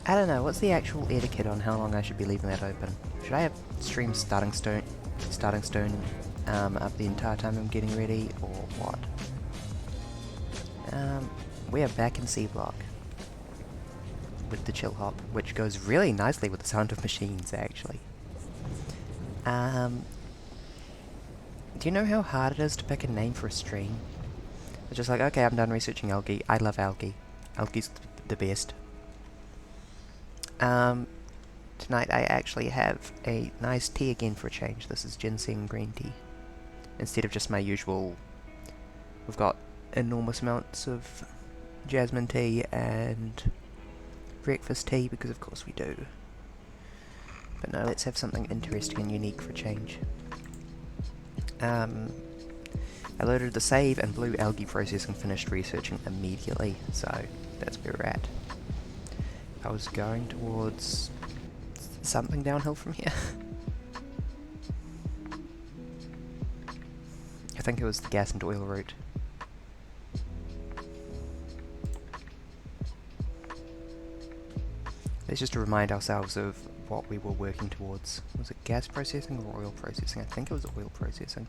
I don't know, what's the actual etiquette on how long I should be leaving that open? Should I have stream starting stone up the entire time I'm getting ready, or what? We are back in Seablock with the chill hop, which goes really nicely with the sound of machines, actually. Do you know how hard it is to pick a name for a stream? It's just like, okay, I'm done researching algae. I love algae. Algae's the best. Tonight I actually have a nice tea again for a change. This is ginseng green tea. Instead of just my usual... We've got enormous amounts of jasmine tea and breakfast tea, because of course we do. But no, let's have something interesting and unique for a change. I loaded the save and blue algae processing finished researching immediately, so that's where we're at. I was going towards something downhill from here. I think it was the gas and oil route. Let's just remind ourselves of what we were working towards. Was it gas processing or oil processing? I think it was oil processing.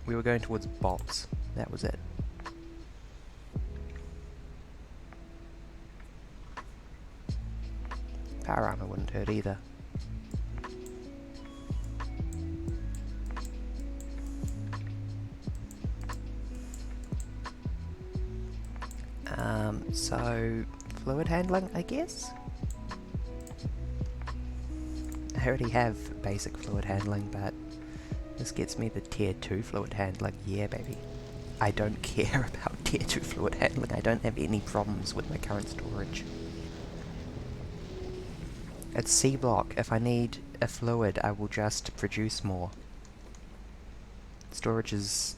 We were going towards bots. That was it. Power armor wouldn't hurt either. So fluid handling, I guess? I already have basic fluid handling, but this gets me the tier 2 fluid handling. Yeah, baby. I don't care about tier 2 fluid handling. I don't have any problems with my current storage. It's Seablock. If I need a fluid, I will just produce more. Storage is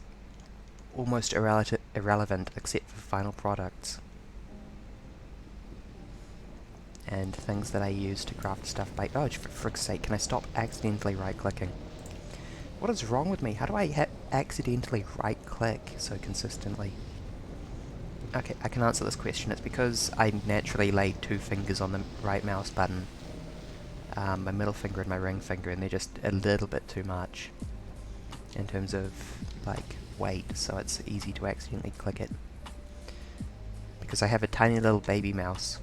almost irrelevant except for final products. And things that I use to craft stuff by... Oh, for frick's sake, can I stop accidentally right-clicking? What is wrong with me? How do I accidentally right-click so consistently? Okay, I can answer this question. It's because I naturally laid 2 fingers on the right mouse button. My middle finger and my ring finger, and they're just a little bit too much in terms of, like, weight, so it's easy to accidentally click it. Because I have a tiny little baby mouse.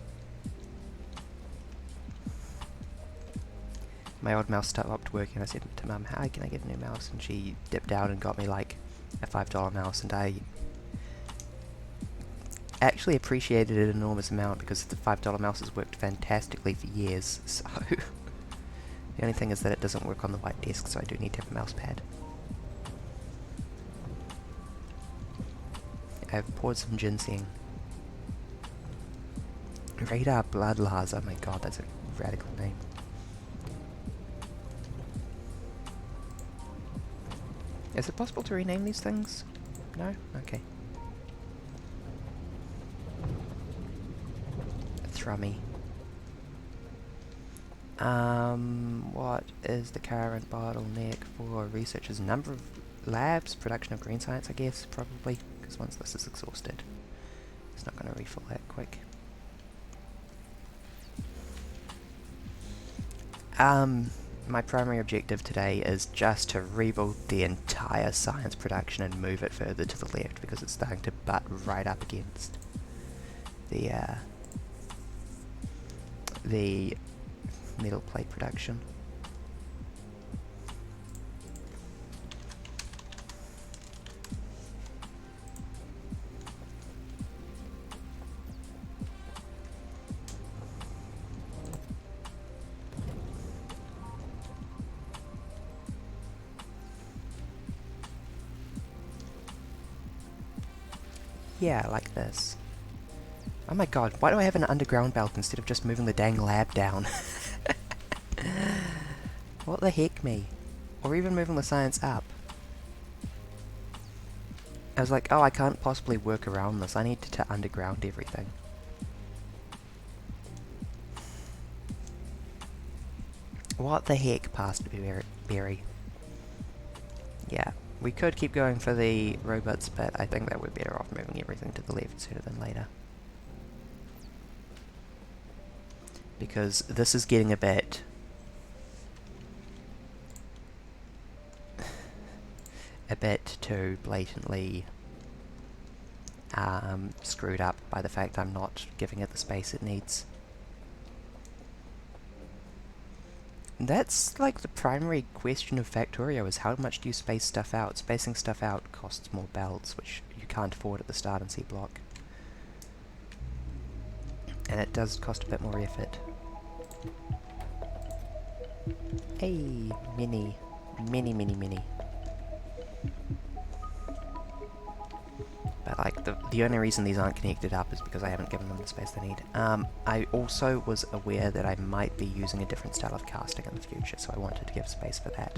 My old mouse stopped working. I said to Mum, "Hi, can I get a new mouse?" And she dipped out and got me like a $5 mouse, and I actually appreciated it an enormous amount because the $5 mouse has worked fantastically for years. So the only thing is that it doesn't work on the white desk, so I do need to have a mouse pad. I've poured some ginseng. Radar Bloodlars, oh my god, that's a radical name. Is it possible to rename these things? No? Okay. Thrummy. What is the current bottleneck for researchers? Number of labs, production of green science, I guess, probably, because once this is exhausted, it's not going to refill that quick. My primary objective today is just to rebuild the entire science production and move it further to the left, because it's starting to butt right up against the metal plate production. Yeah, like this. Oh my god, why do I have an underground belt instead of just moving the dang lab down? What the heck, me? Or even moving the science up. I was like, oh, I can't possibly work around this. I need to underground everything. What the heck, Pastor Berry? Yeah, we could keep going for the robots, but I think that we're better off moving everything to the left sooner than later. because this is getting a bit too blatantly screwed up by the fact I'm not giving it the space it needs. That's like the primary question of Factorio, is how much do you space stuff out? Spacing stuff out costs more belts, which you can't afford at the start in Seablock. And it does cost a bit more effort. Hey, mini. But like, the only reason these aren't connected up is because I haven't given them the space they need. I also was aware that I might be using a different style of casting in the future, so I wanted to give space for that.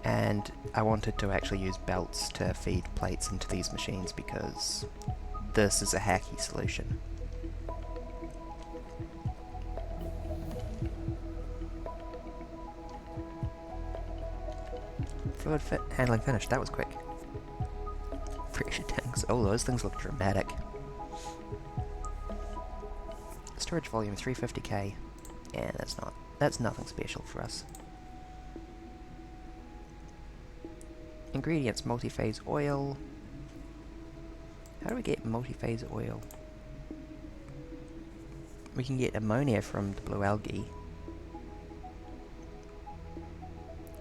And I wanted to actually use belts to feed plates into these machines, because this is a hacky solution. Fluid fit handling finished. That was quick. Pressure tanks. Oh, those things look dramatic. Storage volume 350k. Yeah, that's nothing special for us. Ingredients: multi-phase oil. How do we get multi-phase oil? We can get ammonia from the blue algae.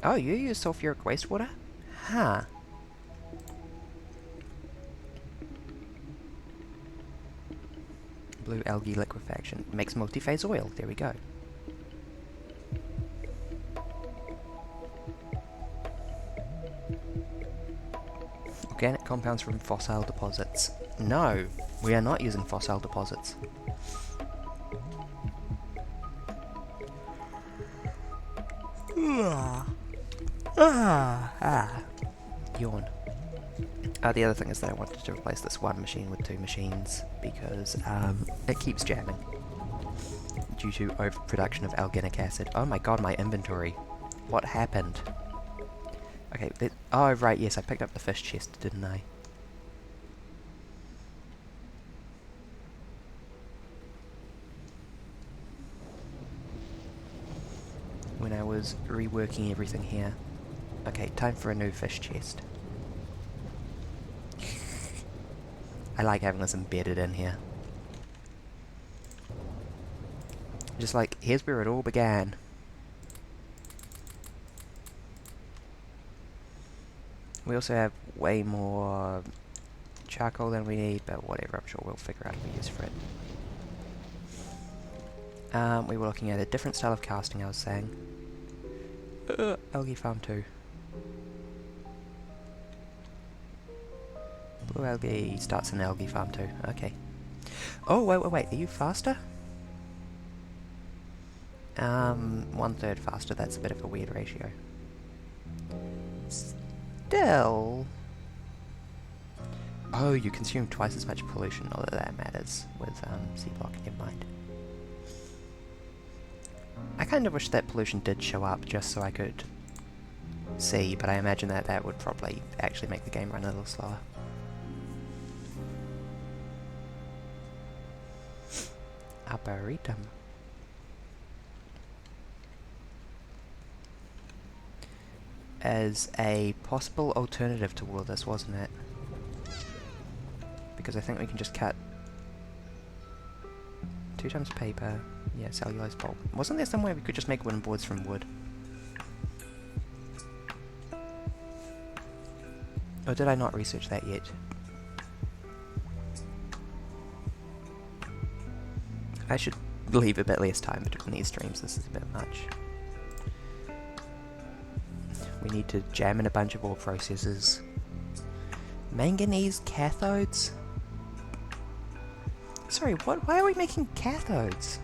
Oh, you use sulfuric wastewater? Huh. Blue algae liquefaction makes multi-phase oil. There we go. Organic compounds from fossil deposits. No, we are not using fossil deposits. Yawn. The other thing is that I wanted to replace this one machine with two machines because it keeps jamming due to overproduction of alginic acid. Oh my god, my inventory. What happened? Okay, oh right, yes, I picked up the fish chest, didn't I? When I was reworking everything here. Okay, time for a new fish chest. I like having this embedded in here. Just like, here's where it all began. We also have way more charcoal than we need, but whatever, I'm sure we'll figure out a use for it. We were looking at a different style of casting, I was saying. Algae farm 2. Blue algae starts an algae farm 2. Okay. Oh, wait, are you faster? 1/3 faster, that's a bit of a weird ratio. Still... Oh, you consume twice as much pollution, not that that matters with Seablock, never mind. I kind of wish that pollution did show up just so I could see, but I imagine that that would probably actually make the game run a little slower. Arboretum. As a possible alternative to all of this, wasn't it? Because I think we can just cut 2 times paper. Yeah, cellulose pulp. Wasn't there somewhere we could just make wooden boards from wood? Or did I not research that yet? I should leave a bit less time between these streams, this is a bit much. We need to jam in a bunch of ore processes. Manganese cathodes? Sorry, what? Why are we making cathodes?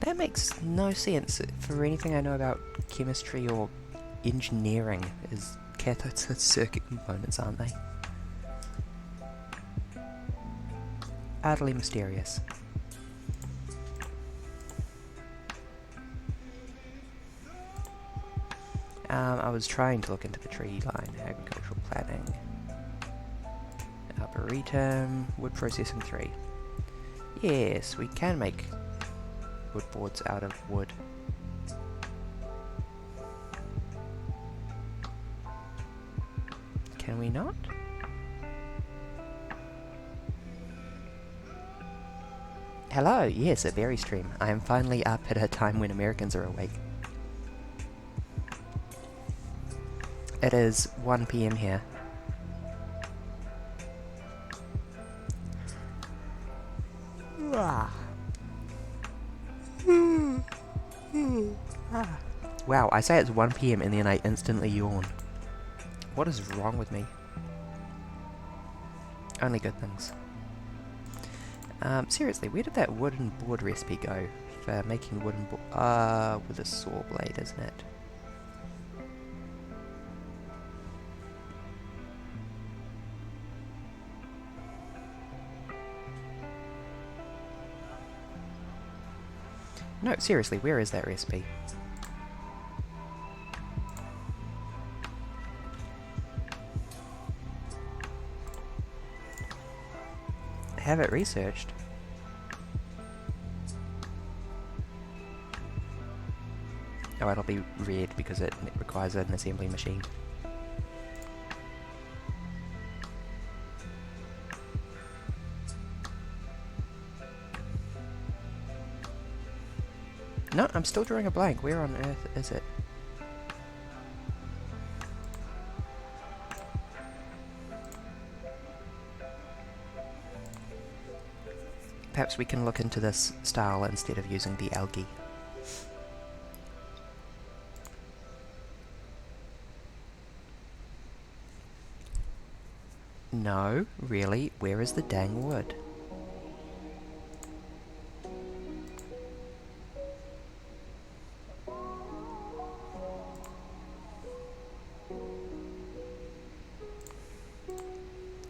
That makes no sense for anything I know about chemistry or engineering. Is cathodes are circuit components, aren't they? Utterly mysterious. I was trying to look into the tree line, agricultural planning. Arboretum, wood processing 3. Yes, we can make wood boards out of wood. Can we not? Hello, yes, a berry stream. I am finally up at a time when Americans are awake. It is 1 PM here. Wow, I say it's 1 PM and then I instantly yawn. What is wrong with me? Only good things. Seriously, where did that wooden board recipe go for making wooden board? With a saw blade, isn't it? No, seriously, where is that recipe? Have it researched. Oh, it'll be red because it requires an assembly machine. No, I'm still drawing a blank. Where on earth is it? Perhaps we can look into this style instead of using the algae. No, really, where is the dang wood?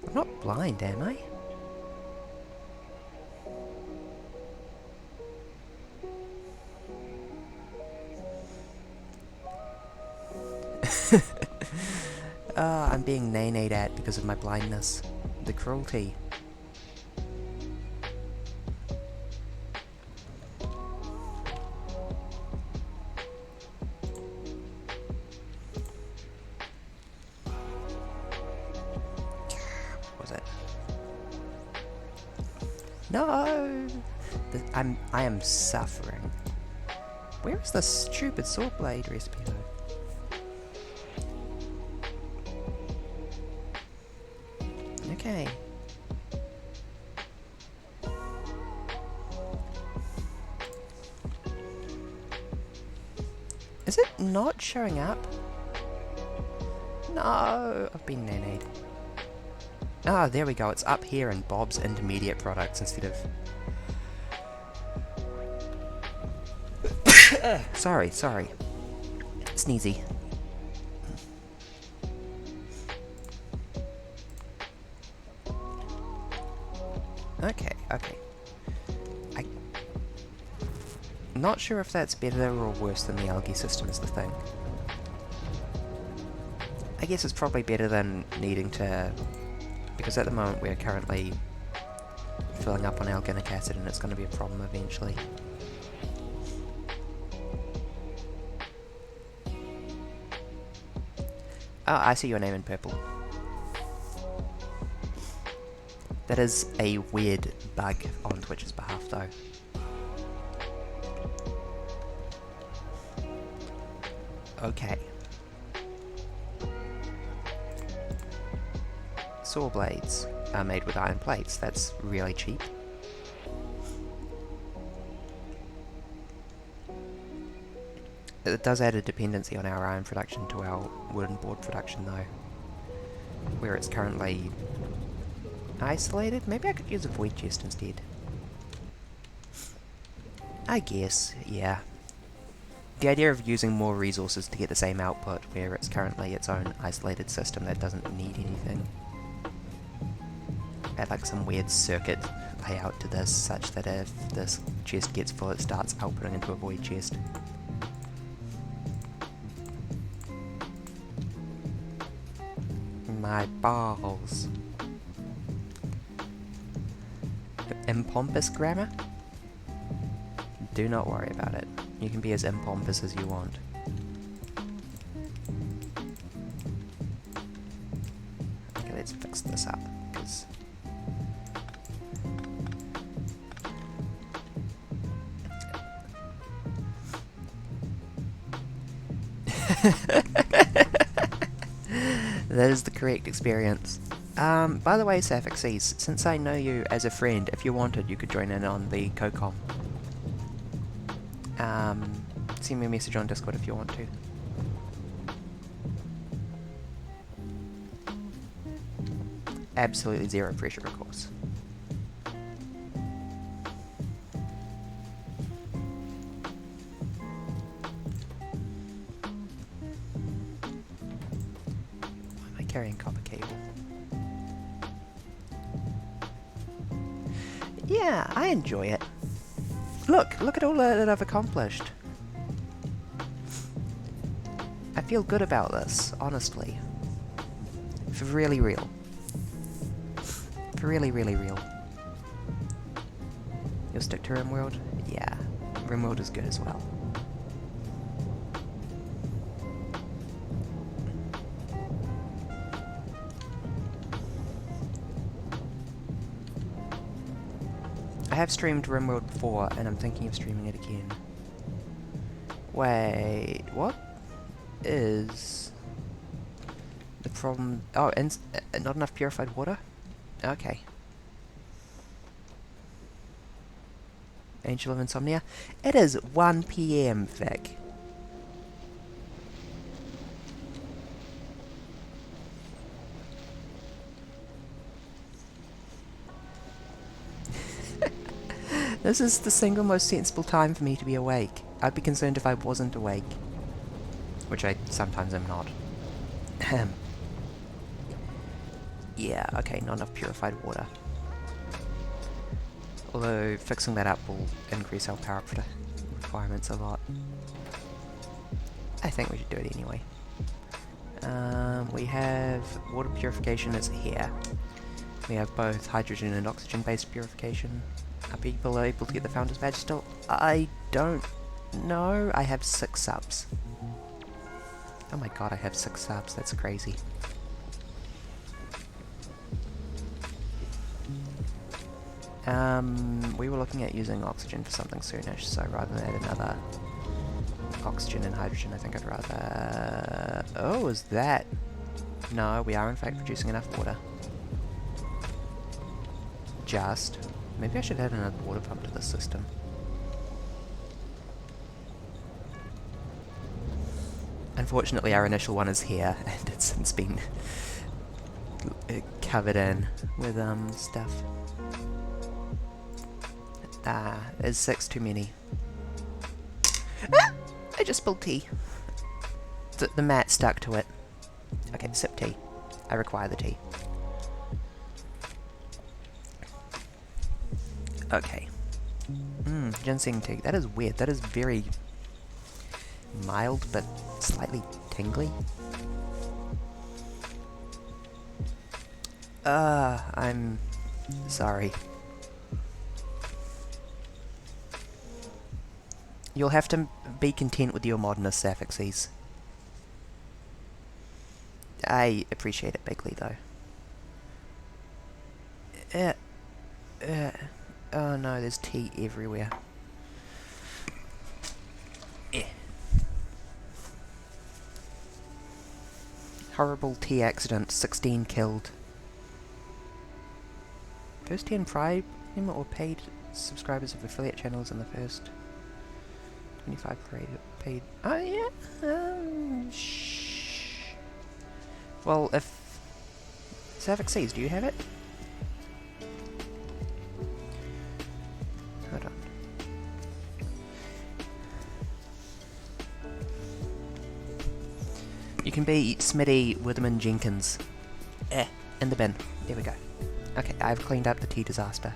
I'm not blind, am I? I'm being nay-nayed at because of my blindness. The cruelty. What was it? No! I am suffering. Where is the stupid saw blade recipe though? Okay. Is it not showing up? No, I've been nannied. Ah, there we go. It's up here in Bob's intermediate products instead of... sorry. Sneezy. Okay. I'm not sure if that's better or worse than the algae system is the thing. I guess it's probably better than needing to... because at the moment we're currently filling up on organic acid and it's going to be a problem eventually. Oh, I see your name in purple. That is a weird bug on Twitch's behalf, though. Okay. Saw blades are made with iron plates. That's really cheap. It does add a dependency on our iron production to our wooden board production, though. Where it's currently isolated. Maybe I could use a void chest instead. I guess, yeah. The idea of using more resources to get the same output, where it's currently its own isolated system that doesn't need anything. Add like some weird circuit layout to this, such that if this chest gets full, it starts outputting into a void chest. My balls. Impompous grammar? Do not worry about it. You can be as impompous as you want. Okay, let's fix this up, because... that is the correct experience. By the way, Sapphixies, since I know you as a friend, if you wanted, you could join in on the CoCom. Send me a message on Discord if you want to. Absolutely zero pressure, of course. Why am I carrying copper cable? Yeah, I enjoy it. Look at all that I've accomplished. I feel good about this, honestly. For really real. For really, really real. You'll stick to RimWorld? Yeah, RimWorld is good as well. I have streamed RimWorld before, and I'm thinking of streaming it again. Wait, what is the problem? Oh, not enough purified water? Okay. Angel of Insomnia? It is 1 PM, Vic. This is the single most sensible time for me to be awake. I'd be concerned if I wasn't awake. Which I sometimes am not. Yeah, okay, not enough purified water. Although, fixing that up will increase our power requirements a lot. I think we should do it anyway. We have water purification is here. We have both hydrogen and oxygen based purification. Are people able to get the Founder's Badge still? I don't know. I have 6 subs. Oh my god, I have 6 subs. That's crazy. We were looking at using oxygen for something soonish, so rather than add another oxygen and hydrogen, I think I'd rather... Oh, is that... No, we are in fact producing enough water. Just. Maybe I should add another water pump to this system. Unfortunately, our initial one is here, and it's since been covered in with stuff. Ah, there's 6 too many. Ah! I just spilled tea. The mat stuck to it. Okay, sip tea. I require the tea. Okay. Ginseng tea. That is weird. That is very mild, but slightly tingly. I'm sorry. You'll have to be content with your modernist Sapphixies. I appreciate it bigly, though. Oh no, there's tea everywhere. Horrible tea accident, 16 killed. First 10 Prime or paid subscribers of affiliate channels in the first 25 paid. Oh yeah? Shh. Well, if... Sapphixies, do you have it? Hold on. You can be Smitty Witherman Jenkins. In the bin. There we go. Okay, I've cleaned up the tea disaster.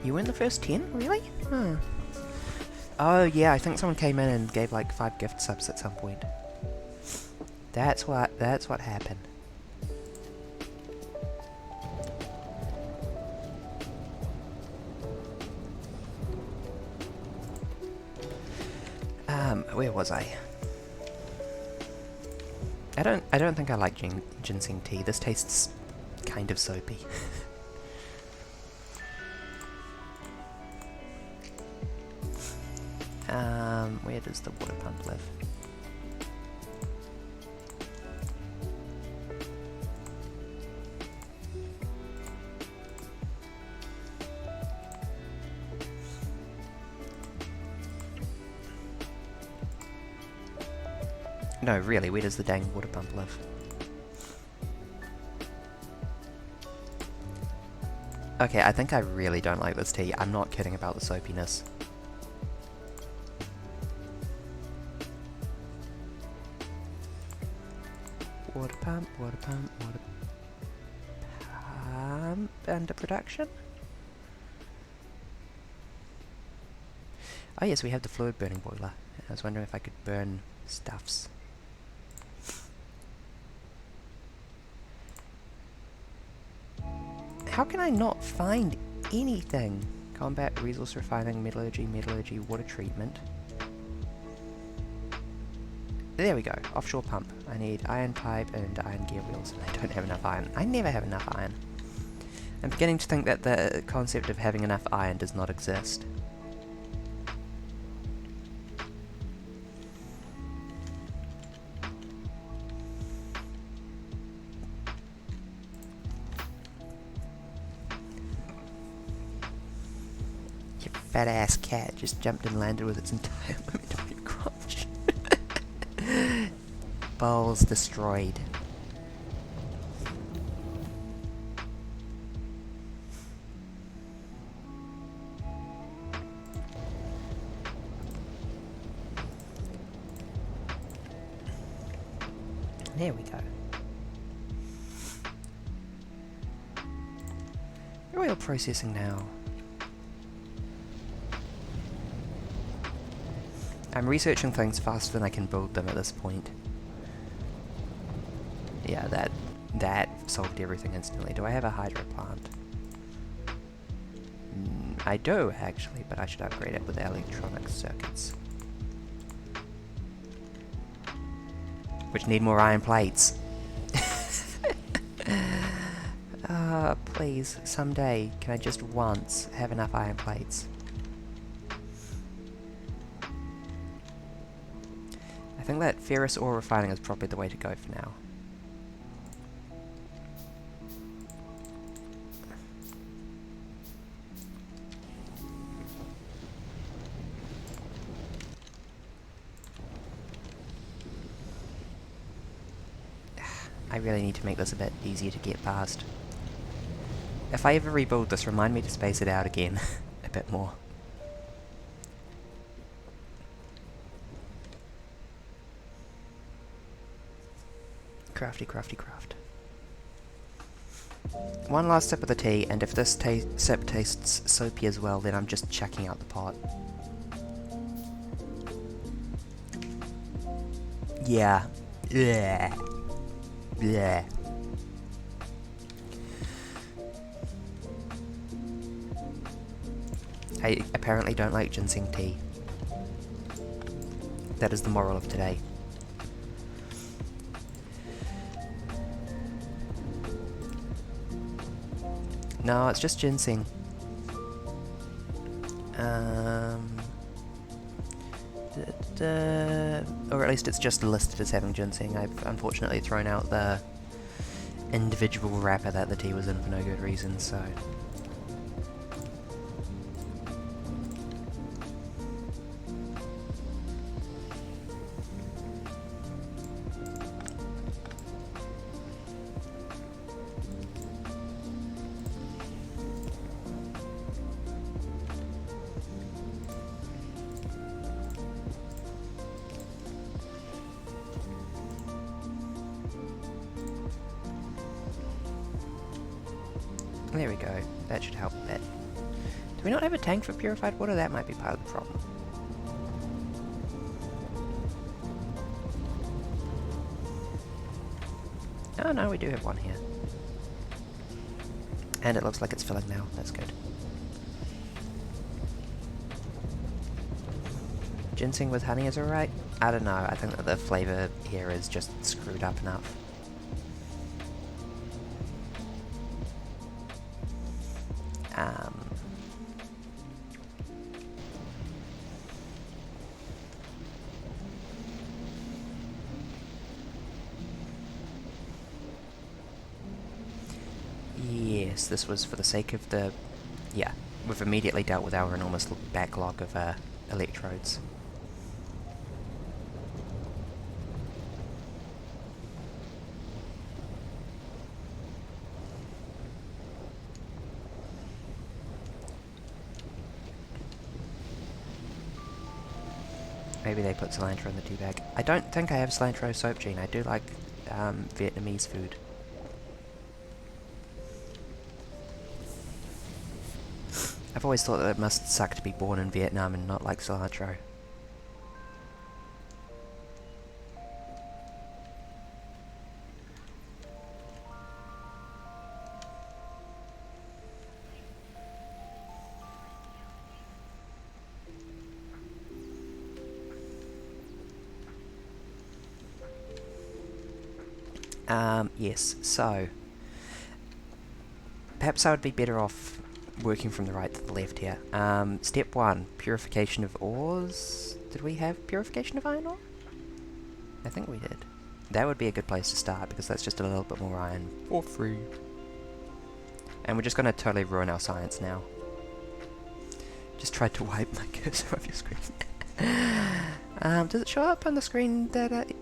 You were in the first 10? Really? Oh yeah, I think someone came in and gave like 5 gift subs at some point. That's what happened. Where was I? I don't think I like ginseng tea. This tastes kind of soapy. Where does the water pump live? No, really, where does the dang water pump live? Okay, I think I really don't like this tea. I'm not kidding about the soapiness. Water pump, water pump, water pump, under production? Oh yes, we have the fluid burning boiler. I was wondering if I could burn stuffs. How can I not find anything? Combat, resource refining, metallurgy, water treatment. There we go, offshore pump. I need iron pipe and iron gear wheels, and I don't have enough iron. I never have enough iron. I'm beginning to think that the concept of having enough iron does not exist. Your fat ass cat just jumped and landed with its entire momentum on your crotch. Balls destroyed. There we go. Oil processing now. I'm researching things faster than I can build them at this point. Yeah, that solved everything instantly. Do I have a hydro plant? I do, actually, but I should upgrade it with electronic circuits. Which need more iron plates. Please, someday, can I just once have enough iron plates? I think that ferrous ore refining is probably the way to go for now. I really need to make this a bit easier to get past. If I ever rebuild this, remind me to space it out again a bit more. Crafty, crafty, craft. One last sip of the tea, and if this sip tastes soapy as well, then I'm just chucking out the pot. Yeah. Yeah. Yeah. I apparently don't like ginseng tea. That is the moral of today. No, it's just ginseng. Or at least it's just listed as having ginseng. I've unfortunately thrown out the individual wrapper that the tea was in for no good reason, so... There we go. That should help a bit. Do we not have a tank for purified water? That might be part of the problem. Oh no, we do have one here. And it looks like it's filling now, that's good. Ginseng with honey is alright? I don't know, I think that the flavour here is just screwed up enough. Yes, this was for the sake of the... Yeah, we've immediately dealt with our enormous backlog of electrodes. Maybe they put cilantro in the tea bag. I don't think I have cilantro soap gene. I do like Vietnamese food. I've always thought that it must suck to be born in Vietnam and not like cilantro. Yes, so... Perhaps I would be better off working from the right to the left here. Step 1, purification of ores. Did we have purification of iron ore? I think we did. That would be a good place to start, because that's just a little bit more iron for free. And we're just going to totally ruin our science now. Just tried to wipe my cursor off your screen. Does it show up on the screen that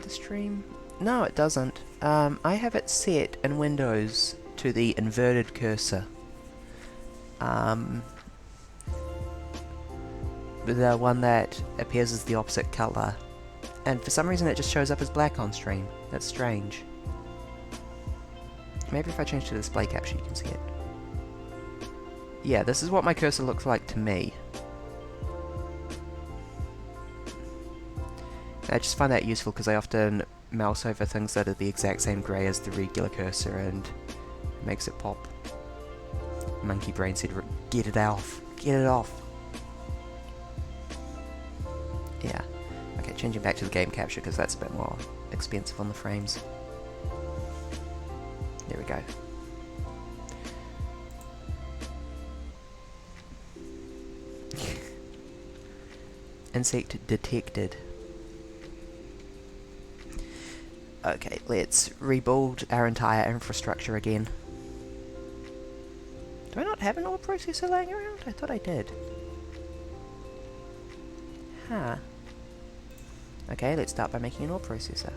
the stream? No, it doesn't. I have it set in Windows to the inverted cursor. The one that appears as the opposite colour. And for some reason it just shows up as black on stream. That's strange. Maybe if I change to display capture you can see it. Yeah, this is what my cursor looks like to me. I just find that useful because I often mouse over things that are the exact same grey as the regular cursor and it makes it pop. Monkey Brain said, get it off! Get it off! Yeah. Okay, changing back to the game capture because that's a bit more expensive on the frames. There we go. Insect detected. Okay, let's rebuild our entire infrastructure again. Do I not have an ore processor laying around? I thought I did. Huh. Okay, let's start by making an ore processor.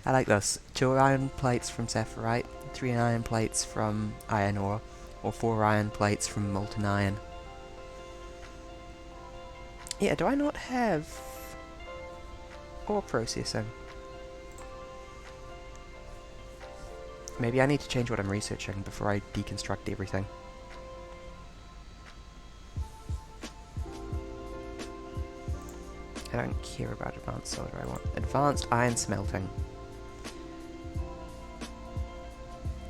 I like this. 2 iron plates from sapphirite, 3 iron plates from iron ore, or 4 iron plates from molten iron. Yeah, do I not have ore processing? Maybe I need to change what I'm researching before I deconstruct everything. I don't care about advanced solder, I want advanced iron smelting.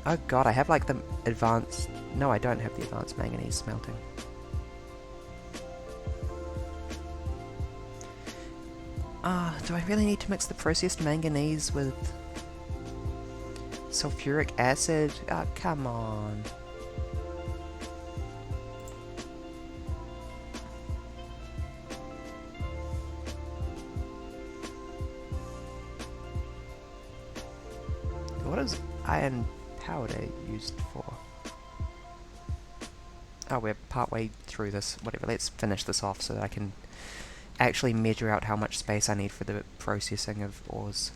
Oh god, I have like the advanced... No, I don't have the advanced manganese smelting. Ah, do I really need to mix the processed manganese with sulfuric acid? Ah, come on. What is iron powder used for? Oh, we're partway through this. Whatever, let's finish this off so that I can actually measure out how much space I need for the processing of ores.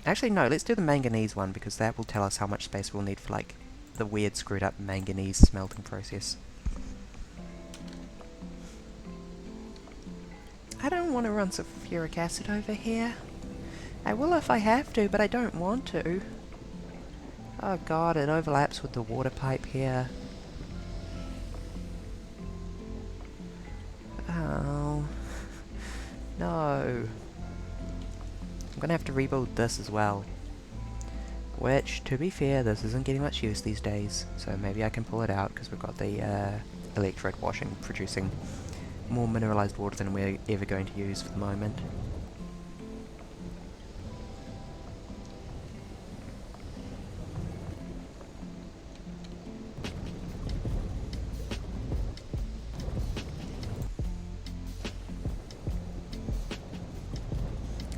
Actually, no, let's do the manganese one because that will tell us how much space we'll need for, like, the weird screwed up manganese smelting process. I don't want to run sulfuric acid over here. I will if I have to, but I don't want to. Oh god, it overlaps with the water pipe here. No! I'm gonna have to rebuild this as well. Which, to be fair, this isn't getting much use these days, so maybe I can pull it out because we've got the electrode washing producing more mineralized water than we're ever going to use for the moment.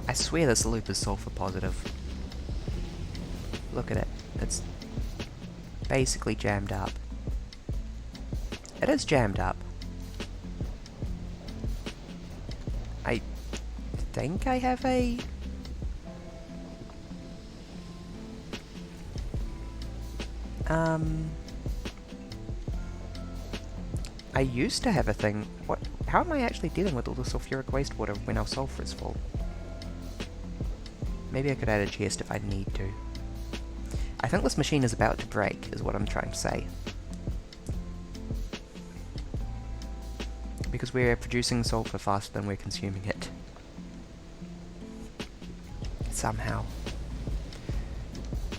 I swear this loop is sulfur positive. Look at it. It's basically jammed up. It is jammed up. I think I have a... I used to have a thing... What? How am I actually dealing with all the sulfuric wastewater when our sulfur is full? Maybe I could add a chest if I need to. I think this machine is about to break, is what I'm trying to say. Because we're producing sulfur faster than we're consuming it. Somehow.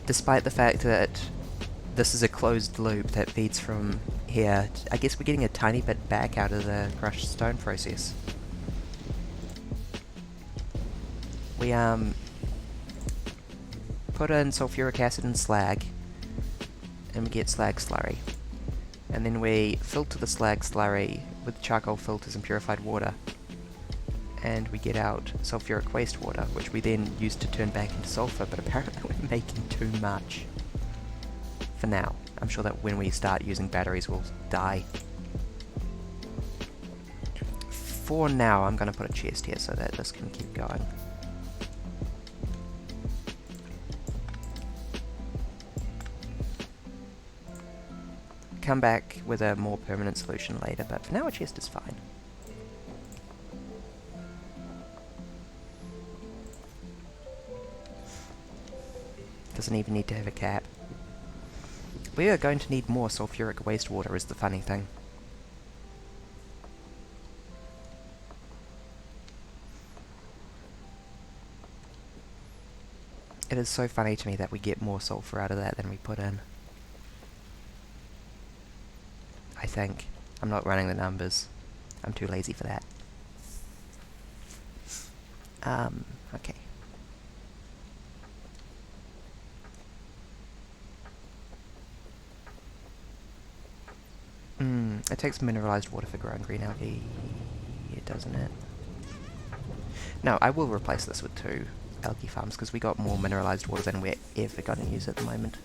Despite the fact that this is a closed loop that feeds from here, I guess we're getting a tiny bit back out of the crushed stone process. We, put in sulfuric acid and slag, and we get slag slurry. And then we filter the slag slurry with charcoal filters and purified water, and we get out sulfuric wastewater, which we then use to turn back into sulfur, but apparently we're making too much. For now. I'm sure that when we start using batteries we'll die. For now I'm going to put a chest here so that this can keep going. Come back with a more permanent solution later, but for now a chest is fine. Doesn't even need to have a cap. We are going to need more sulfuric wastewater is the funny thing. It is so funny to me that we get more sulfur out of that than we put in. I think. I'm not running the numbers. I'm too lazy for that. Okay. It takes mineralized water for growing green algae, doesn't it? No, I will replace this with 2 algae farms, because we got more mineralized water than we're ever going to use at the moment.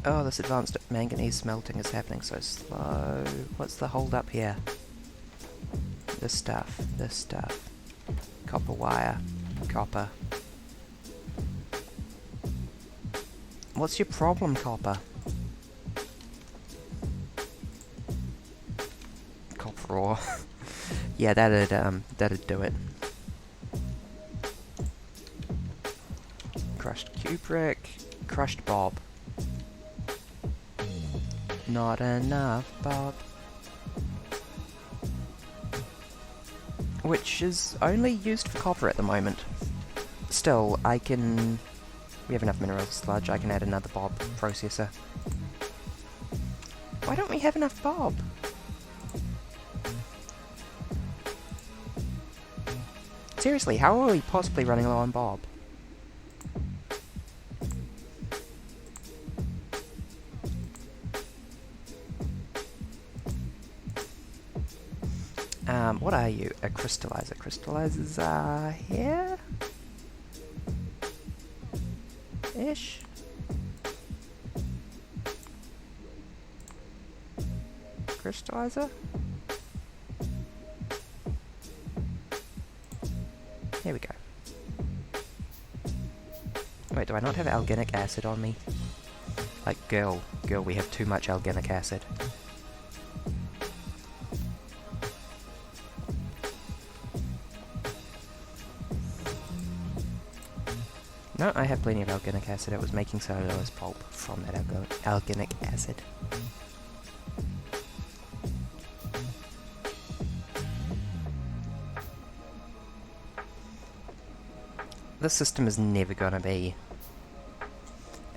Oh, this advanced manganese smelting is happening so slow. What's the hold up here? This stuff, this stuff. Copper wire, copper. What's your problem, copper? Copper ore. Yeah, that'd do it. Crushed cupric, crushed bob. Not enough, Bob. Which is only used for copper at the moment. Still, I can... We have enough mineral sludge, I can add another Bob processor. Why don't we have enough Bob? Seriously, how are we possibly running low on Bob? What are you? A crystallizer. Crystallizers are here? Ish? Crystallizer? Here we go. Wait, do I not have alginic acid on me? Like, girl, we have too much alginic acid. No, I have plenty of alginic acid. It was making cellulose pulp from that alginic acid. This system is never gonna be...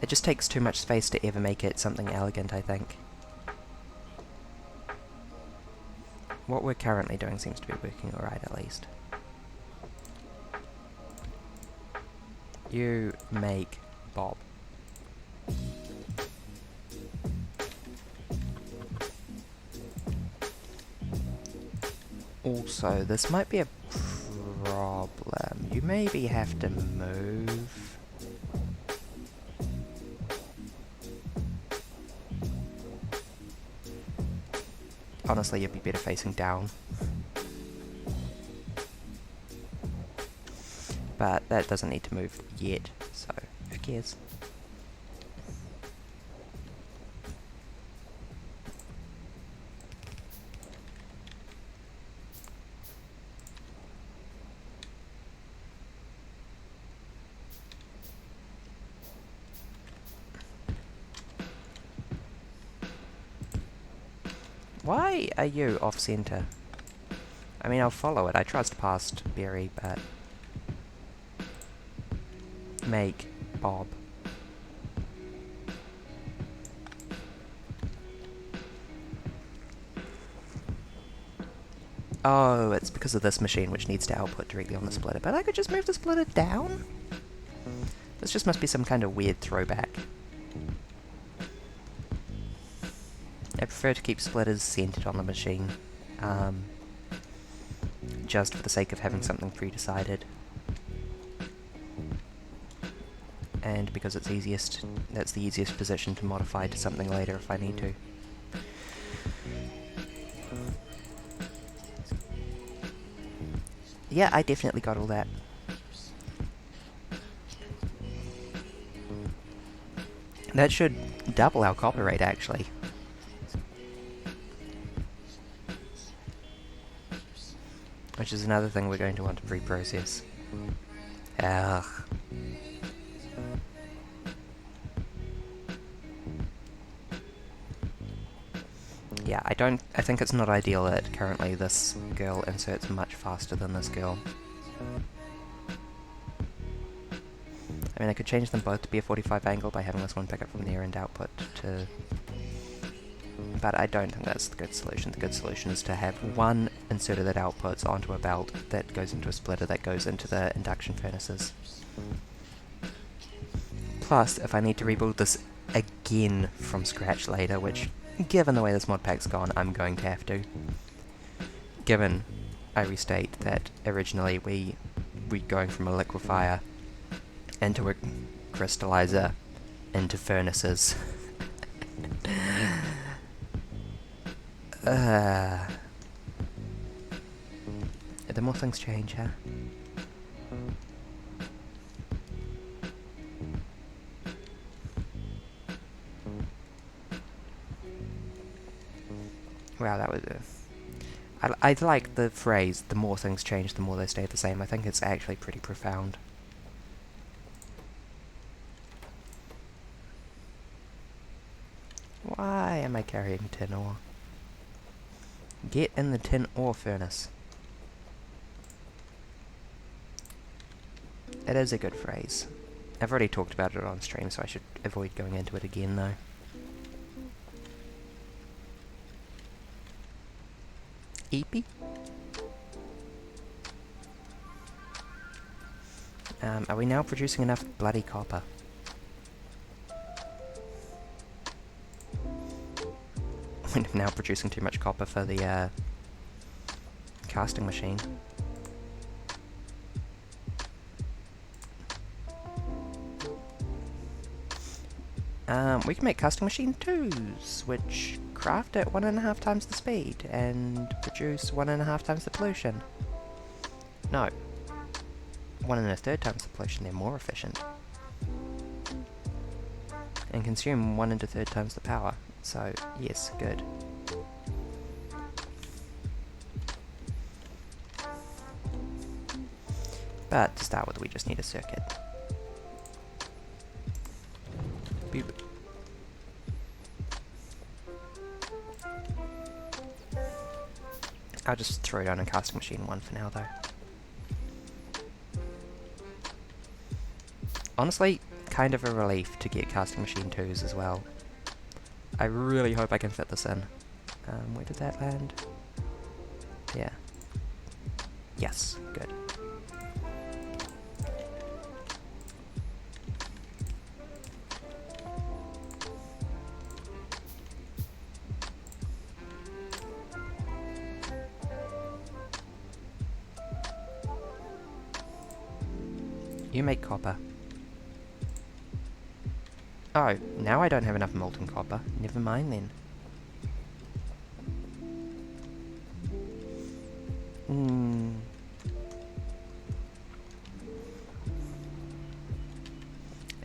It just takes too much space to ever make it something elegant, I think. What we're currently doing seems to be working alright, at least. You make Bob. Also, this might be a problem. You maybe have to move. Honestly, you'd be better facing down. But that doesn't need to move yet, so who cares? Why are you off-center? I mean, I'll follow it. I trust past Berry, but... Make Bob. Oh, it's because of this machine, which needs to output directly on the splitter. But I could just move the splitter down? This just must be some kind of weird throwback. I prefer to keep splitters centered on the machine, just for the sake of having something pre-decided. And because it's easiest, that's the easiest position to modify to something later if I need to. Yeah, I definitely got all that. That should double our copper rate, actually. Which is another thing we're going to want to pre-process. Ugh. Yeah, I think it's not ideal that currently this girl inserts much faster than this girl. I mean, I could change them both to be a 45 angle by having this one pick up from the air and output to... But I don't think that's the good solution. The good solution is to have one inserter that outputs onto a belt that goes into a splitter that goes into the induction furnaces. Plus, if I need to rebuild this again from scratch later, which, given the way this mod pack's gone, I'm going to have to. Given, I restate, that originally we're going from a liquefier into a crystallizer into furnaces. The more things change, huh? Wow, that was I like the phrase, the more things change, the more they stay the same. I think it's actually pretty profound. Why am I carrying tin ore? Get in the tin ore furnace. It is a good phrase. I've already talked about it on stream, so I should avoid going into it again, though. Eepy? Are we now producing enough bloody copper? We're now producing too much copper for the casting machine. We can make casting machine 2s, which craft at 1.5 times the speed and produce 1.5 times the pollution. No, 1 1/3 times the pollution. They're more efficient and consume 1 1/3 times the power. So yes, good. But to start with, we just need a circuit. Boop. I'll just throw down a casting machine 1 for now, though. Honestly, kind of a relief to get casting machine 2s as well. I really hope I can fit this in. Where did that land? Yeah. Yes, good. You make copper. Oh, now I don't have enough molten copper. Never mind then.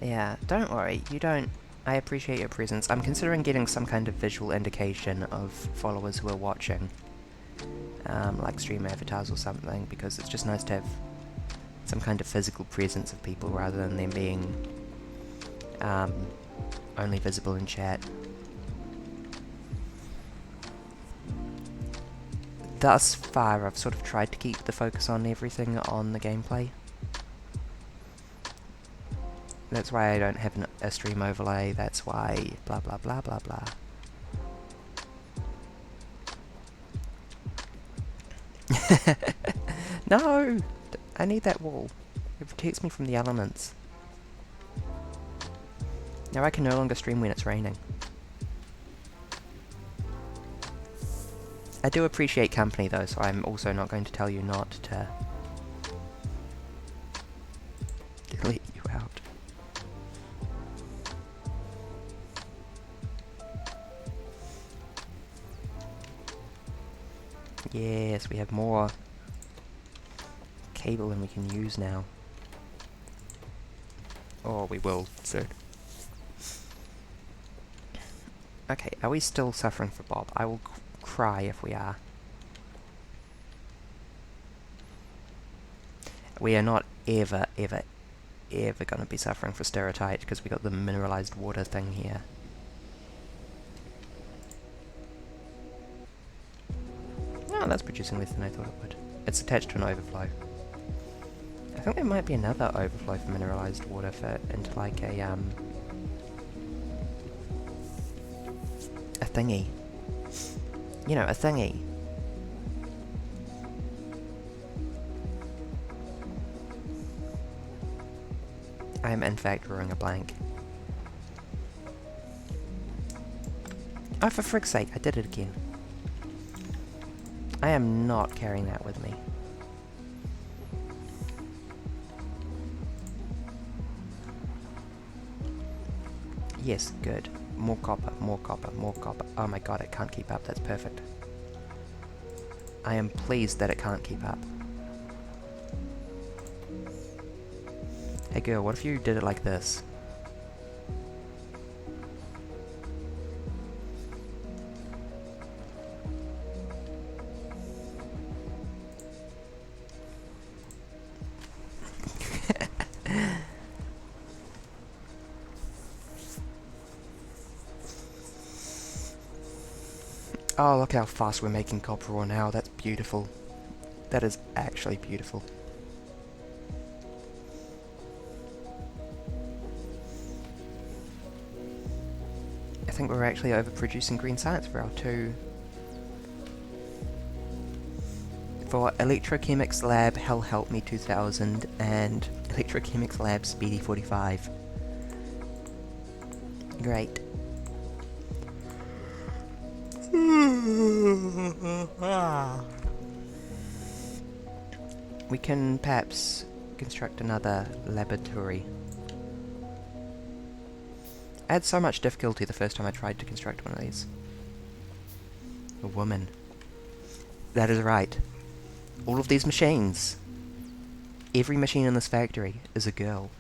Yeah, don't worry, you don't... I appreciate your presence. I'm considering getting some kind of visual indication of followers who are watching. Like stream avatars or something, because it's just nice to have some kind of physical presence of people rather than them being only visible in chat. Thus far, I've sort of tried to keep the focus on everything on the gameplay. That's why I don't have a stream overlay, that's why blah blah blah blah blah. No! I need that wall. It protects me from the elements. Now I can no longer stream when it's raining. I do appreciate company though, so I'm also not going to tell you not to delete you out. Yes, we have more cable than we can use now. Or we will soon. Okay, are we still suffering for Bob? I will cry if we are. We are not ever, ever, ever going to be suffering for stereotype because we got the mineralized water thing here. Oh, that's producing less than I thought it would. It's attached to an overflow. I think there might be another overflow for mineralized water for into like a thingy. You know, a thingy. I am in fact drawing a blank. Oh, for frig's sake, I did it again. I am not carrying that with me. Yes, good. More copper, more copper, more copper. Oh my god, it can't keep up. That's perfect. I am pleased that it can't keep up. Hey girl, what if you did it like this? Oh, look how fast we're making copper ore now. That's beautiful. That is actually beautiful. I think we're actually overproducing green science for our two. For Electrochemics Lab Hell Help Me 2000 and Electrochemics Lab Speedy 45. Great. We can perhaps construct another laboratory. I had so much difficulty the first time I tried to construct one of these. A woman. That is right. All of these machines, every machine in this factory is a girl.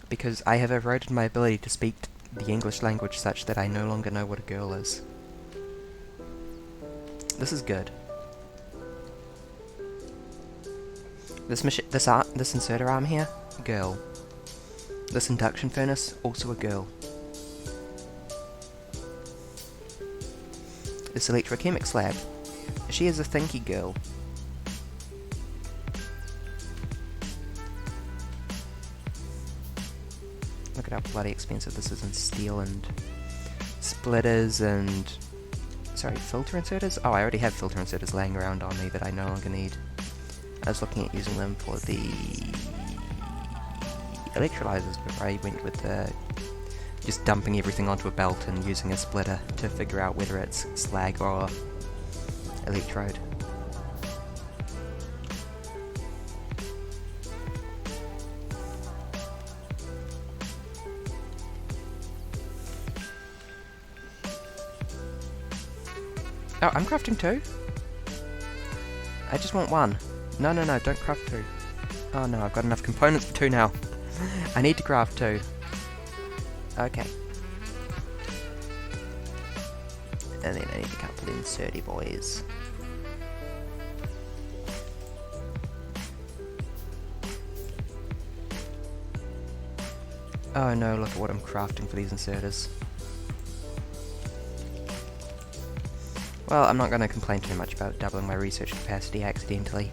Because I have eroded my ability to speak the English language such that I no longer know what a girl is. This is good. This inserter arm here, girl. This induction furnace, also a girl. This electrochemics lab. She is a thinky girl. Look at how bloody expensive this is in steel and splitters and... Sorry, filter inserters? Oh, I already have filter inserters laying around on me that I no longer need. I was looking at using them for the electrolyzers, but I went with just dumping everything onto a belt and using a splitter to figure out whether it's slag or electrode. Oh, I'm crafting 2? I just want 1. No, don't craft 2. Oh no, I've got enough components for 2 now. I need to craft 2. Okay. And then I need a couple of inserty boys. Oh no, look at what I'm crafting for these inserters. Well, I'm not going to complain too much about doubling my research capacity accidentally.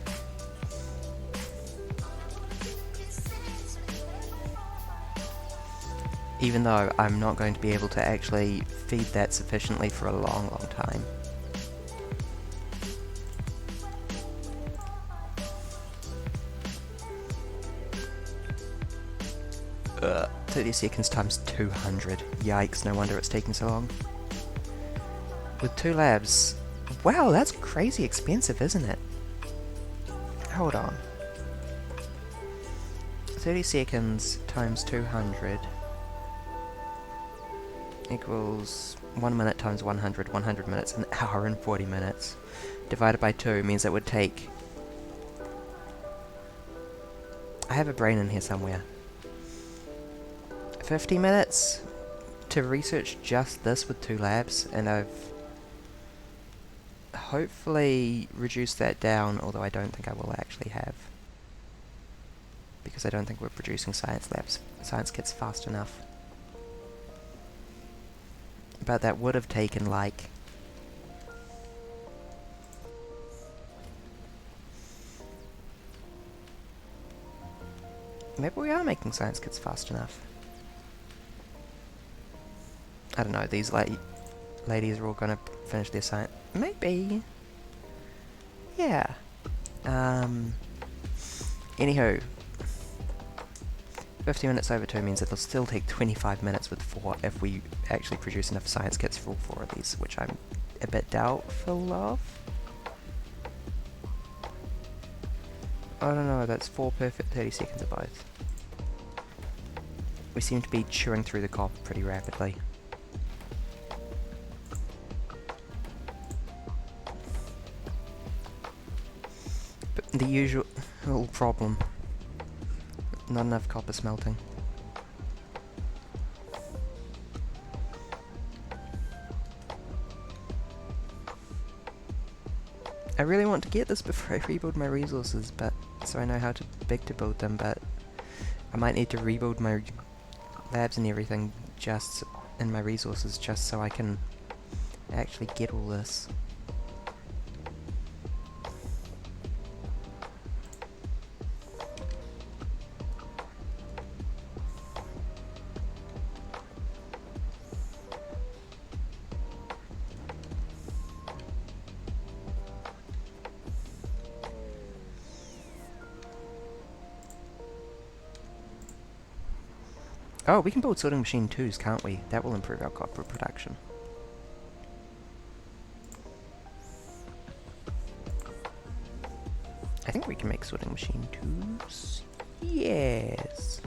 Even though I'm not going to be able to actually feed that sufficiently for a long, long time. Ugh, 30 seconds times 200. Yikes, no wonder it's taking so long. With 2 labs. Wow, that's crazy expensive, isn't it? Hold on. 30 seconds times 200 equals 1 minute times 100, 100 minutes, an hour and 40 minutes. Divided by 2 means it would take... I have a brain in here somewhere. 50 minutes to research just this with 2 labs, and I've hopefully reduced that down, although I don't think I will actually have. Because I don't think we're producing science kits fast enough. But that would have taken like... Maybe we are making science kits fast enough. I don't know, these ladies are all gonna finish their science... Maybe. Yeah. Anywho. 50 minutes over 2 means it'll still take 25 minutes with 4 if we actually produce enough science kits for all 4 of these, which I'm a bit doubtful of. I don't know, that's 4 perfect 30 seconds of both. We seem to be chewing through the copper pretty rapidly. But the usual problem. Not enough copper smelting. I really want to get this before I rebuild my resources, but so I know how big to build them, but I might need to rebuild my labs and everything just in my resources just so I can actually get all this. Oh, we can build sorting machine 2s, can't we? That will improve our copper production. I think we can make sorting machine 2s. Yes.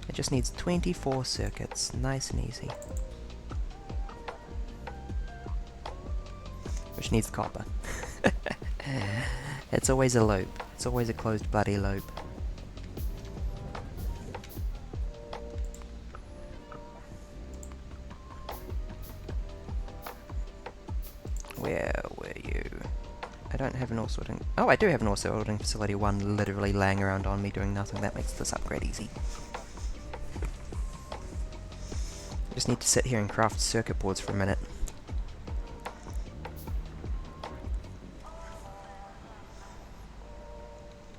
It just needs 24 circuits. Nice and easy. Which needs copper. It's always a loop. It's always a closed bloody loop. Where were you? I don't have an ore sorting... Oh, I do have an ore sorting facility 1 literally laying around on me doing nothing. That makes this upgrade easy. Just need to sit here and craft circuit boards for a minute.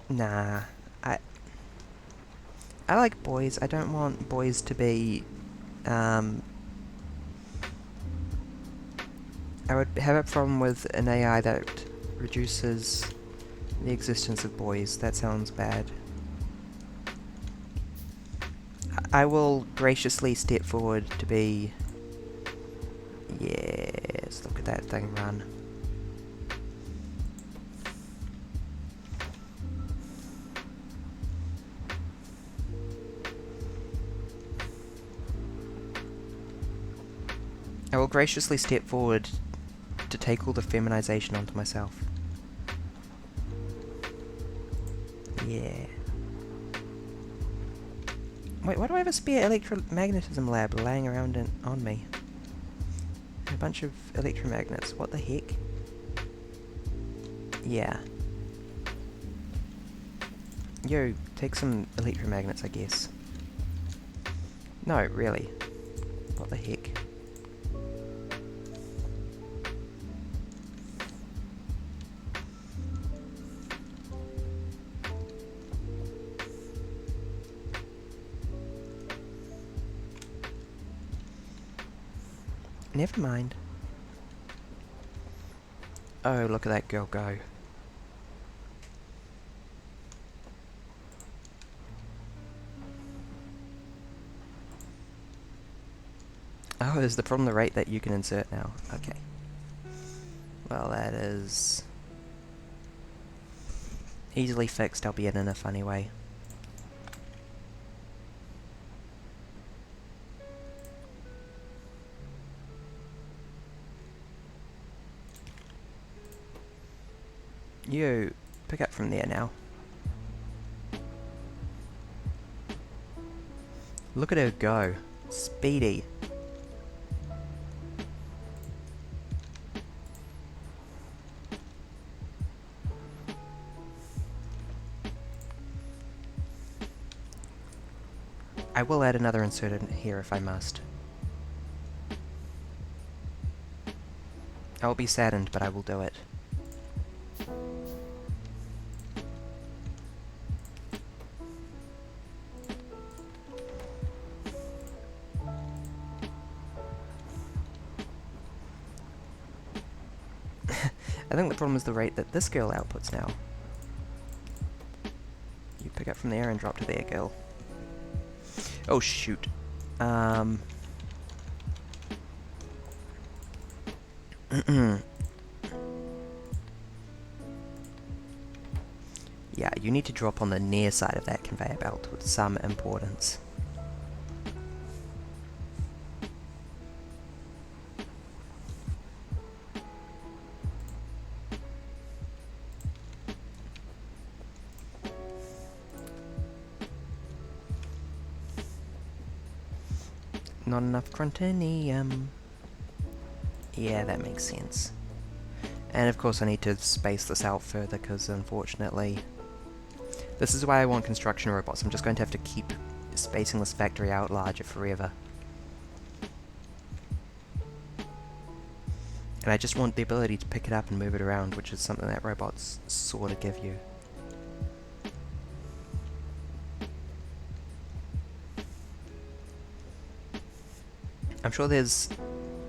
Nah, I like boys. I don't want boys to be, I would have a problem with an AI that reduces the existence of boys. That sounds bad. I will graciously step forward to be... Yes, look at that thing run. I will graciously step forward to take all the feminization onto myself. Yeah. Wait, why do I have a spare electromagnetism lab laying around on me? A bunch of electromagnets. What the heck? Yeah. Yo, take some electromagnets, I guess. No, really. What the heck? Never mind. Oh, look at that girl go. Oh, is the problem the rate that you can insert now? Okay. Well, that is easily fixed, albeit in a funny way. You pick up from there now. Look at her go. Speedy. I will add another insert in here if I must. I will be saddened, but I will do it. I think the problem is the rate that this girl outputs now. You pick up from there and drop to there, girl. Oh shoot. Yeah, you need to drop on the near side of that conveyor belt with some importance. Not enough Cruntinium. Yeah, that makes sense. And of course I need to space this out further, because unfortunately... This is why I want construction robots. I'm just going to have to keep spacing this factory out larger forever. And I just want the ability to pick it up and move it around, which is something that robots sort of give you. I'm sure there's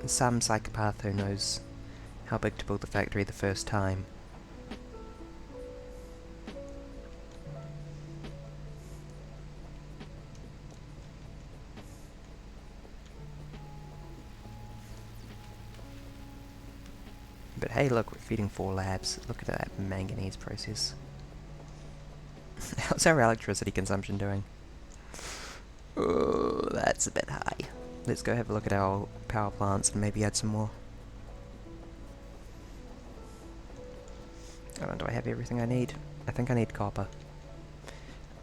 some psychopath who knows how big to build the factory the first time. But hey, look, we're feeding 4 labs. Look at that manganese process. How's our electricity consumption doing? Oh, that's a bit high. Let's go have a look at our power plants and maybe add some more. Oh, do I have everything I need? I think I need copper.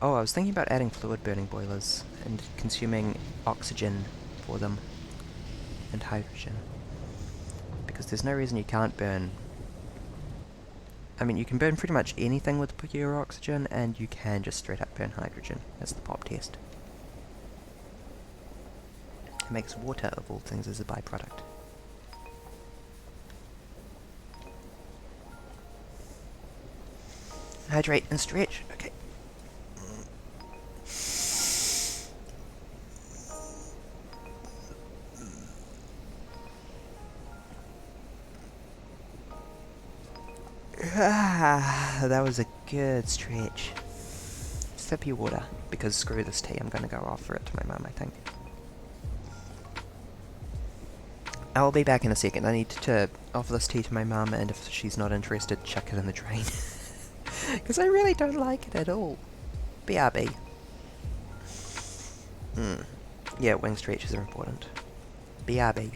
Oh, I was thinking about adding fluid burning boilers and consuming oxygen for them. And hydrogen. Because there's no reason you can't burn I mean, you can burn pretty much anything with pure oxygen, and you can just straight up burn hydrogen. That's the pop test. It makes water, of all things, as a byproduct. Hydrate and stretch. Okay. That was a good stretch. Sip your water, because screw this tea, I'm gonna go offer it to my mum, I think. I'll be back in a second. I need to offer this tea to my mum, and if she's not interested, chuck it in the drain. Because I really don't like it at all. BRB. Yeah, wing stretches are important. BRB.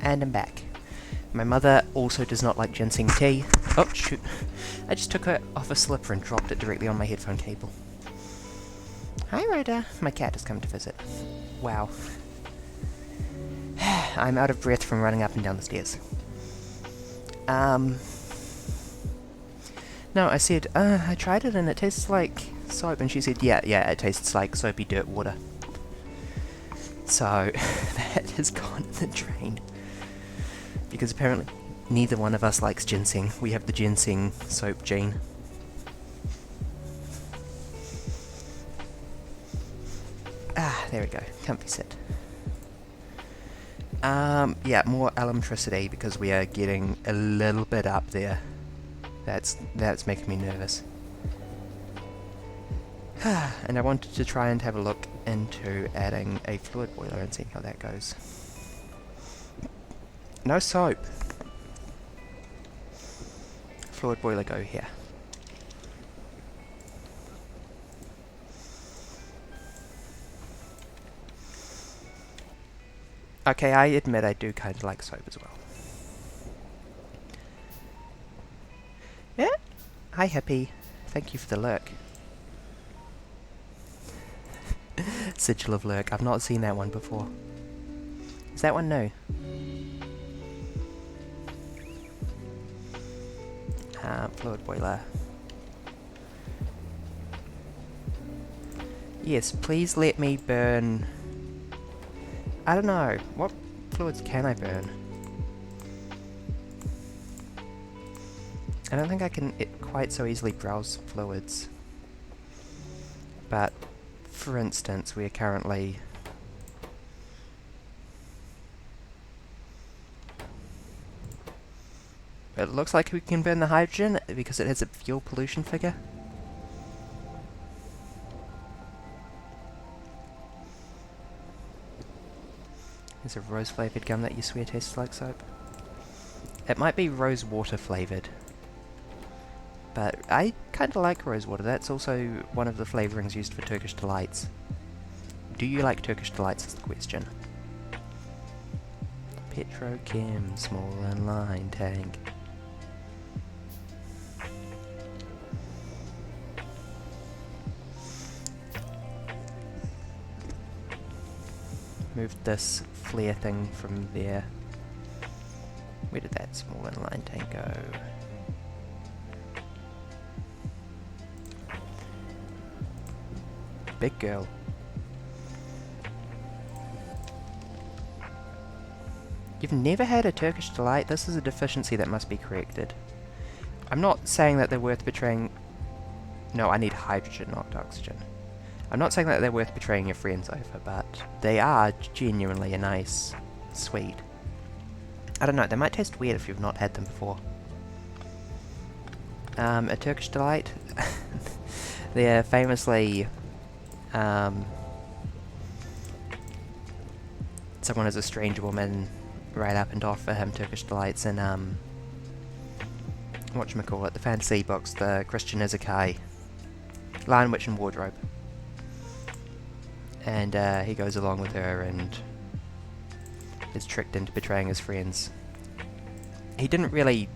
And I'm back. My mother also does not like ginseng tea. Oh, shoot. I just took her off a slipper and dropped it directly on my headphone cable. Hi, Rhoda. My cat has come to visit. Wow. I'm out of breath from running up and down the stairs. No, I said, I tried it and it tastes like soap. And she said, yeah, it tastes like soapy dirt water. So, that has gone in the drain. Because apparently neither one of us likes ginseng. We have the ginseng soap gene. Ah, there we go. Comfy sit. Yeah, more electricity because we are getting a little bit up there. That's making me nervous. And I wanted to try and have a look into adding a fluid boiler and seeing how that goes. No soap. Fluid boiler go here. Okay, I admit I do kind of like soap as well. Yeah? Hi, Hippie. Thank you for the lurk. Sigil of Lurk. I've not seen that one before. Is that one new? Fluid boiler. Yes, please let me burn... I don't know. What fluids can I burn? I don't think I can quite so easily browse fluids. But, for instance, we are currently... It looks like we can burn the hydrogen because it has a fuel pollution figure. There's a rose flavoured gum that you swear tastes like soap. It might be rose water flavoured. But I kind of like rose water. That's also one of the flavourings used for Turkish delights. Do you like Turkish delights is the question. Petrochem, small and line tank. Moved this flare thing from there. Where did that small and line tank go? Big girl. You've never had a Turkish delight? This is a deficiency that must be corrected. I'm not saying that they're worth betraying... No, I need hydrogen, not oxygen. I'm not saying that they're worth betraying your friends over, but they are genuinely a nice sweet. I don't know, they might taste weird if you've not had them before. A Turkish delight? They're famously... someone has a strange woman right up and offer him Turkish delights in, whatchamacallit, the fantasy books, the Christian Izakai, Lion, Witch and Wardrobe. And he goes along with her and is tricked into betraying his friends. He didn't really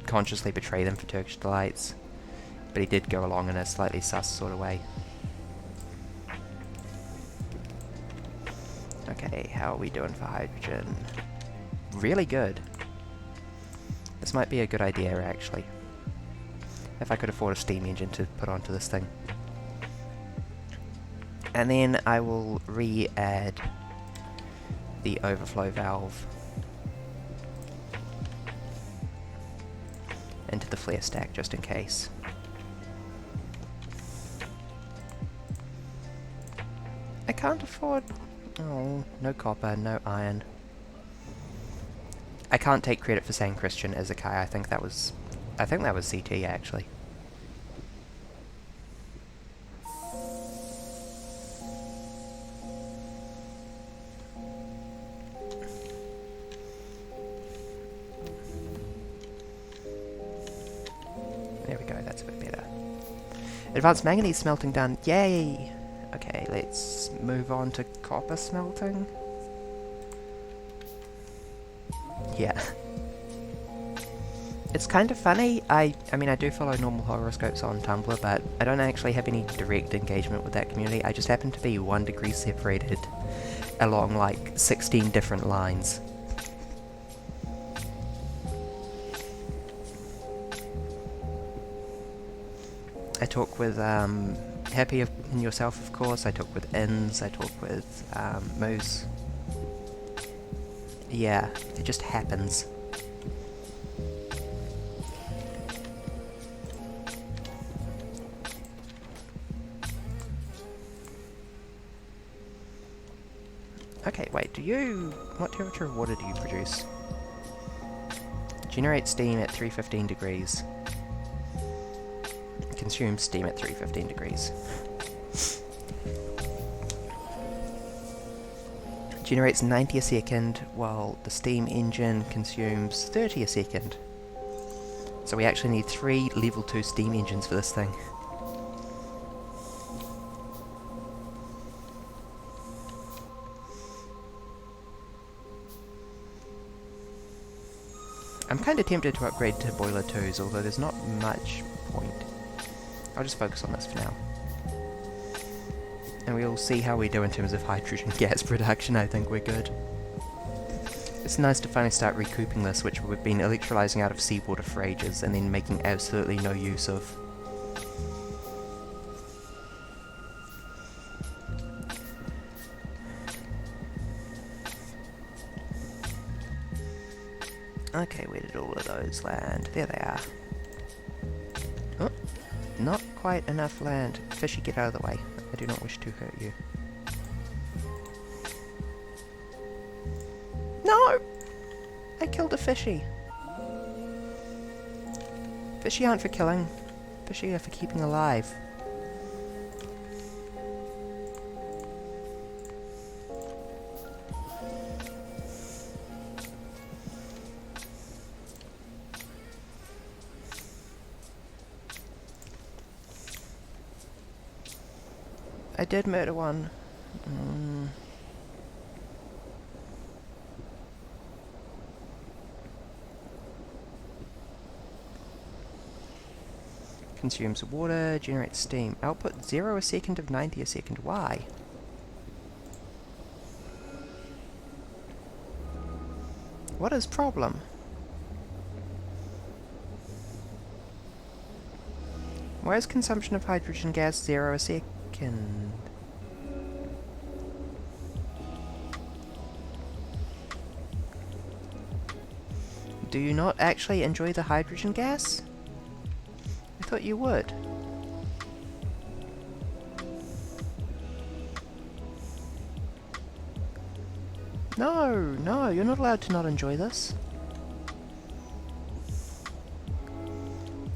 consciously betray them for Turkish delights, but he did go along in a slightly sus sort of way. Okay, how are we doing for hydrogen? Really good. This might be a good idea, actually. If I could afford a steam engine to put onto this thing. And then I will re-add the overflow valve into the flare stack, just in case. I can't afford... Oh, no copper, no iron. I can't take credit for saying Christian Izakai. I think that was CT actually. There we go, that's a bit better. Advanced manganese smelting done. Yay! Okay, let's move on to copper smelting. Yeah. It's kind of funny. I mean, I do follow normal horoscopes on Tumblr, but I don't actually have any direct engagement with that community. I just happen to be 1 degree separated along like 16 different lines. I talk with Happy in Yourself, of course. I talk with Inns. I talk with Moose. Yeah, it just happens. Okay, wait, what temperature of water do you produce? Generate steam at 315 degrees. Consume steam at 315 degrees. Generates 90 a second, while the steam engine consumes 30 a second. So we actually need 3 level 2 steam engines for this thing. I'm kind of tempted to upgrade to boiler 2s, although there's not much point. I'll just focus on this for now. And we'll see how we do in terms of hydrogen gas production. I think we're good. It's nice to finally start recouping this, which we've been electrolyzing out of seawater for ages and then making absolutely no use of. Okay, where did all of those land? There they are. Oh, not quite enough land. Fishy, get out of the way. I do not wish to hurt you. No! I killed a fishy. Fishy aren't for killing. Fishy are for keeping alive. I did murder one. Consumes water, generates steam. Output 0 a second of 90 a second. Why? What is problem? Why is consumption of hydrogen gas 0 a second? Do you not actually enjoy the hydrogen gas? I thought you would. No, you're not allowed to not enjoy this.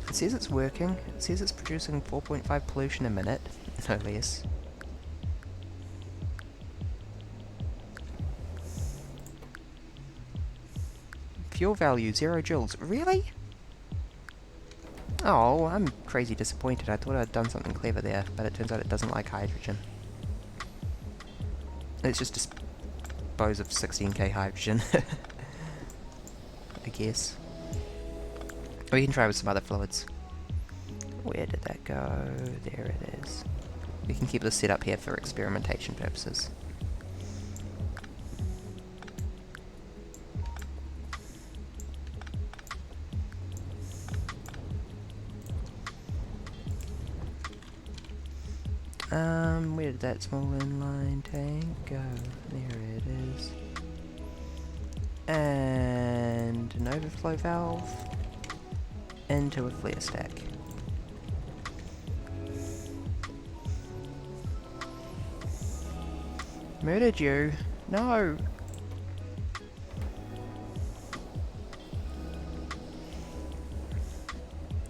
It says it's working. It says it's producing 4.5 pollution a minute, no less. Fuel value 0 joules. Really? Oh, I'm crazy disappointed. I thought I'd done something clever there, but it turns out it doesn't like hydrogen. Let's just dispose of 16k hydrogen. I guess. We can try with some other fluids. Where did that go? There it is. We can keep this set up here for experimentation purposes. Where did that small inline tank go? There it is. And an overflow valve into a flare stack. Murdered you? No!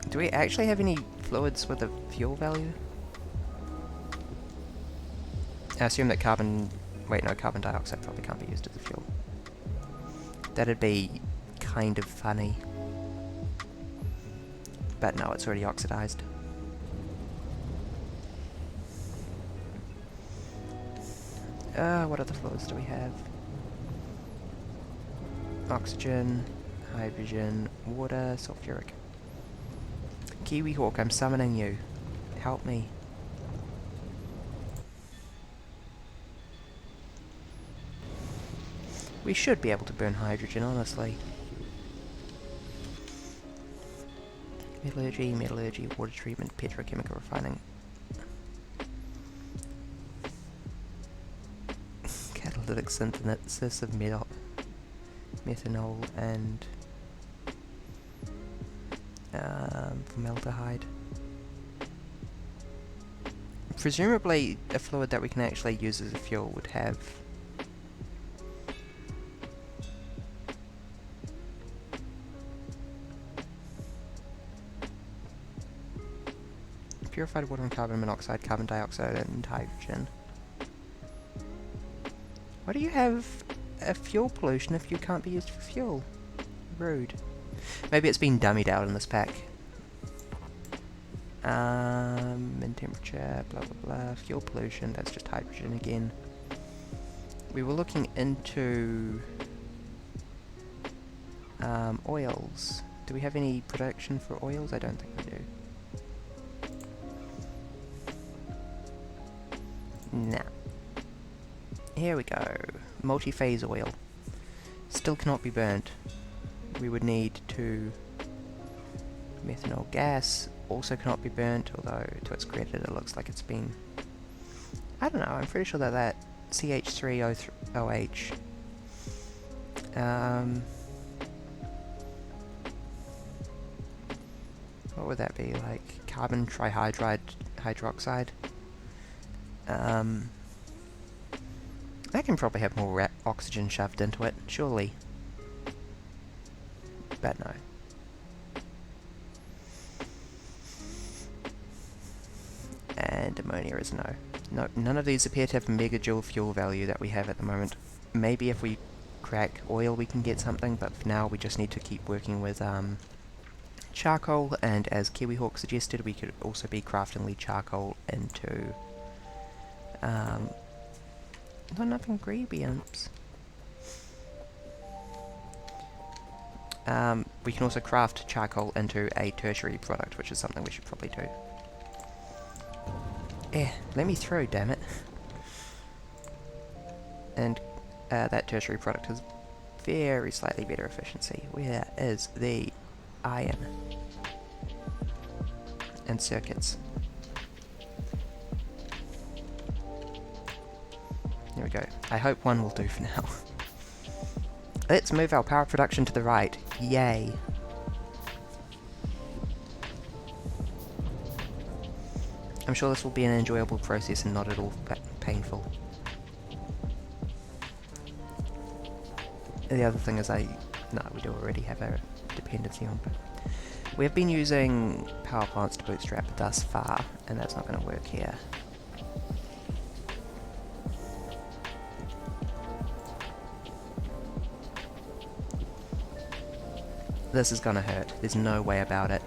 Do we actually have any fluids with a fuel value? I assume that carbon dioxide probably can't be used as a fuel. That'd be kind of funny. But no, it's already oxidized. What other fluids do we have? Oxygen, hydrogen, water, sulfuric. Kiwi Hawk, I'm summoning you. Help me. We should be able to burn hydrogen, honestly. Metallurgy, water treatment, petrochemical refining. Catalytic synthesis of methanol and formaldehyde. Presumably, a fluid that we can actually use as a fuel would have purified water and carbon monoxide, carbon dioxide, and hydrogen. Why do you have a fuel pollution if you can't be used for fuel? Rude. Maybe it's been dummied out in this pack. In temperature, blah blah blah. Fuel pollution, that's just hydrogen again. We were looking into oils. Do we have any production for oils? I don't think we do. Nah. Here we go. Multi-phase oil. Still cannot be burnt. We would need to... Methanol gas also cannot be burnt, although to its credit it looks like it's been... I don't know, I'm pretty sure that CH3OH... what would that be, like carbon trihydride hydroxide? That can probably have more oxygen shoved into it, surely. But no. And ammonia is no. No, none of these appear to have megajoule fuel value that we have at the moment. Maybe if we crack oil we can get something, but for now we just need to keep working with charcoal, and as Kiwihawk suggested, we could also be crafting lead charcoal into not enough ingredients. We can also craft charcoal into a tertiary product, which is something we should probably do. Let me through, damn it. And that tertiary product has very slightly better efficiency. Where is the iron? And circuits. There we go. I hope one will do for now. Let's move our power production to the right. Yay. I'm sure this will be an enjoyable process and not at all painful. The other thing is no, we do already have a dependency on. We have been using power plants to bootstrap thus far, and that's not going to work here. This is gonna hurt. There's no way about it.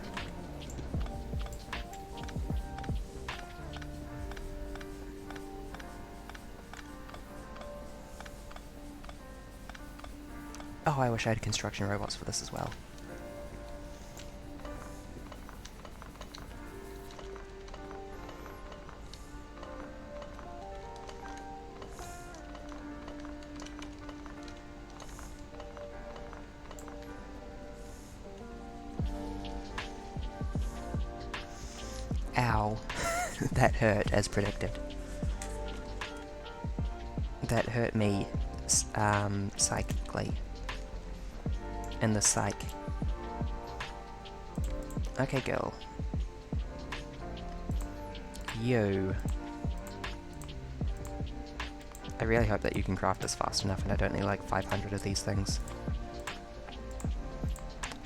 Oh, I wish I had construction robots for this as well. Ow. That hurt, as predicted. That hurt me, psychically. In the psych. Okay, girl. You. I really hope that you can craft this fast enough and I don't need like 500 of these things.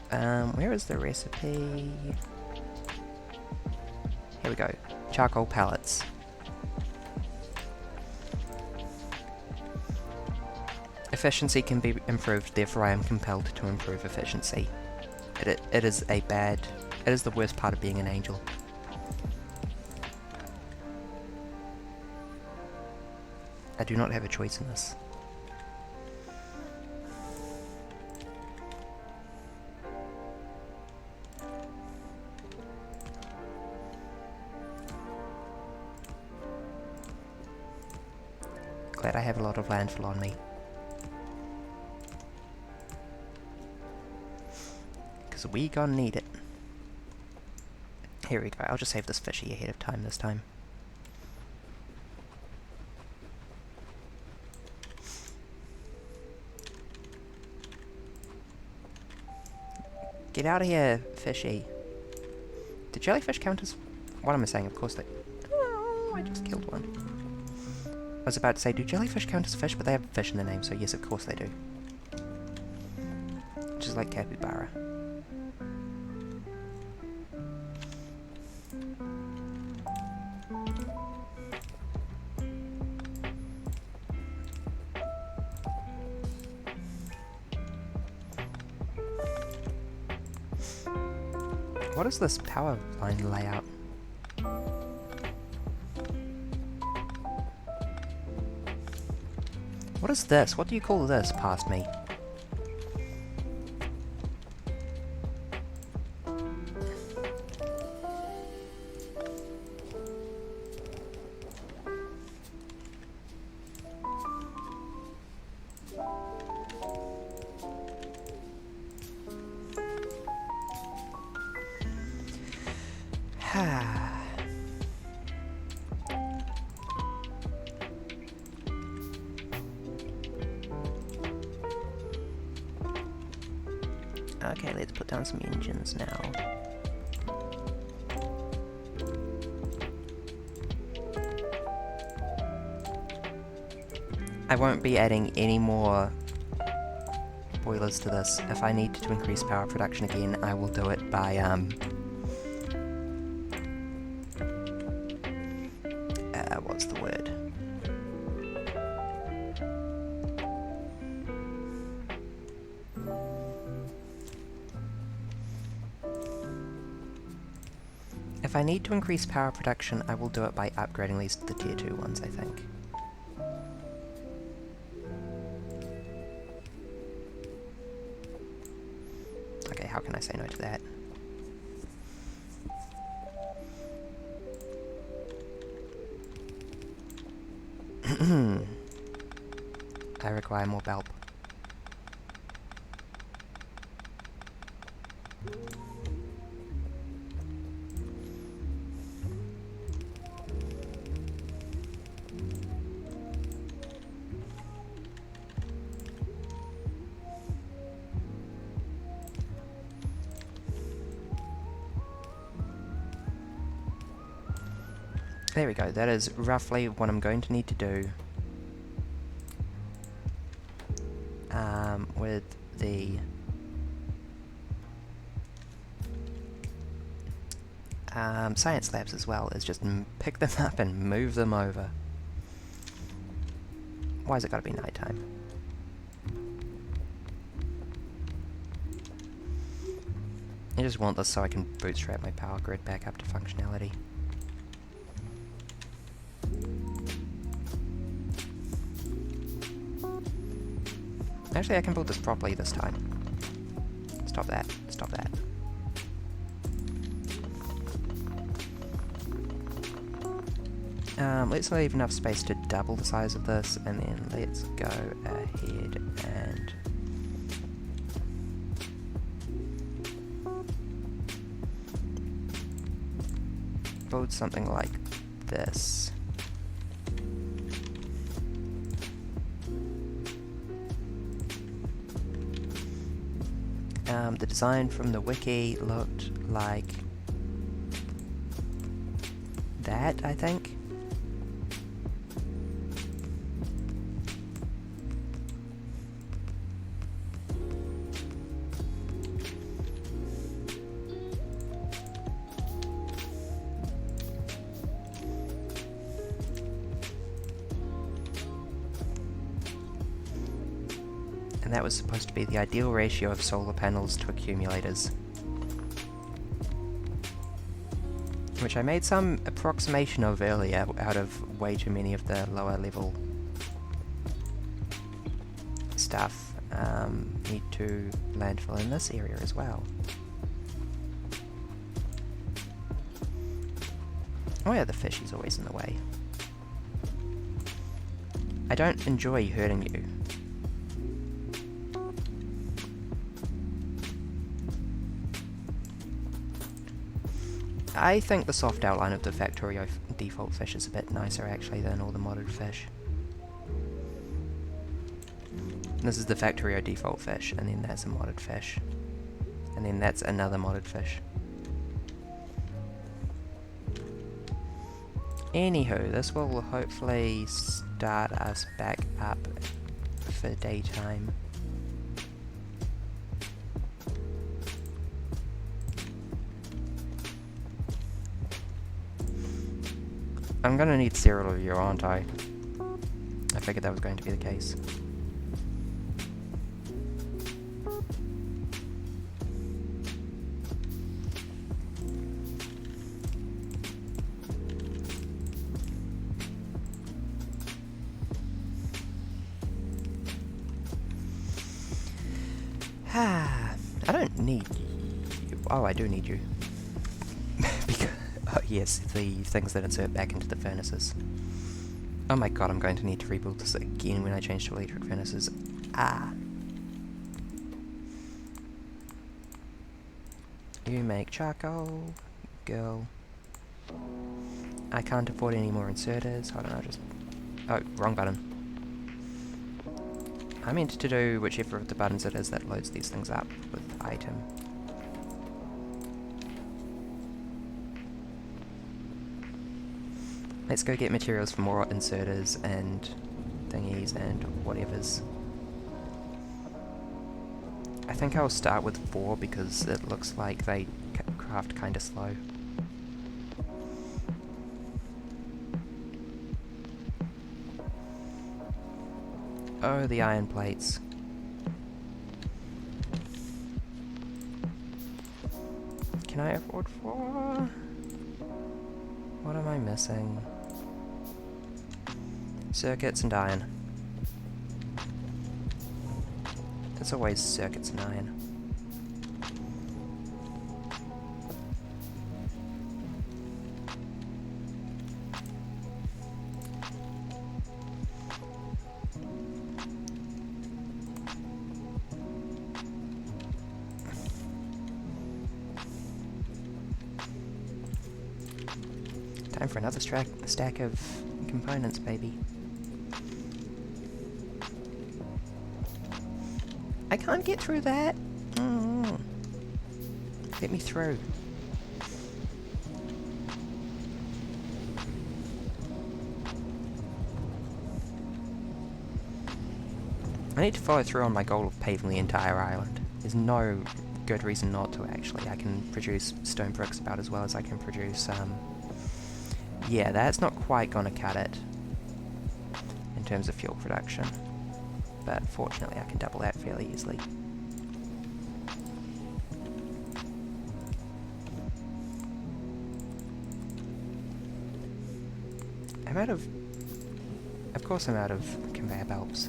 Where is the recipe? Here we go. Charcoal pellets. Efficiency can be improved, therefore I am compelled to improve efficiency. It is the worst part of being an angel. I do not have a choice in this. Glad I have a lot of landfill on me. Because we gonna need it. Here we go, I'll just save this fishy ahead of time this time. Get out of here, fishy. Do jellyfish count as... What am I saying? Of course they... Oh, I just killed one. I was about to say, do jellyfish count as fish? But they have fish in their name, so yes, of course they do. Just like capybara. What is this power line layout? What is this? What do you call this past me? Okay, let's put down some engines now. I won't be adding any more boilers to this. If I need to increase power production again, I will do it by, what's the word? If I need to increase power production, I will do it by upgrading these to the tier 2 ones, I think. Okay, how can I say no to that? I require more bulb. There we go, that is roughly what I'm going to need to do with the science labs as well, is just pick them up and move them over. Why has it got to be nighttime? I just want this so I can bootstrap my power grid back up to functionality. Actually, I can build this properly this time. Stop that. Stop that. Let's leave enough space to double the size of this, and then let's go ahead and build something like this. The design from the wiki looked like that, I think. And that was supposed to be the ideal ratio of solar panels to accumulators. Which I made some approximation of earlier out of way too many of the lower level stuff. Need to landfill in this area as well. Oh yeah, the fish is always in the way. I don't enjoy hurting you. I think the soft outline of the Factorio default fish is a bit nicer actually than all the modded fish. This is the Factorio default fish, and then that's a modded fish. And then that's another modded fish. Anywho, this will hopefully start us back up for daytime. I'm gonna need several of you, aren't I? I figured that was going to be the case. I don't need you. Oh, I do need you. Because, oh yes, the things that insert back into the furnaces. Oh my god, I'm going to need to rebuild this again when I change to electric furnaces. Ah. You make charcoal. Girl. I can't afford any more inserters. Hold on, I'll just... Oh, wrong button. I meant to do whichever of the buttons it is that loads these things up with item. Let's go get materials for more inserters and thingies and whatevers. I think I'll start with 4 because it looks like they craft kinda slow. Oh, the iron plates. Can I afford 4? What am I missing? Circuits and iron. There's always circuits and iron. Time for another stack of components, baby. I can't get through that! Let me through. I need to follow through on my goal of paving the entire island. There's no good reason not to, actually. I can produce stone bricks about as well as I can produce, yeah, that's not quite gonna cut it in terms of fuel production, but fortunately I can double that fairly easily. I'm out of... Of course I'm out of conveyor belts.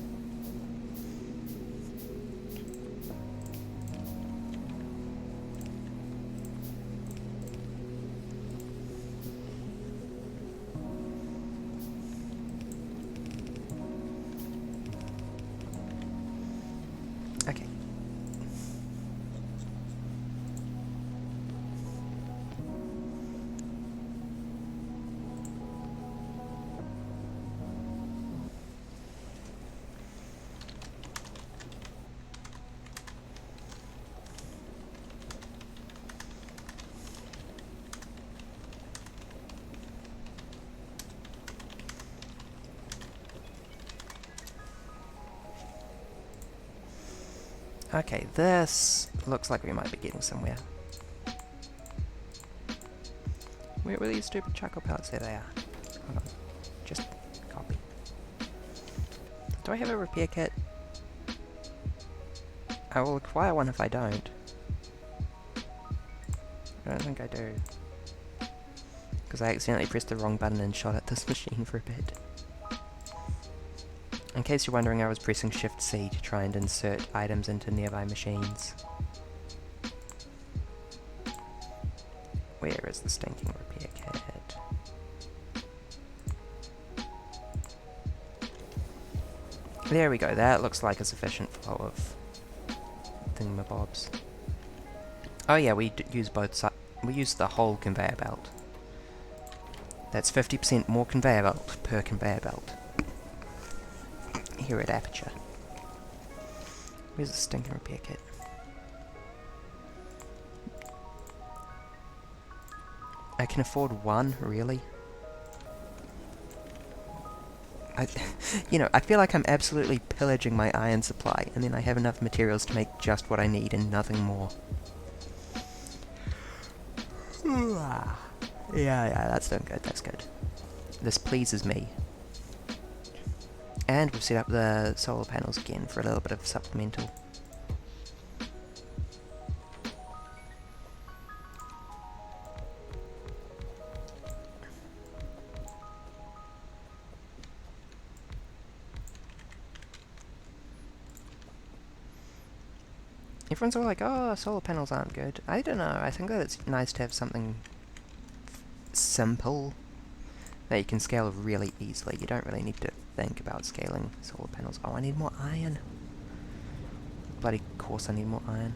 Okay. Okay, this looks like we might be getting somewhere. Where were these stupid charcoal pellets? There they are. Hold on. Just copy. Do I have a repair kit? I will acquire one if I don't. I don't think I do. Because I accidentally pressed the wrong button and shot at this machine for a bit. In case you're wondering, I was pressing Shift-C to try and insert items into nearby machines. Where is the stinking repair kit? There we go, that looks like a sufficient flow of thingamabobs. Oh yeah, we use both sides. We use the whole conveyor belt. That's 50% more conveyor belt per conveyor belt. Here at Aperture. Where's the stinking repair kit? I can afford one, really? You know, I feel like I'm absolutely pillaging my iron supply, and then I have enough materials to make just what I need and nothing more. Yeah, that's doing good, that's good. This pleases me. And we've set up the solar panels again for a little bit of supplemental. Everyone's all like, oh, solar panels aren't good. I don't know, I think that it's nice to have something simple that you can scale really easily. You don't really need to think about scaling solar panels. Oh, I need more iron. Bloody course I need more iron.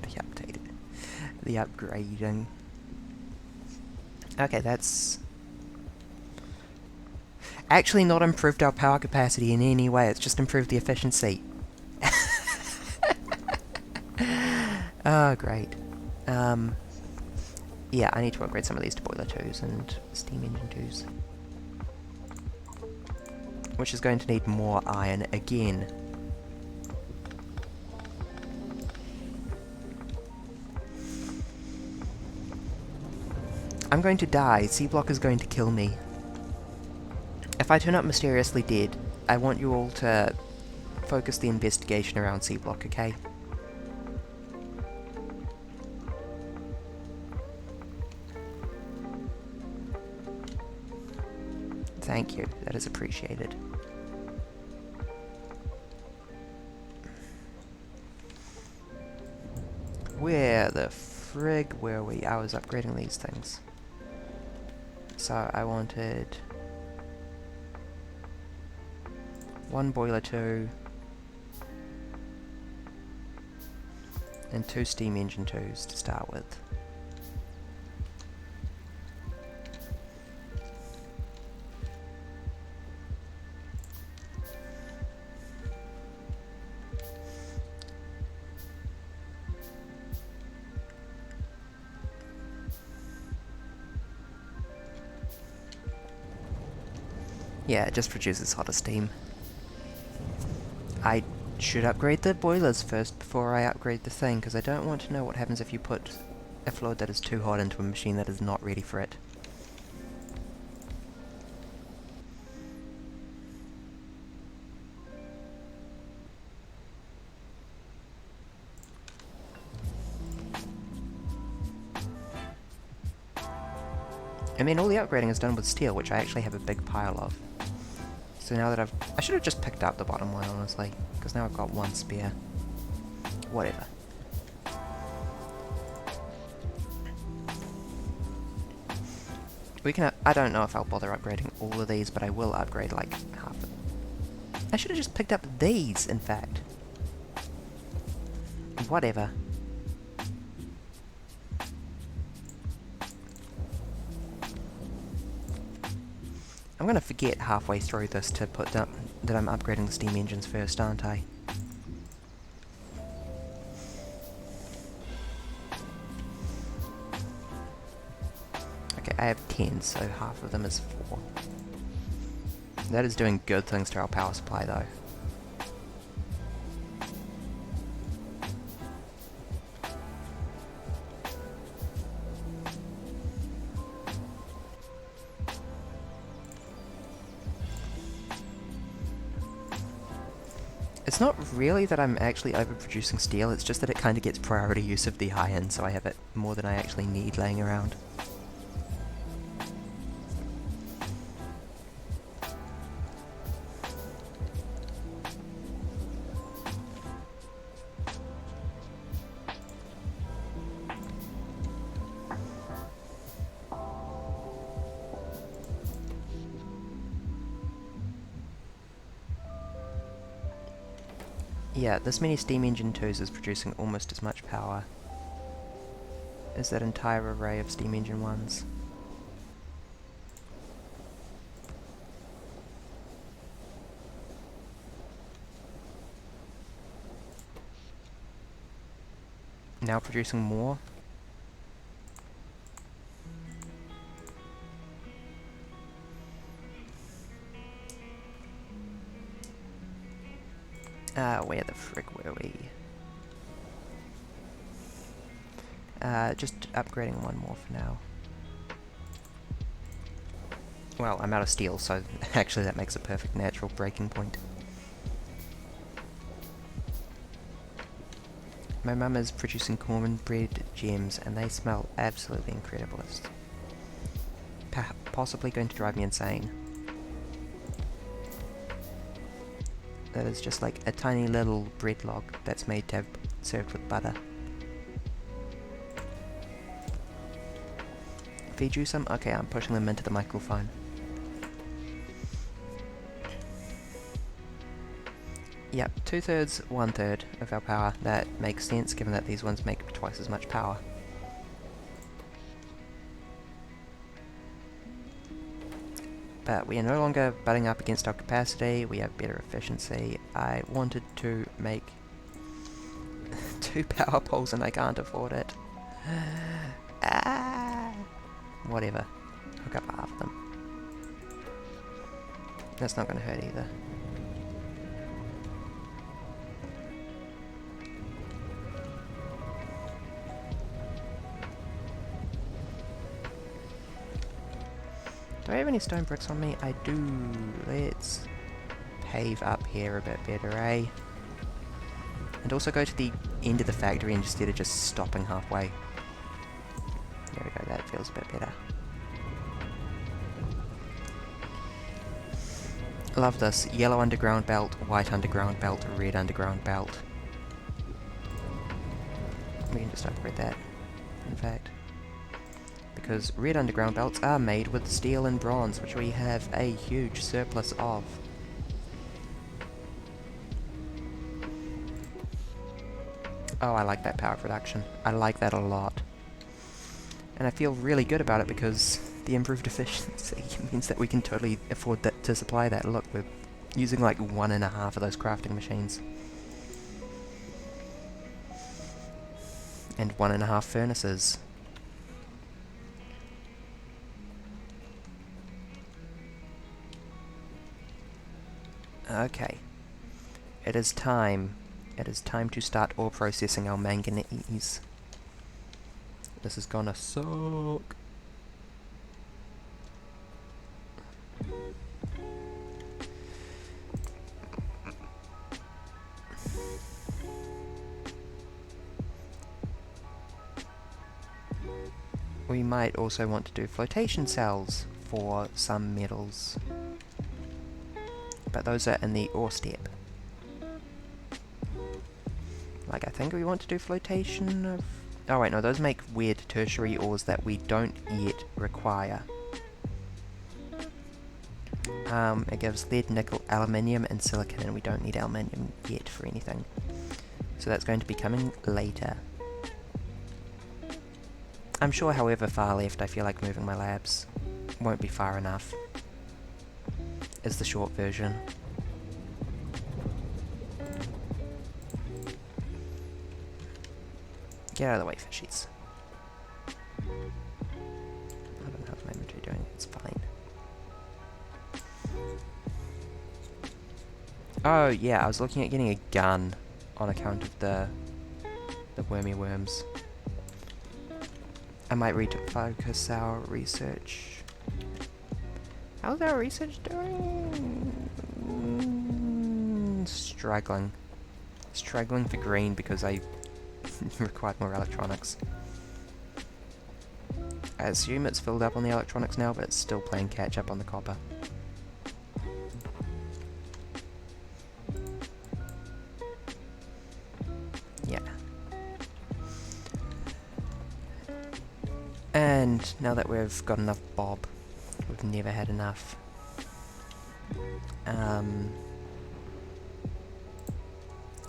The updated. The upgrading. Okay, that's actually not improved our power capacity in any way, it's just improved the efficiency. Oh, great. Yeah, I need to upgrade some of these to boiler 2s and steam engine 2s. Which is going to need more iron again. I'm going to die. Seablock is going to kill me. If I turn up mysteriously dead, I want you all to focus the investigation around Seablock, okay? Thank you, that is appreciated. Where the frig were we? I was upgrading these things. So I wanted one boiler 2 and 2 steam engine 2s to start with. Yeah, it just produces hotter steam. I should upgrade the boilers first before I upgrade the thing, because I don't want to know what happens if you put a fluid that is too hot into a machine that is not ready for it. I mean, all the upgrading is done with steel, which I actually have a big pile of. So now that I should have just picked up the bottom one, honestly, because now I've got one spare. Whatever. We can. I don't know if I'll bother upgrading all of these, but I will upgrade like half of them. I should have just picked up these, in fact. Whatever. I'm gonna forget halfway through this to put down that I'm upgrading the steam engines first, aren't I? Okay, I have 10, so half of them is 4. That is doing good things to our power supply, though. It's not really that I'm actually overproducing steel, it's just that it kind of gets priority use of the iron, so I have it more than I actually need laying around. Yeah, this many steam engine 2s is producing almost as much power as that entire array of steam engine 1s. Now producing more. Where the frick were we? Just upgrading one more for now. Well, I'm out of steel, so actually that makes a perfect natural breaking point. My mum is producing cornbread gems, and they smell absolutely incredible. It's possibly going to drive me insane. That is just like a tiny little bread log that's made to have served with butter. Feed you some? Okay, I'm pushing them into the microphone. Yep, 2/3, 1/3 of our power. That makes sense given that these ones make twice as much power. But we are no longer butting up against our capacity, we have better efficiency. I wanted to make 2 power poles and I can't afford it. Whatever. Hook up half of them. That's not going to hurt either. Do I have any stone bricks on me? I do. Let's pave up here a bit better, eh? And also go to the end of the factory instead of just stopping halfway. There we go, that feels a bit better. Love this. Yellow underground belt, white underground belt, red underground belt. We can just upgrade that, in fact. Because red underground belts are made with steel and bronze, which we have a huge surplus of. Oh, I like that power production. I like that a lot. And I feel really good about it because the improved efficiency means that we can totally afford to supply that. Look, we're using like 1.5 of those crafting machines. And 1.5 furnaces. Okay. It is time. It is time to start ore processing our manganese. This is gonna suck. We might also want to do flotation cells for some metals. But those are in the ore step. Like, I think we want to do flotation of... Oh wait, no, those make weird tertiary ores that we don't yet require. It gives lead, nickel, aluminium, and silicon, and we don't need aluminium yet for anything. So that's going to be coming later. I'm sure however far left I feel like moving my labs won't be far enough, is the short version. Get out of the way, fishies. I don't know how my inventory doing, it's fine. Oh yeah, I was looking at getting a gun on account of the wormy worms. I might refocus our research. How's our research doing? Struggling. Struggling for green because I required more electronics. I assume it's filled up on the electronics now, but it's still playing catch up on the copper. Yeah. And now that we've got enough bob, we've never had enough.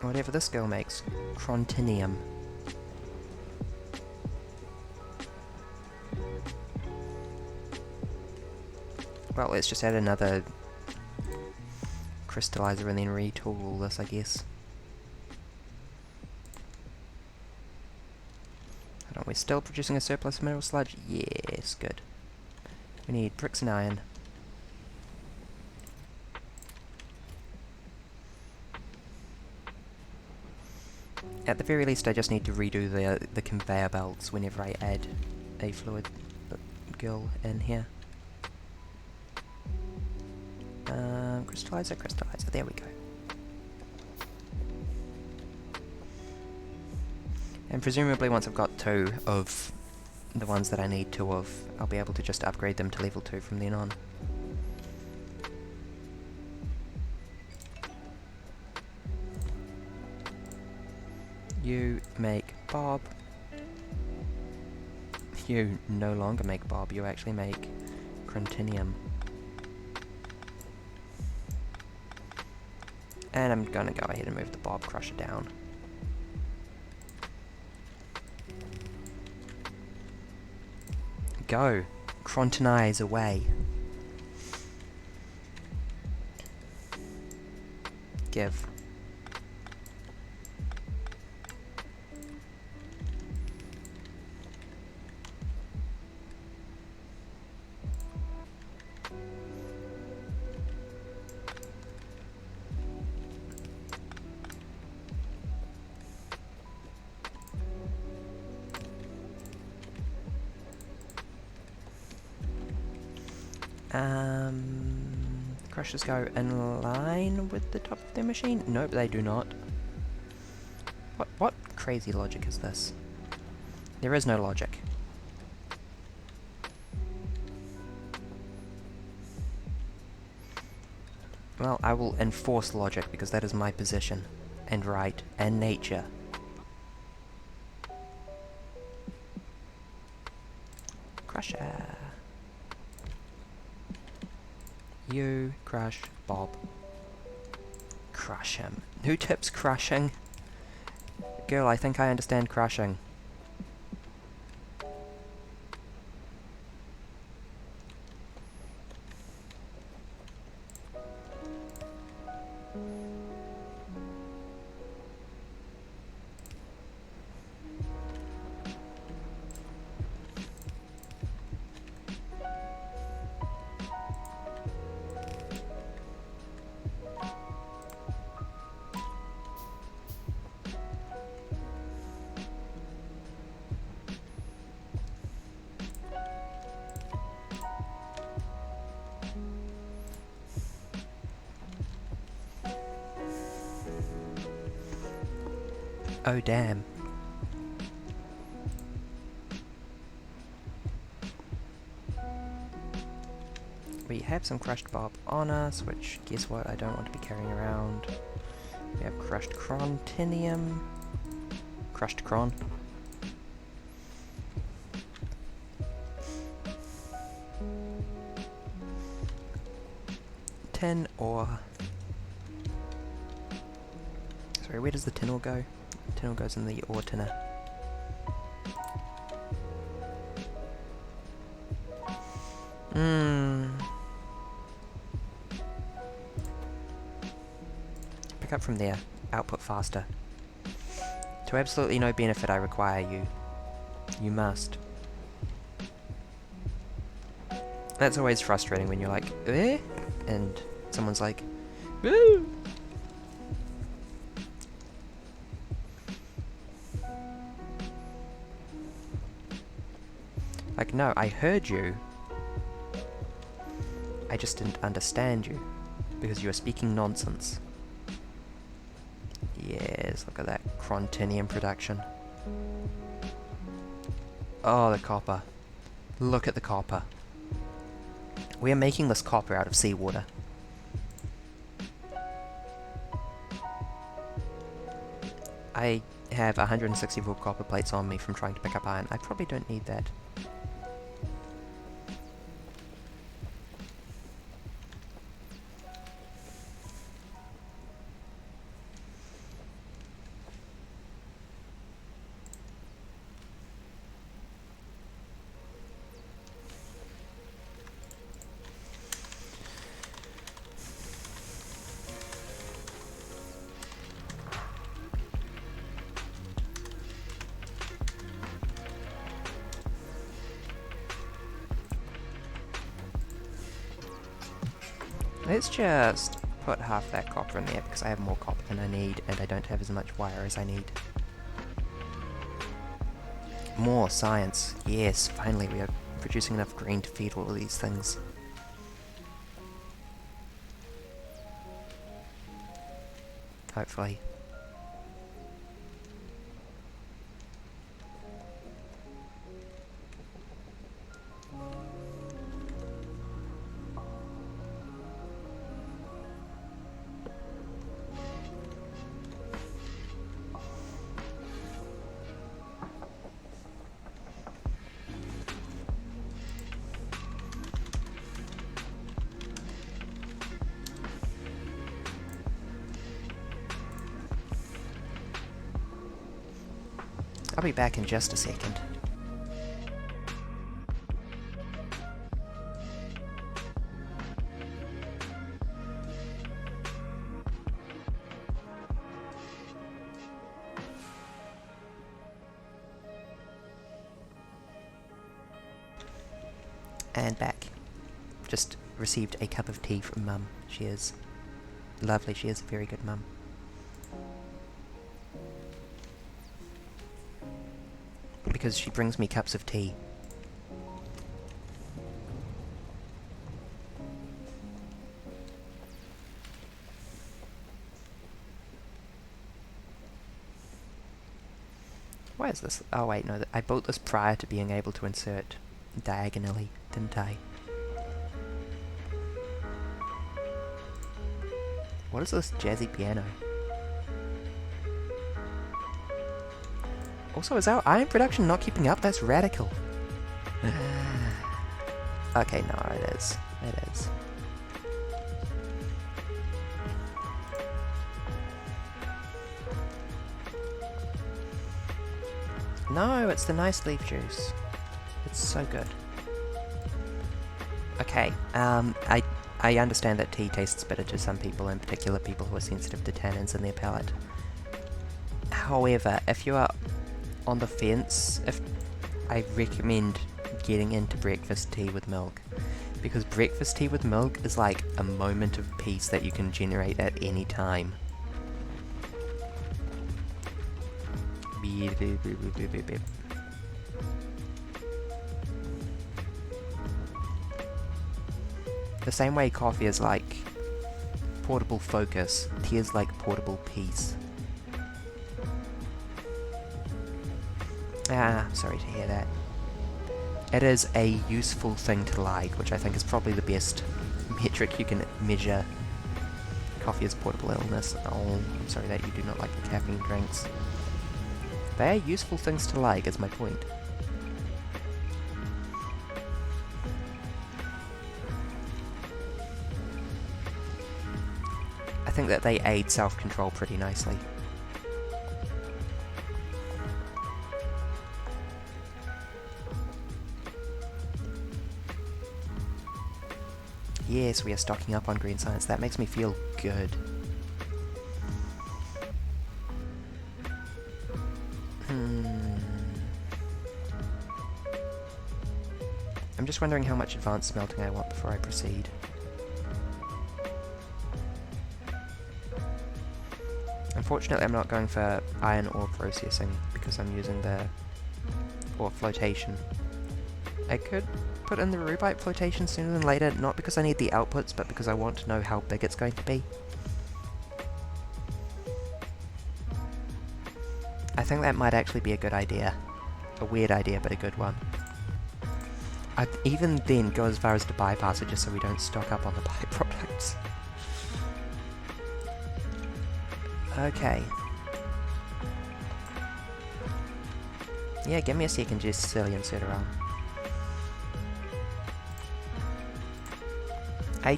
Whatever this girl makes. Crontinium. Well, let's just add another crystallizer and then retool all this, I guess. Hold on, we're still producing a surplus of mineral sludge? Yes, good. We need bricks and iron. At the very least, I just need to redo the conveyor belts whenever I add a fluid girl in here. Crystallizer, crystallizer, there we go. And presumably once I've got 2 of the ones that I need 2 of, I'll be able to just upgrade them to level 2 from then on. You make Bob. You no longer make Bob, you actually make Crontinium. And I'm gonna go ahead and move the Bob Crusher down. Go! Crontinize away. Give. Crushers go in line with the top of their machine? Nope, they do not. What crazy logic is this? There is no logic. Well, I will enforce logic because that is my position, and right, and nature. Crusher. You crush Bob. Crush him. Who tips crushing? Girl, I think I understand crushing. Oh damn. We have some crushed Bob on us, which, guess what, I don't want to be carrying around. We have crushed Crontinium. Crushed Cron. Tin ore. Sorry, where does the tin ore go? Tin ore goes in the ore tinner. Pick up from there. Output faster. To absolutely no benefit I require you. You must. That's always frustrating when you're like, eh? And someone's like, woo! Like, no, I heard you. I just didn't understand you. Because you were speaking nonsense. Yes, look at that Crontinium production. Oh, the copper. Look at the copper. We are making this copper out of seawater. I have 164 copper plates on me from trying to pick up iron. I probably don't need that. Let's just put half that copper in there because I have more copper than I need and I don't have as much wire as I need. More science. Yes, finally we are producing enough green to feed all of these things. Hopefully. I'll be back in just a second. And back. Just received a cup of tea from Mum. She is lovely, she is a very good mum. Because she brings me cups of tea. Why is this? Oh wait, no, I built this prior to being able to insert diagonally, didn't I? What is this jazzy piano? Also, is our iron production not keeping up? That's radical. Okay, no, it is. It is. No, it's the nice leaf juice. It's so good. Okay, I understand that tea tastes better to some people, in particular people who are sensitive to tannins in their palate. However, if you are on the fence, I recommend getting into breakfast tea with milk, because breakfast tea with milk is like a moment of peace that you can generate at any time. The same way coffee is like portable focus, tea is like portable peace. I'm sorry to hear that. It is a useful thing to like, which I think is probably the best metric you can measure coffee as portable illness. Oh, I'm sorry that you do not like the caffeine drinks. They are useful things to like, is my point. I think that they aid self-control pretty nicely. Yes, we are stocking up on green science. That makes me feel good. I'm just wondering how much advanced smelting I want before I proceed. Unfortunately, I'm not going for iron ore processing because I'm using the ore flotation. I could put in the rubite flotation sooner than later, not because I need the outputs, but because I want to know how big it's going to be. I think that might actually be a good idea. A weird idea, but a good one. I'd even then go as far as to bypass it just so we don't stock up on the byproducts. Okay. Yeah, give me a second, just silly insert around. I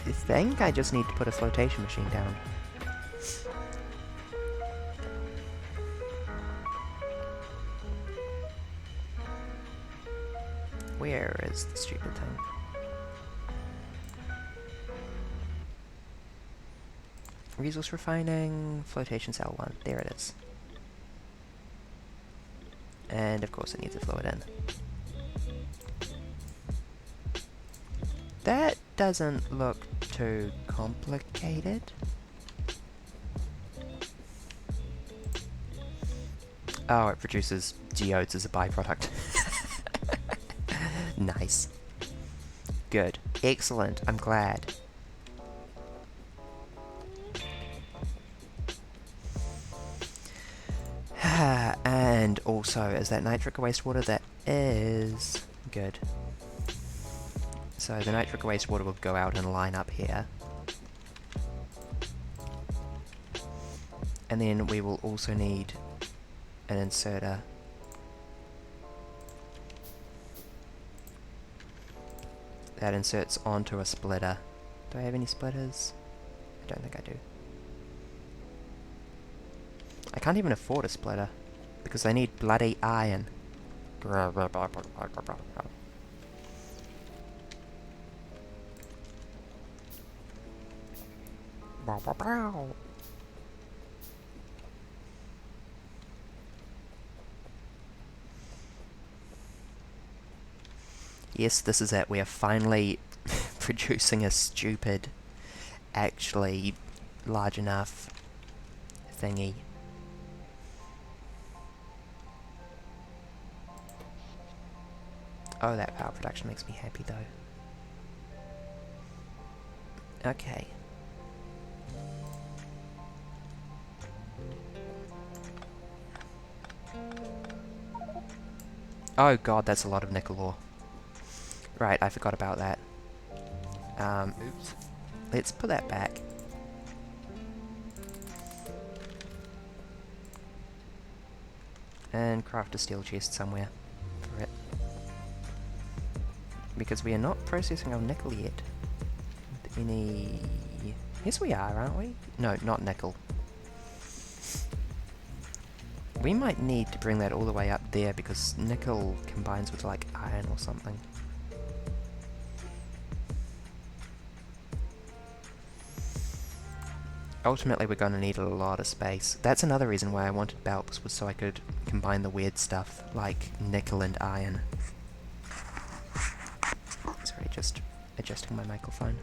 think I just need to put a flotation machine down. Where is the stupid thing? Resource refining, flotation cell 1. There it is. And of course it needs a fluid in. That doesn't look too complicated. Oh, it produces geodes as a byproduct. Nice. Good. Excellent. I'm glad. And also, is that nitric wastewater? That is good. So the nitric wastewater will go out and line up here. And then we will also need an inserter. That inserts onto a splitter. Do I have any splitters? I don't think I do. I can't even afford a splitter because I need bloody iron. Yes, this is it. We are finally producing a stupid, actually large enough thingy. Oh, that power production makes me happy though. Okay. Oh god, that's a lot of nickel ore. Right, I forgot about that. Oops. Let's put that back. And craft a steel chest somewhere for it. Because we are not processing our nickel yet. With any... Yes we are, aren't we? No, not nickel. We might need to bring that all the way up there because nickel combines with like iron or something. Ultimately we're going to need a lot of space. That's another reason why I wanted belts, was so I could combine the weird stuff like nickel and iron. Sorry, just adjusting my microphone.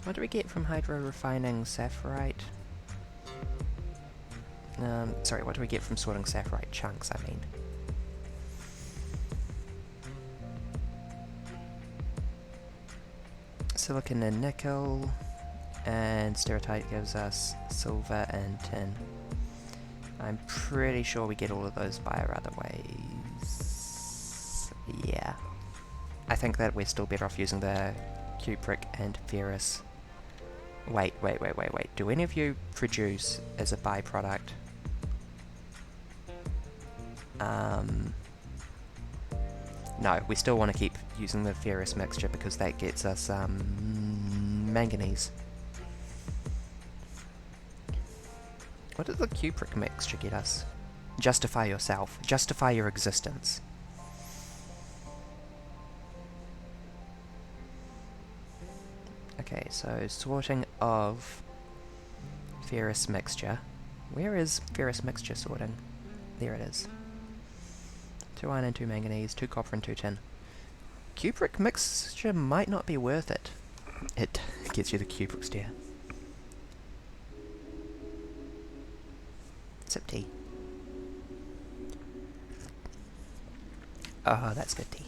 What do we get from hydro-refining sapphirite? Sorry, what do we get from sorting sapphirite chunks, I mean? Silicon and nickel, and stereotype gives us silver and tin. I'm pretty sure we get all of those via other ways. Yeah. I think that we're still better off using the cupric and ferrous. Wait. Do any of you produce as a byproduct? No, we still want to keep using the ferrous mixture because that gets us manganese. What does the cupric mixture get us? Justify yourself. Justify your existence. Okay, so sorting of ferrous mixture. Where is ferrous mixture sorting? There it is. 2 iron and 2 manganese, 2 copper and 2 tin. Cupric mixture might not be worth it. It gets you the cupric steer. Sip tea. Oh, that's good tea.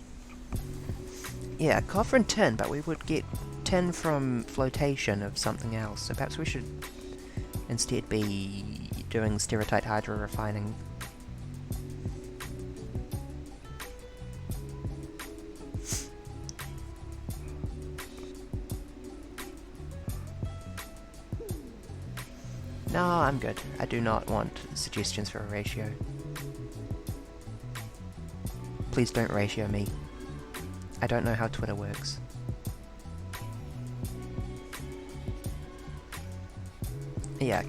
Yeah, copper and tin, but we would get tin from flotation of something else, so perhaps we should instead be doing stereotype hydro refining. No, I'm good. I do not want suggestions for a ratio. Please don't ratio me. I don't know how Twitter works. Yeah,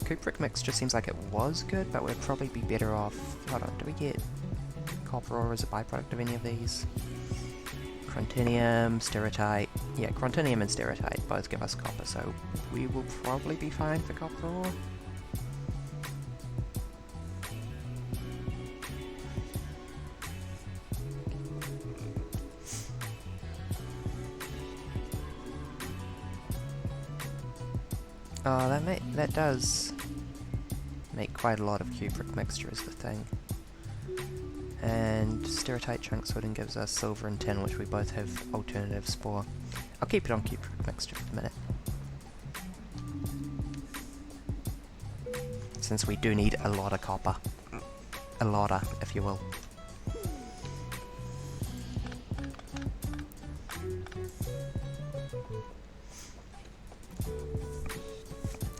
cupric mix just seems like it was good, but we'd probably be better off... Hold on, do we get copper ore as a byproduct of any of these? Chrontinium, stereotype... Yeah, chrontinium and stereotype both give us copper, so we will probably be fine for copper ore. Oh, that does make quite a lot of cupric mixture is the thing. And stereotype chunks wooden gives us silver and tin, which we both have alternatives for. I'll keep it on cupric mixture for the minute, since we do need a lot of copper. A lotta, if you will.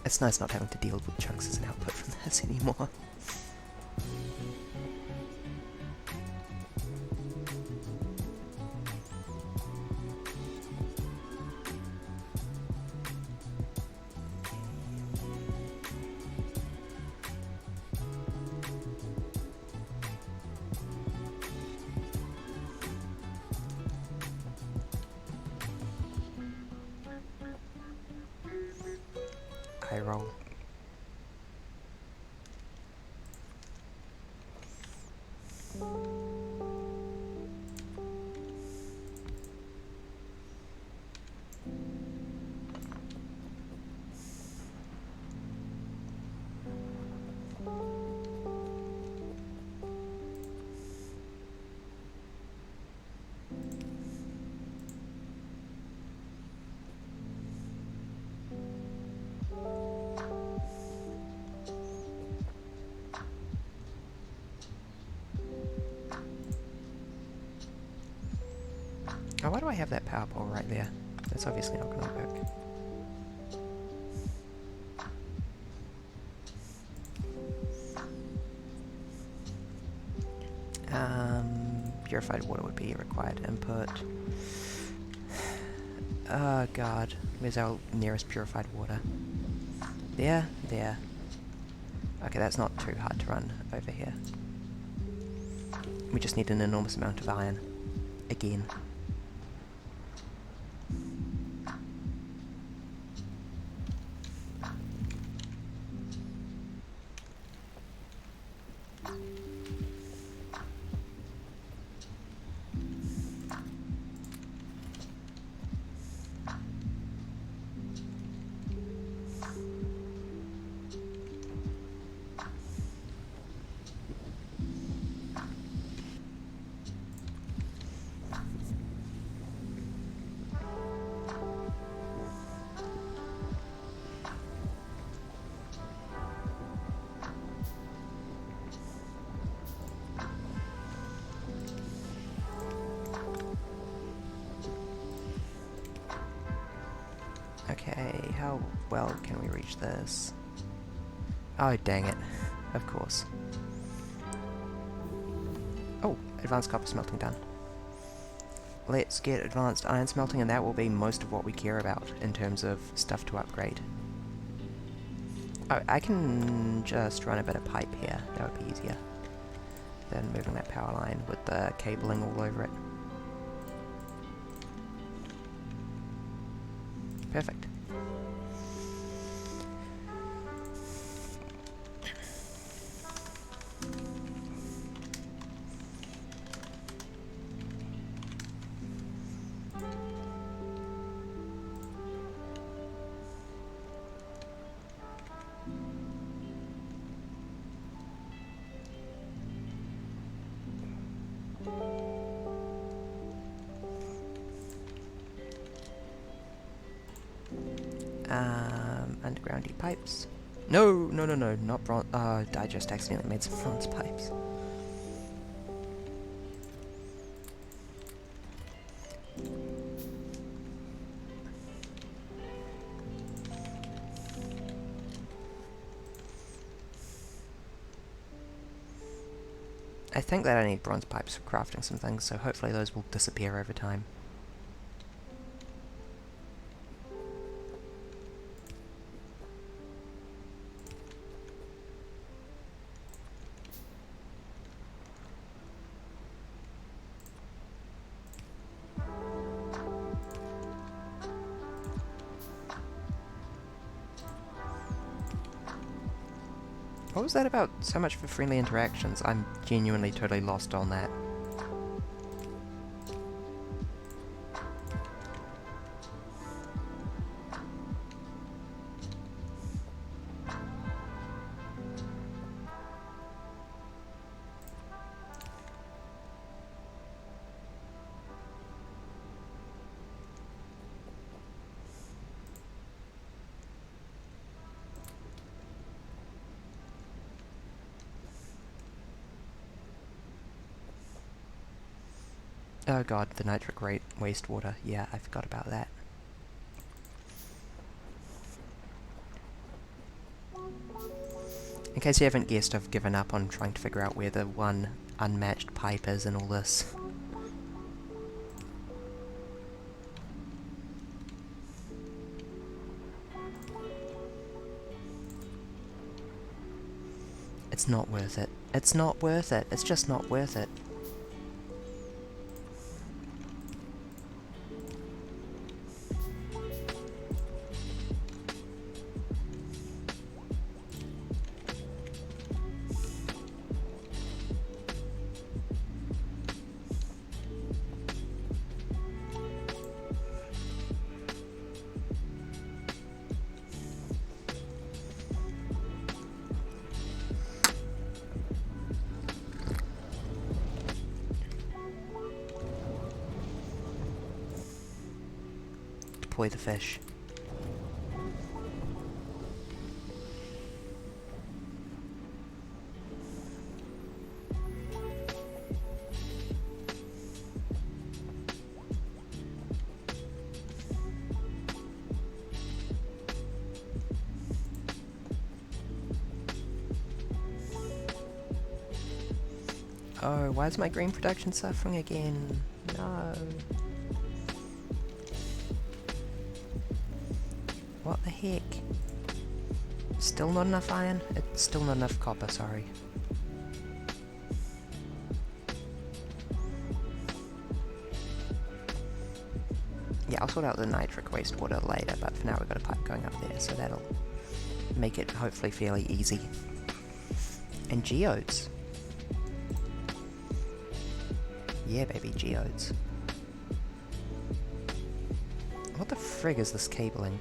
It's nice not having to deal with chunks as an output from this anymore. Eye roll. Oh, why do I have that power pole right there? That's obviously not going to work. Purified water would be a required input. Oh god, where's our nearest purified water? There? There. Okay, that's not too hard to run over here. We just need an enormous amount of iron. Again. Okay, how well can we reach this? Oh, dang it. Of course. Oh, advanced copper smelting done. Let's get advanced iron smelting, and that will be most of what we care about in terms of stuff to upgrade. Oh, I can just run a bit of pipe here. That would be easier than moving that power line with the cabling all over it. Perfect. Undergroundy pipes. No, no, no, no, not bronze. I just accidentally made some bronze pipes. I think that I need bronze pipes for crafting some things, so hopefully those will disappear over time. What was that about so much for friendly interactions? I'm genuinely totally lost on that. Oh god, the nitric wastewater. Yeah, I forgot about that. In case you haven't guessed, I've given up on trying to figure out where the one unmatched pipe is in all this. It's not worth it. It's not worth it. It's just not worth it. Deploy the fish. Oh, why is my green production suffering again? No. What the heck? Still not enough iron? It's still not enough copper, sorry. Yeah, I'll sort out the nitric wastewater later, but for now we've got a pipe going up there, so that'll make it hopefully fairly easy. And geodes. Yeah, baby, geodes. What the frig is this cabling?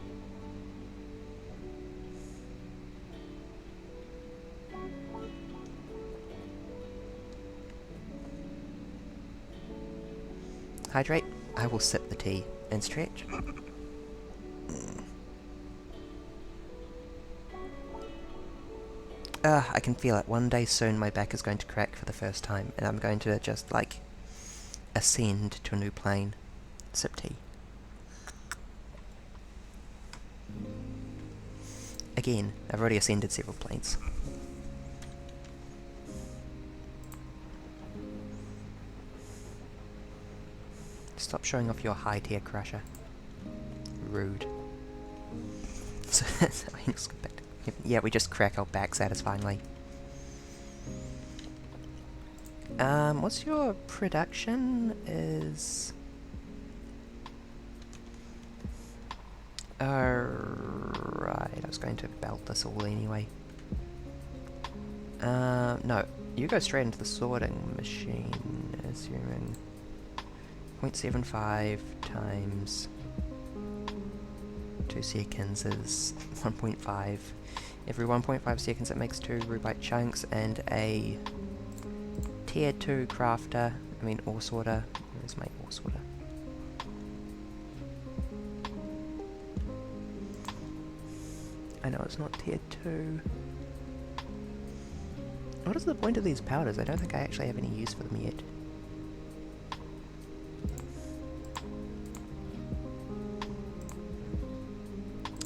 Hydrate. I will sip the tea and stretch. I can feel it. One day soon my back is going to crack for the first time, and I'm going to just, like, ascend to a new plane. Sip tea. Again, I've already ascended several planes. Stop showing off your high-tier crusher. Rude. So, yeah, we just crack our back satisfyingly. What's your production? Is... right, I was going to belt this all anyway. No, you go straight into the sorting machine, assuming 0.75 times 2 seconds is 1.5. Every 1.5 seconds it makes 2 rubite chunks, and a tier 2 crafter, ore sorter. Where's my ore sorter? I know it's not tier 2. What is the point of these powders? I don't think I actually have any use for them yet.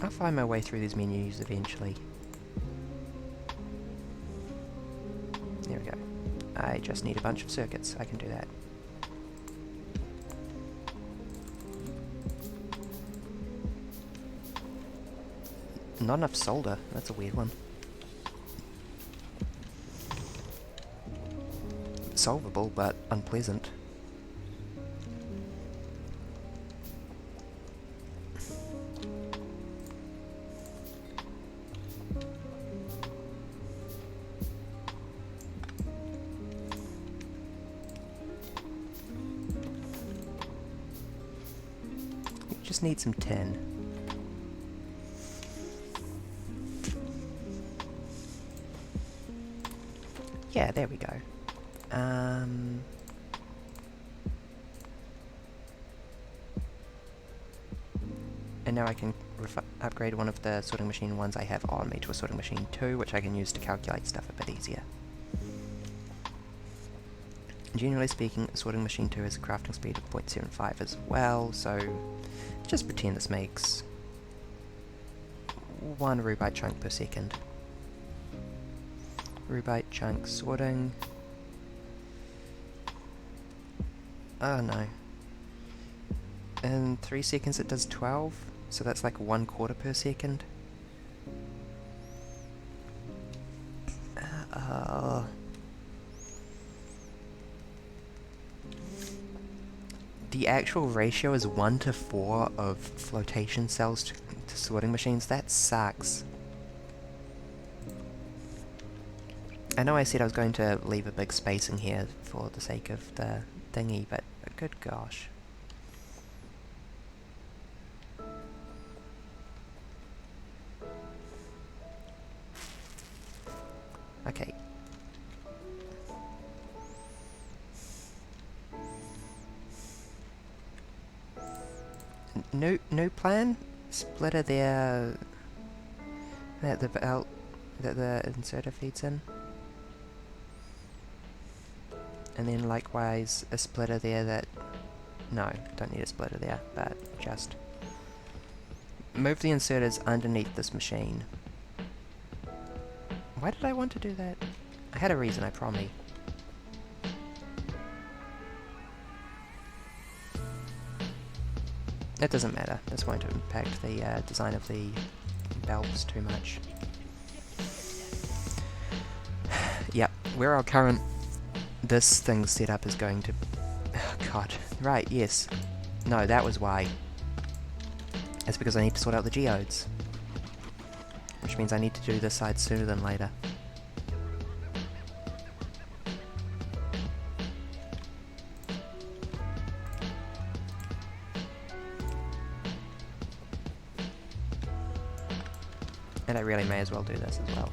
I'll find my way through these menus eventually. There we go. I just need a bunch of circuits. I can do that. Not enough solder. That's a weird one. Solvable, but unpleasant. Just need some tin. Yeah, there we go. And now I can upgrade one of the sorting machine ones I have on me to a sorting machine 2, which I can use to calculate stuff a bit easier. Generally speaking, sorting machine 2 has a crafting speed of 0.75 as well, so just pretend this makes 1 rubite chunk per second. Rubite chunk sorting. Oh no. In 3 seconds it does 12, so that's like 1/4 per second. The actual ratio is 1 to 4 of flotation cells to sorting machines. That sucks. I know I said I was going to leave a big spacing here for the sake of the thingy, but good gosh. Okay. No plan? Splitter there that the belt that the inserter feeds in. And then likewise a splitter there that... No, don't need a splitter there, but just move the inserters underneath this machine. Why did I want to do that? I had a reason, I promise. It doesn't matter, this won't impact the design of the belts too much. Yep, where our current this thing's setup is going to... Oh god, right, yes. No, that was why. It's because I need to sort out the geodes. Which means I need to do this side sooner than later. And I really may as well do this as well.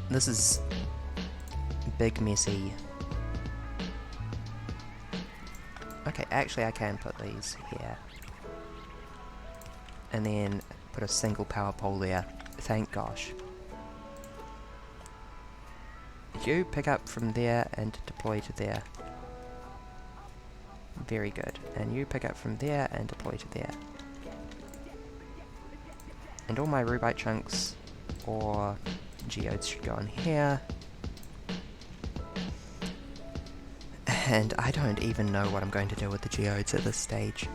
This is big messy. Okay, actually I can put these here. And then put a single power pole there. Thank gosh. You pick up from there and deploy to there. Very good. And you pick up from there and deploy to there. And all my rubite chunks or geodes should go in here. And I don't even know what I'm going to do with the geodes at this stage.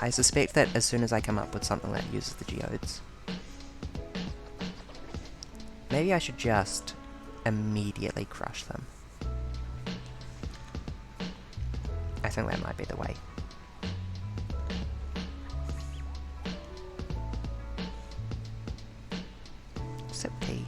I suspect that as soon as I come up with something that uses the geodes, maybe I should just immediately crush them. I think that might be the way. Sip tea.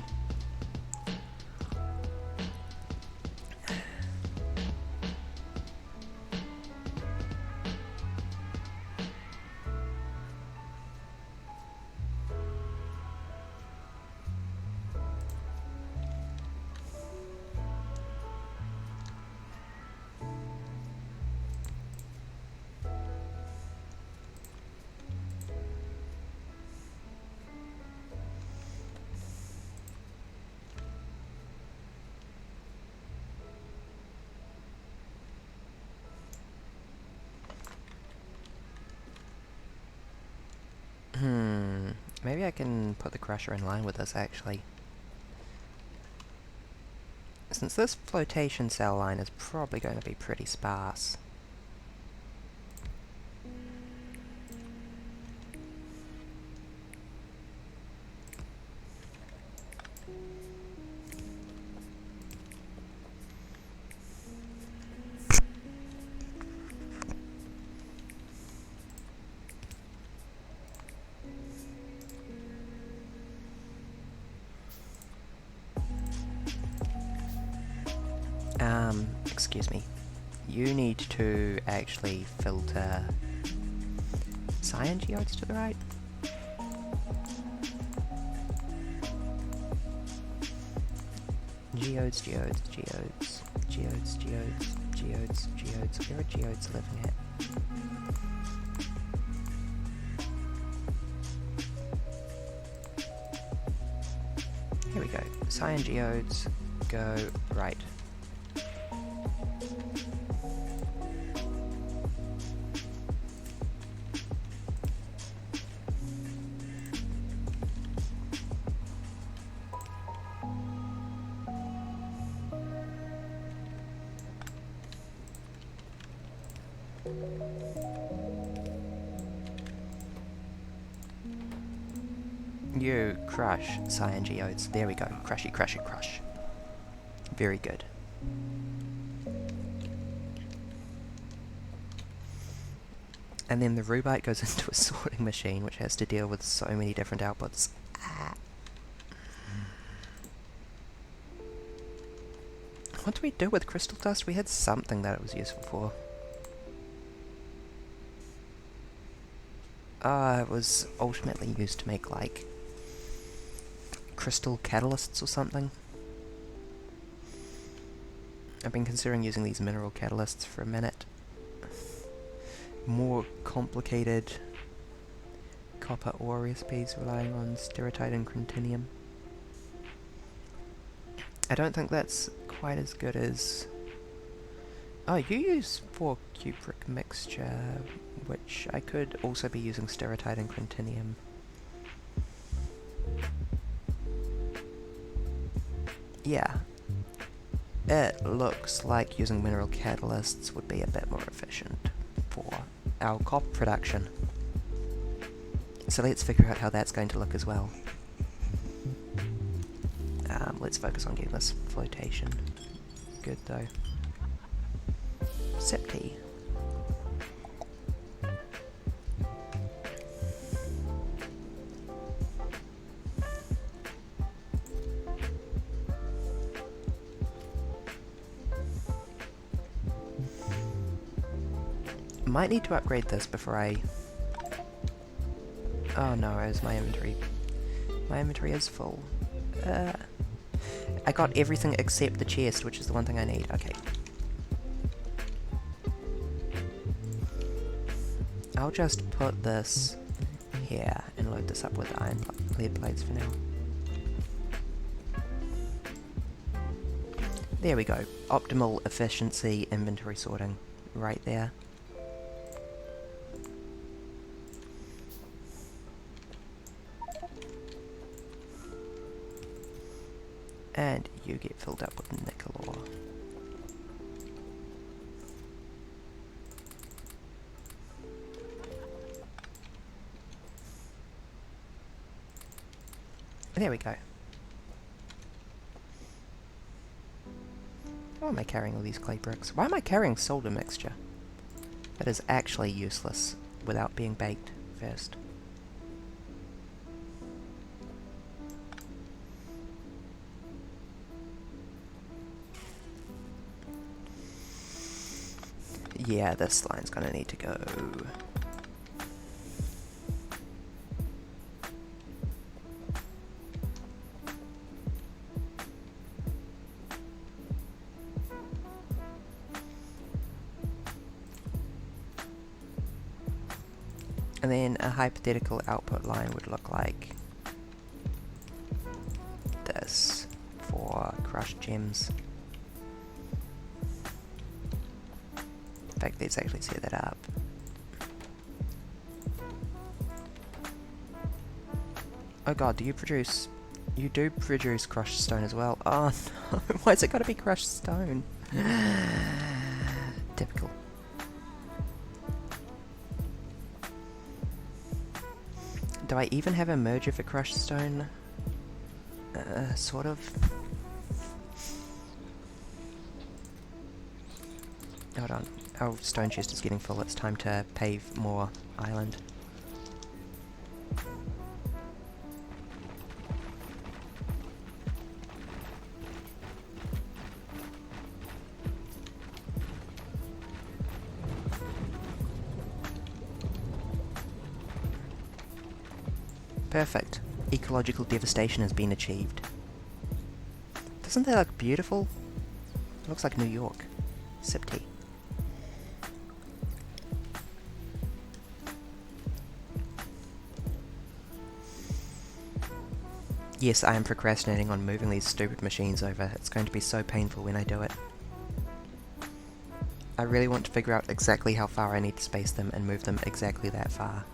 Maybe I can put the crusher in line with this, actually. Since this flotation cell line is probably going to be pretty sparse. Excuse me. You need to actually filter cyan geodes to the right. Geodes, geodes, geodes, geodes, geodes, geodes, geodes. Where are geodes living at? Here we go. Cyan geodes go right. You crush cyan geodes. There we go. Crush it, crush it, crush. Very good. And then the rubite goes into a sorting machine, which has to deal with so many different outputs. Ah. What do we do with crystal dust? We had something that it was useful for. It was ultimately used to make, like, crystal catalysts or something. I've been considering using these mineral catalysts for a minute. More complicated copper ore recipes relying on steratite and crantinium. I don't think that's quite as good as... Oh, you use 4 cupric mixture, which I could also be using steratite and crantinium. Yeah. It looks like using mineral catalysts would be a bit more efficient for our copper production. So let's figure out how that's going to look as well. Let's focus on getting this flotation. Good though. Septi. Might need to upgrade this before I... Oh no, is my inventory... My inventory is full. I got everything except the chest, which is the one thing I need. Okay. I'll just put this here and load this up with iron lead plates for now. There we go. Optimal efficiency inventory sorting. Right there. And you get filled up with nickel ore. There we go. Why am I carrying all these clay bricks? Why am I carrying solder mixture? That is actually useless without being baked first. Yeah, this line's gonna need to go. And then a hypothetical output line would look like this for crushed gems. In fact, let's actually set that up. Oh god, do you produce... You do produce crushed stone as well. Oh no, why is it gotta be crushed stone? Typical. Do I even have a merger for crushed stone? Sort of. Hold on. Our stone chest is getting full. It's time to pave more island. Perfect. Ecological devastation has been achieved. Doesn't that look beautiful? It looks like New York. Sip tea. Yes, I am procrastinating on moving these stupid machines over. It's going to be so painful when I do it. I really want to figure out exactly how far I need to space them and move them exactly that far.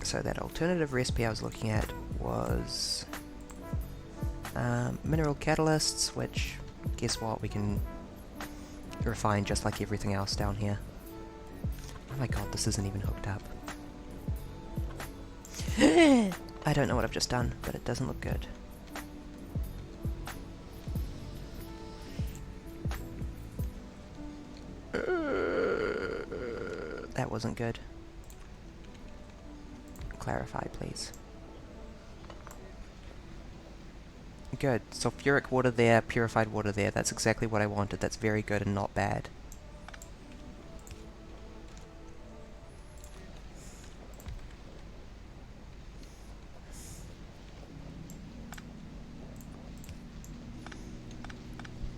So that alternative recipe I was looking at was mineral catalysts, which, guess what, we can refine just like everything else down here. Oh my god, this isn't even hooked up. I don't know what I've just done, but it doesn't look good. That wasn't good. Clarify, please. Good. Sulfuric water there, purified water there. That's exactly what I wanted. That's very good and not bad.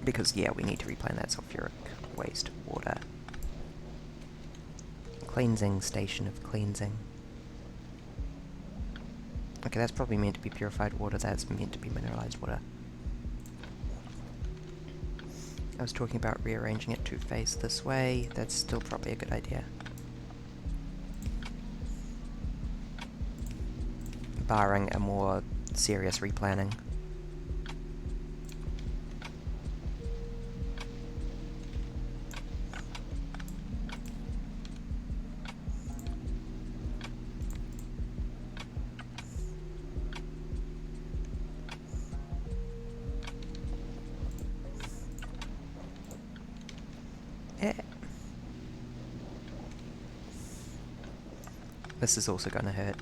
Because, yeah, we need to replan that sulfuric waste water. Cleansing station of cleansing. Okay, that's probably meant to be purified water, that's meant to be mineralized water. I was talking about rearranging it to face this way, that's still probably a good idea. Barring a more serious replanning. This is also gonna hurt.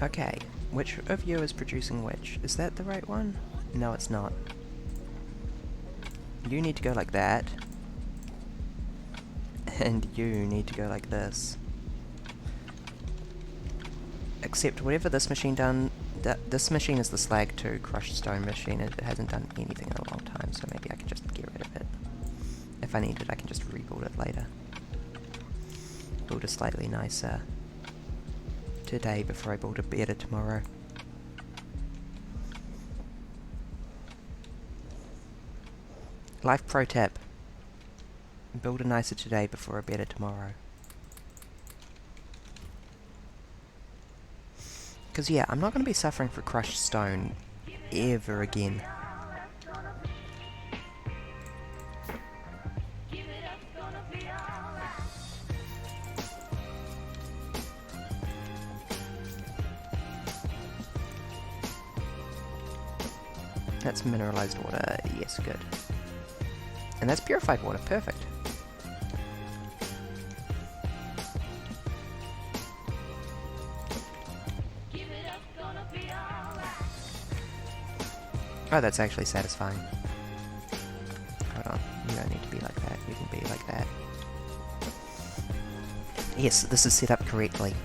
Okay, which of you is producing which? Is that the right one? No, it's not. You need to go like that. And you need to go like this. Except whatever this machine done... this machine is the Slag 2 crushed stone machine. It hasn't done anything in a long time, so maybe I can just get rid of it. If I need it, I can just rebuild it later. Build a slightly nicer today before I build a better tomorrow. Life pro tip. Build a nicer today before a better tomorrow. Because yeah, I'm not going to be suffering for crushed stone ever again. That's mineralized water, yes, good. And that's purified water, perfect. Oh, that's actually satisfying. Hold on, you don't need to be like that, you can be like that. Yes, this is set up correctly.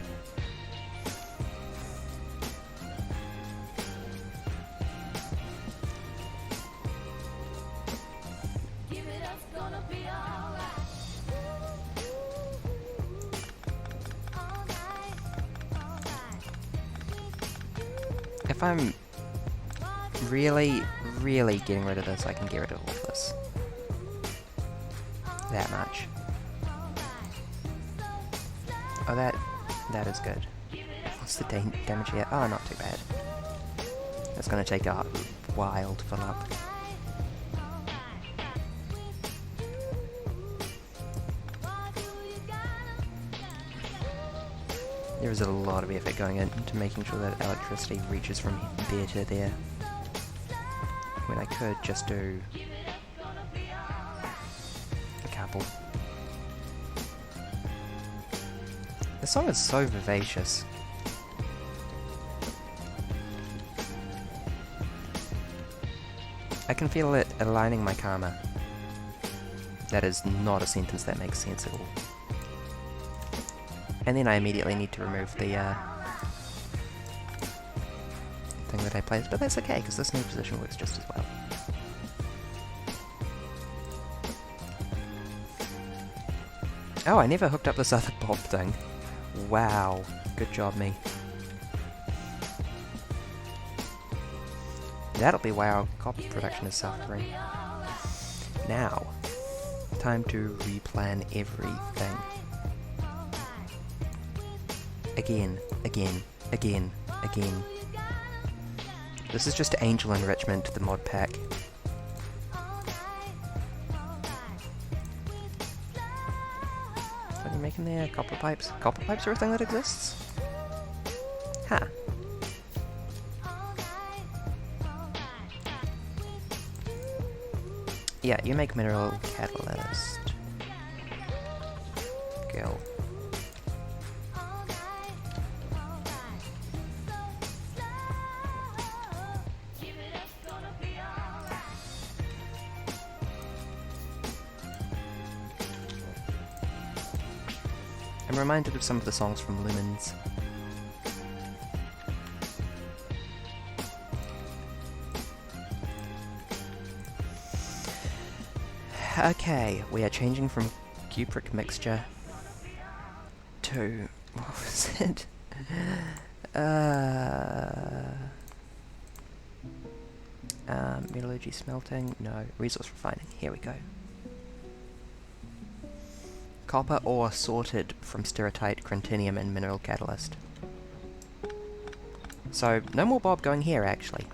If I'm really getting rid of this, I can get rid of all this. That much. Oh, that is good. What's the damage here? Oh, not too bad. That's gonna take a while to fill up. There is a lot of effort going into making sure that electricity reaches from there to there. When I could just do adorable. The song is so vivacious. I can feel it aligning my karma. That is not a sentence that makes sense at all. And then I immediately need to remove the thing that I placed, but that's okay, because this new position works just as well. Oh, I never hooked up this other bob thing. Wow, good job me. That'll be why our copper production is suffering. Now, time to replan everything. Again, again, again, again. This is just Angel Enrichment, the mod pack. What are you making there? Copper pipes? Copper pipes are a thing that exists? Huh. Yeah, you make mineral catalyst. Go. I'm reminded of some of the songs from Lumens. Okay, we are changing from cupric mixture to... what was it? Metallurgy smelting? No. Resource refining. Here we go. Copper ore sorted from stereotype, crantinium, and mineral catalyst. So, no more bob going here, actually.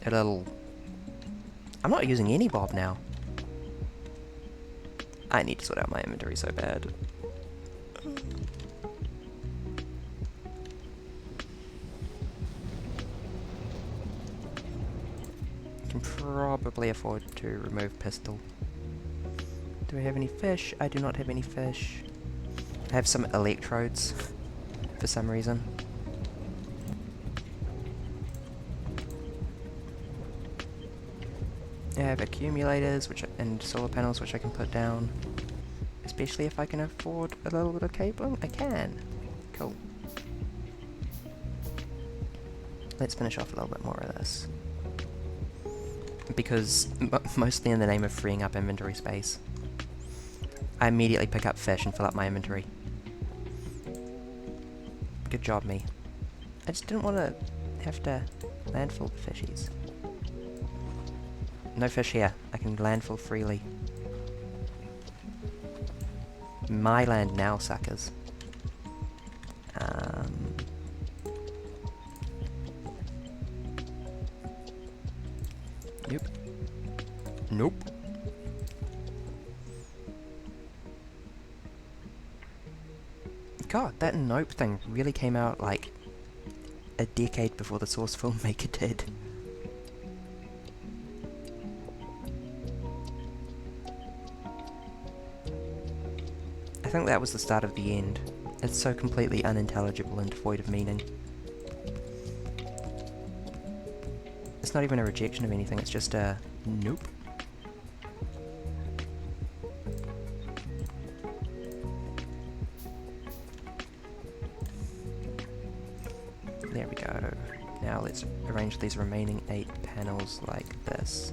A little... I'm not using any bob now. I need to sort out my inventory so bad. Can probably afford to remove pistol. Do I have any fish? I do not have any fish. I have some electrodes for some reason. I have accumulators and solar panels which I can put down. Especially if I can afford a little bit of cabling. I can. Cool. Let's finish off a little bit more of this. Because, mostly in the name of freeing up inventory space, I immediately pick up fish and fill up my inventory. Good job, me. I just didn't want to have to landfill the fishies. No fish here. I can landfill freely. My land now, suckers. Nope. Nope. God, that nope thing really came out like a decade before the Source filmmaker did. I think that was the start of the end. It's so completely unintelligible and devoid of meaning. It's not even a rejection of anything, it's just a nope. There we go. Now let's arrange these remaining 8 panels like this,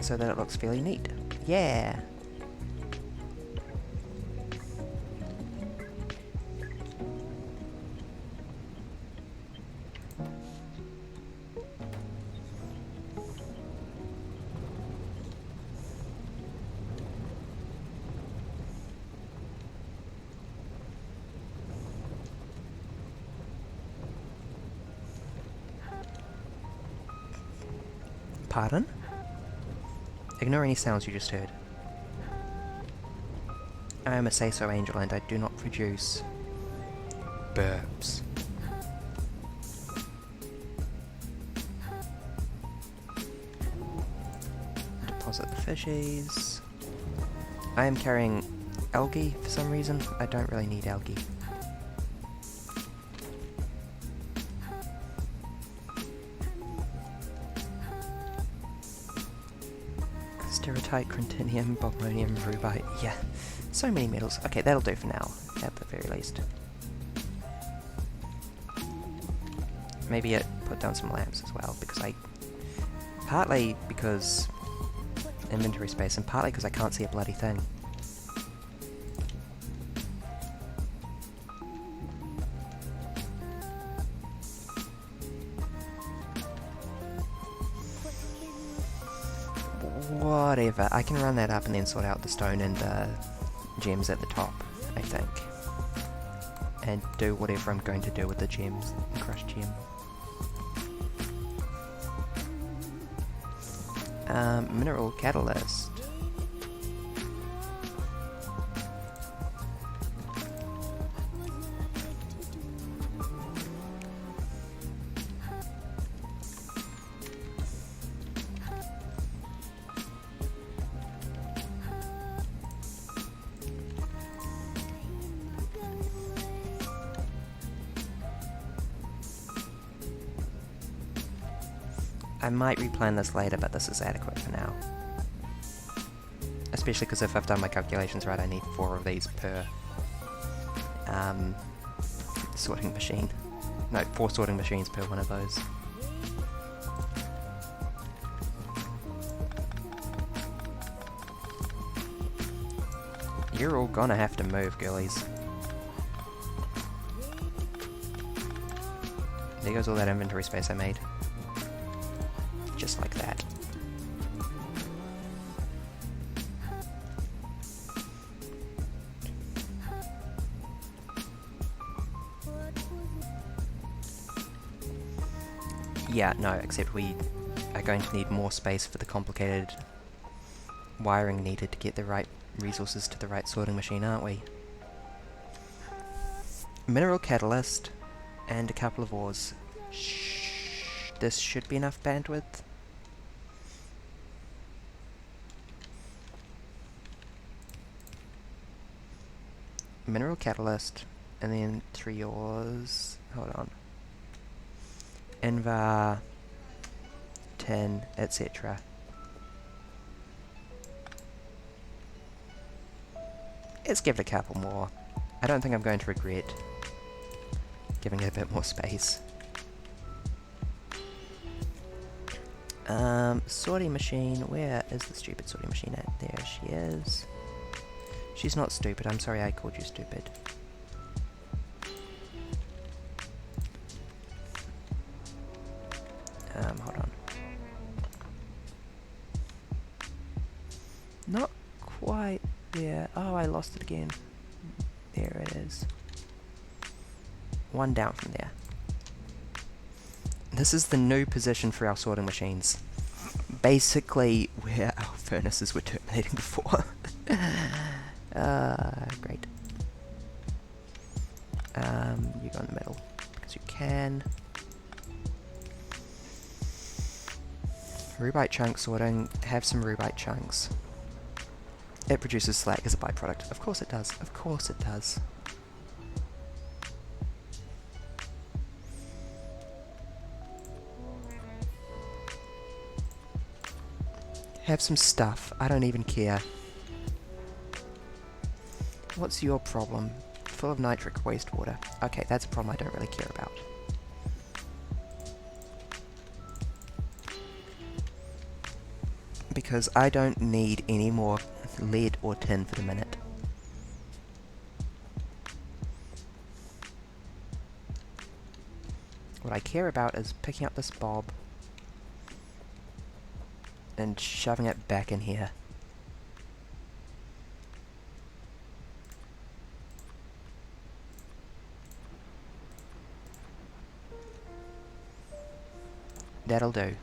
so that it looks fairly neat. Yeah! Pardon? Ignore any sounds you just heard. I am a say-so angel and I do not produce burps. deposit the fishies. I am carrying algae for some reason. I don't really need algae. Stereotype, crantinium, bobmonium, rubite. Yeah, so many metals. Okay, that'll do for now, at the very least. Maybe put down some lamps as well, because partly because inventory space, and partly because I can't see a bloody thing. Whatever, I can run that up and then sort out the stone and gems at the top, I think. And do whatever I'm going to do with the gems, the crushed gem. Mineral catalyst. I might replan this later, but this is adequate for now. Especially because if I've done my calculations right, I need 4 of these per sorting machine. No, 4 sorting machines per one of those. You're all gonna have to move, girlies. There goes all that inventory space I made. Just like that. Yeah, no, except we are going to need more space for the complicated wiring needed to get the right resources to the right sorting machine, aren't we? Mineral catalyst and a couple of ores. This should be enough bandwidth. Mineral catalyst, and then 3 ores. Hold on. Invar, tin, etc. Let's give it a couple more. I don't think I'm going to regret giving it a bit more space. Sorting machine, where is the stupid sorting machine at? There she is. She's not stupid, I'm sorry I called you stupid. Hold on. Not quite there. Oh, I lost it again. There it is. 1 down from there. This is the new position for our sorting machines. Basically, where our furnaces were terminating before. Great. You go in the middle, because you can. Rubite chunk sorting, have some rubite chunks. It produces slag as a byproduct. Of course it does, of course it does. Have some stuff, I don't even care. What's your problem? Full of nitric wastewater. Okay, that's a problem I don't really care about. Because I don't need any more lead or tin for the minute. What I care about is picking up this bob and shoving it back in here. That'll do.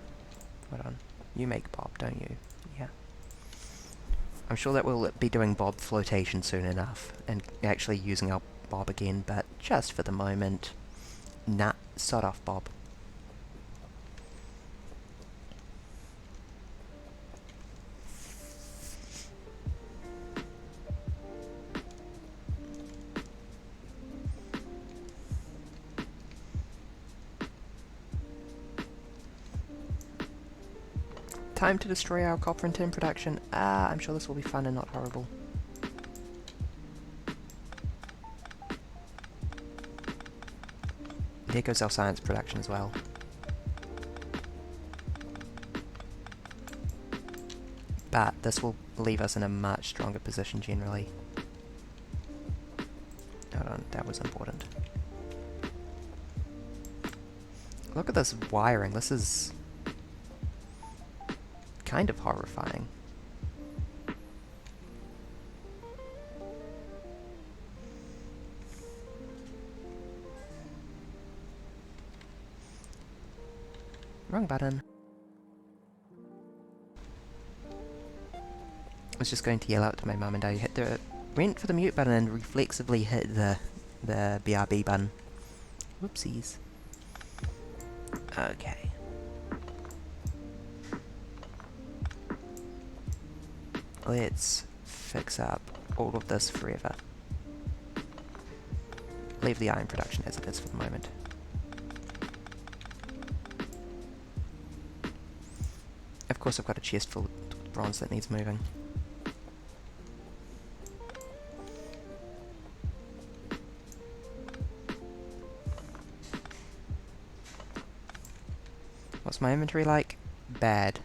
Hold on. You make bob, don't you? Yeah. I'm sure that we'll be doing bob flotation soon enough, and actually using our bob again, but just for the moment, nah, sod off bob. Time to destroy our copper and tin production. Ah, I'm sure this will be fun and not horrible. There goes our science production as well. But this will leave us in a much stronger position generally. Hold on, that was important. Look at this wiring, this is kind of horrifying. Wrong button. I was just going to yell out to my mum and I went for the mute button and reflexively hit the BRB button. Whoopsies. Okay. Let's fix up all of this forever. Leave the iron production as it is for the moment. Of course I've got a chest full of bronze that needs moving. What's my inventory like? Bad.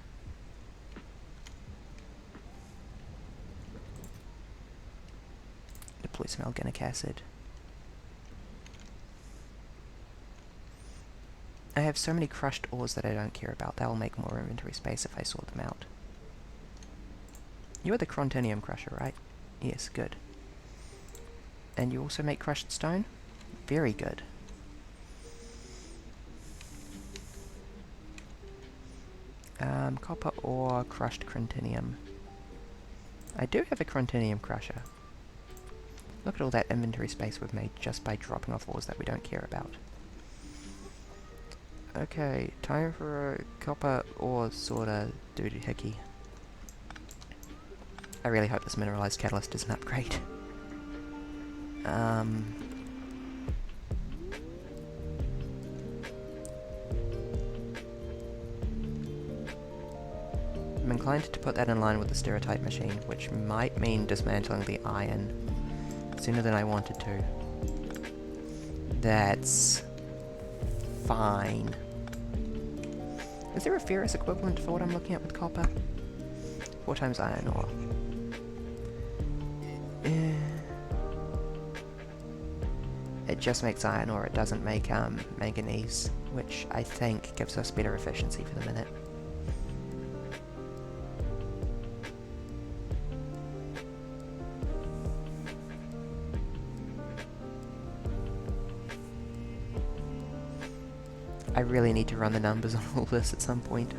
Deploy some organic acid. I have so many crushed ores that I don't care about. They'll make more inventory space if I sort them out. You are the Crontinium crusher, right? Yes, good. And you also make crushed stone? Very good. Copper ore, crushed Crontinium. I do have a Crontinium crusher. Look at all that inventory space we've made just by dropping off ores that we don't care about. Okay, time for a copper ore sorta doohickey. I really hope this mineralized catalyst is an upgrade. I'm inclined to put that in line with the stereotype machine, which might mean dismantling the iron sooner than I wanted to. That's fine. Is there a ferrous equivalent for what I'm looking at with copper? 4 times iron ore. It just makes iron ore, it doesn't make manganese, which I think gives us better efficiency for the minute. I really need to run the numbers on all this at some point.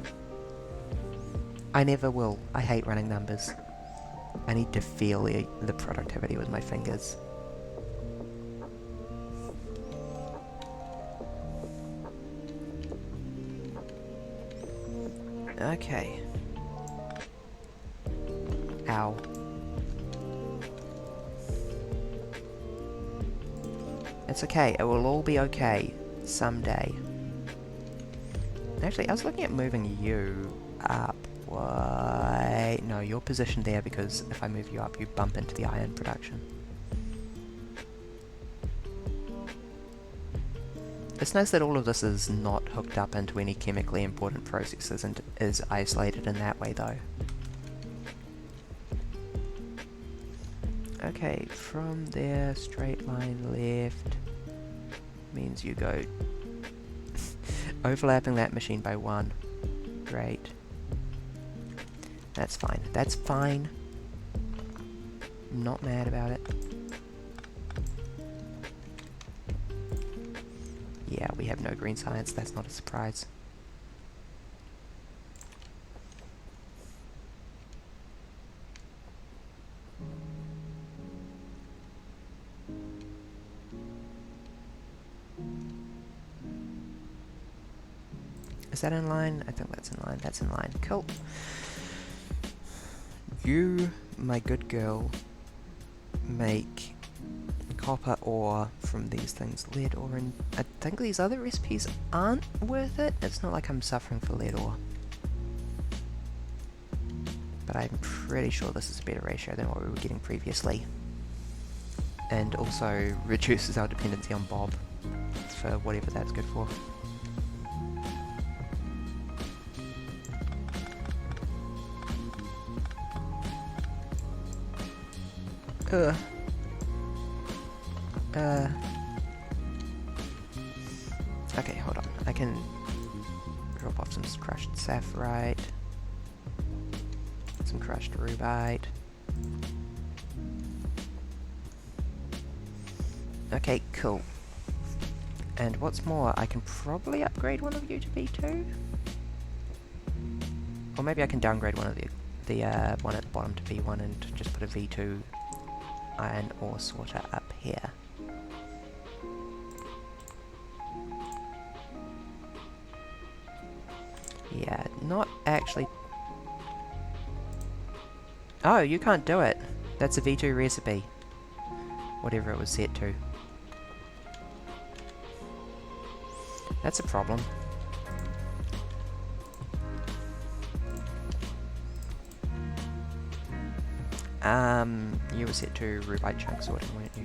I never will. I hate running numbers. I need to feel the productivity with my fingers. Okay. Ow. It's okay. It will all be okay someday. Actually, I was looking at moving you up. Why? No, you're positioned there because if I move you up, you bump into the iron production. It's nice that all of this is not hooked up into any chemically important processes and is isolated in that way, though. Okay, from there, straight line left means you go overlapping that machine by 1. Great. That's fine. That's fine. I'm not mad about it. Yeah, we have no green science. That's not a surprise. Is that in line? I think that's in line. That's in line. Cool. You, my good girl, make copper ore from these things. Lead ore and... I think these other recipes aren't worth it. It's not like I'm suffering for lead ore. but I'm pretty sure this is a better ratio than what we were getting previously. And also reduces our dependency on Bob for whatever that's good for. Okay, hold on. I can drop off some crushed sapphirite, some crushed rubite. Okay, cool. And what's more, I can probably upgrade one of you to V2? Or maybe I can downgrade one of the one at the bottom to V1 and just put a V2 iron ore sorter up here. Yeah, not actually... Oh, you can't do it! That's a V2 recipe. Whatever it was set to. That's a problem. You were set to rubite chunk sorting, weren't you?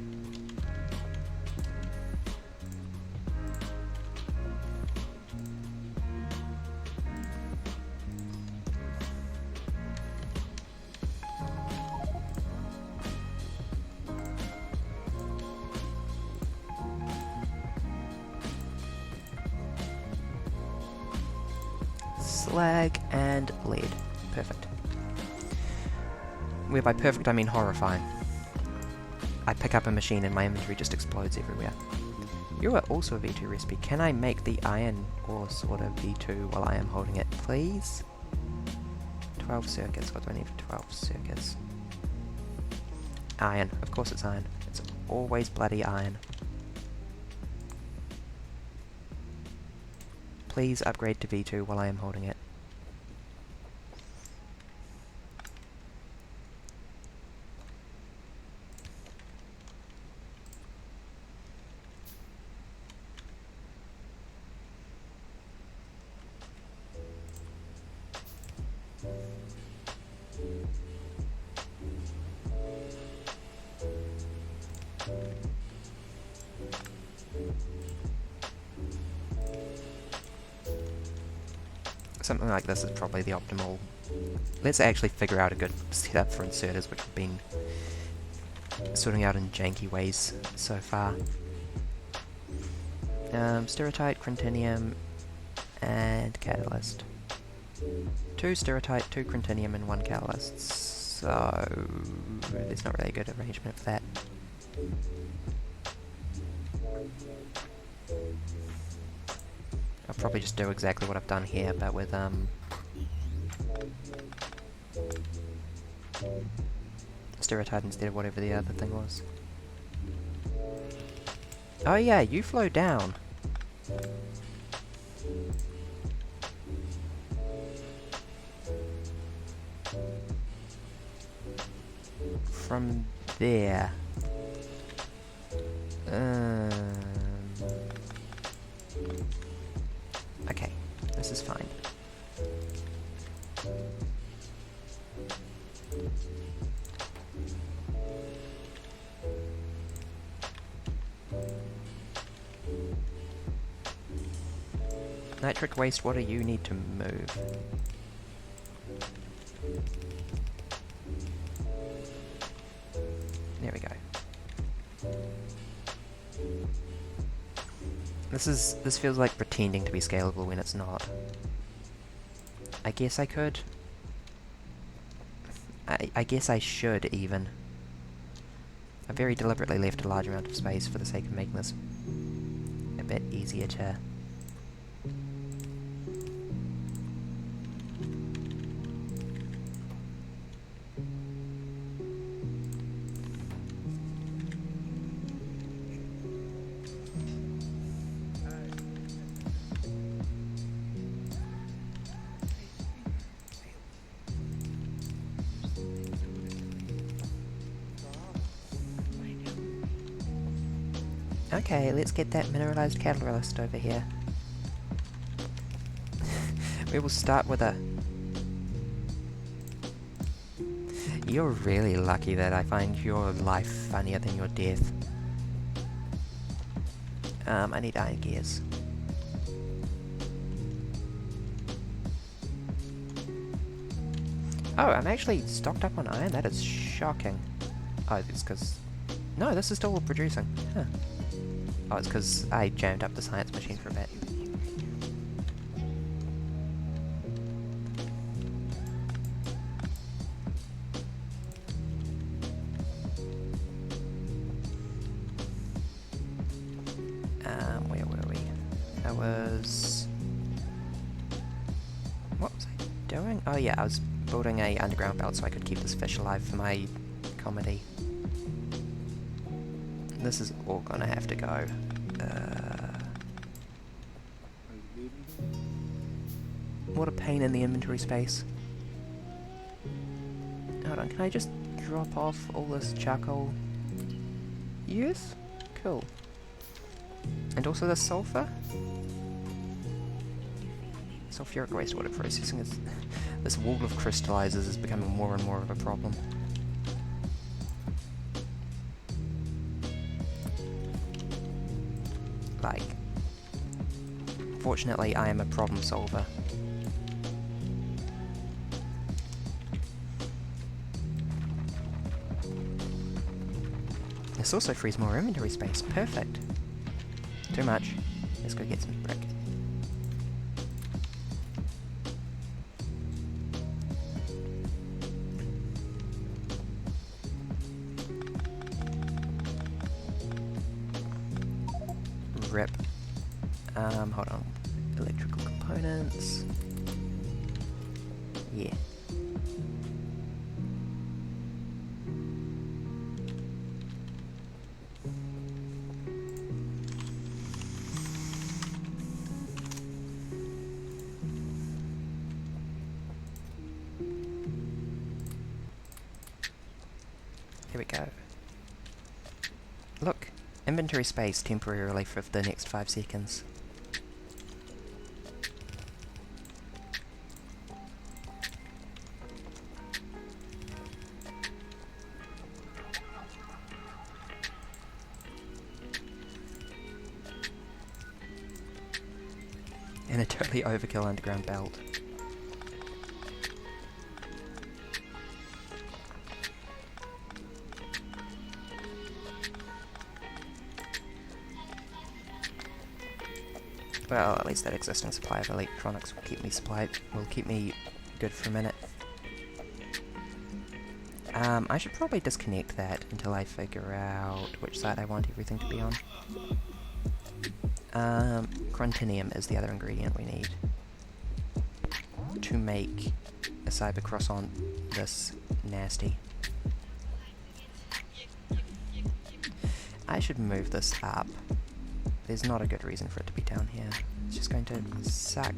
Slag and lead. Perfect. Where by perfect I mean horrifying. I pick up a machine and my inventory just explodes everywhere. You are also a V2 recipe. Can I make the iron ore sorter V2 while I am holding it, please? 12 circuits. What do I need for 12 circuits? Iron. Of course it's iron. It's always bloody iron. Please upgrade to V2 while I am holding it. Something like this is probably the optimal. Let's actually figure out a good setup for inserters, which have been sorting out in janky ways so far. Stereotype, Crintinium, and Catalyst. 2 Stereotype, 2 Crintinium, and 1 Catalyst. So there's not really a good arrangement for that. I'll probably just do exactly what I've done here, but with Stereotype instead of whatever the other thing was. Oh yeah, you flow down. From there. Okay, this is fine. Nitric wastewater, you need to move. There we go. This feels like pretending to be scalable when it's not. I guess I could. I guess I should even. I very deliberately left a large amount of space for the sake of making this a bit easier to... Okay, let's get that mineralized catalyst over here. We will start with a You're really lucky that I find your life funnier than your death. I need iron gears. Oh, I'm actually stocked up on iron? That is shocking. Oh, it's because... No, this is still producing. Huh. Oh, it's because I jammed up the science machine for a bit. Where were we? I was... What was I doing? Oh yeah, I was building a underground belt so I could keep this fish alive for my comedy. This is all gonna have to go. What a pain in the inventory space. Hold on, can I just drop off all this charcoal? Yes? Cool. And also the sulfur? Sulfuric wastewater processing is... This wall of crystallizers is becoming more and more of a problem. Like... Fortunately, I am a problem solver. This also frees more inventory space. Perfect. Too much. Let's go get some brick. Rip. Hold on. Electrical components. Yeah. Here we go. Look, inventory space temporarily for the next 5 seconds. And a totally overkill underground belt. Well, at least that existing supply of electronics will keep me good for a minute. I should probably disconnect that until I figure out which side I want everything to be on. Chrontinium is the other ingredient we need to make a cybercross on this nasty. I should move this up. There's not a good reason for it to be down here. It's just going to suck.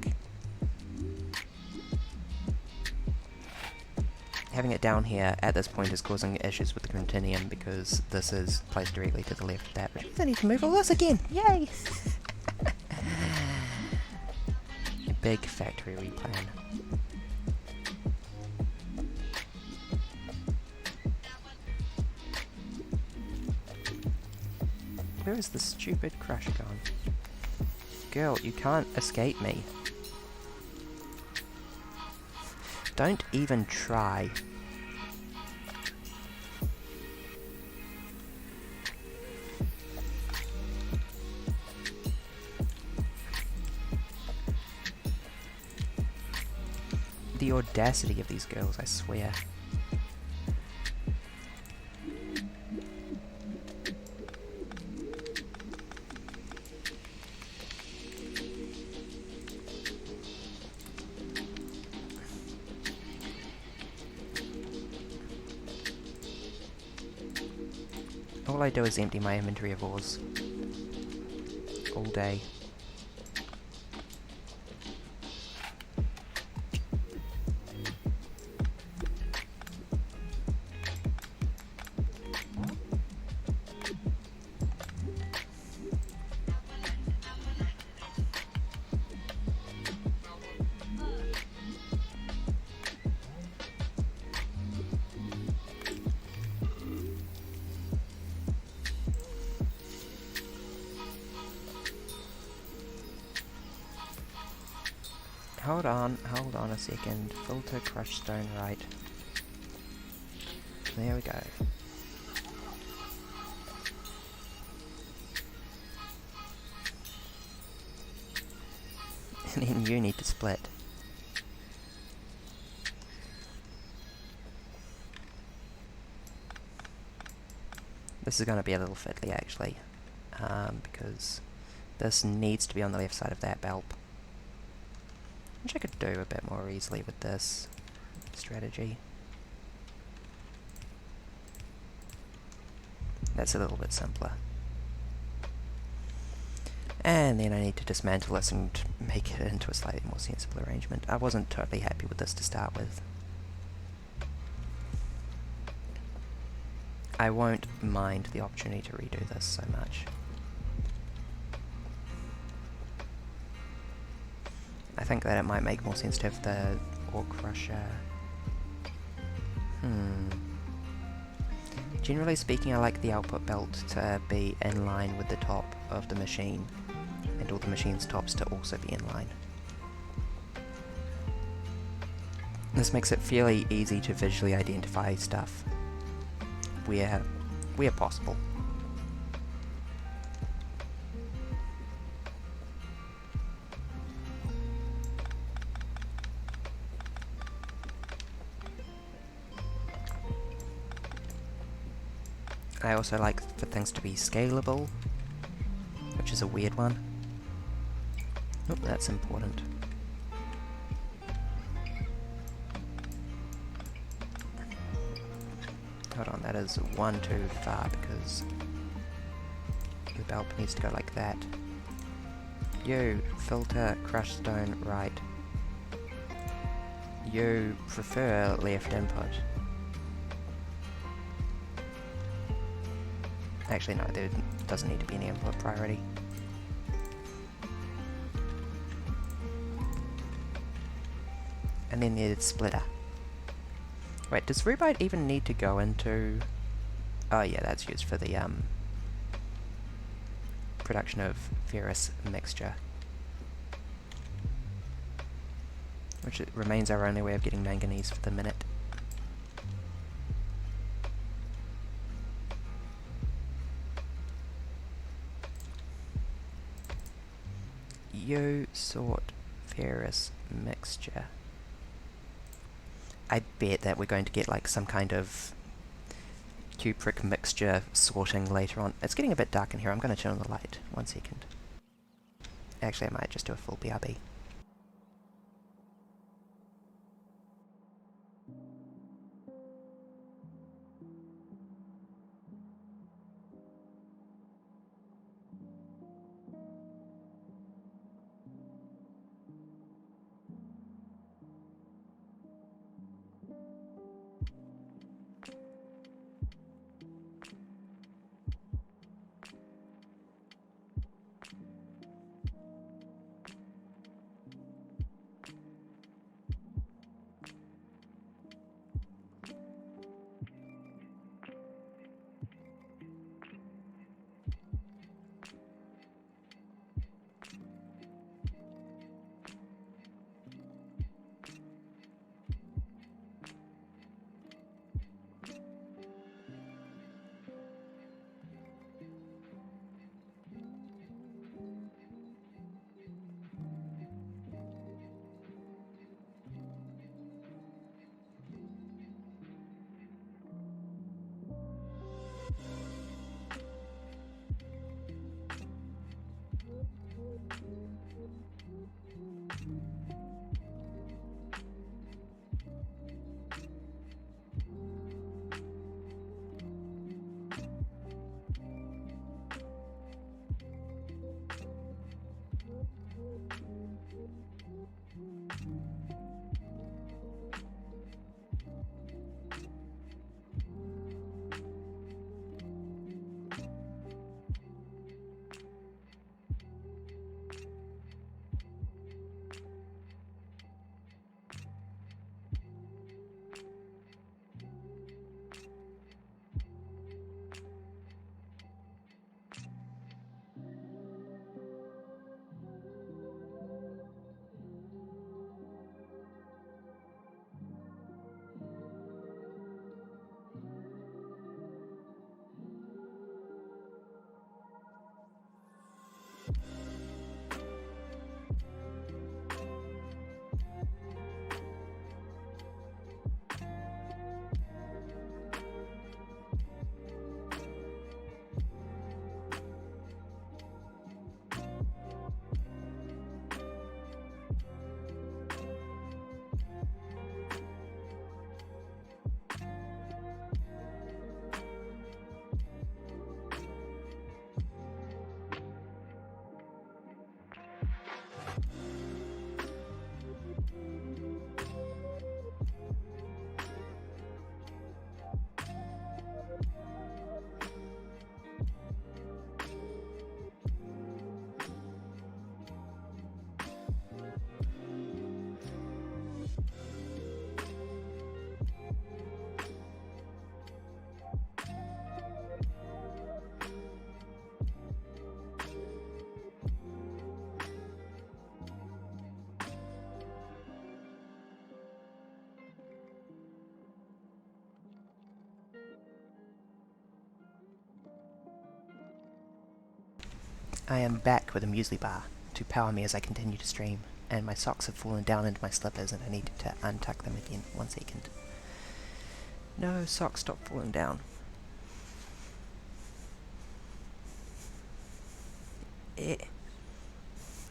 Having it down here at this point is causing issues with the Chrontinium because this is placed directly to the left of that, which means I need to move all this again! Yay! A big factory replan. Where is the stupid crusher gone? Girl, you can't escape me. Don't even try. The audacity of these girls, I swear. All I do is empty my inventory of ores. All day. Hold on a second. Filter crushed stone right. There we go. And then you need to split. This is going to be a little fiddly actually, because this needs to be on the left side of that belt. Which I could do a bit more easily with this strategy. That's a little bit simpler. And then I need to dismantle this and make it into a slightly more sensible arrangement. I wasn't totally happy with this to start with. I won't mind the opportunity to redo this so much. I think that it might make more sense to have the ore crusher. Generally speaking, I like the output belt to be in line with the top of the machine, and all the machine's tops to also be in line. This makes it fairly easy to visually identify stuff where possible. I also like for things to be scalable, which is a weird one. Oh, that's important. Hold on, that is one too far because the belt needs to go like that. You, filter, crushed stone, right. You prefer left input. Actually, no, there doesn't need to be any input priority. And then there's splitter. Wait, does rubite even need to go into... Oh yeah, that's used for the production of ferrous mixture. Which remains our only way of getting manganese for the minute. You sort ferrous mixture. I bet that we're going to get like some kind of cupric mixture sorting later on. It's getting a bit dark in here. I'm going to turn on the light. 1 second. Actually, I might just do a full BRB. I am back with a muesli bar to power me as I continue to stream, and my socks have fallen down into my slippers and I need to untuck them again. 1 second. No, socks, stop falling down. There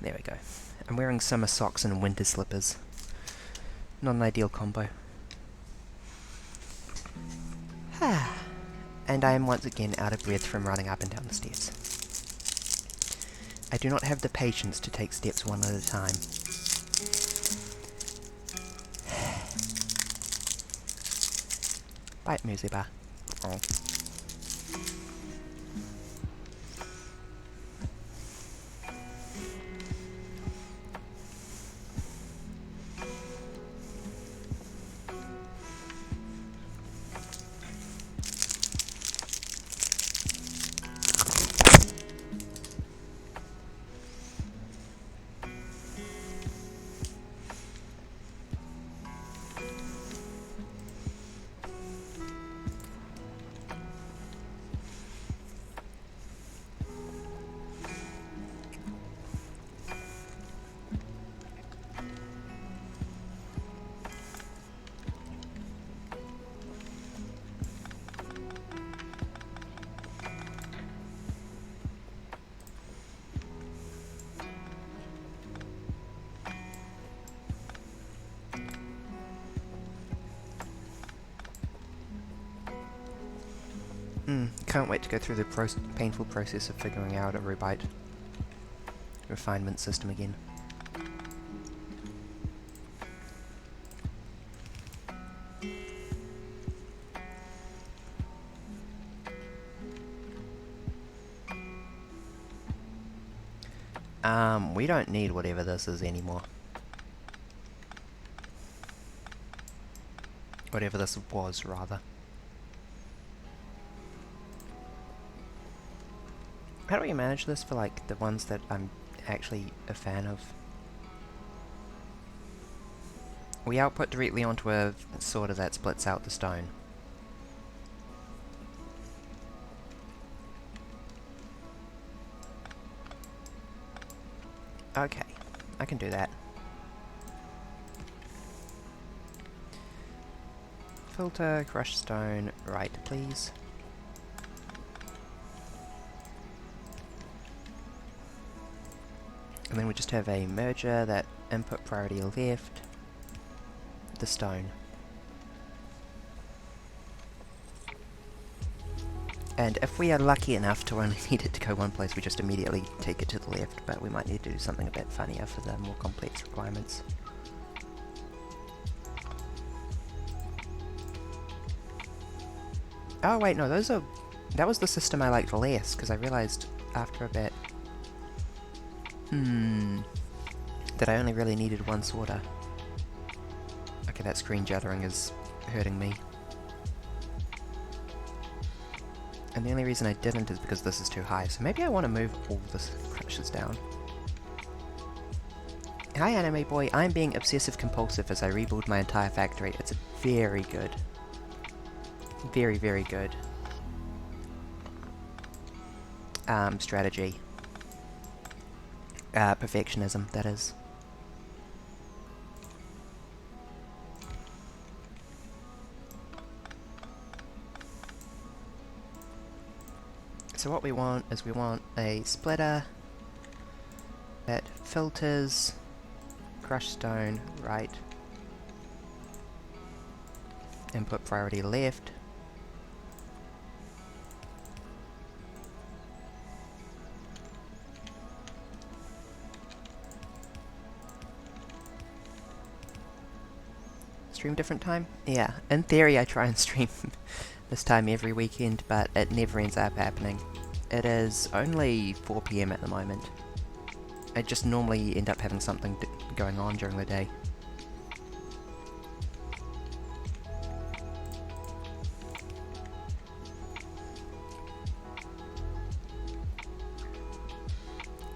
we go. I'm wearing summer socks and winter slippers. Not an ideal combo. And I am once again out of breath from running up and down the stairs. I do not have the patience to take steps one at a time. Bite muesli bar. Oh. Can't wait to go through the painful process of figuring out a rebite refinement system again. We don't need whatever this is anymore. Whatever this was, rather. How do we manage this for, like, the ones that I'm actually a fan of? We output directly onto a sorter that splits out the stone. Okay, I can do that. Filter, crushed stone, right, please. And then we just have a merger that input priority left, the stone. And if we are lucky enough to only need it to go one place, we just immediately take it to the left, but we might need to do something a bit funnier for the more complex requirements. Oh wait, no, those are... that was the system I liked less, because I realised after a bit... that I only really needed one sorter. Okay, that screen juddering is hurting me. And the only reason I didn't is because this is too high, so maybe I want to move all the crushes down. Hi Anime Boy, I'm being obsessive compulsive as I rebuild my entire factory. It's a very good. Very, very good. Strategy. Perfectionism, that is. So what we want is we want a splitter that filters crushed stone right, input priority left, stream different time? Yeah, in theory I try and stream this time every weekend, but it never ends up happening. It is only 4 PM at the moment. I just normally end up having something going on during the day.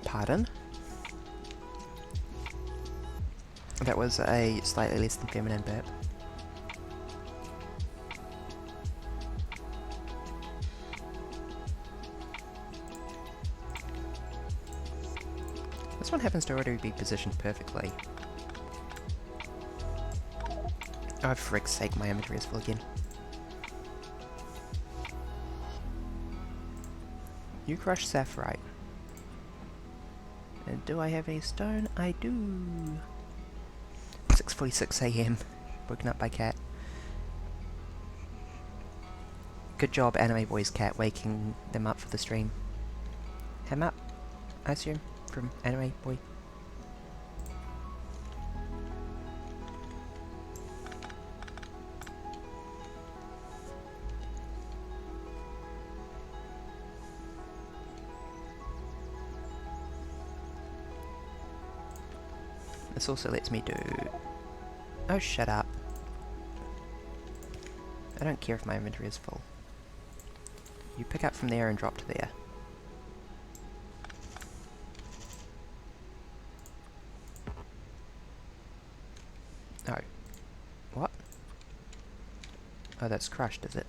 Pardon? That was a slightly less than feminine burp. This one happens to already be positioned perfectly. Oh, for frick's sake, my inventory is full again. You crush sapphirite. And do I have any stone? I do. 6:46 AM. Woken up by cat. Good job, Anime Boy's cat, waking them up for the stream. Him up, I assume, from Anime Boy. This also lets me do... Oh, shut up. I don't care if my inventory is full. You pick up from there and drop to there. Oh. What? Oh, that's crushed, is it?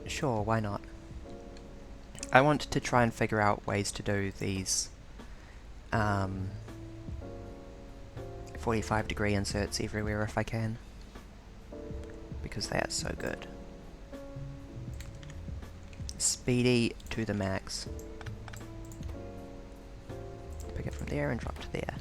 Sure, why not? I want to try and figure out ways to do these 45-degree inserts everywhere if I can, because they are so good. Speedy to the max. Pick it from there and drop to there.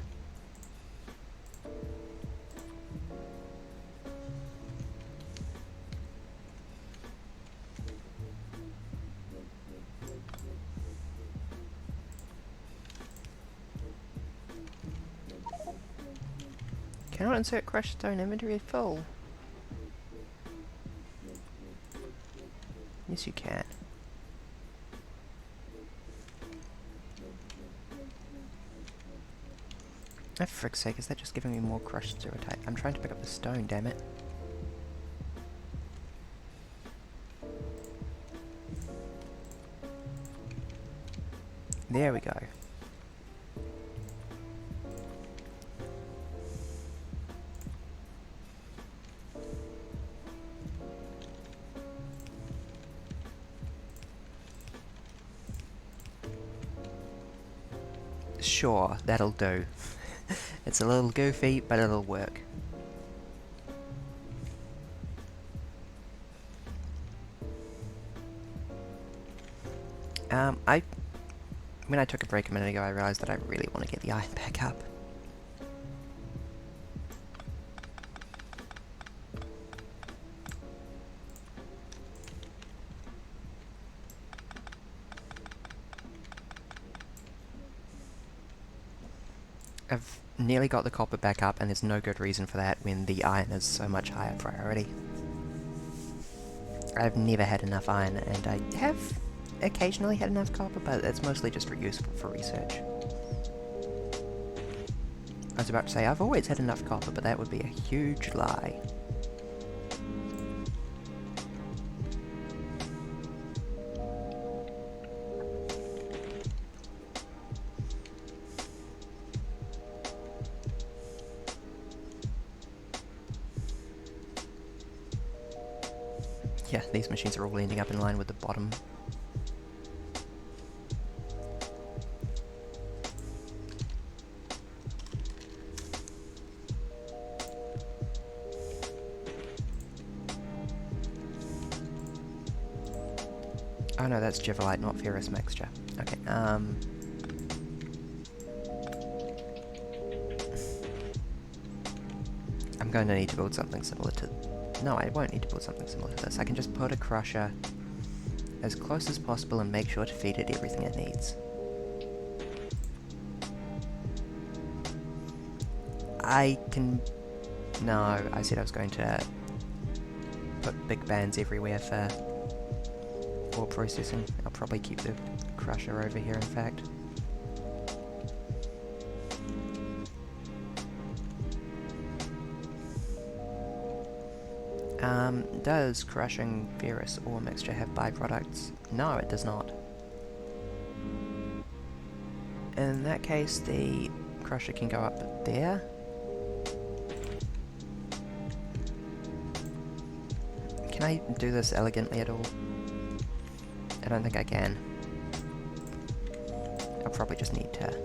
Cannot insert crushed stone, inventory full. Yes, you can. Oh, for frick's sake, is that just giving me more crushed zerotype? I'm trying to pick up the stone, damn it. There we go. Sure, that'll do. It's a little goofy, but it'll work. When I took a break a minute ago, I realised that I really want to get the iron back up. I've nearly got the copper back up, and there's no good reason for that when the iron is so much higher priority. I've never had enough iron, and I have occasionally had enough copper, but it's mostly just useful for research. I was about to say, I've always had enough copper, but that would be a huge lie. Yeah, these machines are all ending up in line with the bottom. Oh no, that's Jivolite, not ferrous mixture. Okay, I'm going to need to build something similar to... No, I won't need to build something similar to this. I can just put a crusher as close as possible and make sure to feed it everything it needs. I can... No, I said I was going to put big bands everywhere for ore processing. I'll probably keep the crusher over here, in fact. Does crushing ferrous ore mixture have byproducts? No, it does not. In that case, the crusher can go up there. Can I do this elegantly at all? I don't think I can. I'll probably just need to...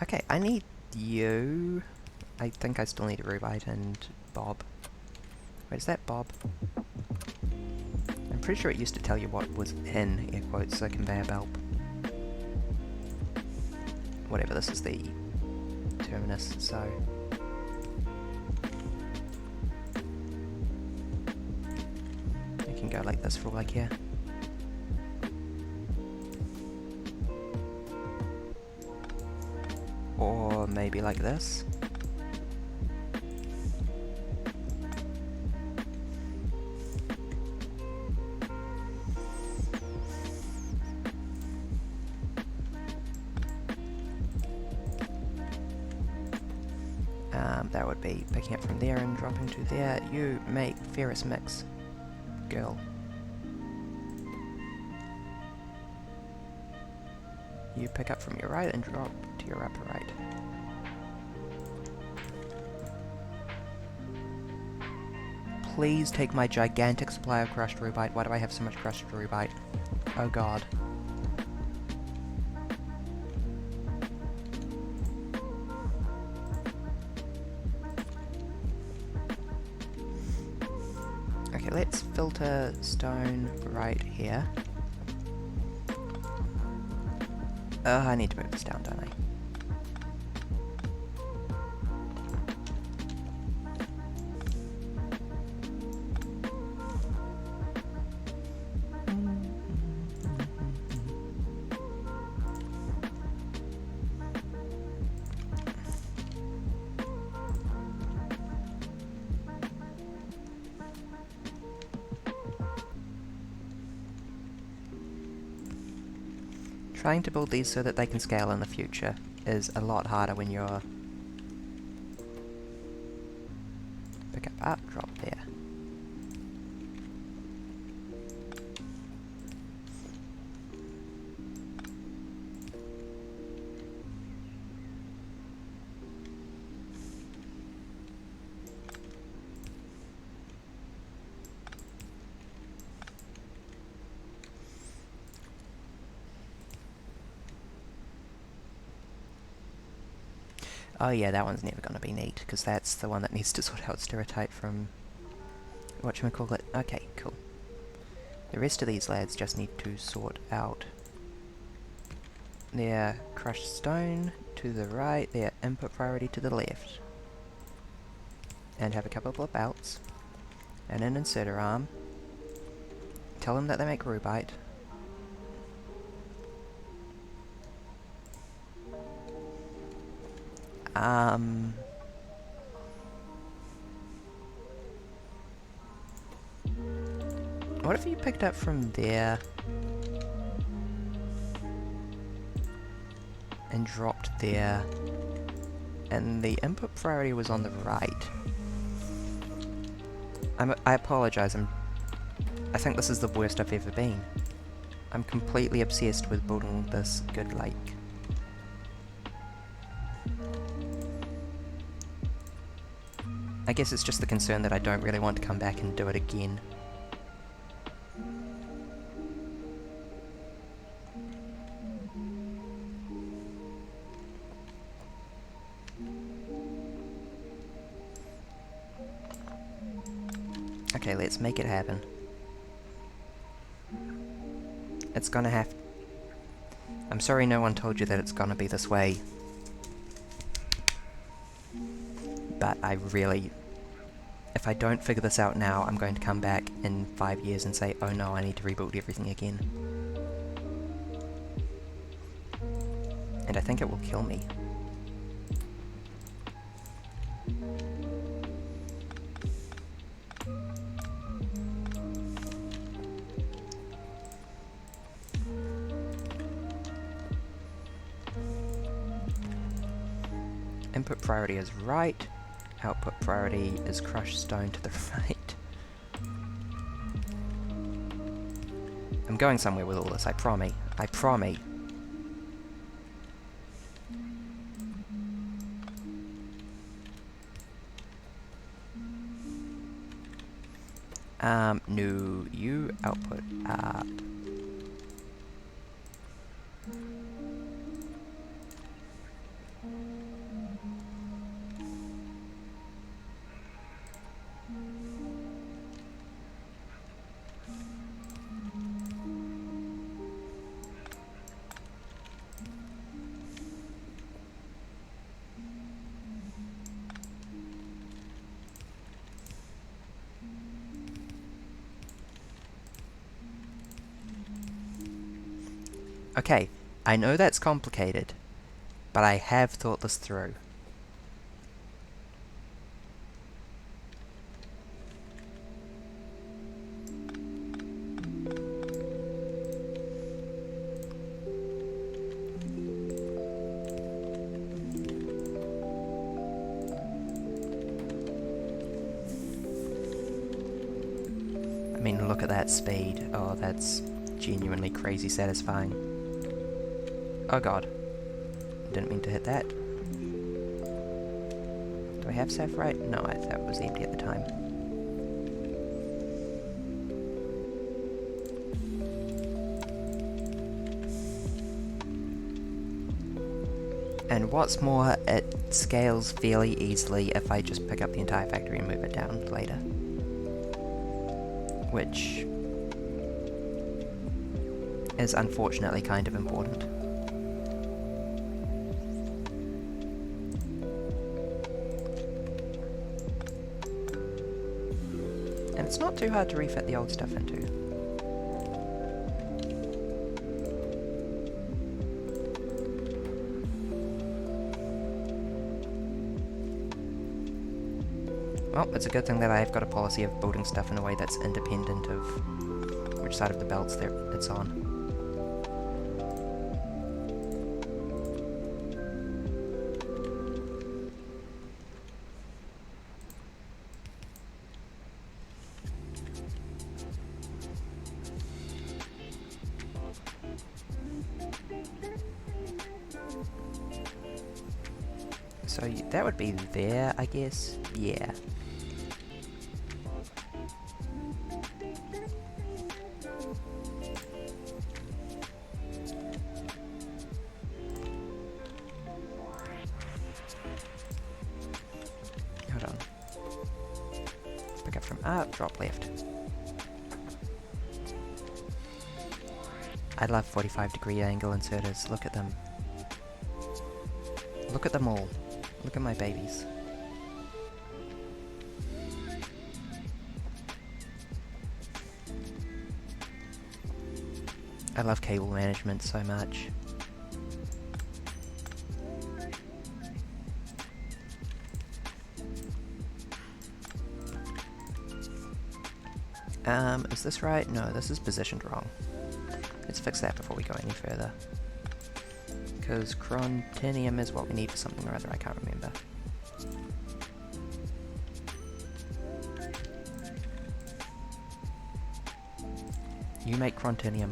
Okay, I need you. I think I still need Rubite and Bob. Wait, is that Bob? I'm pretty sure it used to tell you what was in, air quotes, a conveyor belt. Whatever, this is the terminus, so... I can go like this for all I care. Or maybe like this. That would be picking up from there and dropping to there. You make ferrous mix, girl. You pick up from your right and drop to your upper right. Please take my gigantic supply of crushed rubite. Why do I have so much crushed rubite? Oh god. Okay, let's filter stone right here. I need to move this down, don't I? Trying to build these so that they can scale in the future is a lot harder when you're... Pick up, drop there. Oh yeah, that one's never going to be neat, because that's the one that needs to sort out stereotype from... whatchamacallit. Okay, cool. The rest of these lads just need to sort out their crushed stone to the right, their input priority to the left. And have a couple of blip outs, and an inserter arm. Tell them that they make rubite. What if you picked up from there and dropped there, and the input priority was on the right? I apologize, I think this is the worst I've ever been. I'm completely obsessed with building this good lake. I guess it's just the concern that I don't really want to come back and do it again. Okay, let's make it happen. It's gonna have... I'm sorry no one told you that it's gonna be this way. But I really... If I don't figure this out now, I'm going to come back in 5 years and say, oh no, I need to rebuild everything again. And I think it will kill me. Input priority is right. Output priority is crushed stone to the right. I'm I'm going somewhere with all this, I promise. I promise. No, you output up. Okay, I know that's complicated, but I have thought this through. I mean, look at that speed. Oh, that's genuinely crazy satisfying. Oh god. Didn't mean to hit that. Do I have sapphire? No, that was empty at the time. And what's more, it scales fairly easily if I just pick up the entire factory and move it down later. Which is unfortunately kind of important. And it's not too hard to refit the old stuff into. Well, it's a good thing that I've got a policy of building stuff in a way that's independent of which side of the belts it's on. So that would be there, I guess? Yeah. Hold on. Pick up from up, drop left. I love 45-degree angle inserters. Look at them. Look at them all. Look at my babies. I love cable management so much. Is this right? No, this is positioned wrong. Let's fix that before we go any further. Because chrontinium is what we need for something or other, I can't remember. You make chrontinium.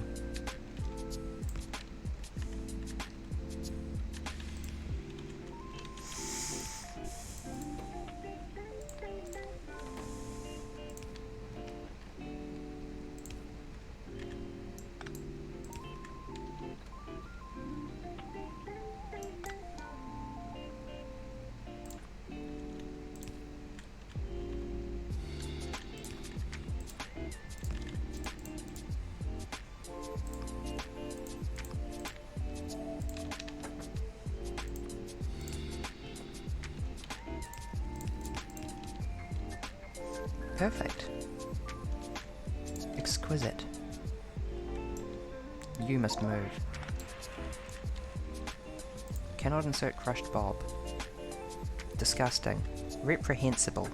Perfect. Exquisite. You must move. Cannot insert crushed bob. Disgusting. Reprehensible.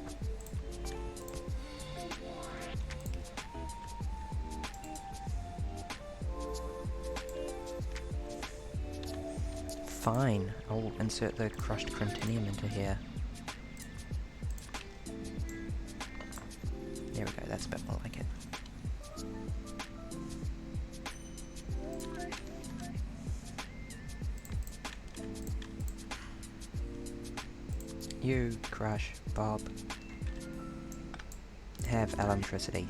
Fine. I'll insert the crushed chrontinium into here. There we go, that's a bit more like it. You, Crush, Bob, have electricity.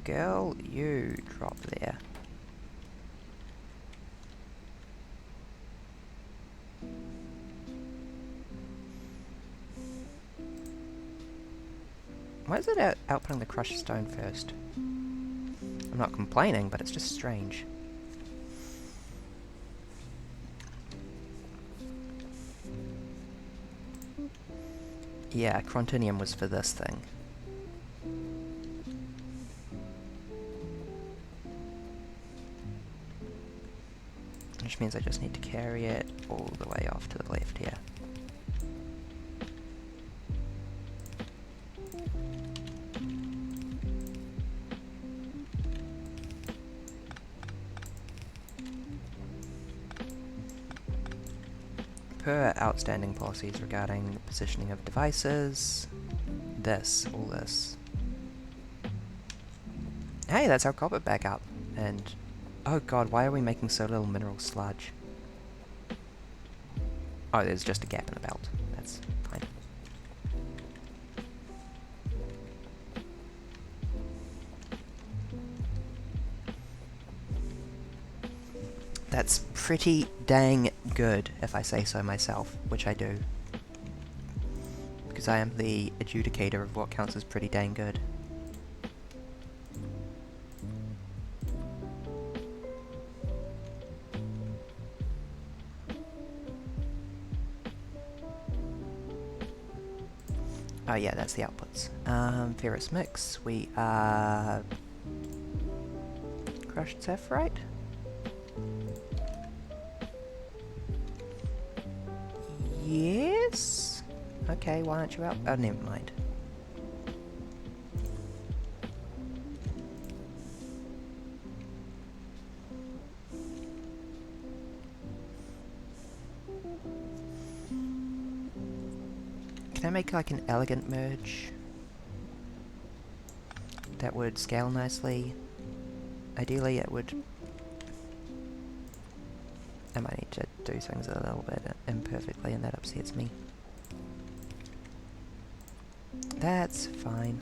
Girl, you drop there. Why is it outputting the crushed stone first? I'm not complaining, but it's just strange. Yeah, Crontinium was for this thing. Which means I just need to carry it all the way off to the left here. Per outstanding policies regarding positioning of devices, all this. Hey, that's our copper back up. And, oh god, why are we making so little mineral sludge? Oh, there's just a gap in the belt. That's fine. That's pretty dang good, if I say so myself, which I do. Because I am the adjudicator of what counts as pretty dang good. Oh yeah, that's the outputs. Ferrous mix, we are... crushed sapphirite? Yes? Okay, why aren't you out? Oh, never mind. Can I make like an elegant merge that would scale nicely? Ideally it would... I might need to do things a little bit imperfectly and that upsets me. That's fine.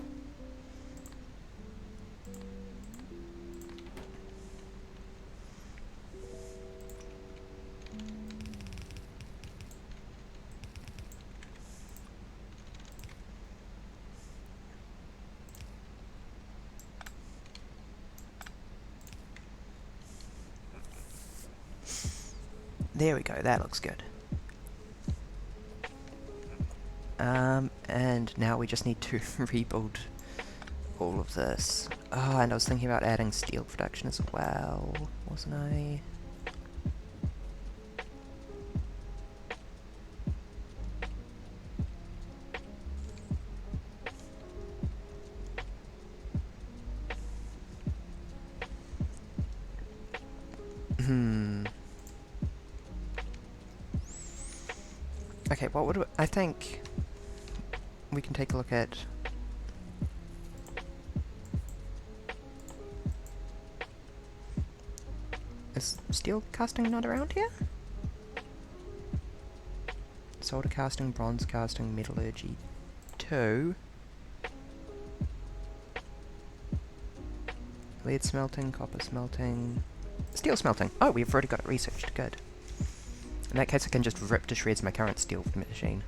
There we go, that looks good. And now we just need to rebuild all of this. Oh, and I was thinking about adding steel production as well, wasn't I? Okay, what would I think we can take a look at... Is steel casting not around here? Solder casting, bronze casting, metallurgy 2. Lead smelting, copper smelting... Steel smelting! Oh, we've already got it researched, good. In that case I can just rip to shreds my current steel machine.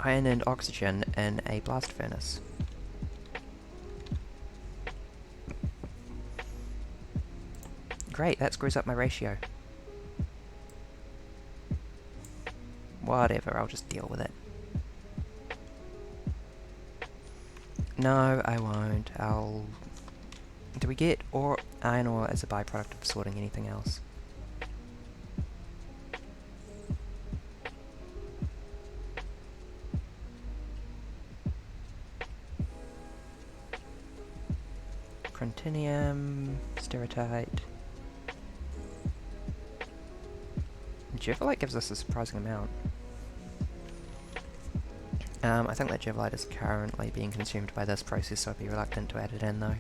Iron and oxygen in a blast furnace. Great, that screws up my ratio. Whatever, I'll just deal with it. No, I won't. I'll... Do we get iron ore as a byproduct of sorting anything else? Crontinium, steratite. Geolite gives us a surprising amount. I think that Geolite is currently being consumed by this process, so I'd be reluctant to add it in though.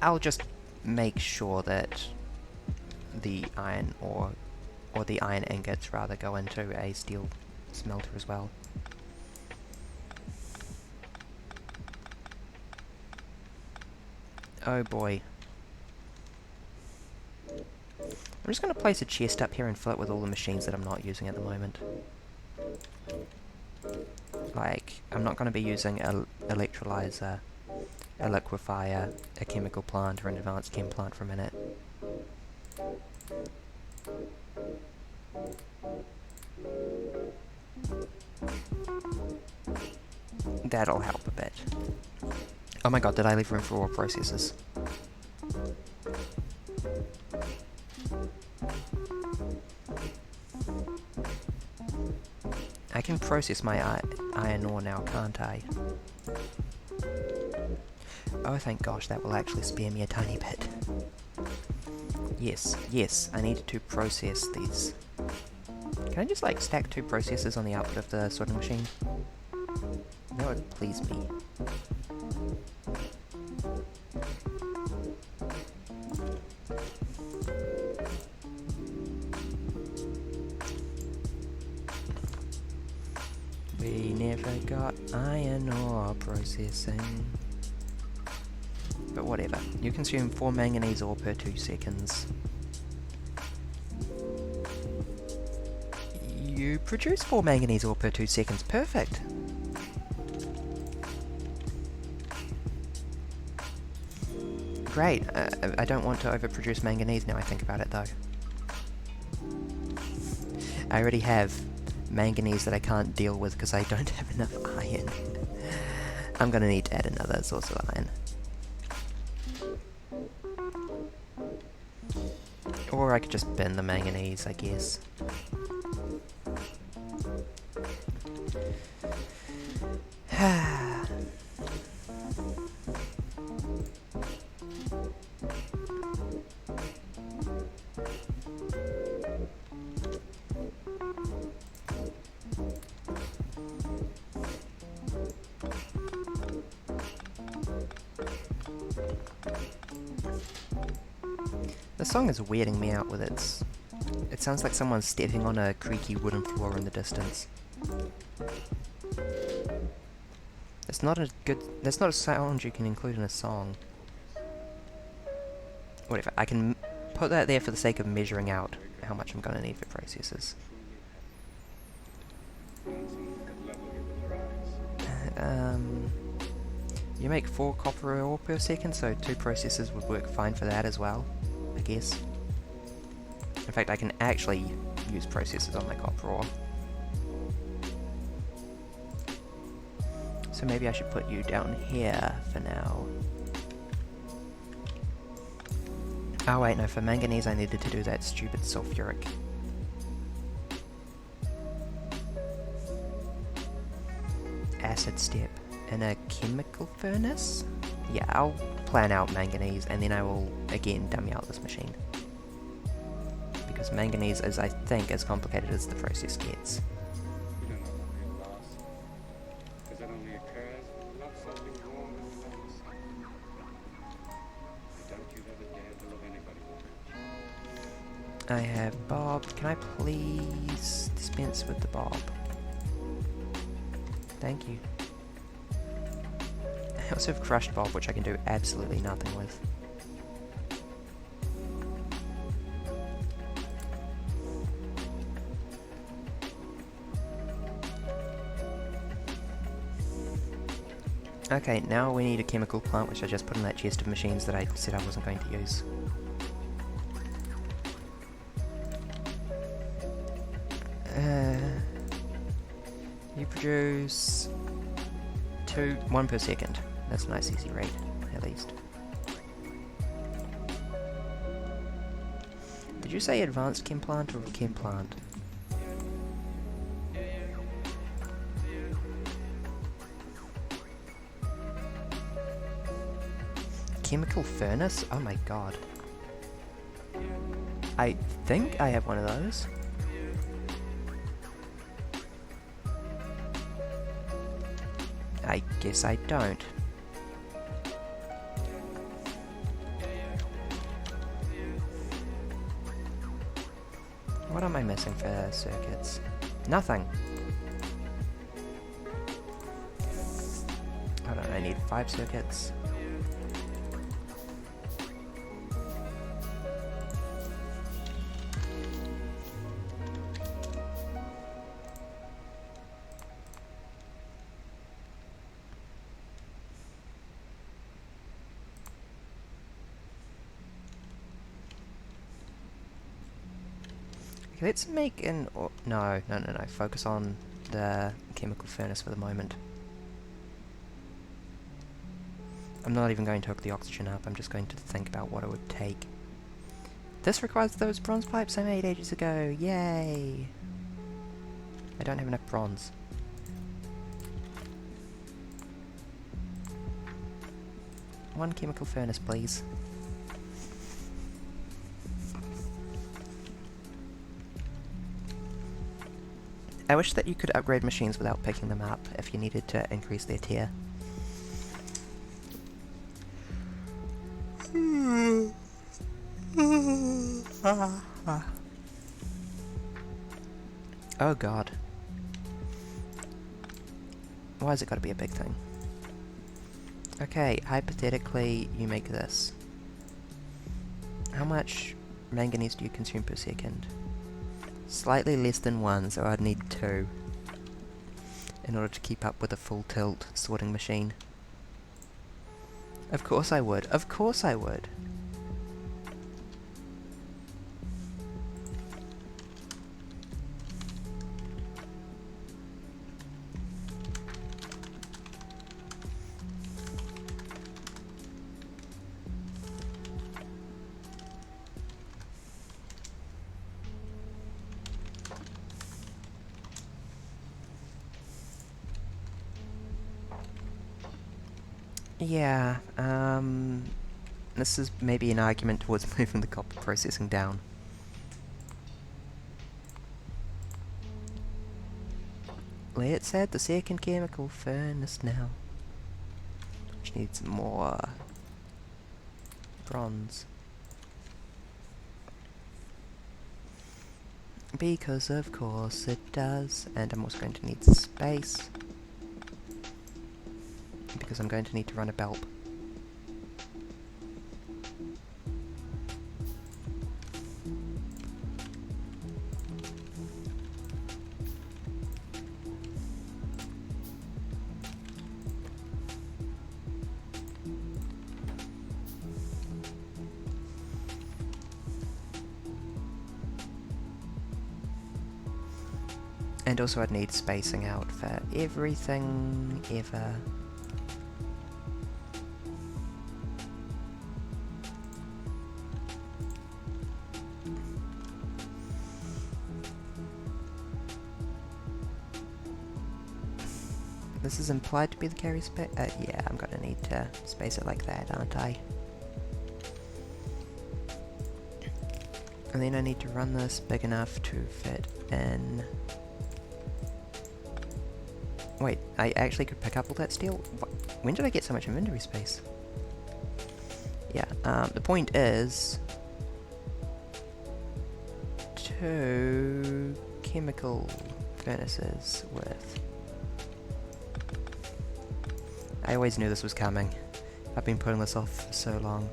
I'll just make sure that the iron ore, or the iron ingots rather, go into a steel smelter as well. Oh boy. I'm just going to place a chest up here and fill it with all the machines that I'm not using at the moment. Like, I'm not going to be using an electrolyzer, a liquefier, a chemical plant, or an advanced chem plant for a minute. That'll help a bit. Oh my god, did I leave room for ore processors? I can process my iron ore now, can't I? Oh, thank gosh, that will actually spare me a tiny bit. Yes, yes, I need to process these. Can I just, like, stack 2 processors on the output of the sorting machine? That would please me. We never got iron ore processing. But whatever. You consume 4 manganese ore per 2 seconds. You produce 4 manganese ore per 2 seconds. Perfect! Great. I don't want to overproduce manganese now I think about it though. I already have manganese that I can't deal with because I don't have enough iron. I'm gonna need to add another source of iron. Or I could just bin the manganese, I guess. The song is weirding me out with its... It sounds like someone's stepping on a creaky wooden floor in the distance. It's not a good... That's not a sound you can include in a song. Whatever, I can put that there for the sake of measuring out how much I'm going to need for processors. You make 4 copper ore per second, so 2 processors would work fine for that as well, I guess. In fact, I can actually use processors on my copper ore. So maybe I should put you down here for now. Oh wait, no, for manganese I needed to do that stupid sulfuric. Acid step in a chemical furnace? Yeah, I'll plan out manganese and then I will again dummy out this machine. Because manganese is, I think, as complicated as the process gets. We don't know what we've lost, because it only occurs when we love something more than we love yourself. Don't you ever dare to love anybody more. I have Bob. Can I please dispense with the Bob? Thank you. I also have crushed Bob, which I can do absolutely nothing with. Okay, now we need a chemical plant, which I just put in that chest of machines that I said I wasn't going to use. You produce 1 per second. That's a nice easy rate, at least. Did you say advanced chem plant or chem plant? Chemical furnace? Oh my god. I think I have one of those. I guess I don't. What am I missing for circuits? Nothing. Hold on, I need 5 circuits. Okay, let's make an... no, focus on the chemical furnace for the moment. I'm not even going to hook the oxygen up, I'm just going to think about what it would take. This requires those bronze pipes I made ages ago, yay! I don't have enough bronze. One chemical furnace, please. I wish that you could upgrade machines without picking them up if you needed to increase their tier. Oh god. Why has it got to be a big thing? Okay, hypothetically, you make this. How much manganese do you consume per second? Slightly less than 1, so I'd need 2 in order to keep up with a full tilt sorting machine. Of course I would. Of course I would. Yeah, this is maybe an argument towards moving the copper processing down. Let's add the second chemical furnace now, which needs more bronze. Because of course it does, and I'm also going to need space. Because I'm going to need to run a belt. And also I'd need spacing out for everything, ever. This is implied to be the carry space. Yeah, I'm gonna need to space it like that, aren't I? And then I need to run this big enough to fit in. Wait, I actually could pick up all that steel? When did I get so much inventory space? Yeah, the point is... 2 chemical furnaces worth. I always knew this was coming. I've been putting this off for so long.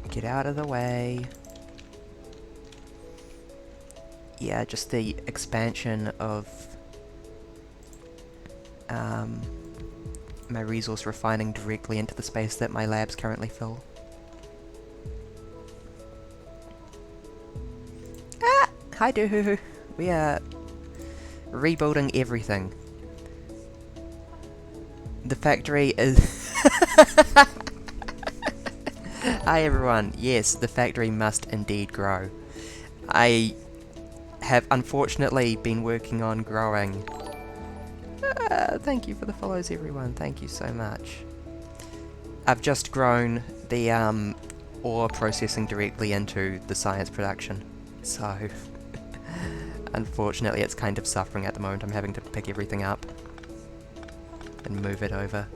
Get out of the way. Yeah, just the expansion of my resource refining directly into the space that my labs currently fill. Ah! Hi Doohoo! We are rebuilding everything. The factory is... Hi everyone, yes, the factory must indeed grow. I have unfortunately been working on growing. Thank you for the follows everyone, thank you so much. I've just grown the ore processing directly into the science production, so unfortunately it's kind of suffering at the moment. I'm having to pick everything up and move it over.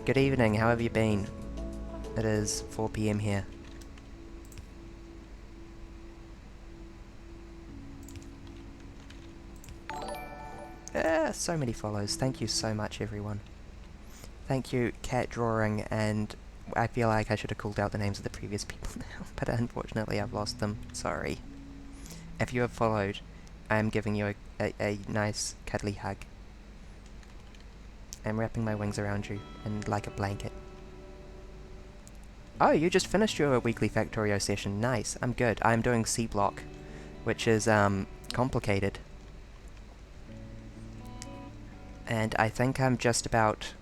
Good evening, how have you been? It is 4 PM here. So many follows. Thank you so much, everyone. Thank you, Cat Drawing, and I feel like I should have called out the names of the previous people now, but unfortunately I've lost them. Sorry. If you have followed, I am giving you a nice cuddly hug. I'm wrapping my wings around you, and like a blanket. Oh, you just finished your weekly Factorio session. Nice. I'm good. I'm doing Seablock, which is, complicated. And I think I'm just about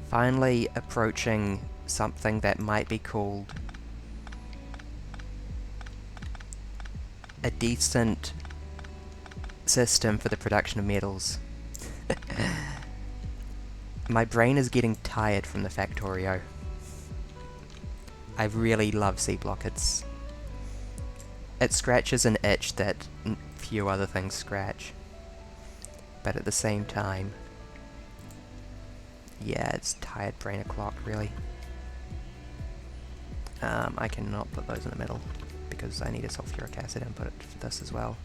finally approaching something that might be called a decent system for the production of metals. My brain is getting tired from the Factorio. I really love Seablock. It scratches an itch that few other things scratch. But at the same time, yeah, it's tired brain o'clock, really. I cannot put those in the middle, because I need a sulfuric acid input for this as well.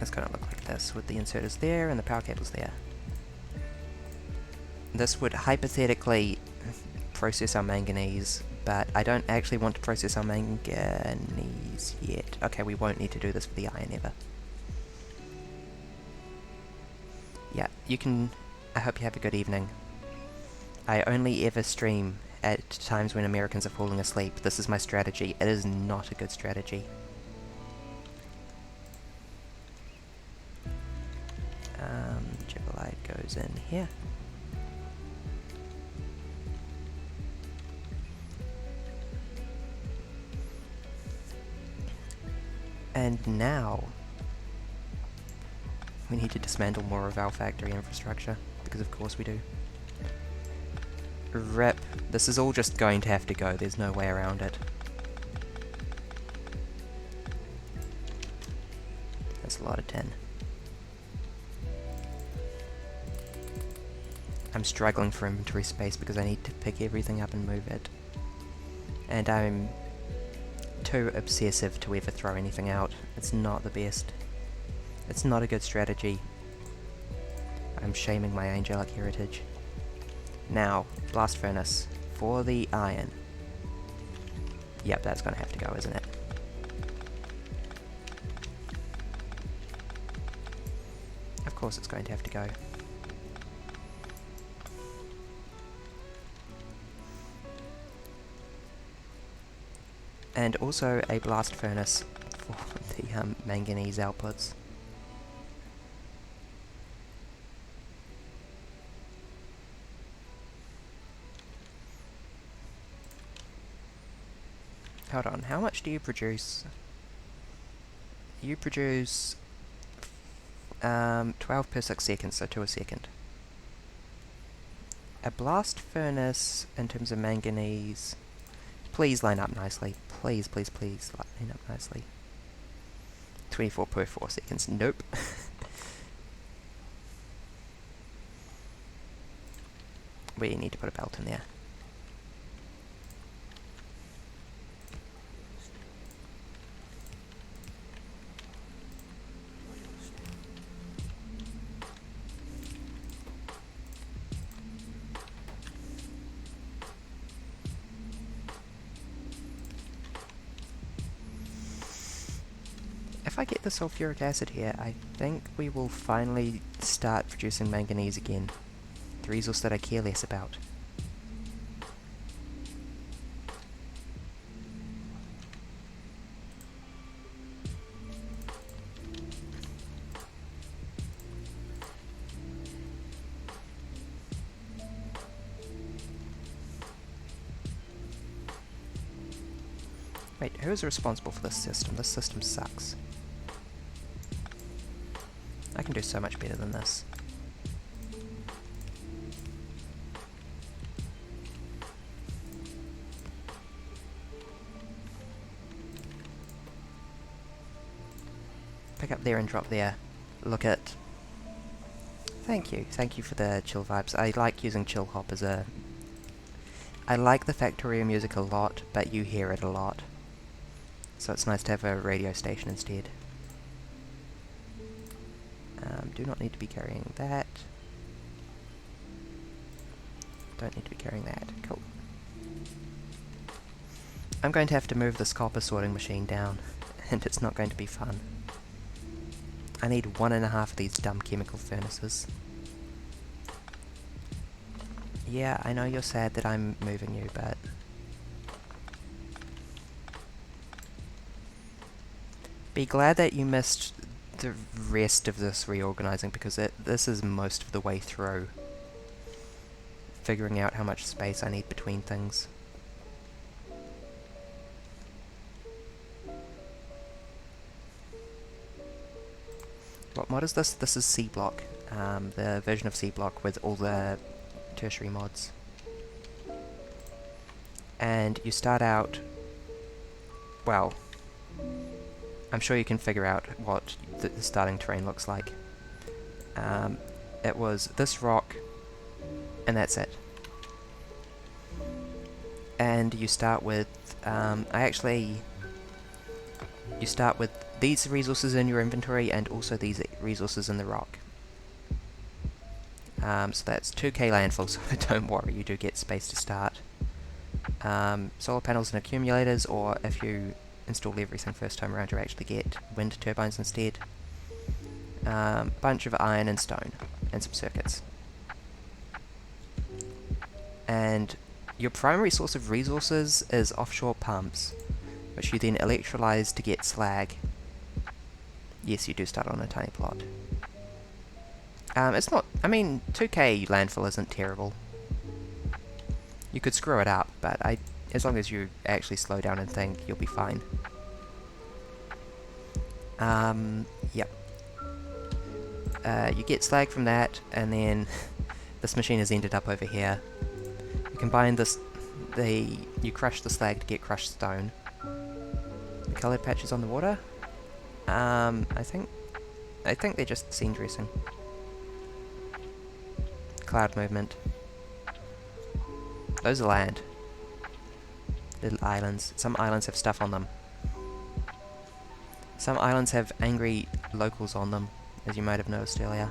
It's gonna look like this, with the inserters there and the power cables there. This would hypothetically process our manganese, but I don't actually want to process our manganese yet. Okay, we won't need to do this for the iron ever. Yeah, you can... I hope you have a good evening. I only ever stream at times when Americans are falling asleep. This is my strategy. It is not a good strategy. Jibbolite goes in here. And now, we need to dismantle more of our factory infrastructure, because of course we do. RIP. This is all just going to have to go, there's no way around it. That's a lot of tin. I'm struggling for inventory space because I need to pick everything up and move it. And I'm too obsessive to ever throw anything out. It's not the best. It's not a good strategy. I'm shaming my angelic heritage. Now, blast furnace for the iron. Yep, that's gonna have to go, isn't it? Of course it's going to have to go. And also a blast furnace for the manganese outputs. Hold on, how much do you produce? You produce 12 per 6 seconds, so 2 a second. A blast furnace in terms of manganese. Please line up nicely. Please, please, please line up nicely. 24 per 4 seconds. Nope. We need to put a belt in there. If I get the sulfuric acid here, I think we will finally start producing manganese again. The resource that I care less about. Wait, who is responsible for this system? This system sucks. can do so much better than this. Pick up there and drop there. Look at... Thank you for the chill vibes. I like using chill hop as a... I like the Factorio music a lot, but you hear it a lot. So it's nice to have a radio station instead. Do not need to be carrying that. Don't need to be carrying that. Cool. I'm going to have to move this copper sorting machine down, and it's not going to be fun. I need 1.5 of these dumb chemical furnaces. Yeah, I know you're sad that I'm moving you, but... Be glad that you missed the rest of this reorganizing, because this is most of the way through. Figuring out how much space I need between things. What mod is this? This is Seablock, the version of Seablock with all the tertiary mods. And you start out... Well, I'm sure you can figure out what the starting terrain looks like. It was this rock, and that's it. And you start with... You start with these resources in your inventory, and also these resources in the rock. So that's 2k landfill, so don't worry, you do get space to start. Solar panels and accumulators, or if you install everything first time around, you actually get wind turbines instead. Bunch of iron and stone, and some circuits. And your primary source of resources is offshore pumps, which you then electrolyze to get slag. Yes, you do start on a tiny plot. It's not... I mean, 2k landfill isn't terrible. You could screw it up, but as long as you actually slow down and think, you'll be fine. Yep. You get slag from that, and then this machine has ended up over here. You combine this... you crush the slag to get crushed stone. The coloured patches on the water? I think they're just scene dressing. Cloud movement. Those are land. Little islands. Some islands have stuff on them. Some islands have angry locals on them, as you might have noticed earlier.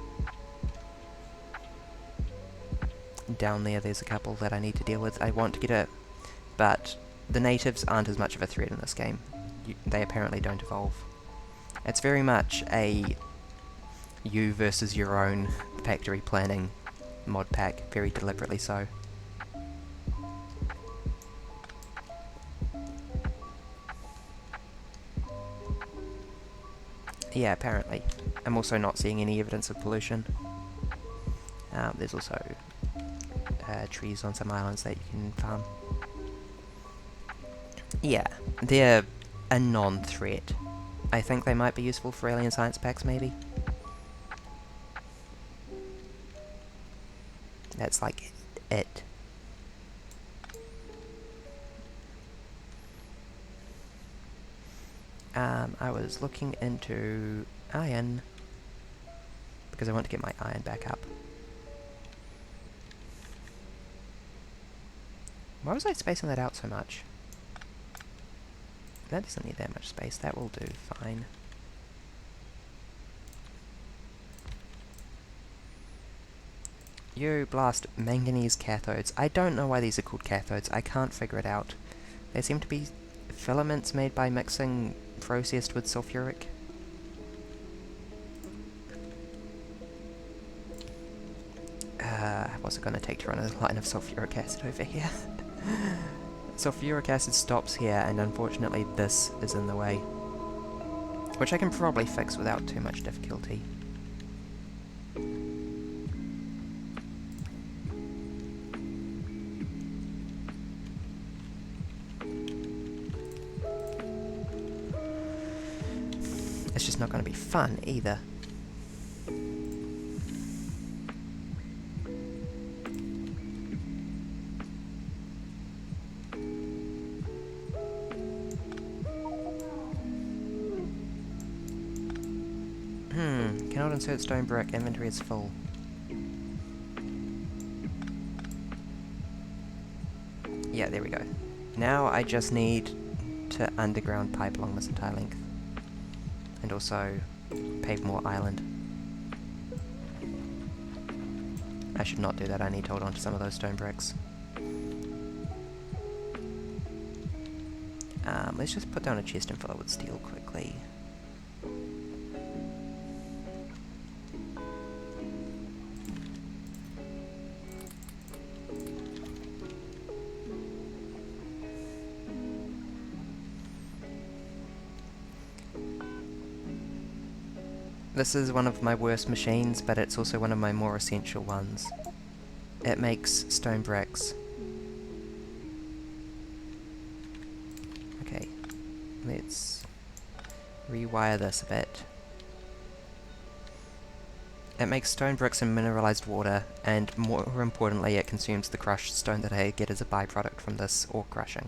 Down there's a couple that I need to deal with. I want to get a... But the natives aren't as much of a threat in this game. They apparently don't evolve. It's very much a you versus your own factory planning mod pack, very deliberately so. Yeah, apparently. I'm also not seeing any evidence of pollution. There's also trees on some islands that you can farm. Yeah, they're a non-threat. I think they might be useful for alien science packs, maybe. That's like it. I was looking into iron because I want to get my iron back up. Why was I spacing that out so much? That doesn't need that much space, that will do fine. You blast manganese cathodes. I don't know why these are called cathodes, I can't figure it out. They seem to be filaments made by mixing processed with sulfuric. What's it going to take to run a line of sulfuric acid over here? Sulfuric acid stops here, and unfortunately this is in the way. Which I can probably fix without too much difficulty. It's just not going to be fun either. Cannot insert stone brick. Inventory is full. Yeah, there we go. Now I just need to underground pipe along this entire length. And also pave more island. I should not do that, I need to hold on to some of those stone bricks. Let's just put down a chest and fill it with steel quickly. This is one of my worst machines, but it's also one of my more essential ones. It makes stone bricks. Okay, let's rewire this a bit. It makes stone bricks and mineralized water, and more importantly, it consumes the crushed stone that I get as a byproduct from this ore crushing.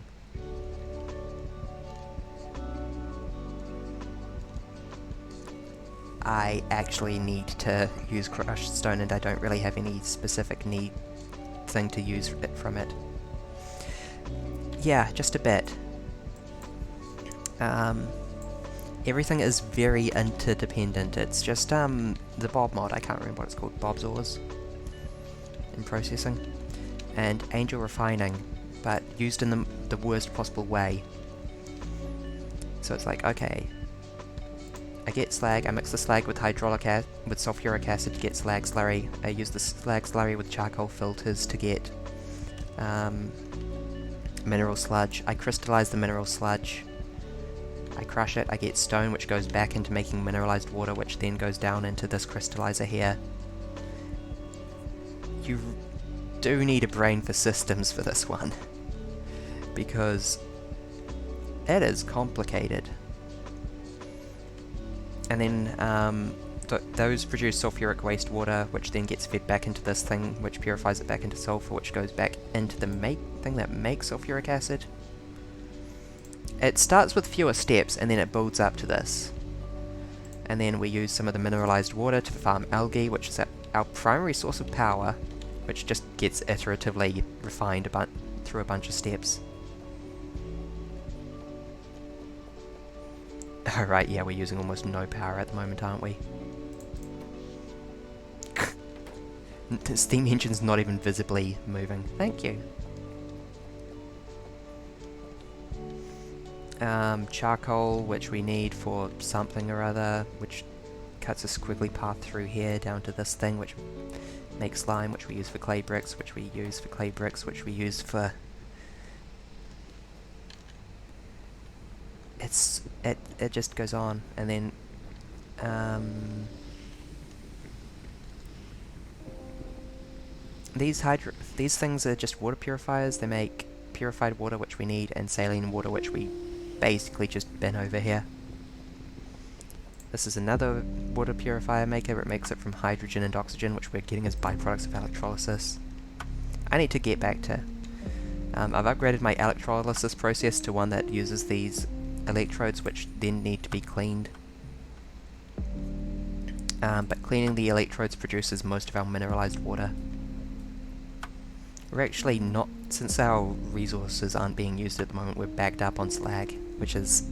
I actually need to use crushed stone, and I don't really have any specific thing to use it from it. Yeah, just a bit. Everything is very interdependent. It's just the Bob mod, I can't remember what it's called, Bob's ores in processing, and angel refining, but used in the worst possible way. So it's like, okay, I get slag, I mix the slag with sulfuric acid to get slag slurry. I use the slag slurry with charcoal filters to get mineral sludge. I crystallize the mineral sludge. I crush it, I get stone, which goes back into making mineralized water, which then goes down into this crystallizer here. You do need a brain for systems for this one, because it is complicated. And then those produce sulfuric wastewater, which then gets fed back into this thing, which purifies it back into sulfur, which goes back into the thing that makes sulfuric acid. It starts with fewer steps, and then it builds up to this. And then we use some of the mineralized water to farm algae, which is our primary source of power, which just gets iteratively refined through a bunch of steps. Alright, yeah, we're using almost no power at the moment, aren't we? The steam engine's not even visibly moving. Thank you. Charcoal, which we need for something or other, which cuts a squiggly path through here down to this thing, which makes lime, which we use for clay bricks, which we use for clay bricks, which we use for... It just goes on, and then these things are just water purifiers. They make purified water, which we need, and saline water, which we basically just bin over here. This is another water purifier maker. It makes it from hydrogen and oxygen, which we're getting as byproducts of electrolysis. I need to get back to... I've upgraded my electrolysis process to one that uses these electrodes, which then need to be cleaned. But cleaning the electrodes produces most of our mineralized water. We're actually not, since our resources aren't being used at the moment, we're backed up on slag, which is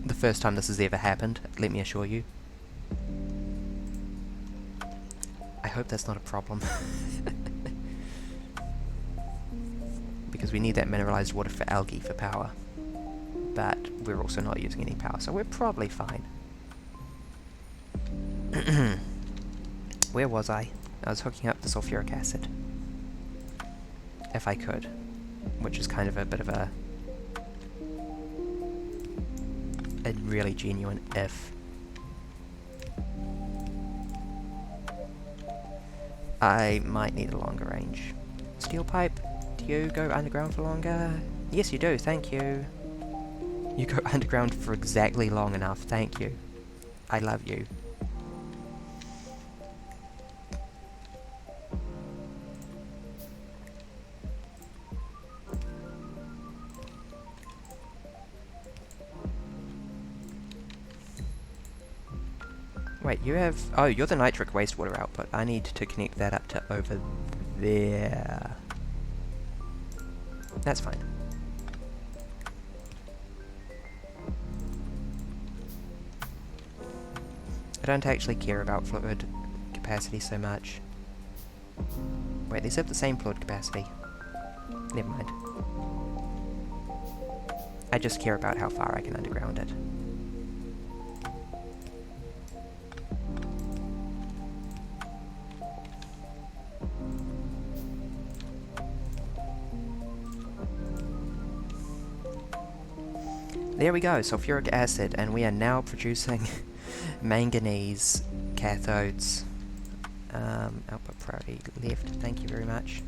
the first time this has ever happened, let me assure you. I hope that's not a problem. Because we need that mineralized water for algae for power. But we're also not using any power, so we're probably fine. Where was I? I was hooking up the sulfuric acid. If I could. Which is kind of a bit of a really genuine if. I might need a longer range. Steel pipe, do you go underground for longer? Yes you do, thank you. You go underground for exactly long enough, thank you. I love you. Wait, you have... Oh, you're the nitric wastewater output. I need to connect that up to over there. That's fine. I don't actually care about fluid capacity so much. Wait, these have the same fluid capacity. Never mind. I just care about how far I can underground it. There we go, sulfuric acid, and we are now producing manganese cathodes. Output priority left, thank you very much.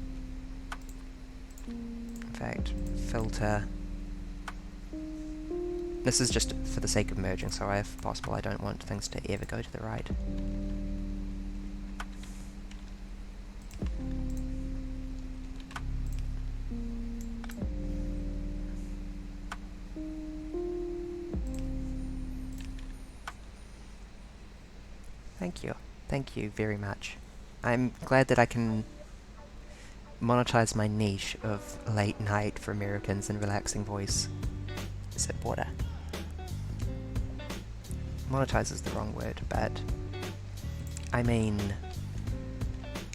In fact, filter. This is just for the sake of merging, so if possible I don't want things to ever go to the right. Thank you. Thank you very much. I'm glad that I can monetize my niche of late night for Americans and relaxing voice. Sip water. Monetize is the wrong word, but I mean...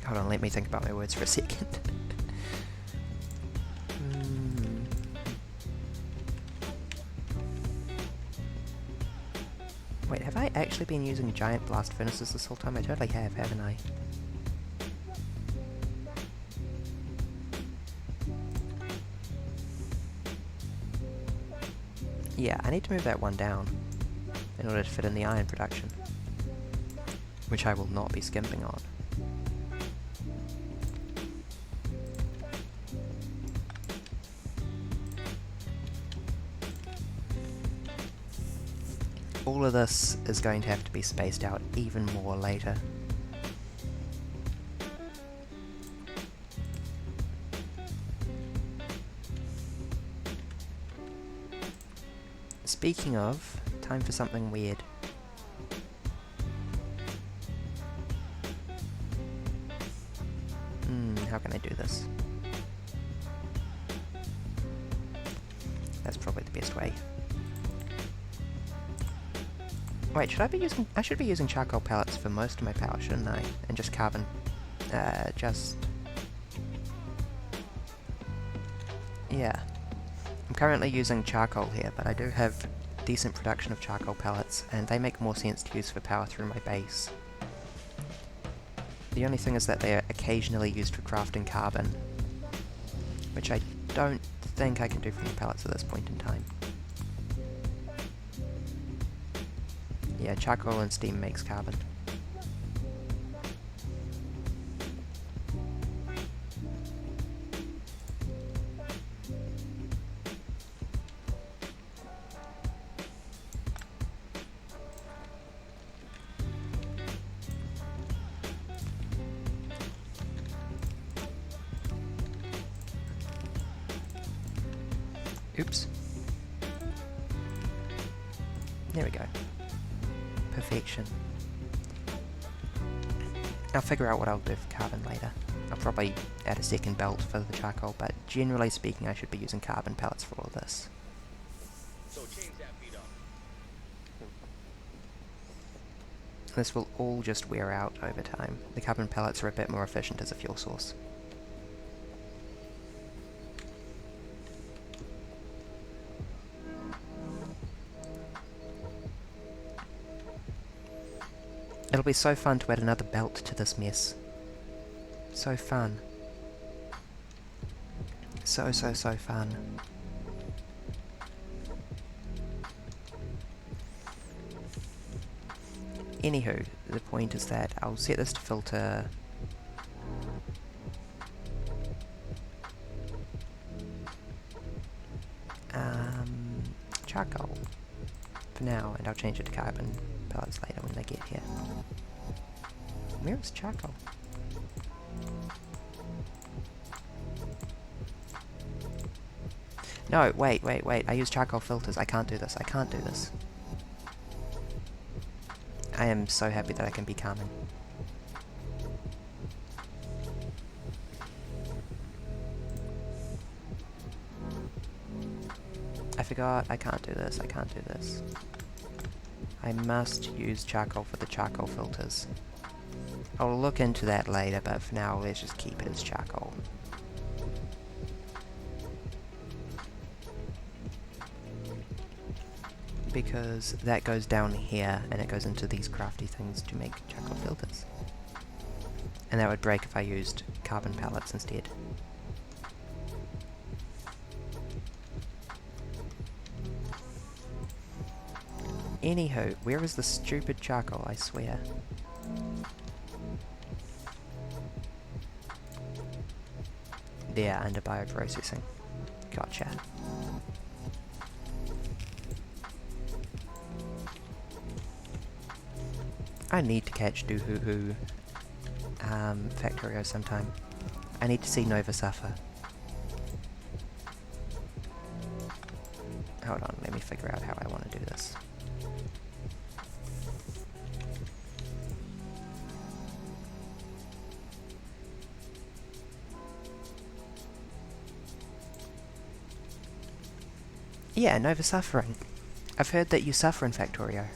Hold on, let me think about my words for a second. Wait, have I actually been using giant blast furnaces this whole time? I totally have, haven't I? Yeah, I need to move that one down in order to fit in the iron production, which I will not be skimping on. All of this is going to have to be spaced out even more later. Speaking of, time for something weird. How can I do this? That's probably the best way. Wait, should I be using... I should be using charcoal pellets for most of my power, shouldn't I? And just carbon... Yeah. I'm currently using charcoal here, but I do have decent production of charcoal pellets, and they make more sense to use for power through my base. The only thing is that they are occasionally used for crafting carbon, which I don't think I can do from the pellets at this point in time. Yeah, charcoal and steam makes carbon. Oops. There we go. Perfection. I'll figure out what I'll do for carbon later. I'll probably add a second belt for the charcoal, but generally speaking I should be using carbon pellets for all of this. So change that beat up. This will all just wear out over time. The carbon pellets are a bit more efficient as a fuel source. It'll be so fun to add another belt to this mess. So fun. So fun. Anywho, the point is that I'll set this to filter... charcoal for now, and I'll change it to carbon pellets later when they get here. Where is charcoal? No, wait, I use charcoal filters. I can't do this. I am so happy that I can be calming. I forgot, I can't do this, I can't do this. I must use charcoal for the charcoal filters. I'll look into that later, but for now let's just keep it as charcoal. Because that goes down here, and it goes into these crafty things to make charcoal filters. And that would break if I used carbon pellets instead. Anywho, where is the stupid charcoal, I swear? There, under bioprocessing. Gotcha. I need to catch Doohoo Factorio sometime. I need to see Nova suffer. Hold on, let me figure out how I want to do this. Yeah, Nova suffering. I've heard that you suffer in Factorio.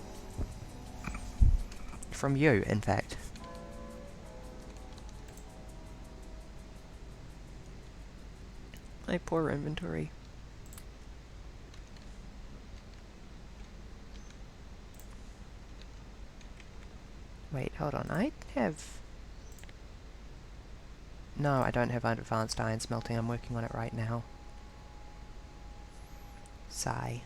From you, in fact. My poor inventory. Wait, hold on, I have... No, I don't have advanced iron smelting, I'm working on it right now. Sigh.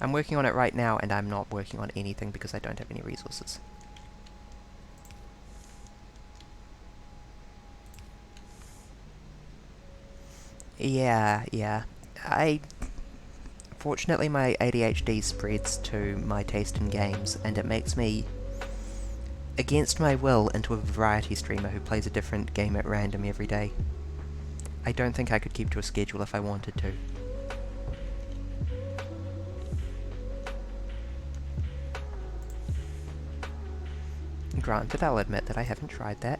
I'm working on it right now, and I'm not working on anything because I don't have any resources. Yeah. Fortunately, my ADHD spreads to my taste in games, and it makes me, against my will, into a variety streamer who plays a different game at random every day. I don't think I could keep to a schedule if I wanted to. Granted, I'll admit that I haven't tried that.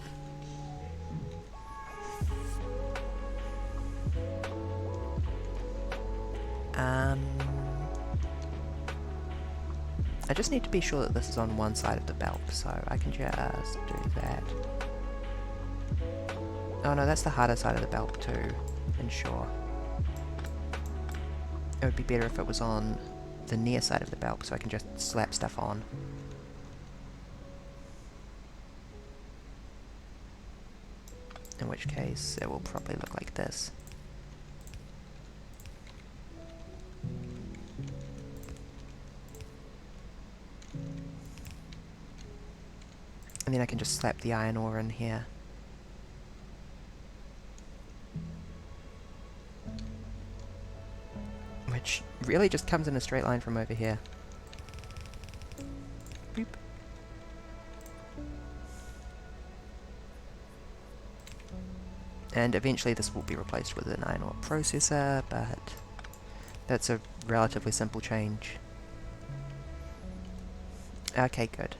I just need to be sure that this is on one side of the belt, so I can just do that. Oh no, that's the harder side of the belt to ensure. It would be better if it was on the near side of the belt, so I can just slap stuff on. In which case, it will probably look like this. And then I can just slap the iron ore in here. Which really just comes in a straight line from over here. Boop. And eventually this will be replaced with an iron ore processor, but that's a relatively simple change. Okay, good.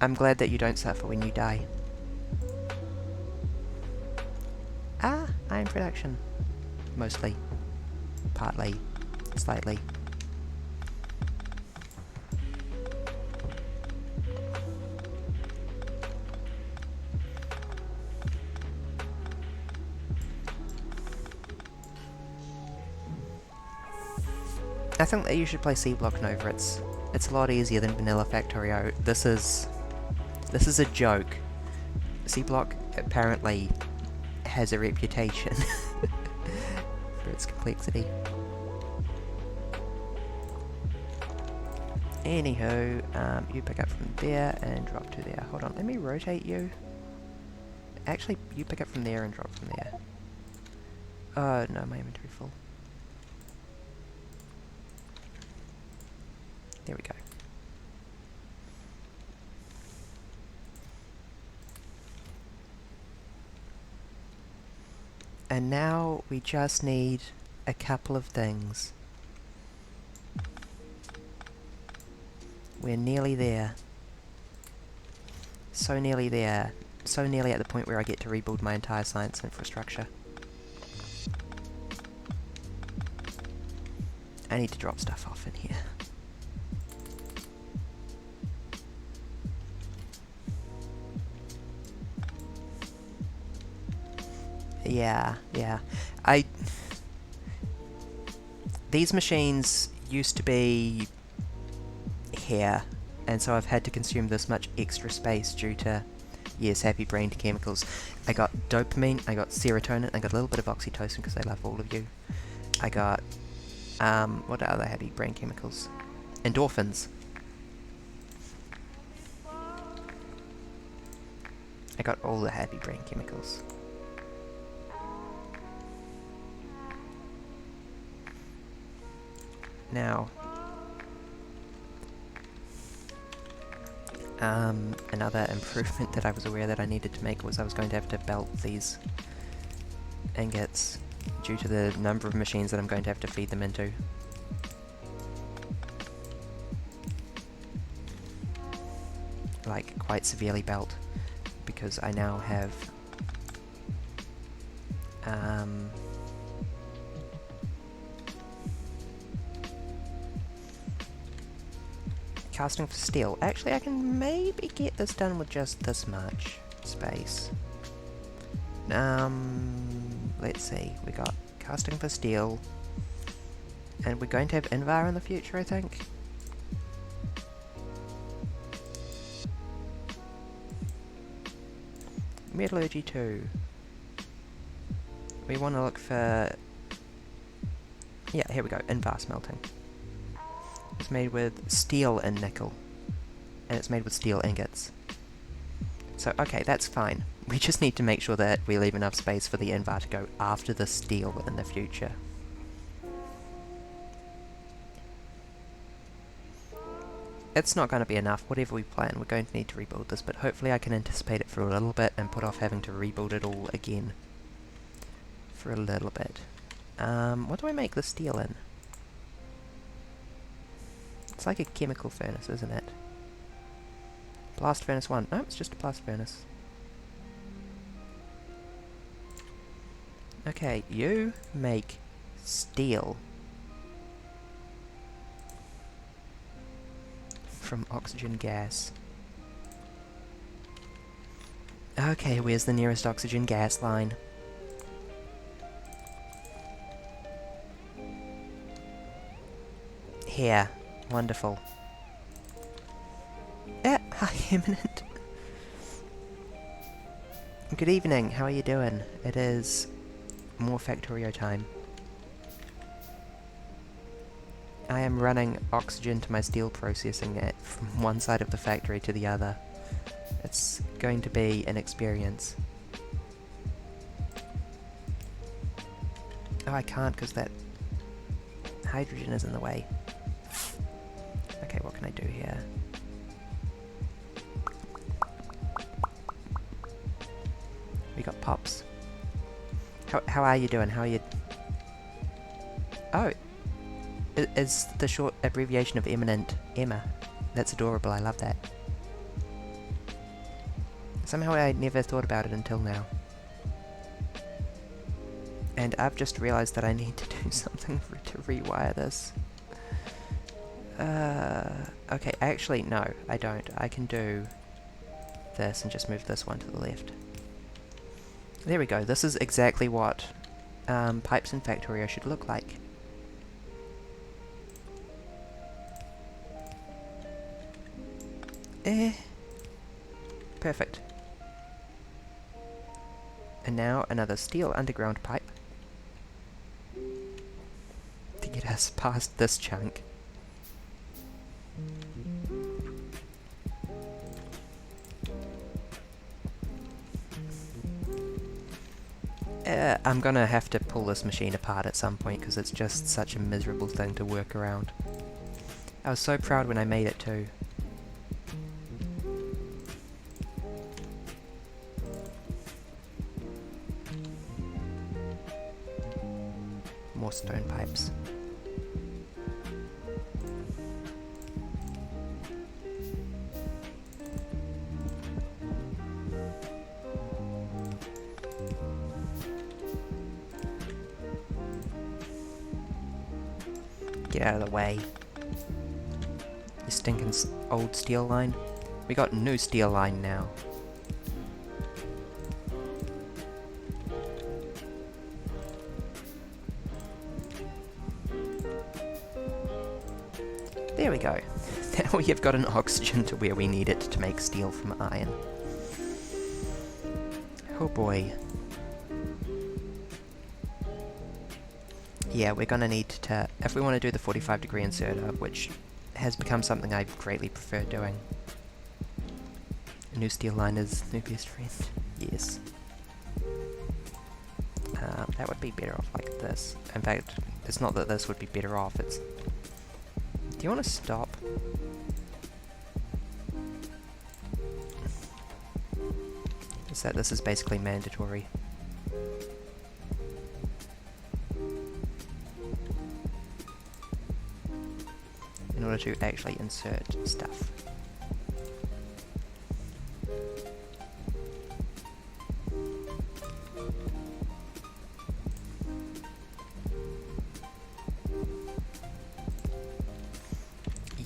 I'm glad that you don't suffer when you die. Ah, iron production. Mostly. Partly. Slightly. I think that you should play Seablock Nova. It's a lot easier than vanilla Factorio. This is a joke. Seablock apparently has a reputation for its complexity. Anywho, you pick up from there and drop to there. Hold on, let me rotate you. Actually, you pick up from there and drop from there. Oh no, my inventory full. There we go. And now we just need a couple of things. We're nearly there. So nearly there. So nearly at the point where I get to rebuild my entire science infrastructure. I need to drop stuff off in here. Yeah. These machines used to be here, and so I've had to consume this much extra space due to, yes, happy brain chemicals. I got dopamine, I got serotonin, I got a little bit of oxytocin because I love all of you. I got, what are other happy brain chemicals? Endorphins. I got all the happy brain chemicals. Now, another improvement that I was aware that I needed to make was I was going to have to belt these ingots due to the number of machines that I'm going to have to feed them into. Like, quite severely belt, because I now have casting for steel. Actually, I can maybe get this done with just this much space. Let's see. We got casting for steel, and we're going to have Invar in the future, I think. Metallurgy 2. We want to look for... yeah, here we go. Invar smelting. It's made with steel and nickel. And it's made with steel ingots. So, okay, that's fine. We just need to make sure that we leave enough space for the Invar to go after the steel in the future. It's not going to be enough. Whatever we plan, we're going to need to rebuild this, but hopefully I can anticipate it for a little bit and put off having to rebuild it all again. For a little bit. What do I make the steel in? It's like a chemical furnace, isn't it? Blast furnace 1. No, it's just a blast furnace. Okay, you make steel from oxygen gas. Okay, where's the nearest oxygen gas line? Here. Wonderful. Hi, Eminent. Good evening, how are you doing? It is more Factorio time. I am running oxygen to my steel processing it from one side of the factory to the other. It's going to be an experience. Oh, I can't because that hydrogen is in the way. Okay, what can I do here? We got pops. How are you doing? How are you? Oh, is the short abbreviation of Eminent Emma? That's adorable. I love that. Somehow I never thought about it until now. And I've just realized that I need to do something to rewire this. Okay, actually, no, I don't. I can do this and just move this one to the left. There we go. This is exactly what pipes in Factorio should look like. Perfect. And now another steel underground pipe to get us past this chunk. I'm gonna have to pull this machine apart at some point because it's just such a miserable thing to work around. I was so proud when I made it too. More stone pipes. Get out of the way. You stinking old steel line. We got new steel line now. There we go. Now we have got an oxygen to where we need it to make steel from iron. Oh boy. Yeah, we're gonna need to, if we want to do the 45-degree inserter, which has become something I greatly prefer doing. A new steel line is new best friend. Yes. That would be better off like this. In fact, it's not that this would be better off, it's... Do you want to stop? Is that this is basically mandatory. In order to actually insert stuff.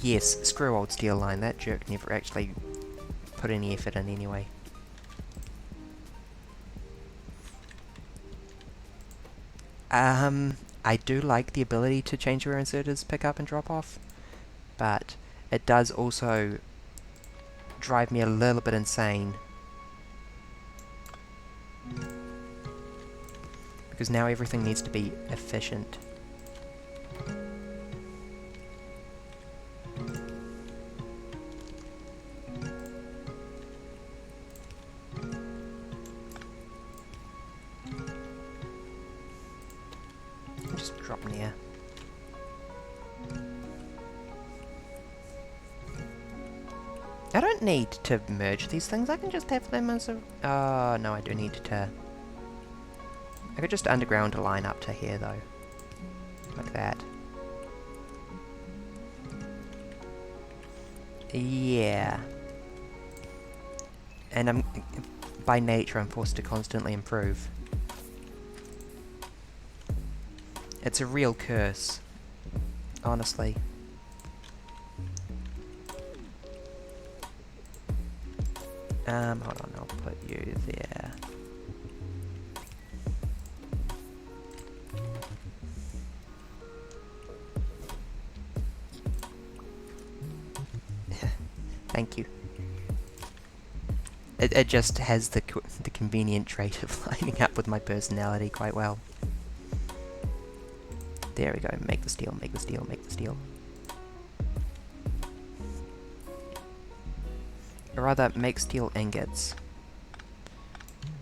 Yes, screw old steel line, that jerk never actually put any effort in anyway. I do like the ability to change where inserters pick up and drop off, but it does also drive me a little bit insane. Because now everything needs to be efficient. Just drop near. I don't need to merge these things, I can just have them as a... Oh, no, I do need to... I could just underground a line up to here, though. Like that. Yeah. And by nature, I'm forced to constantly improve. It's a real curse. Honestly. Hold on, I'll put you there. Thank you. It just has the convenient trait of lining up with my personality quite well. There we go, make the steel, make the steel, make the steel. Or rather, make steel ingots.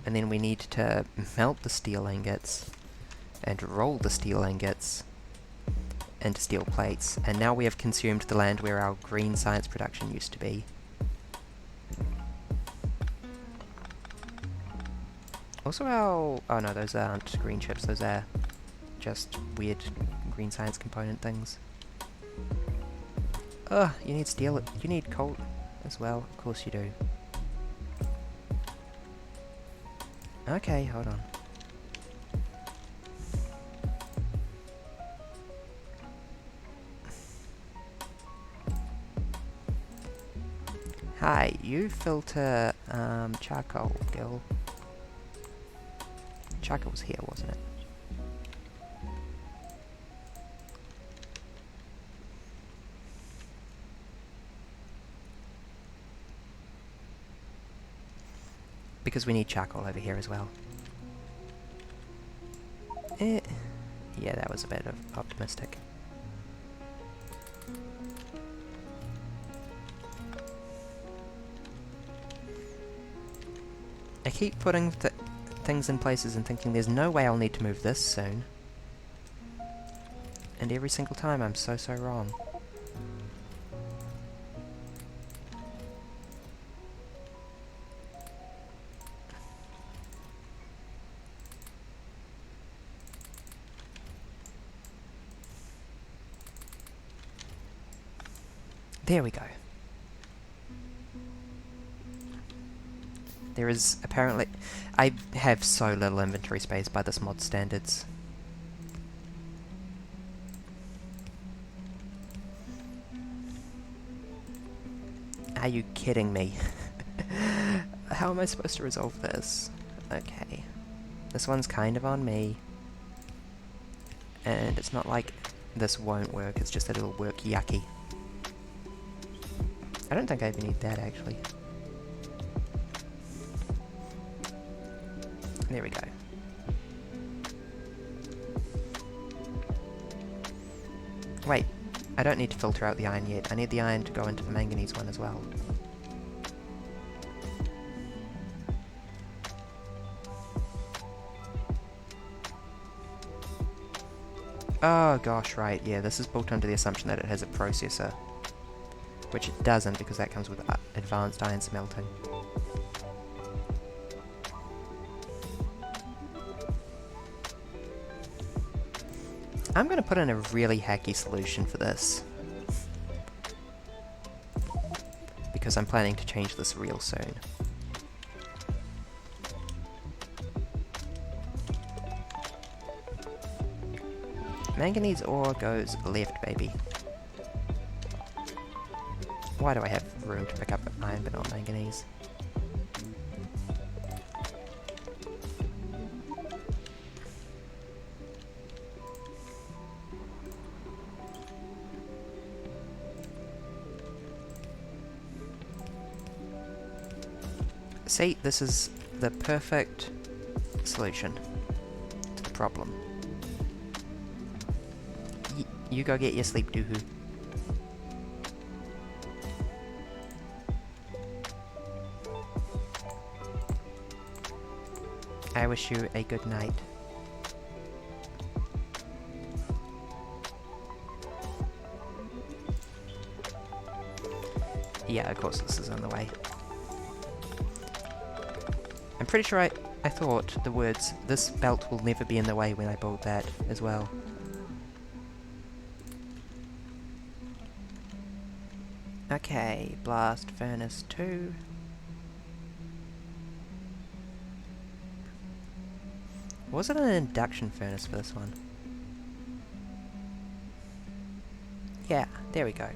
And then we need to melt the steel ingots, and roll the steel ingots into steel plates. And now we have consumed the land where our green science production used to be. Also our... oh no, those aren't green chips, those are just weird green science component things. Ugh, you need steel, you need coal as well, of course you do. Okay, hold on. Hi, you filter charcoal, girl. Charcoal was here, wasn't it? Because we need charcoal over here as well. Yeah, that was a bit optimistic. I keep putting things in places and thinking there's no way I'll need to move this soon. And every single time I'm so wrong. There we go. There is apparently... I have so little inventory space by this mod standards. Are you kidding me? How am I supposed to resolve this? Okay. This one's kind of on me. And it's not like this won't work, it's just that it'll work yucky. I don't think I even need that, actually. There we go. Wait, I don't need to filter out the iron yet. I need the iron to go into the manganese one as well. Oh gosh, right, yeah, this is built under the assumption that it has a processor. Which it doesn't, because that comes with advanced iron smelting. I'm going to put in a really hacky solution for this. Because I'm planning to change this real soon. Manganese ore goes left, baby. Why do I have room to pick up iron but not manganese? See, this is the perfect solution to the problem. You go get your sleep, doohoo. I wish you a good night. Yeah, of course this is on the way. I'm pretty sure I thought the words, "this belt will never be in the way" when I built that as well. Okay, blast furnace 2. Was it an induction furnace for this one? Yeah, there we go.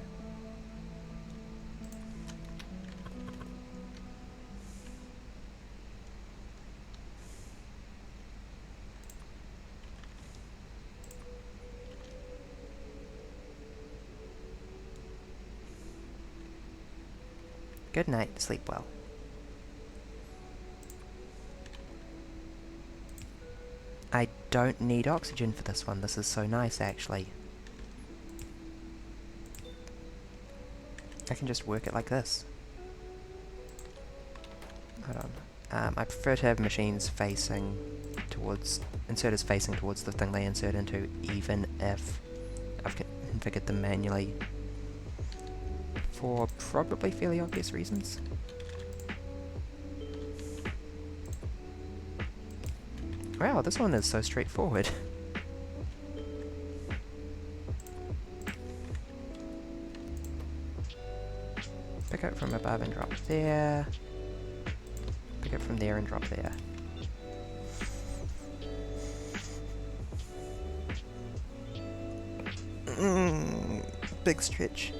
Good night, sleep well. I don't need oxygen for this one, this is so nice actually. I can just work it like this. Hold on. I prefer to have machines facing towards, inserters facing towards the thing they insert into, even if I've configured them manually. For probably fairly obvious reasons. Wow, this one is so straightforward. Pick up from above and drop there. Pick up from there and drop there. Big stretch.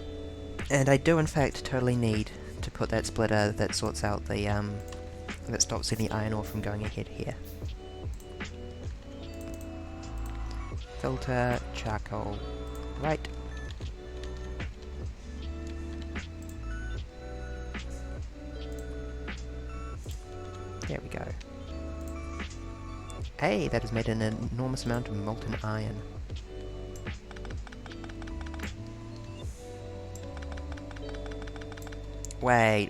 And I do in fact totally need to put that splitter that sorts out the, that stops any iron ore from going ahead here. Filter, charcoal, right. There we go. Hey, that has made an enormous amount of molten iron. Wait.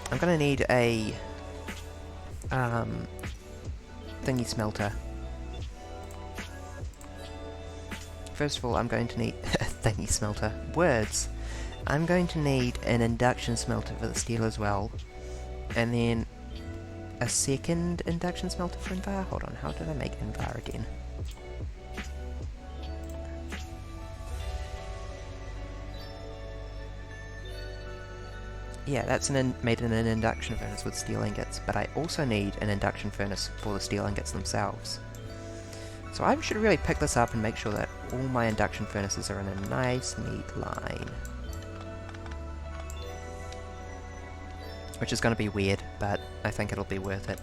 I'm gonna need a thingy smelter. First of all, I'm going to need a thingy smelter. Words! I'm going to need an induction smelter for the steel as well. And then a second induction smelter for Invar? Hold on, how did I make Invar again? Yeah, that's made in an induction furnace with steel ingots, but I also need an induction furnace for the steel ingots themselves. So I should really pick this up and make sure that all my induction furnaces are in a nice, neat line. Which is going to be weird, but I think it'll be worth it.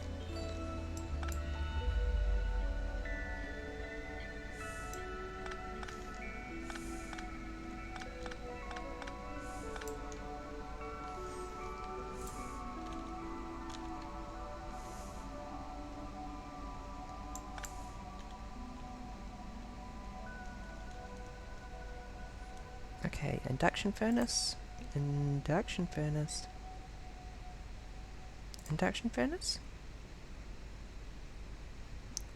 Okay, induction furnace, induction furnace, induction furnace,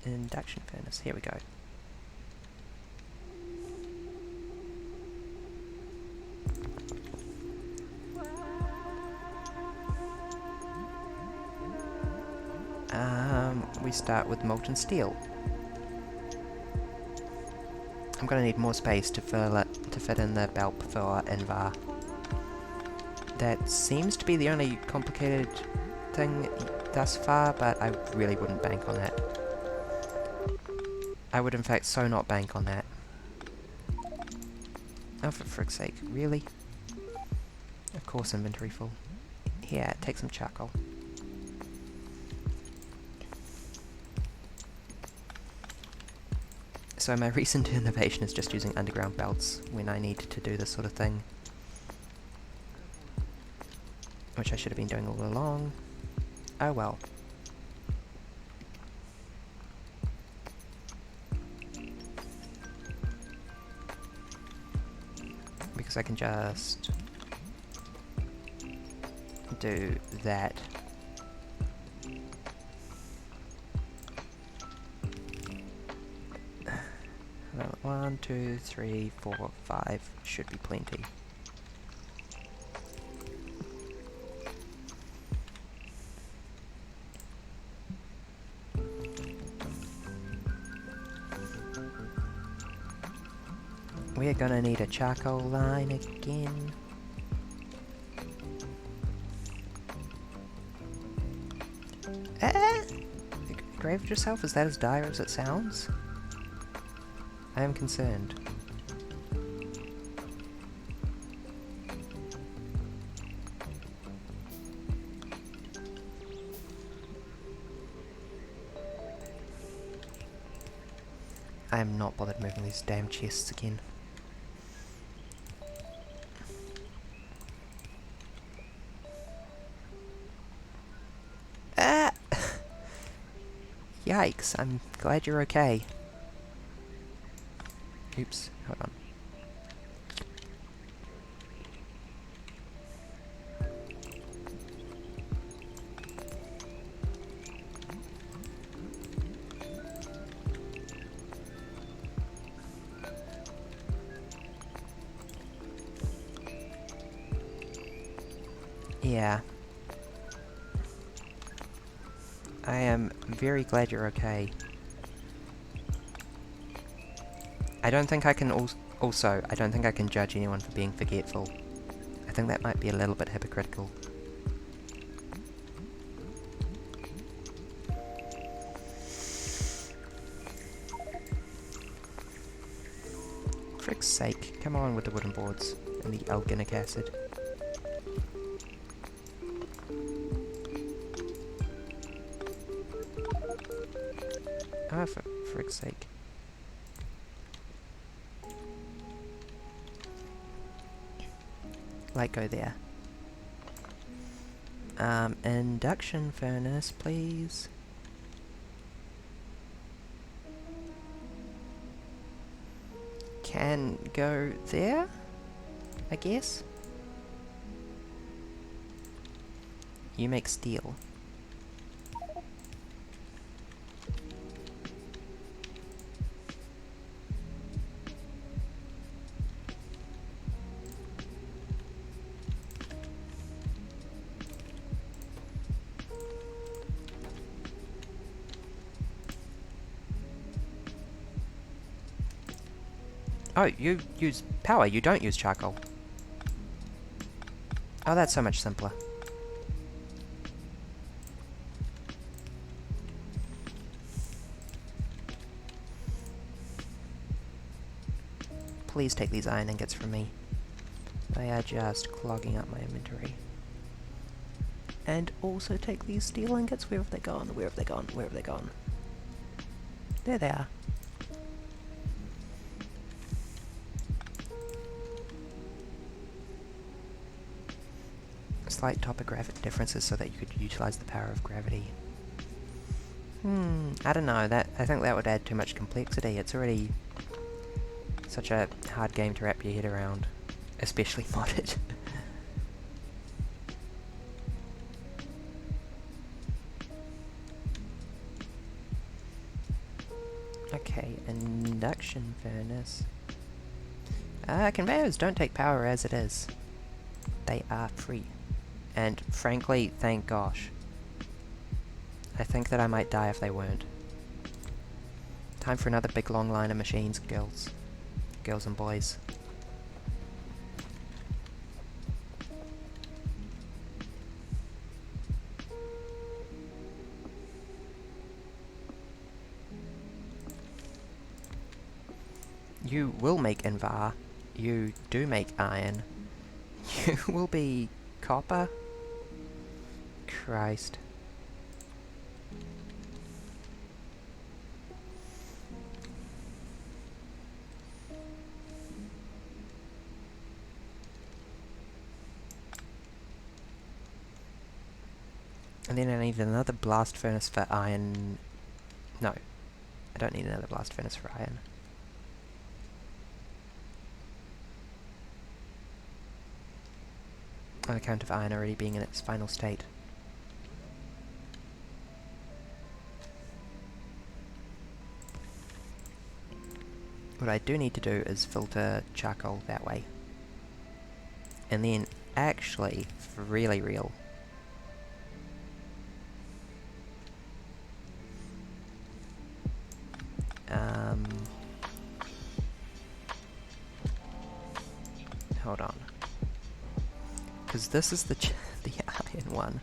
induction furnace, here we go. We start with molten steel. I'm gonna need more space to fit in the belt for Invar. That seems to be the only complicated thing thus far, but I really wouldn't bank on that. I would in fact so not bank on that. Oh, for frick's sake, really? Of course inventory full. Here, take some charcoal. So my recent innovation is just using underground belts when I need to do this sort of thing. Which I should have been doing all along. Oh well. Because I can just do that. Well, 1, 2, 3, 4, 5 should be plenty. We're gonna need a charcoal line again. Graved yourself? Is that as dire as it sounds? I am concerned. I am not bothered moving these damn chests again. Ah! Yikes, I'm glad you're okay. Oops, hold on. Yeah. I am very glad you're okay. I don't think I can also, I don't think I can judge anyone for being forgetful. I think that might be a little bit hypocritical. Frick's sake, come on with the wooden boards and the alganic acid. Ah, for frick's sake. Light go there. Induction furnace, please. Can go there, I guess. You make steel. Oh, you use power, you don't use charcoal. Oh, that's so much simpler. Please take these iron ingots from me. They are just clogging up my inventory. And also take these steel ingots. Where have they gone? Where have they gone? Where have they gone? There they are. Slight topographic differences so that you could utilize the power of gravity. I don't know. I think that would add too much complexity. It's already such a hard game to wrap your head around, especially modded. Okay, induction furnace. Conveyors don't take power as it is. They are free. And frankly, thank gosh. I think that I might die if they weren't. Time for another big long line of machines, girls. Girls and boys. You will make Invar. You do make iron. You will be copper? Christ. And then I need another blast furnace for iron. No, I don't need another blast furnace for iron. On account of iron already being in its final state. What I do need to do is filter charcoal that way. And then, actually, for really real, hold on. Because this is the iron one,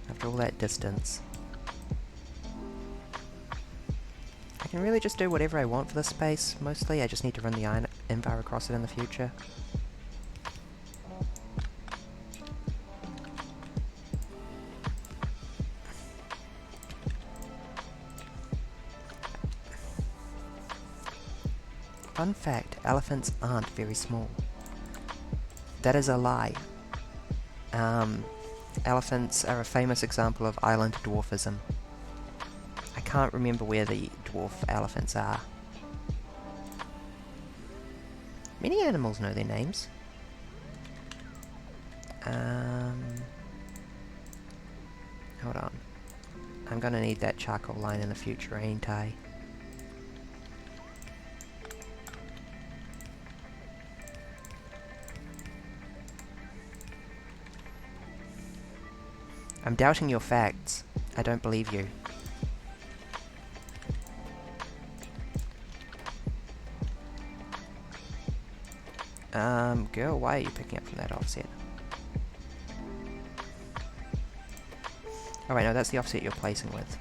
after all that distance. I can really just do whatever I want for this space, mostly. I just need to run the iron Invar across it in the future. Fun fact, elephants aren't very small. That is a lie. Elephants are a famous example of island dwarfism. I can't remember where the dwarf elephants are. Many animals know their names. Hold on. I'm gonna need that charcoal line in the future, ain't I? I'm doubting your facts. I don't believe you. Girl, why are you picking up from that offset? Oh wait, no, that's the offset you're placing with.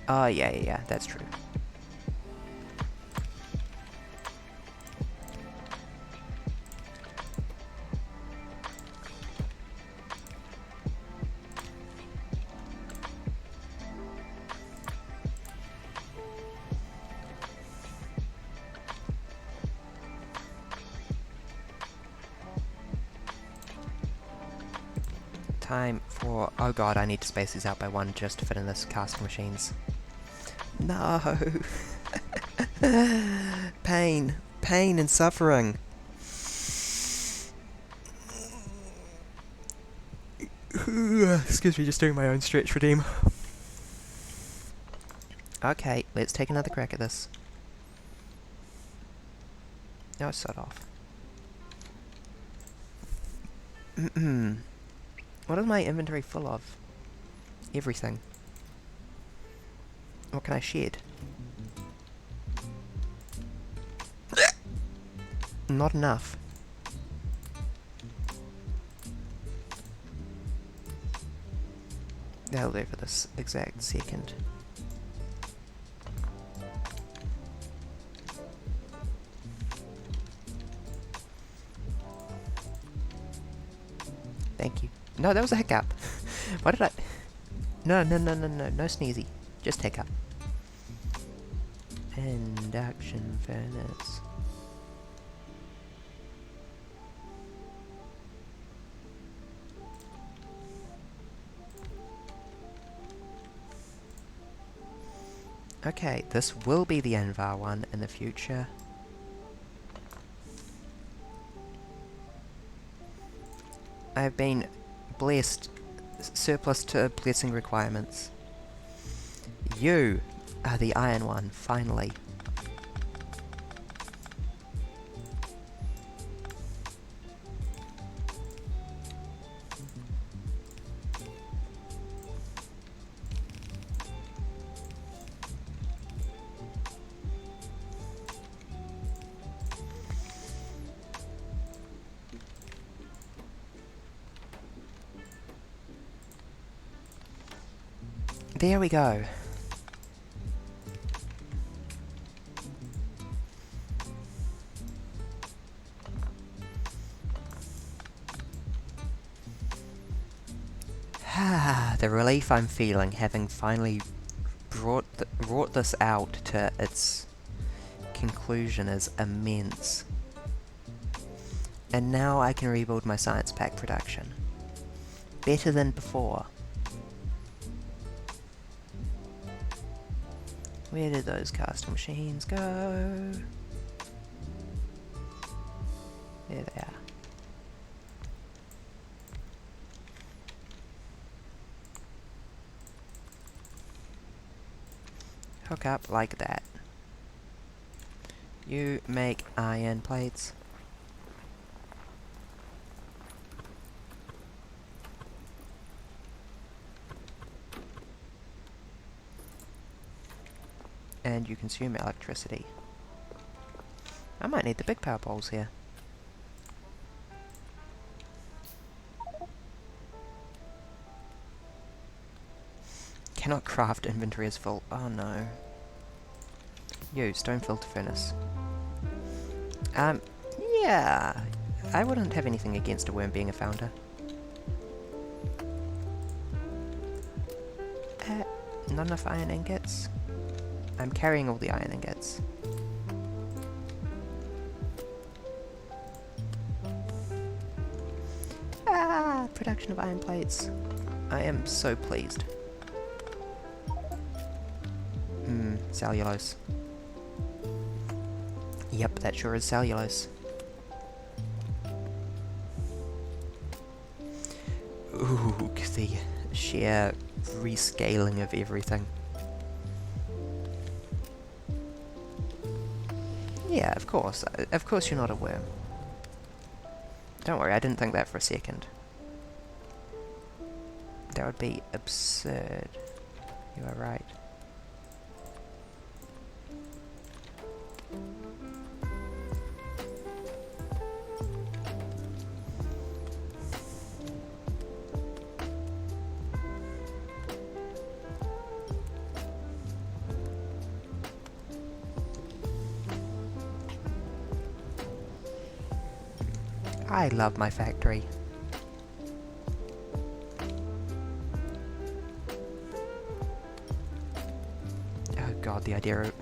Oh, yeah, that's true. Time for... Oh god, I need to space these out by one just to fit in this casting machines. No! Pain. Pain and suffering. Excuse me, just doing my own stretch redeem. Okay, let's take another crack at this. Now it's sod off. What is my inventory full of? Everything. What can I shed? Not enough. That'll do for this exact second. No, that was a hiccup. Why did I... No, no, no, no, no, no sneezy. Just hiccup. Induction furnace. Okay, this will be the Envar one in the future. I've been blessed, surplus to blessing requirements. You are the iron one, finally. There we go. The relief I'm feeling, having finally brought this out to its conclusion, is immense. And now I can rebuild my science pack production. Better than before. Where did those castle machines go? There they are. Hook up like that. You make iron plates. And you consume electricity. I might need the big power poles here. Cannot craft, inventory is full. Oh no. You, stone filter furnace. Yeah. I wouldn't have anything against a worm being a founder. Not enough iron ingots? I'm carrying all the iron ingots. Production of iron plates. I am so pleased. Cellulose. Yep, that sure is cellulose. Ooh, the sheer rescaling of everything. Yeah, of course. Of course you're not a worm. Don't worry, I didn't think that for a second. That would be absurd. You are right. I love my factory. Oh god, the idea of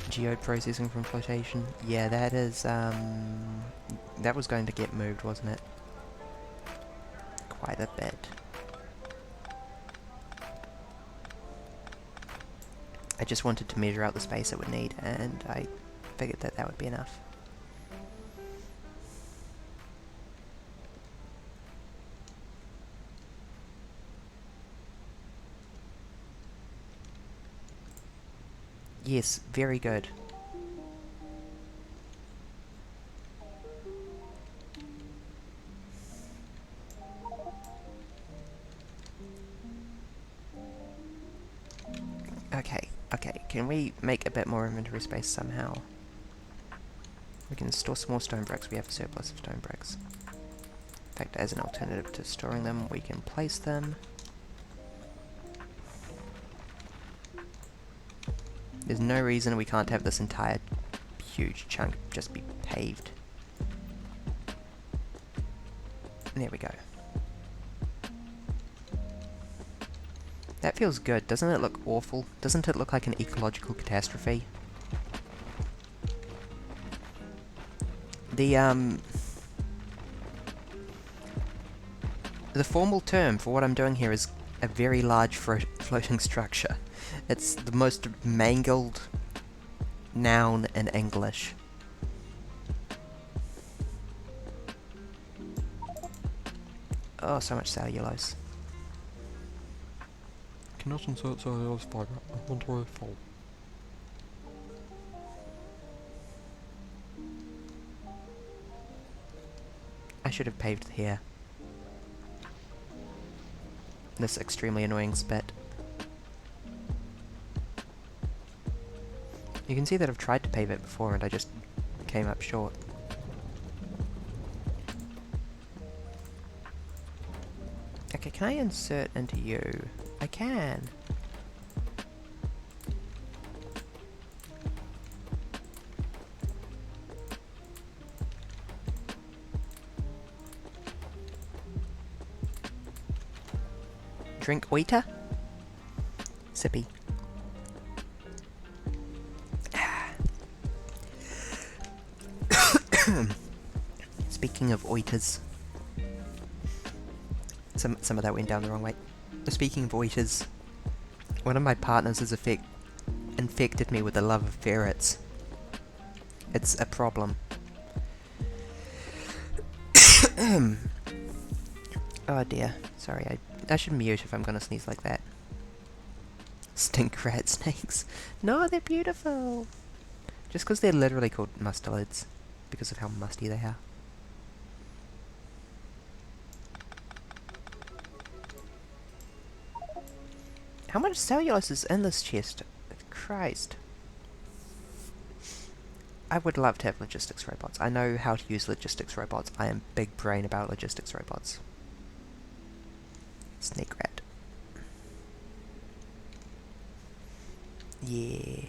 geoprocessing from flotation. Yeah, that is, that was going to get moved, wasn't it? Quite a bit. I just wanted to measure out the space it would need, and I figured that that would be enough. Yes, very good. Okay, can we make a bit more inventory space somehow? We can store some more stone bricks, we have a surplus of stone bricks. In fact, as an alternative to storing them, we can place them. There's no reason we can't have this entire huge chunk just be paved. There we go. That feels good. Doesn't it look awful? Doesn't it look like an ecological catastrophe? The formal term for what I'm doing here is a very large floating structure. It's the most mangled noun in English. Oh, so much cellulose. Cannot insert cellulose fiber. Inventory full. I should have paved here. This extremely annoying spit. You can see that I've tried to pave it before and I just came up short. Okay, can I insert into you? I can. Drink water? Sippy. Speaking of oiters. Some of that went down the wrong way. Speaking of oiters, one of my partners has infected me with the love of ferrets. It's a problem. Oh dear. Sorry, I should mute if I'm gonna sneeze like that. Stink rat snakes. No, they're beautiful! Just because they're literally called mustelids. Because of how musty they are. How much cellulose is in this chest? Christ. I would love to have logistics robots. I know how to use logistics robots. I am big brain about logistics robots. Snake rat. Yeah.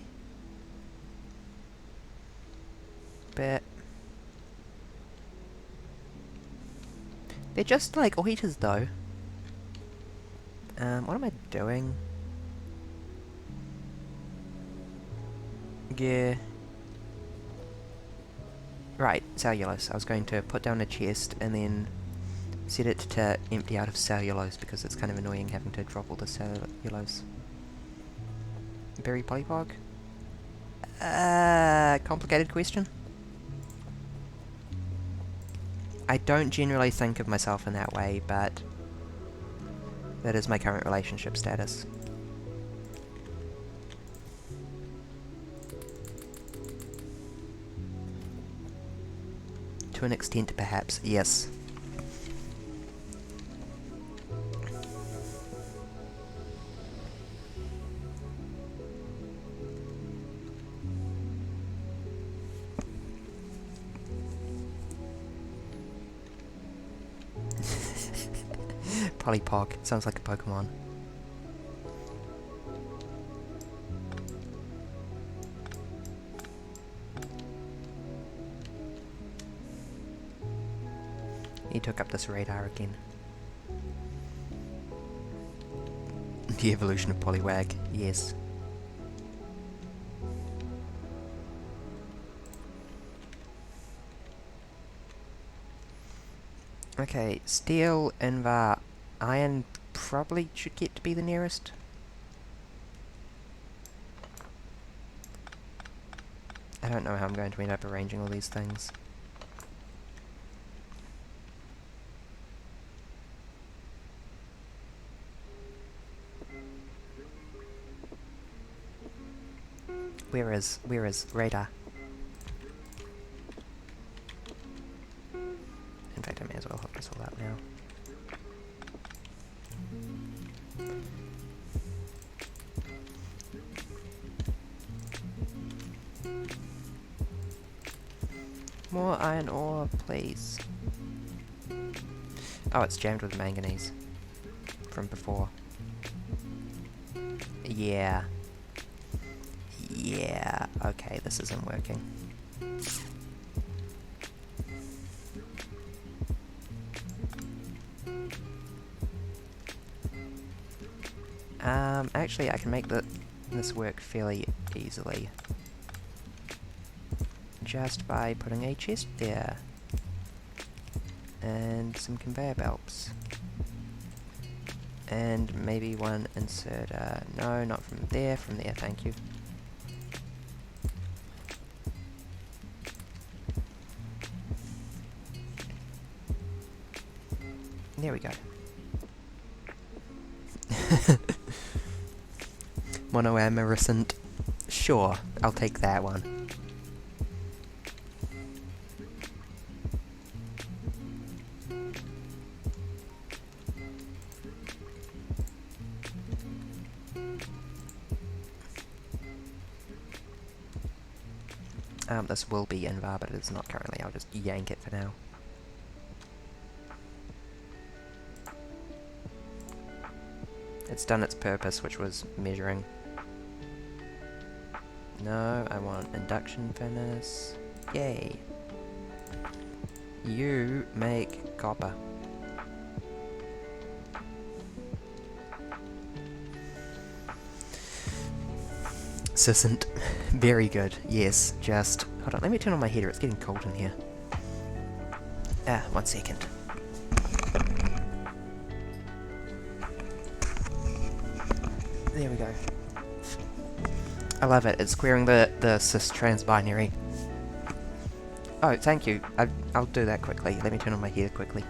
But they're just like oiters though. What am I doing? Yeah. Right, cellulose. I was going to put down a chest and then set it to empty out of cellulose because it's kind of annoying having to drop all the cellulose. Berry polypog? Complicated question? I don't generally think of myself in that way, but that is my current relationship status. To an extent, perhaps, yes. Polypog. Sounds like a Pokemon. He took up this radar again. The evolution of Poliwag, yes. Okay, steel, invar, iron probably should get to be the nearest. I don't know how I'm going to end up arranging all these things. Where is radar? In fact, I may as well hook this all up now. More iron ore, please. Oh, it's jammed with manganese. From before. Yeah. Yeah, okay, this isn't working. Actually, I can make this work fairly easily. Just by putting a chest there. And some conveyor belts. And maybe one inserter. No, not from there, thank you. There we go. Monoamorescent. Sure, I'll take that one. This will be invar, but it's not currently. I'll just yank it for now. It's done its purpose, which was measuring. No, I want induction furnace. Yay! You make copper. Sissant. Very good. Yes, just... Hold on, let me turn on my heater. It's getting cold in here. 1 second. There we go. I love it. It's squaring the cis-trans binary. Oh, thank you. I'll do that quickly. Let me turn on my heater quickly.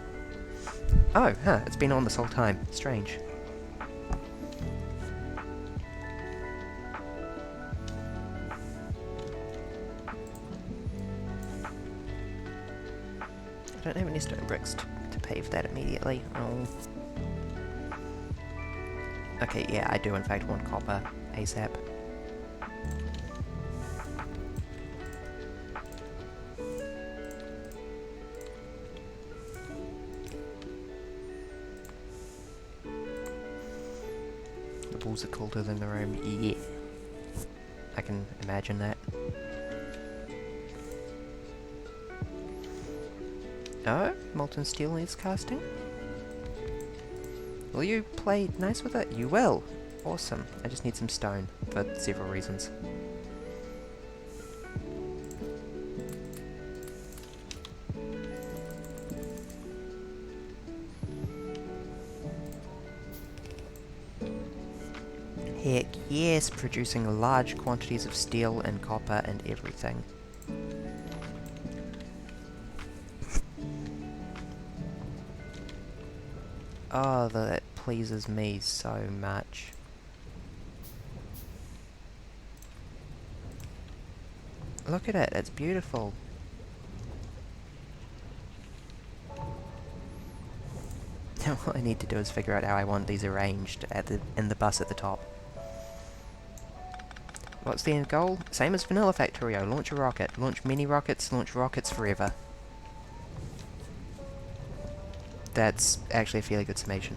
Oh, huh. It's been on this whole time. Strange. I don't have any stone bricks to pave that immediately. Oh. Okay, yeah, I do in fact want copper ASAP. The balls are colder than the room, yeah. I can imagine that. Oh, molten steel needs casting. Will you play nice with it? You will! Awesome. I just need some stone, for several reasons. Heck yes, producing large quantities of steel and copper and everything. Oh, that pleases me so much. Look at it, it's beautiful. Now all I need to do is figure out how I want these arranged in the bus at the top. What's the end goal? Same as vanilla Factorio, launch a rocket. Launch many rockets, launch rockets forever. That's actually a fairly good summation.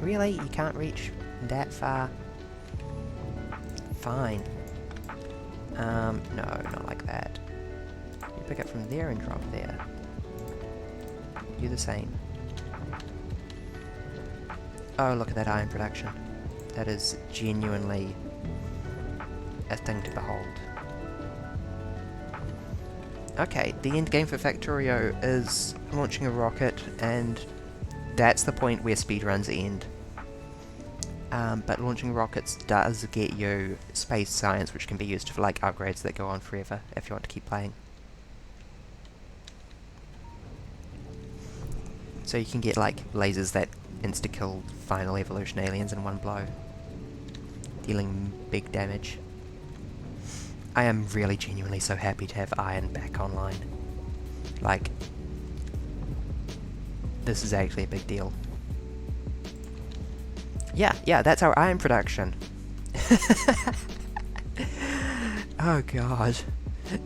Really? You can't reach that far? Fine. No, not like that. You pick up from there and drop there. You the same. Oh, look at that iron production. That is genuinely a thing to behold. Okay, the end game for Factorio is launching a rocket, and that's the point where speedruns end. But launching rockets does get you space science, which can be used for like upgrades that go on forever if you want to keep playing. So you can get like lasers that insta-kill final evolution aliens in one blow, dealing big damage. I am really genuinely so happy to have iron back online. Like, this is actually a big deal. Yeah, that's our iron production. Oh god.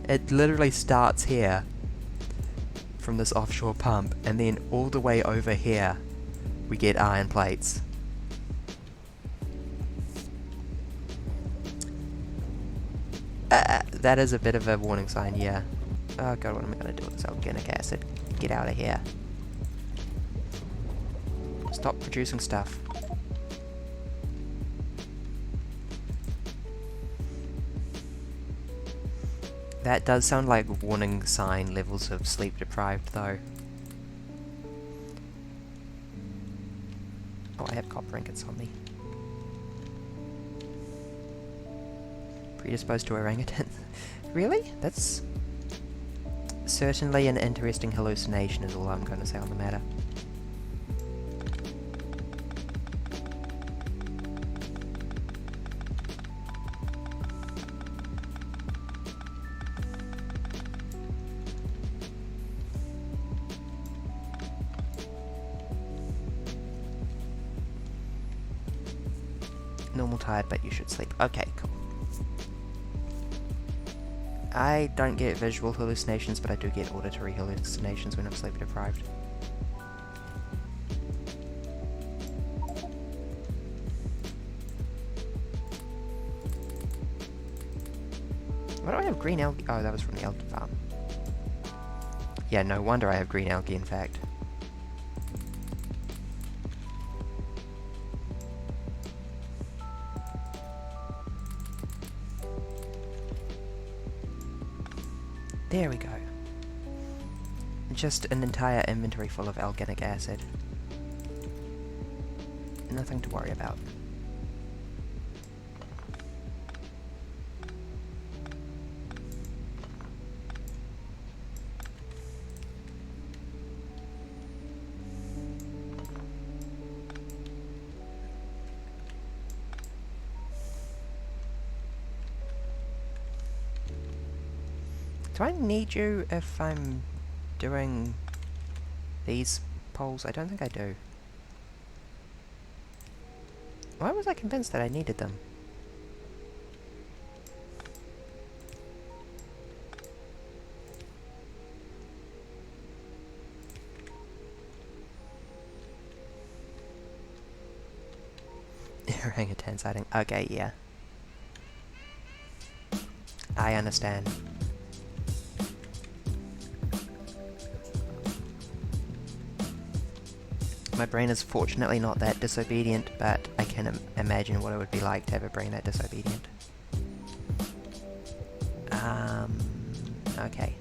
It literally starts here, from this offshore pump, and then all the way over here, we get iron plates. That is a bit of a warning sign, yeah. Oh god, what am I gonna do with this organic acid? Get out of here. Stop producing stuff. That does sound like warning sign levels of sleep deprived, though. Oh, I have copper ingots on me. Predisposed to orangutans. Really? That's certainly an interesting hallucination is all I'm going to say on the matter. Normal tired, but you should sleep. Okay, cool. I don't get visual hallucinations, but I do get auditory hallucinations when I'm sleep deprived. Why do I have green algae? Oh, that was from the algae farm. Yeah, no wonder I have green algae, in fact. There we go. Just an entire inventory full of organic acid. Nothing to worry about. Do I need you if I'm doing these polls? I don't think I do. Why was I convinced that I needed them? Orangutan sighting. Okay, yeah. I understand. My brain is fortunately not that disobedient, but I can imagine what it would be like to have a brain that disobedient. Okay.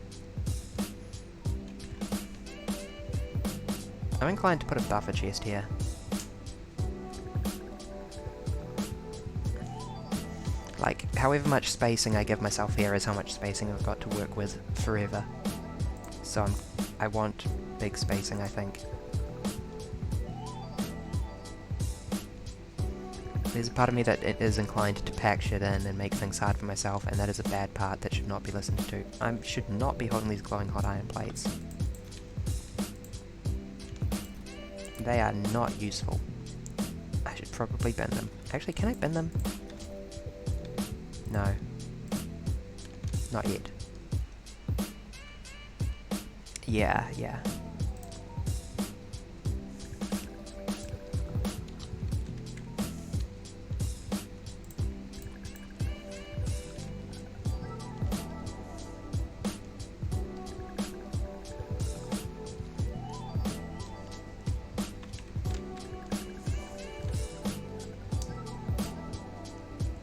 I'm inclined to put a buffer chest here. Like, however much spacing I give myself here is how much spacing I've got to work with forever. So I want big spacing, I think. There's a part of me that is inclined to pack shit in and make things hard for myself, and that is a bad part that should not be listened to. I should not be holding these glowing hot iron plates. They are not useful. I should probably bin them. Actually, can I bin them? No. Not yet. Yeah.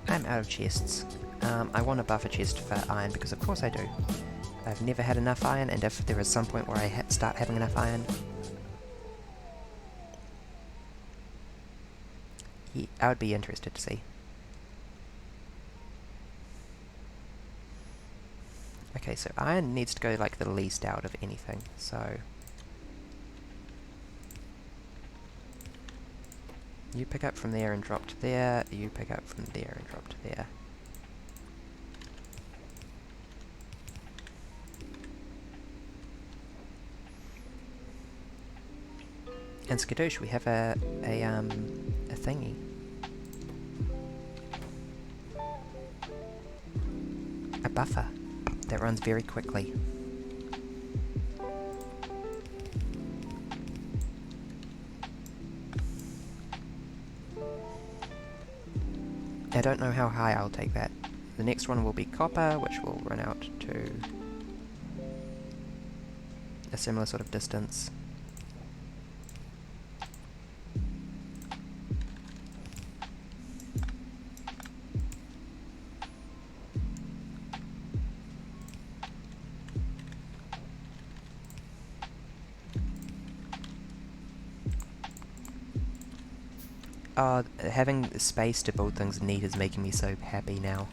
I'm out of chests. I want a buffer chest for iron because of course I do. I've never had enough iron, and if there is some point where I start having enough iron, I would be interested to see. Okay, so iron needs to go like the least out of anything, so you pick up from there and drop to there, you pick up from there and drop to there. And skadoosh, we have a thingy. A buffer that runs very quickly. I don't know how high I'll take that. The next one will be copper, which will run out to a similar sort of distance. Having space to build things neat is making me so happy now.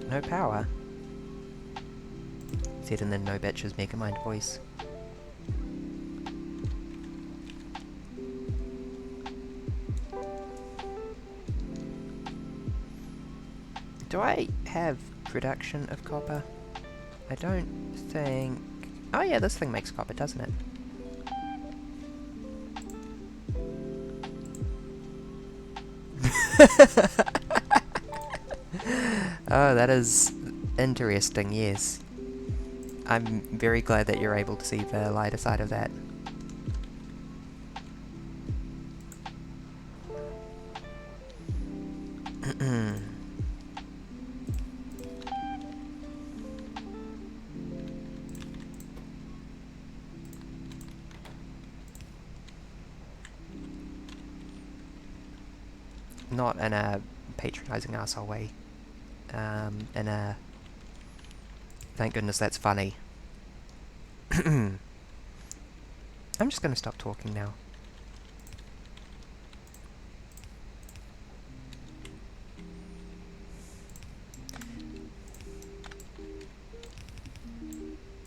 No power. Said in the no bitches Megamind voice. Do I have production of copper? I don't think... Oh yeah, this thing makes copper, doesn't it? Oh, that is interesting, yes. I'm very glad that you're able to see the lighter side of that. Not in a patronizing arsehole way. In a... Thank goodness that's funny. I'm just gonna stop talking now.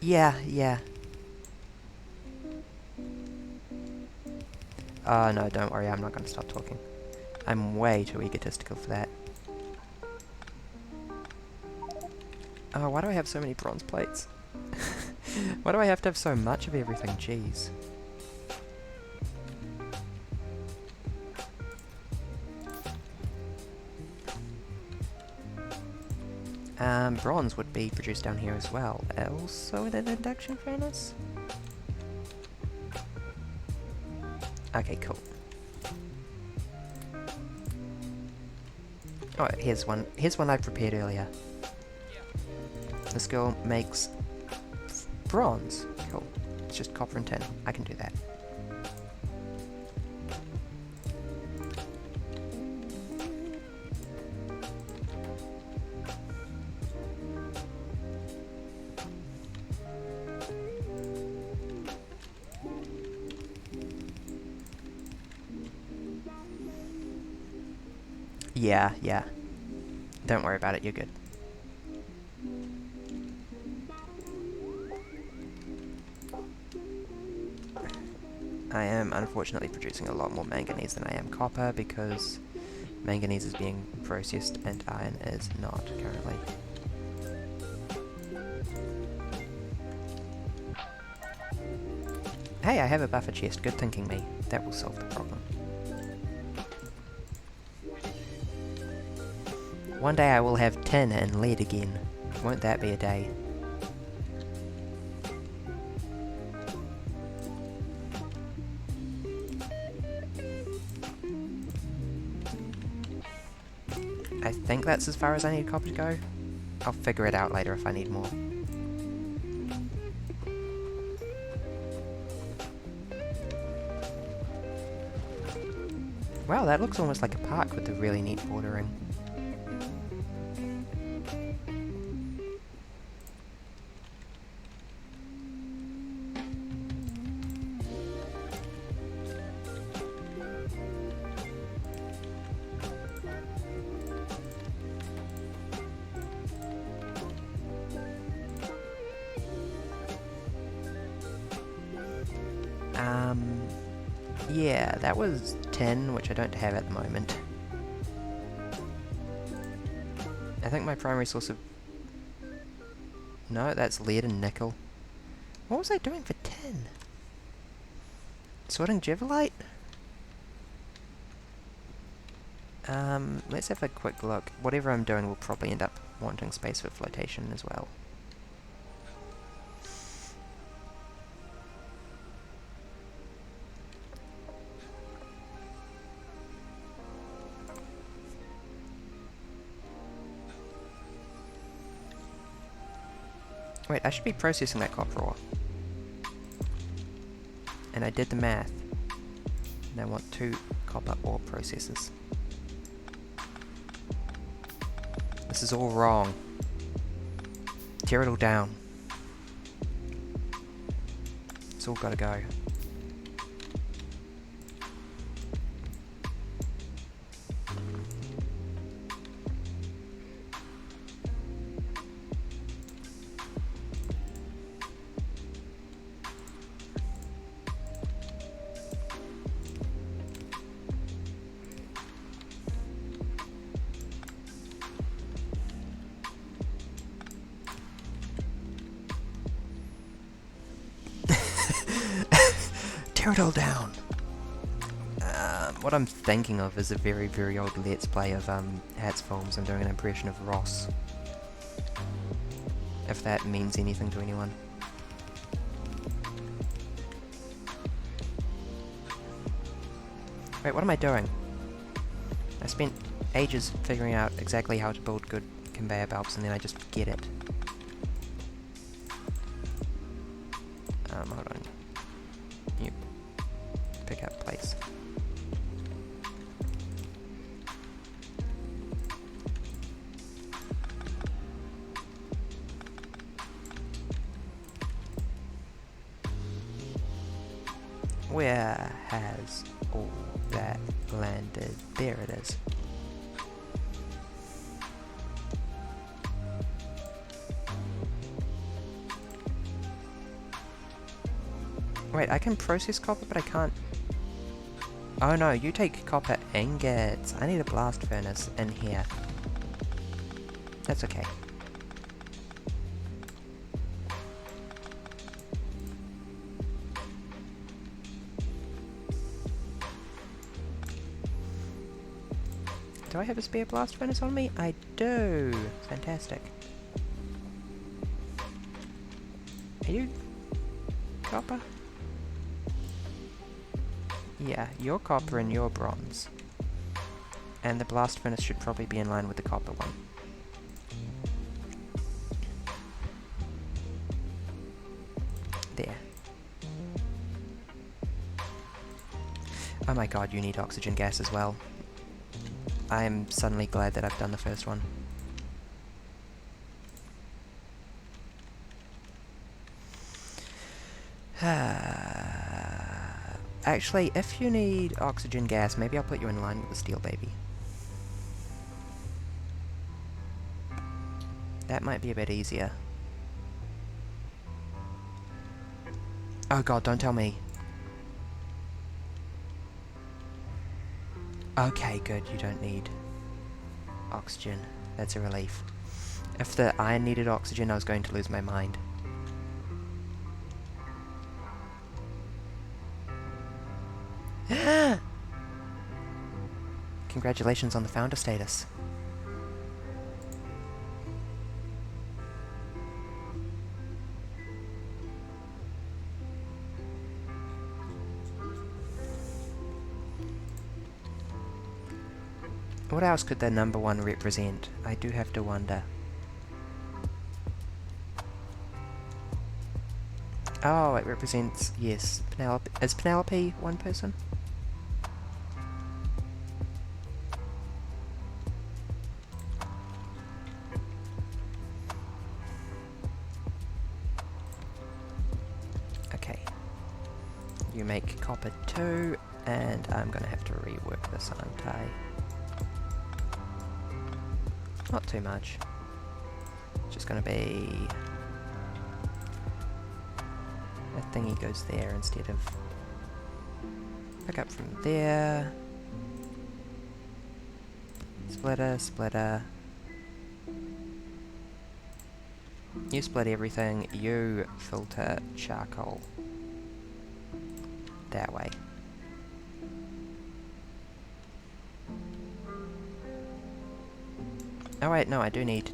Yeah. Oh no, don't worry, I'm not gonna stop talking. I'm way too egotistical for that. Oh, why do I have so many bronze plates? Why do I have to have so much of everything? Jeez. Bronze would be produced down here as well. Also in an induction furnace? Okay, cool. Oh, here's one. Here's one I prepared earlier. This girl makes bronze. Cool. It's just copper and tin. I can do that. Yeah. Don't worry about it, you're good. I am unfortunately producing a lot more manganese than I am copper because manganese is being processed and iron is not currently. Hey, I have a buffer chest. Good thinking, me. That will solve the problem. One day I will have tin and lead again. Won't that be a day? I think that's as far as I need copper to go. I'll figure it out later if I need more. Wow, that looks almost like a park with the really neat bordering. Yeah, that was tin, which I don't have at the moment. I think my primary source of... No, that's lead and nickel. What was I doing for tin? Sorting Javelite? Let's have a quick look. Whatever I'm doing will probably end up wanting space for flotation as well. Wait, I should be processing that copper ore. And I did the math. And I want 2 copper ore processors. This is all wrong. Tear it all down. It's all gotta go. Tear it all down. What I'm thinking of is a very, very old Let's Play of Hats Films. I'm doing an impression of Ross. If that means anything to anyone. Wait, what am I doing? I spent ages figuring out exactly how to build good conveyor belts and then I just forget it. Hold on. You pick up place. Where has all that landed? There it is. Wait, I can process copper, but I can't... Oh no, you take copper ingots. I need a blast furnace in here. That's okay. Do I have a spare blast furnace on me? I do! Fantastic. Are you... copper? Yeah, you're copper and you're bronze. And the blast furnace should probably be in line with the copper one. There. Oh my god, you need oxygen gas as well. I'm suddenly glad that I've done the first one. Actually, if you need oxygen gas, maybe I'll put you in line with the steel baby. That might be a bit easier. Oh god, don't tell me. Okay, good, you don't need oxygen. That's a relief. If the iron needed oxygen, I was going to lose my mind. Congratulations on the founder status. What else could the number 1 represent? I do have to wonder. Oh, it represents, yes, Penelope. Is Penelope one person? Okay. You make copper 2, and I'm gonna have to rework this, aren't I? Not too much. It's just gonna be... that thingy goes there instead of... pick up from there. Splitter, splitter. You split everything, you filter charcoal. that way. Oh wait, no, I do need...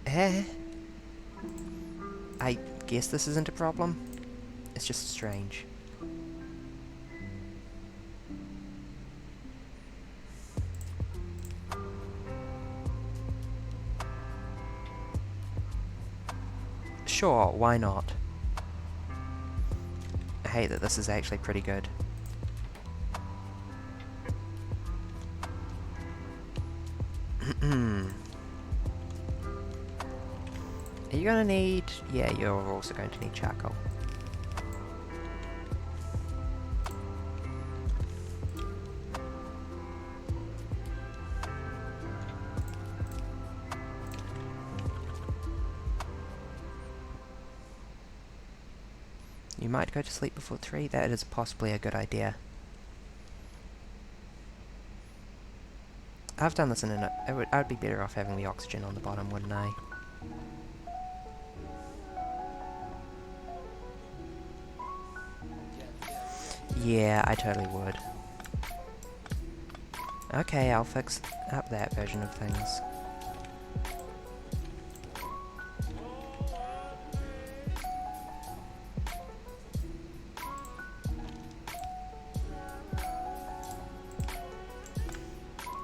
Eh? I guess this isn't a problem. It's just strange. Sure, why not? I hate that this is actually pretty good. Are you gonna need... Yeah, you're also going to need charcoal. You might go to sleep before 3. That is possibly a good idea. I've done this in an... I would be better off having the oxygen on the bottom, wouldn't I? Yeah, I totally would. Okay, I'll fix up that version of things.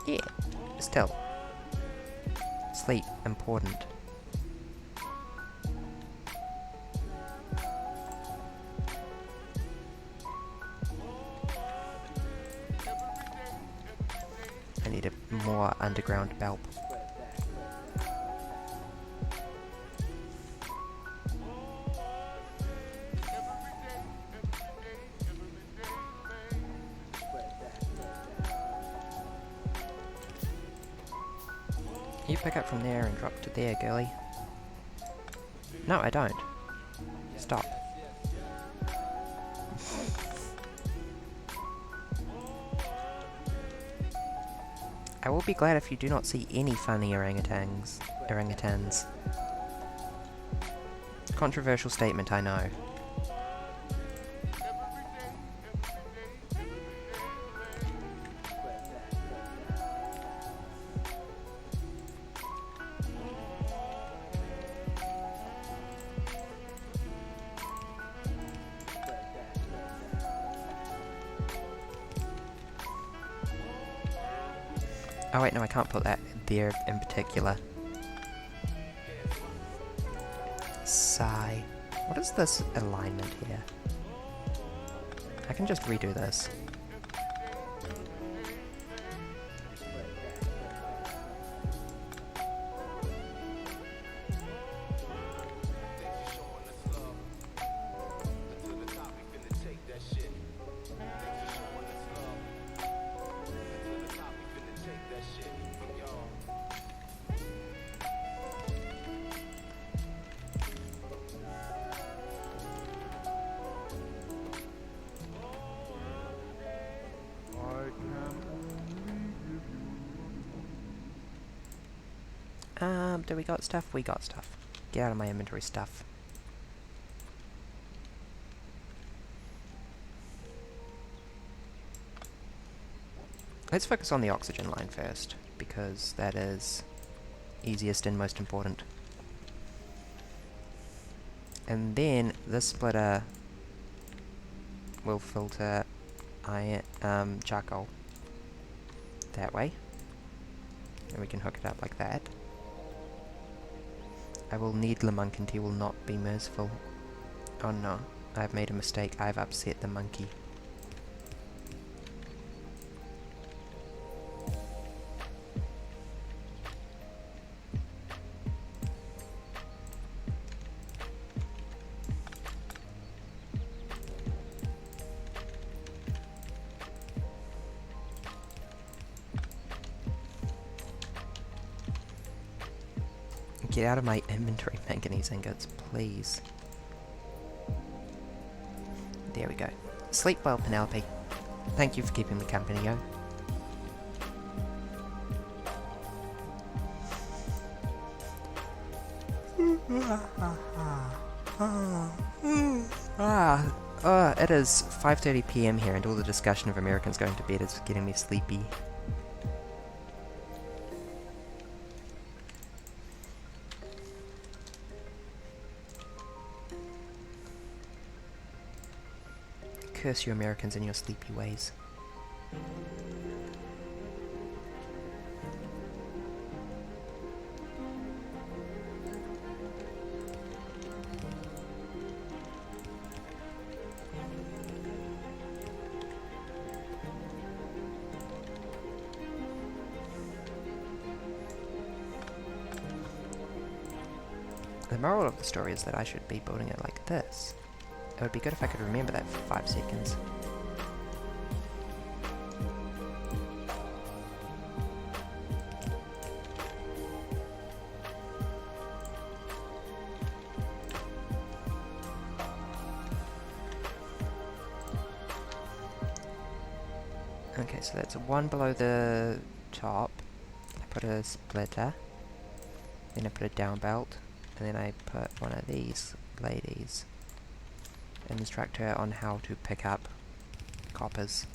Yeah, still. Sleep, important. I need a more underground bulb. You pick up from there and drop to there, girly. No, I don't. Stop. I will be glad if you do not see any funny orangutans. Controversial statement, I know. Oh wait, no, I can't put that there in particular. Sigh. What is this alignment here? I can just redo this. Do we got stuff? We got stuff. Get out of my inventory, stuff. Let's focus on the oxygen line first, because that is easiest and most important. And then this splitter will filter charcoal that way, and we can hook it up like that. I will need Lemunk and he will not be merciful. Oh no, I've made a mistake. I've upset the monkey. Get out of my inventory, manganese ingots, please. There we go. Sleep well, Penelope. Thank you for keeping me company, yo. It is 5:30 p.m. here, and all the discussion of Americans going to bed is getting me sleepy. Curse you Americans and your sleepy ways. The moral of the story is that I should be building it like this. It would be good if I could remember that for 5 seconds. Okay, so that's one below the top. I put a splitter, then I put a down belt, and then I put one of these ladies. And instruct her on how to pick up coppers.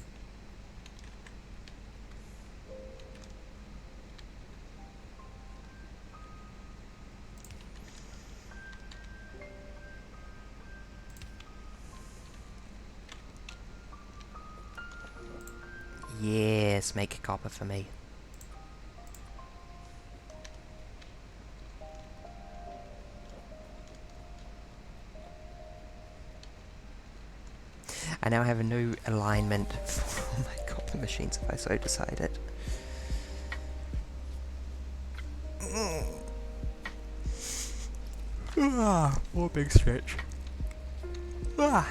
Yes, make copper for me. I now have a new alignment for my copper machines if I so decide it. More big stretch. I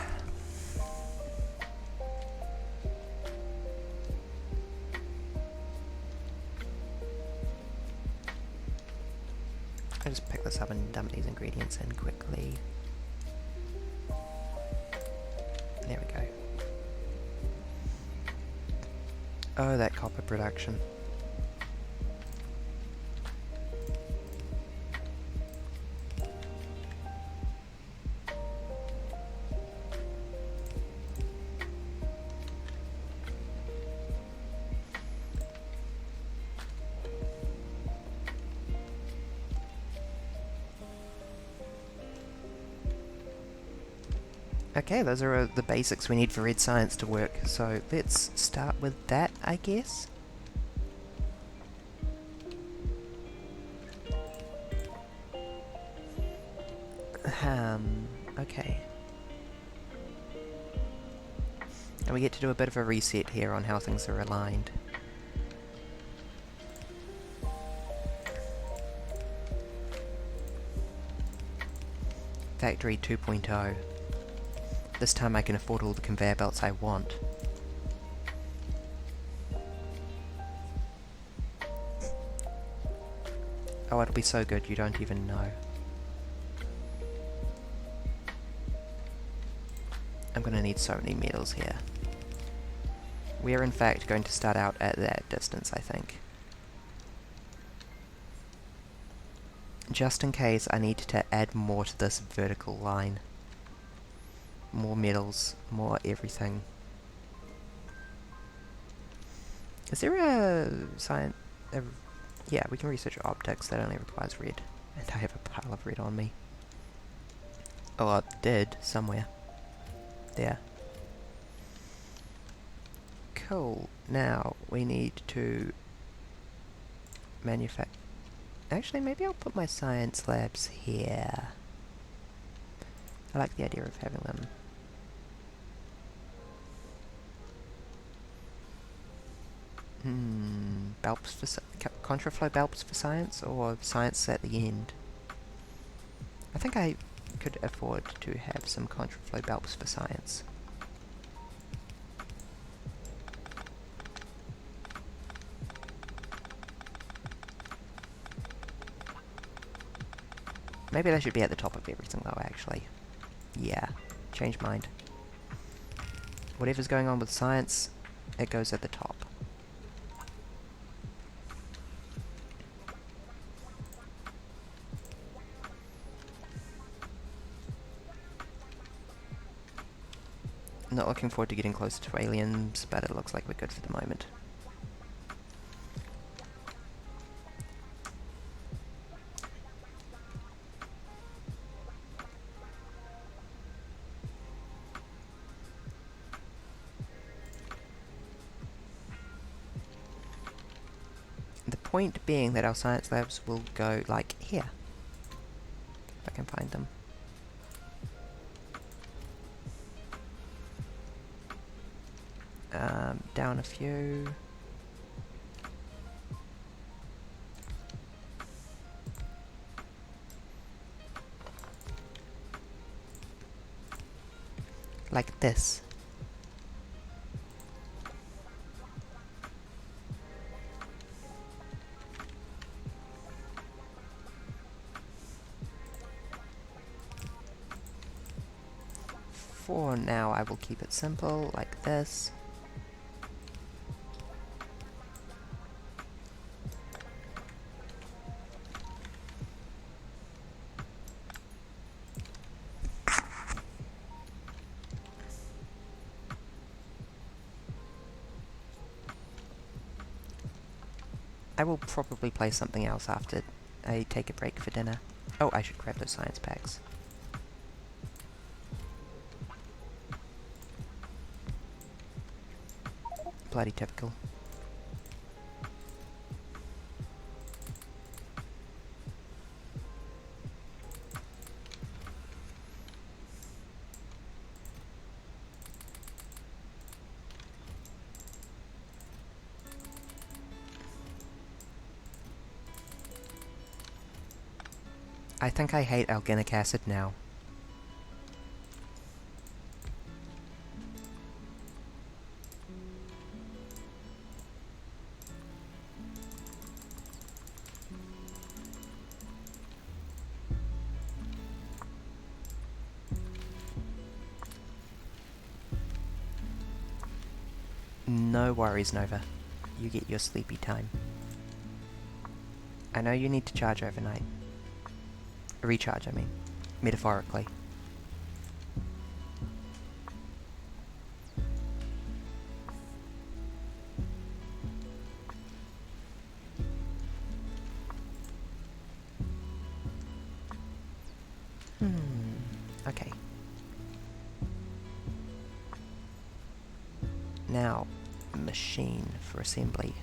just pick this up and dump these ingredients in quickly. There we go. Oh, that copper production. Okay, those are the basics we need for red science to work, so let's start with that, I guess. Okay. And we get to do a bit of a reset here on how things are aligned. Factory 2.0. This time I can afford all the conveyor belts I want. Oh, it'll be so good you don't even know. I'm gonna need so many metals here. We are in fact going to start out at that distance, I think. Just in case I need to add more to this vertical line. More metals, more everything. Is there a science... yeah, we can research optics, that only requires red. And I have a pile of red on me. Oh, I did, somewhere. There. Cool. Now, we need to manufacture... Actually, maybe I'll put my science labs here. I like the idea of having them. Bulbs for contraflow bulbs for science, or science at the end? I think I could afford to have some contraflow bulbs for science. Maybe they should be at the top of everything though, actually. Yeah, change mind. Whatever's going on with science, it goes at the top. Not looking forward to getting closer to aliens, but it looks like we're good for the moment. The point being that our science labs will go, like, here. If I can find them. Down a few. Like this. For now, I will keep it simple, like this. I will probably play something else after I take a break for dinner. Oh, I should grab those science packs. Bloody typical. I think I hate alginic acid now. No worries, Nova. You get your sleepy time. I know you need to charge overnight. Recharge, I mean. Metaphorically. Okay. Now, machine for assembly.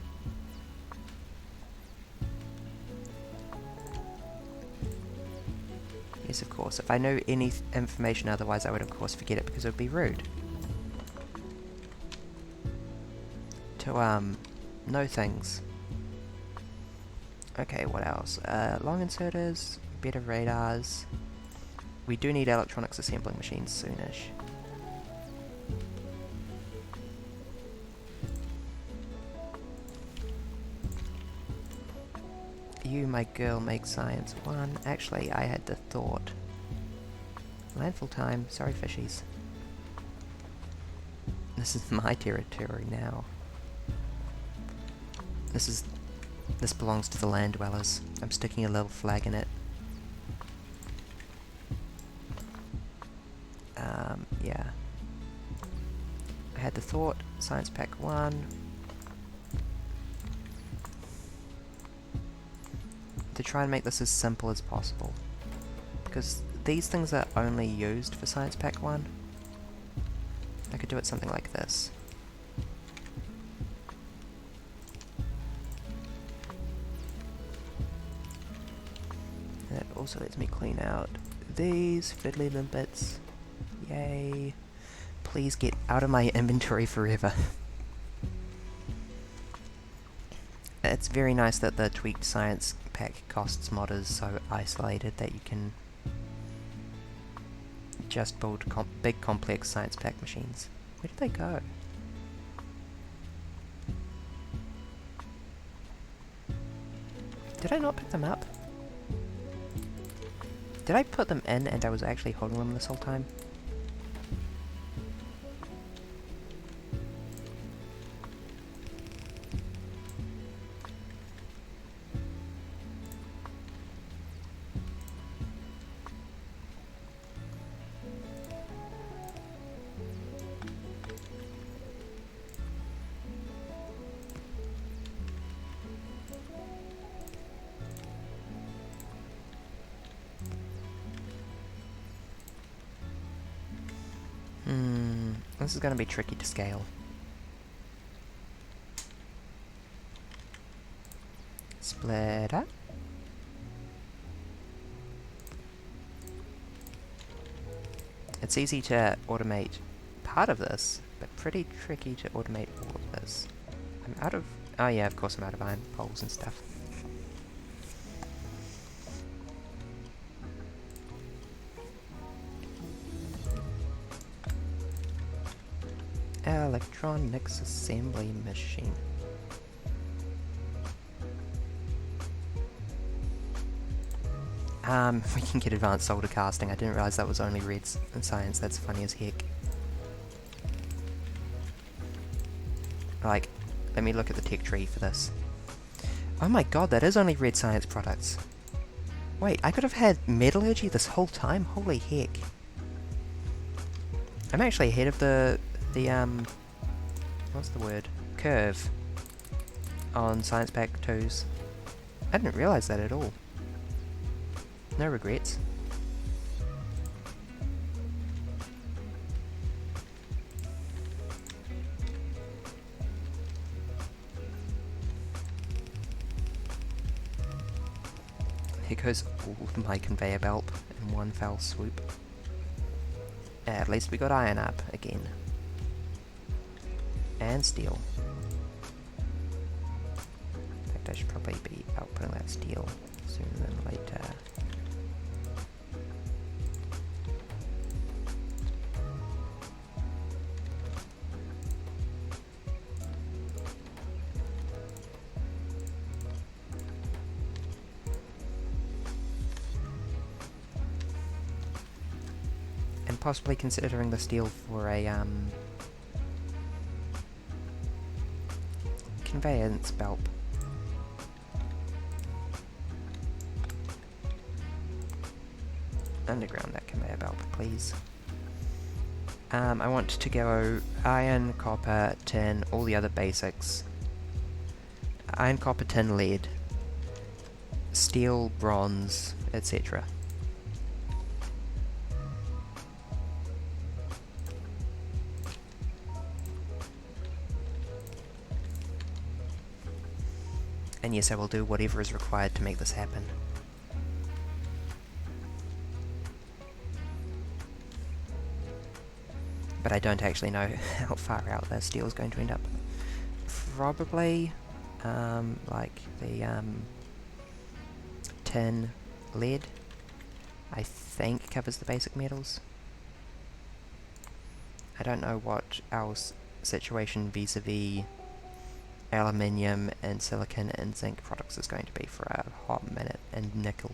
Yes, of course. If I know any information otherwise, I would of course forget it because it would be rude. To, know things. Okay, what else? Long inserters, better radars. We do need electronics assembling machines soonish. You, my girl, make science 1. Actually, I had the thought. Landfall time. Sorry, fishies. This is my territory now. This belongs to the land dwellers. I'm sticking a little flag in it. Yeah. I had the thought. Science pack 1. To try and make this as simple as possible. Because these things are only used for Science Pack 1. I could do it something like this. And it also lets me clean out these fiddly little bits. Yay. Please get out of my inventory forever. It's very nice that the tweaked Science Pack costs mod is so isolated that you can just build big complex Science Pack machines. Where did they go? Did I not pick them up? Did I put them in and I was actually holding them this whole time? This is going to be tricky to scale. Splitter. It's easy to automate part of this, but pretty tricky to automate all of this. I'm out of... oh yeah, of course I'm out of iron poles and stuff. Electronics assembly machine. We can get advanced solder casting. I didn't realize that was only red science. That's funny as heck. Like, let me look at the tech tree for this. Oh my god, that is only red science products. Wait, I could have had metallurgy this whole time? Holy heck. I'm actually ahead of the what's the word? Curve on Science Pack 2s. I didn't realize that at all. No regrets. Here goes all of my conveyor belt in one foul swoop. At least we got iron up again. And steel. In fact, I should probably be outputting that steel sooner than later. And possibly considering the steel for a conveyance belt. Underground that conveyor belt, please. I want to go iron, copper, tin, all the other basics. Iron, copper, tin, lead, steel, bronze, etc. And yes, I will do whatever is required to make this happen. But I don't actually know how far out the steel is going to end up. Probably, like the tin, lead, I think covers the basic metals. I don't know what our situation vis-a-vis aluminium and silicon and zinc products is going to be for a hot minute, and nickel.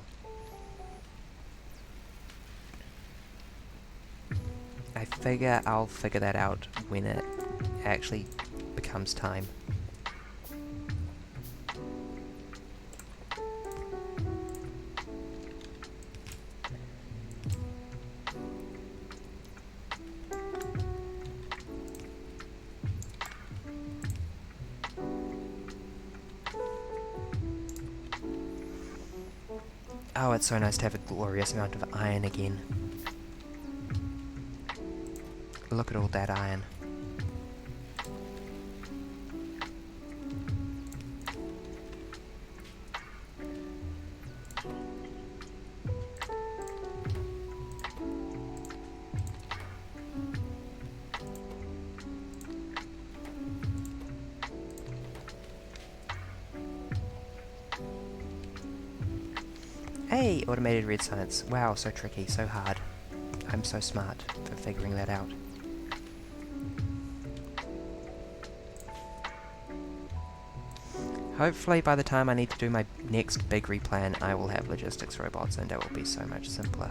I figure I'll figure that out when it actually becomes time. Oh, it's so nice to have a glorious amount of iron again. Look at all that iron. Hey, automated red science. Wow, so tricky, so hard. I'm so smart for figuring that out. Hopefully by the time I need to do my next big replan, I will have logistics robots and it will be so much simpler.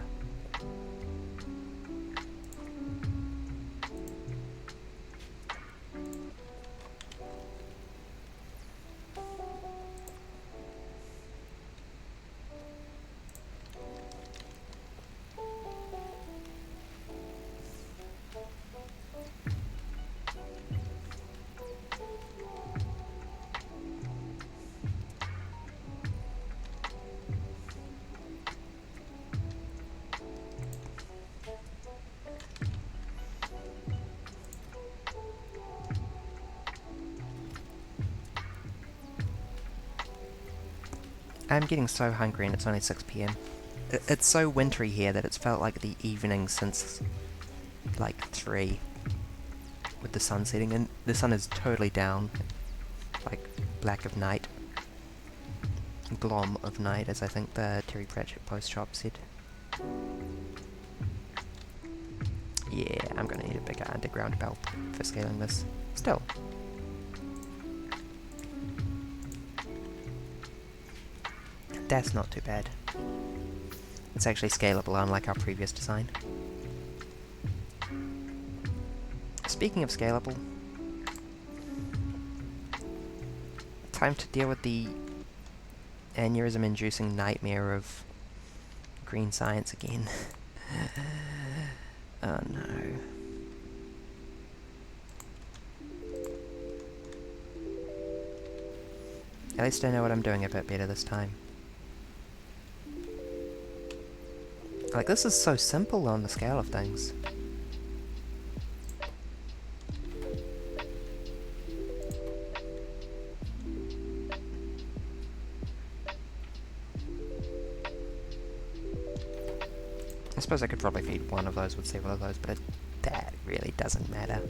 I'm getting so hungry and it's only 6 PM. It's so wintry here that it's felt like the evening since like 3, with the sun setting, and the sun is totally down, like black of night, glom of night, as I think the Terry Pratchett post shop said. Yeah, I'm gonna need a bigger underground belt for scaling this. Still. That's not too bad. It's actually scalable, unlike our previous design. Speaking of scalable, time to deal with the aneurysm-inducing nightmare of green science again. Oh no. At least I know what I'm doing a bit better this time. Like, this is so simple on the scale of things. I suppose I could probably feed one of those with several of those, but that really doesn't matter.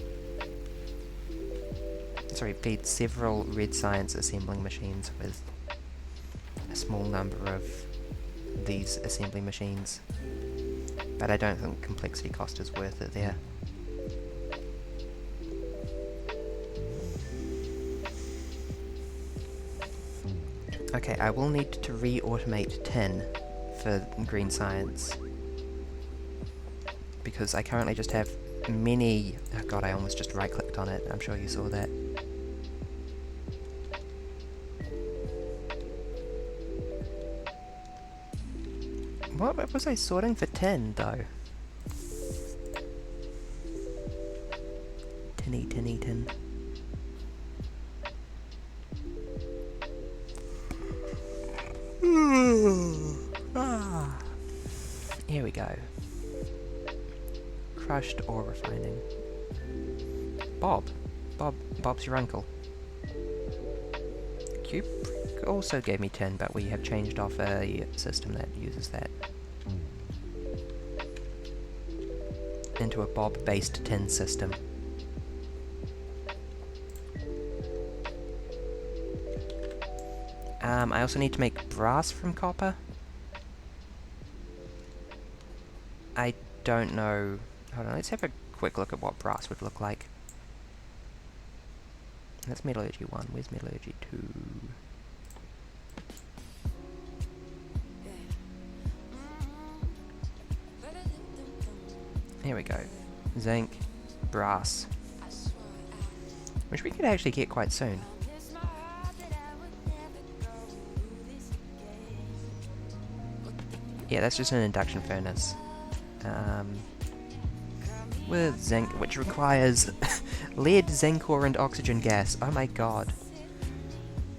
Sorry, feed several red science assembling machines with a small number of these assembly machines. But I don't think complexity cost is worth it there. Okay, I will need to re-automate tin for green science, because I currently just have many... Oh god, I almost just right-clicked on it. I'm sure you saw that. What was I sorting for tin, though? Tinny, tinny, tin. Here we go. Crushed ore refining. Bob's your uncle. Cube also gave me tin, but we have changed off a system that uses that into a Bob-based tin system. I also need to make brass from copper. I don't know. Hold on, let's have a quick look at what brass would look like. That's metallurgy 1. Where's metallurgy 2? Here we go. Zinc, brass. Which we could actually get quite soon. Yeah, that's just an induction furnace. With zinc, which requires lead, zinc ore, and oxygen gas. Oh my god.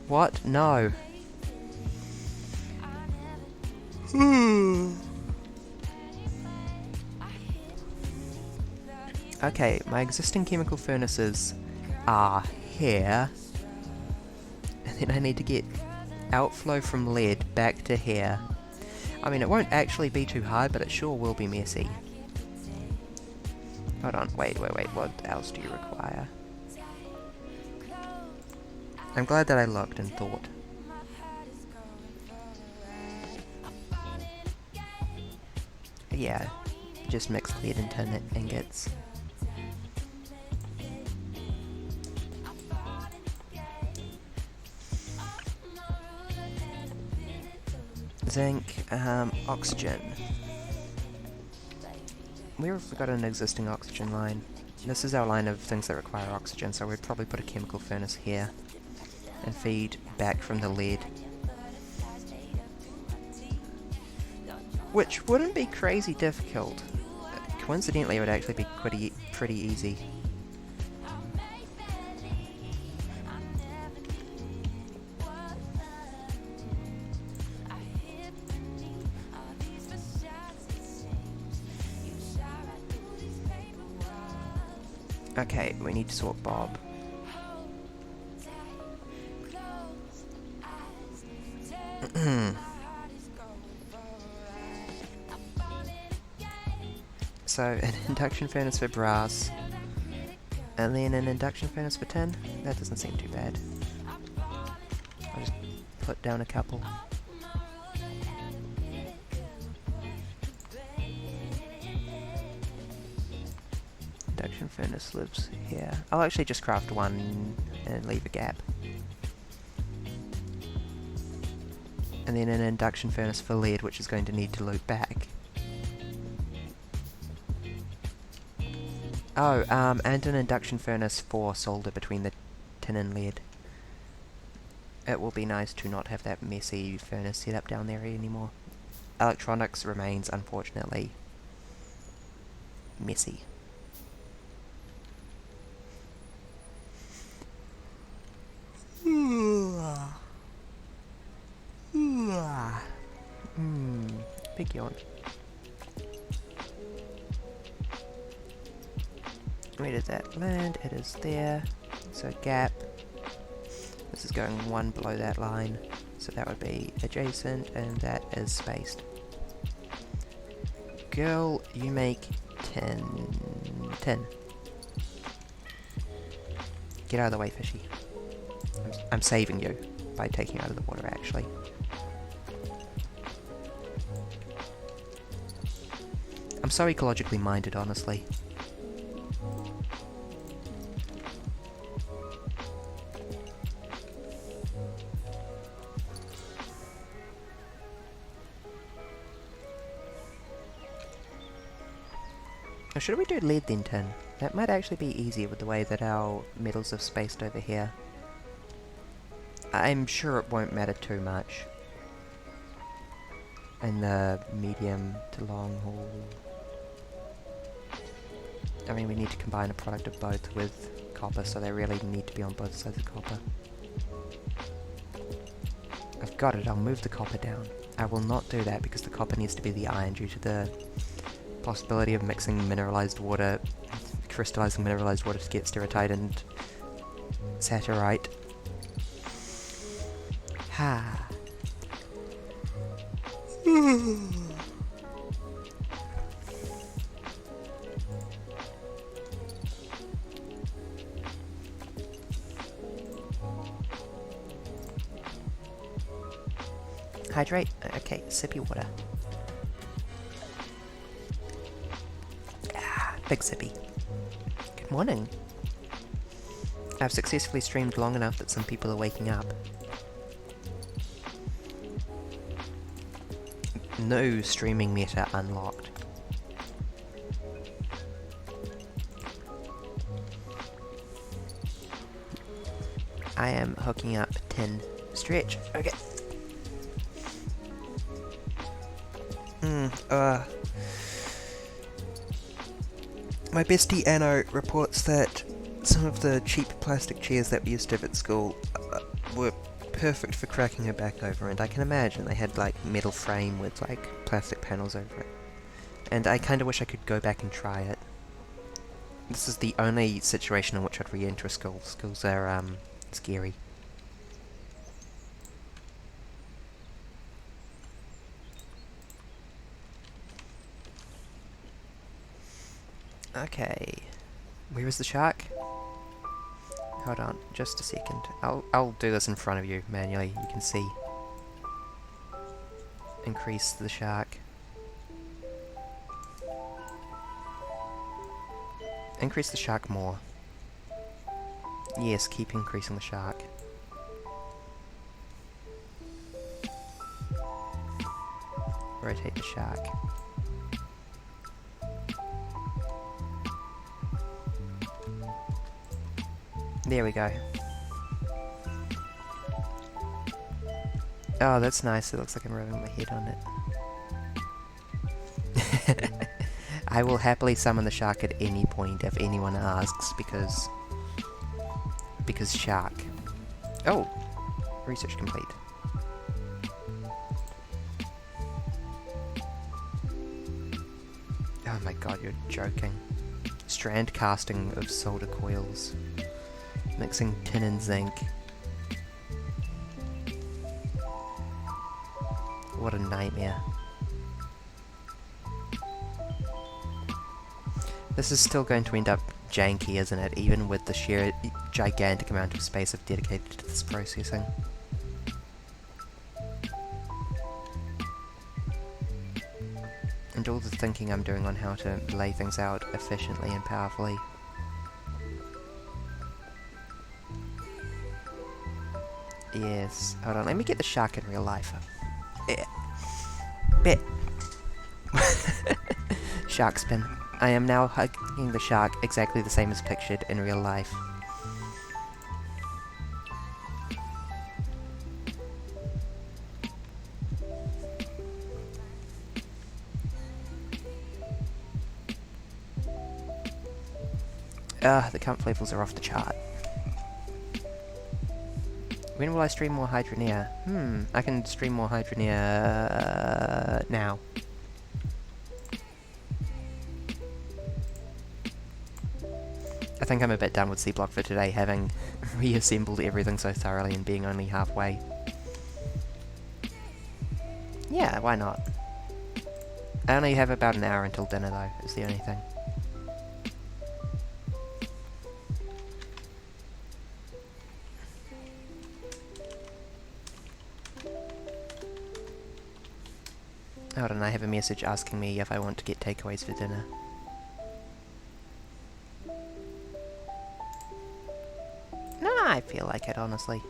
What? No. Okay, my existing chemical furnaces are here. And then I need to get outflow from lead back to here. I mean, it won't actually be too hard, but it sure will be messy. Hold on, wait, what else do you require? I'm glad that I looked and thought. Yeah, just mixed lead and tin ingots. Zinc, oxygen. Where have we got an existing oxygen line? This is our line of things that require oxygen, so we'd probably put a chemical furnace here and feed back from the lead. Which wouldn't be crazy difficult. Coincidentally, it would actually be pretty easy. Okay, we need to sort Bob. So, an induction furnace for brass, and then an induction furnace for tin? That doesn't seem too bad. I'll just put down a couple. Induction furnace lives here. I'll actually just craft one and leave a gap. And then an induction furnace for lead, which is going to need to loop back. Oh, and an induction furnace for solder between the tin and lead. It will be nice to not have that messy furnace set up down there anymore. Electronics remains, unfortunately, messy. Big yawn. Where did that land? It is there. So gap. This is going one below that line. So that would be adjacent, and that is spaced. Girl, you make 10. Get out of the way, fishy. I'm saving you by taking you out of the water, actually. I'm so ecologically minded, honestly. Or should we do lead then tin? That might actually be easier with the way that our metals are spaced over here. I'm sure it won't matter too much in the medium to long haul. I mean, we need to combine a product of both with copper, so they really need to be on both sides of copper. I've got it, I'll move the copper down. I will not do that because the copper needs to be the iron due to the possibility of mixing mineralized water, crystallizing mineralized water to get steatite and saturite. Ha. Hydrate? Okay, sippy water. Ah, big sippy. Good morning. I've successfully streamed long enough that some people are waking up. No streaming meta unlocked. I am hooking up 10 stretch. Okay. My bestie Anno reports that some of the cheap plastic chairs that we used to have at school were perfect for cracking her back over, and I can imagine they had like metal frame with like plastic panels over it. And I kinda wish I could go back and try it. This is the only situation in which I'd re-enter a school. Schools are scary. Okay, where is the shark? Hold on, just a second. I'll do this in front of you manually. You can see. Increase the shark. Increase the shark more. Yes, keep increasing the shark. Rotate the shark. There we go. Oh, that's nice. It looks like I'm rubbing my head on it. I will happily summon the shark at any point if anyone asks, because shark. Oh! Research complete. Oh my god, you're joking. Strand casting of solder coils. Mixing tin and zinc. What a nightmare. This is still going to end up janky, isn't it? Even with the sheer gigantic amount of space I've dedicated to this processing. And all the thinking I'm doing on how to lay things out efficiently and powerfully. Yes. Hold on, let me get the shark in real life. Bit. Shark spin. I am now hugging the shark exactly the same as pictured in real life. The comfort levels are off the chart. When will I stream more Hydroneer? I can stream more Hydroneer now. I think I'm a bit done with Seablock for today, having reassembled everything so thoroughly and being only halfway. Yeah, why not? I only have about an hour until dinner though, is the only thing. Hold on, I have a message asking me if I want to get takeaways for dinner. No, I feel like it, honestly.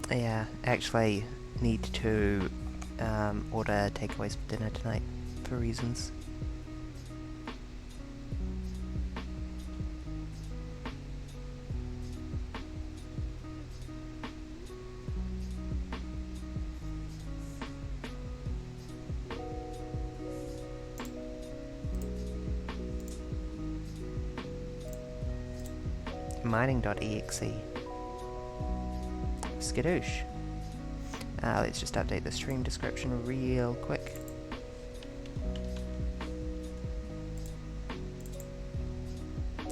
Yeah, actually need to order takeaways for dinner tonight, for reasons. Mining.exe. Skadoosh. Let's just update the stream description real quick.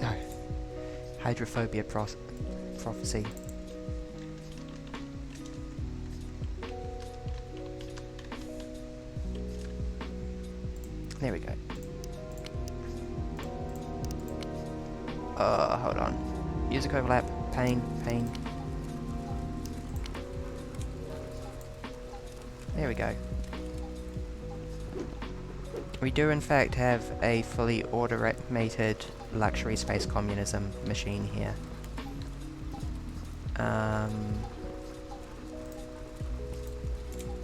Oh. Hydrophobia prophecy. There we go. Hold on. Music overlap. Pain. There we go. We do in fact have a fully automated luxury space communism machine here. How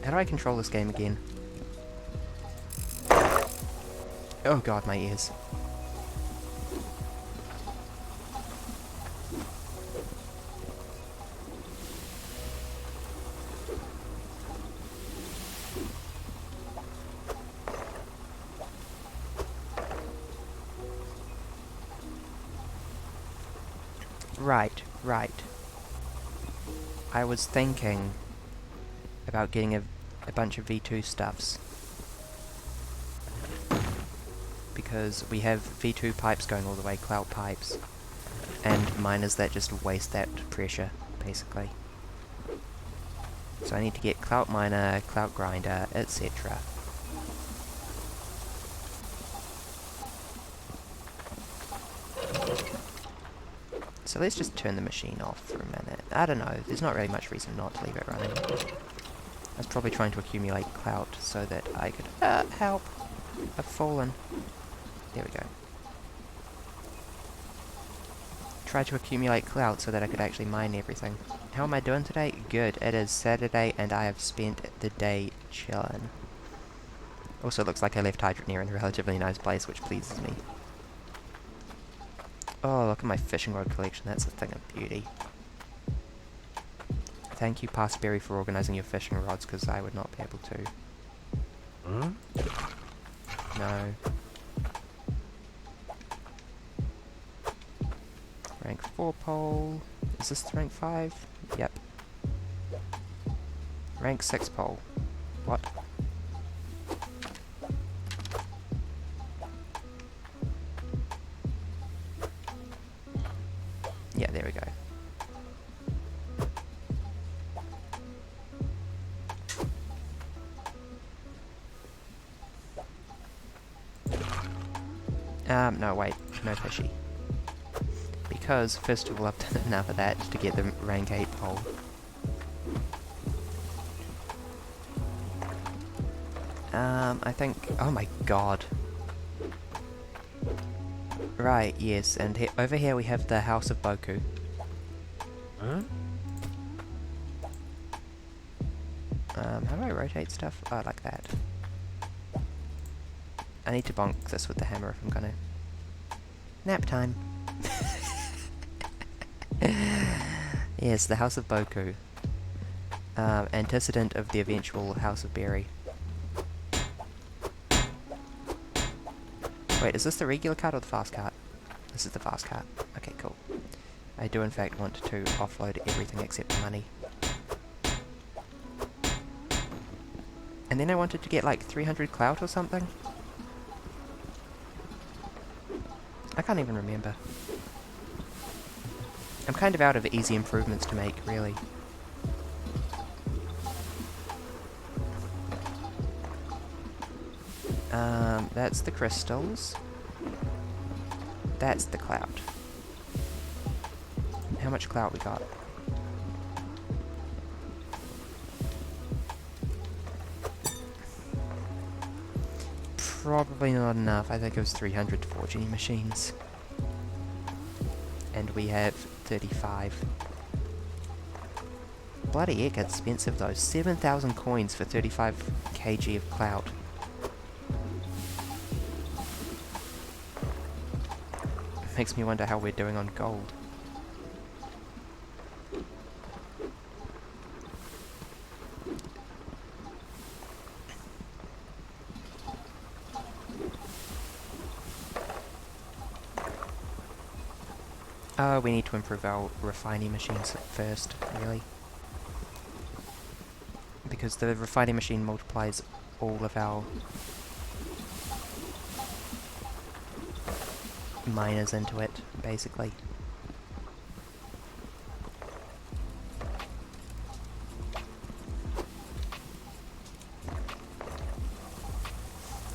do I control this game again? Oh god, my ears. Right. I was thinking about getting a bunch of V2 stuffs. Because we have V2 pipes going all the way, clout pipes. And miners that just waste that pressure, basically. So I need to get clout miner, clout grinder, etc. So let's just turn the machine off for a minute. I don't know, there's not really much reason not to leave it running. I was probably trying to accumulate clout so that I could... help! I've fallen. There we go. Try to accumulate clout so that I could actually mine everything. How am I doing today? Good. It is Saturday and I have spent the day chillin'. Also, it looks like I left Hydroneer in a relatively nice place, which pleases me. Oh, look at my fishing rod collection. That's a thing of beauty. thank you, Passberry, for organising your fishing rods, because I would not be able to. No. Rank 4 pole. Is this the rank 5? Yep. Rank 6 pole. What? Yeah, there we go. No, wait. No fishy. Because, first of all, I've done enough of that to get the rank 8 pole. I think... Oh my god. Right, yes, and over here we have the House of Boku. How do I rotate stuff? Oh, like that. I need to bonk this with the hammer if I'm gonna... Nap time! Yes, the House of Boku. Antecedent of the eventual House of Berry. Wait, is this the regular cart or the fast cart? This is the fast cart. Okay, cool. I do in fact want to offload everything except money. And then I wanted to get like 300 clout or something? I can't even remember. I'm kind of out of easy improvements to make, really. That's the crystals. That's the clout. How much clout we got? Probably not enough. I think it was 300 forging machines. And we have 35. Bloody heck, expensive though. 7,000 coins for 35 kg of clout. Makes me wonder how we're doing on gold. We need to improve our refining machines first, really. Because the refining machine multiplies all of our miners into it, basically.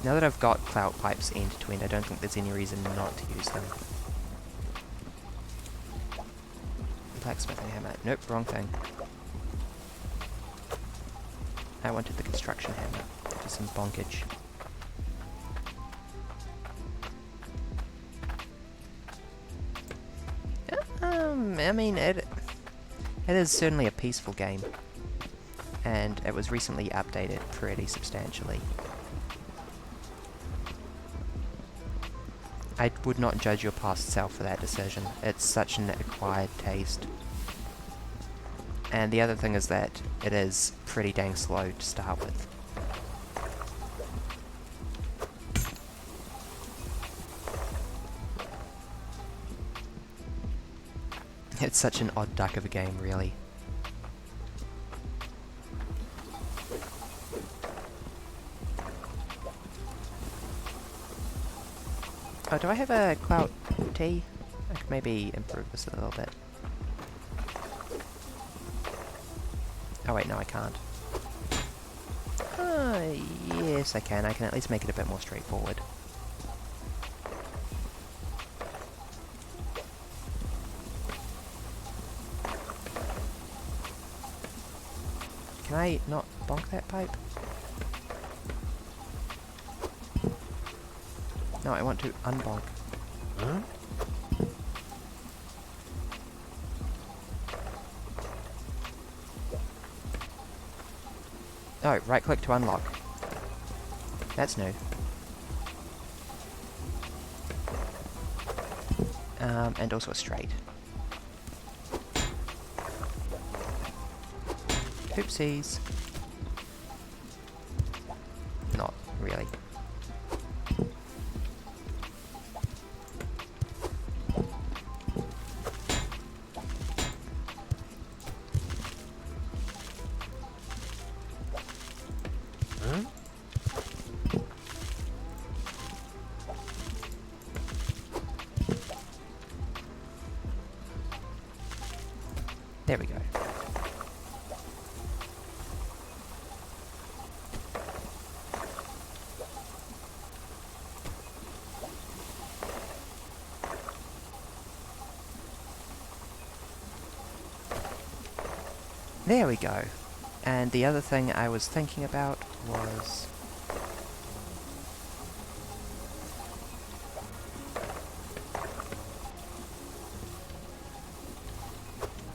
Now that I've got clout pipes end to end, I don't think there's any reason not to use them. Blacksmithing hammer. Nope, wrong thing. I wanted the construction hammer. That is some bonkage. I mean, it is certainly a peaceful game. And it was recently updated pretty substantially. I would not judge your past self for that decision. It's such an acquired taste. And the other thing is that it is pretty dang slow to start with. It's such an odd duck of a game, really. Oh, do I have a clout tea? I could maybe improve this a little bit. Oh wait, no I can't. Yes I can. I can at least make it a bit more straightforward. Can I not bonk that pipe? No, I want to unbonk. Huh? Oh, right click to unlock. That's new. And also a straight. Oopsies. Not really. There we go. There we go. And the other thing I was thinking about was...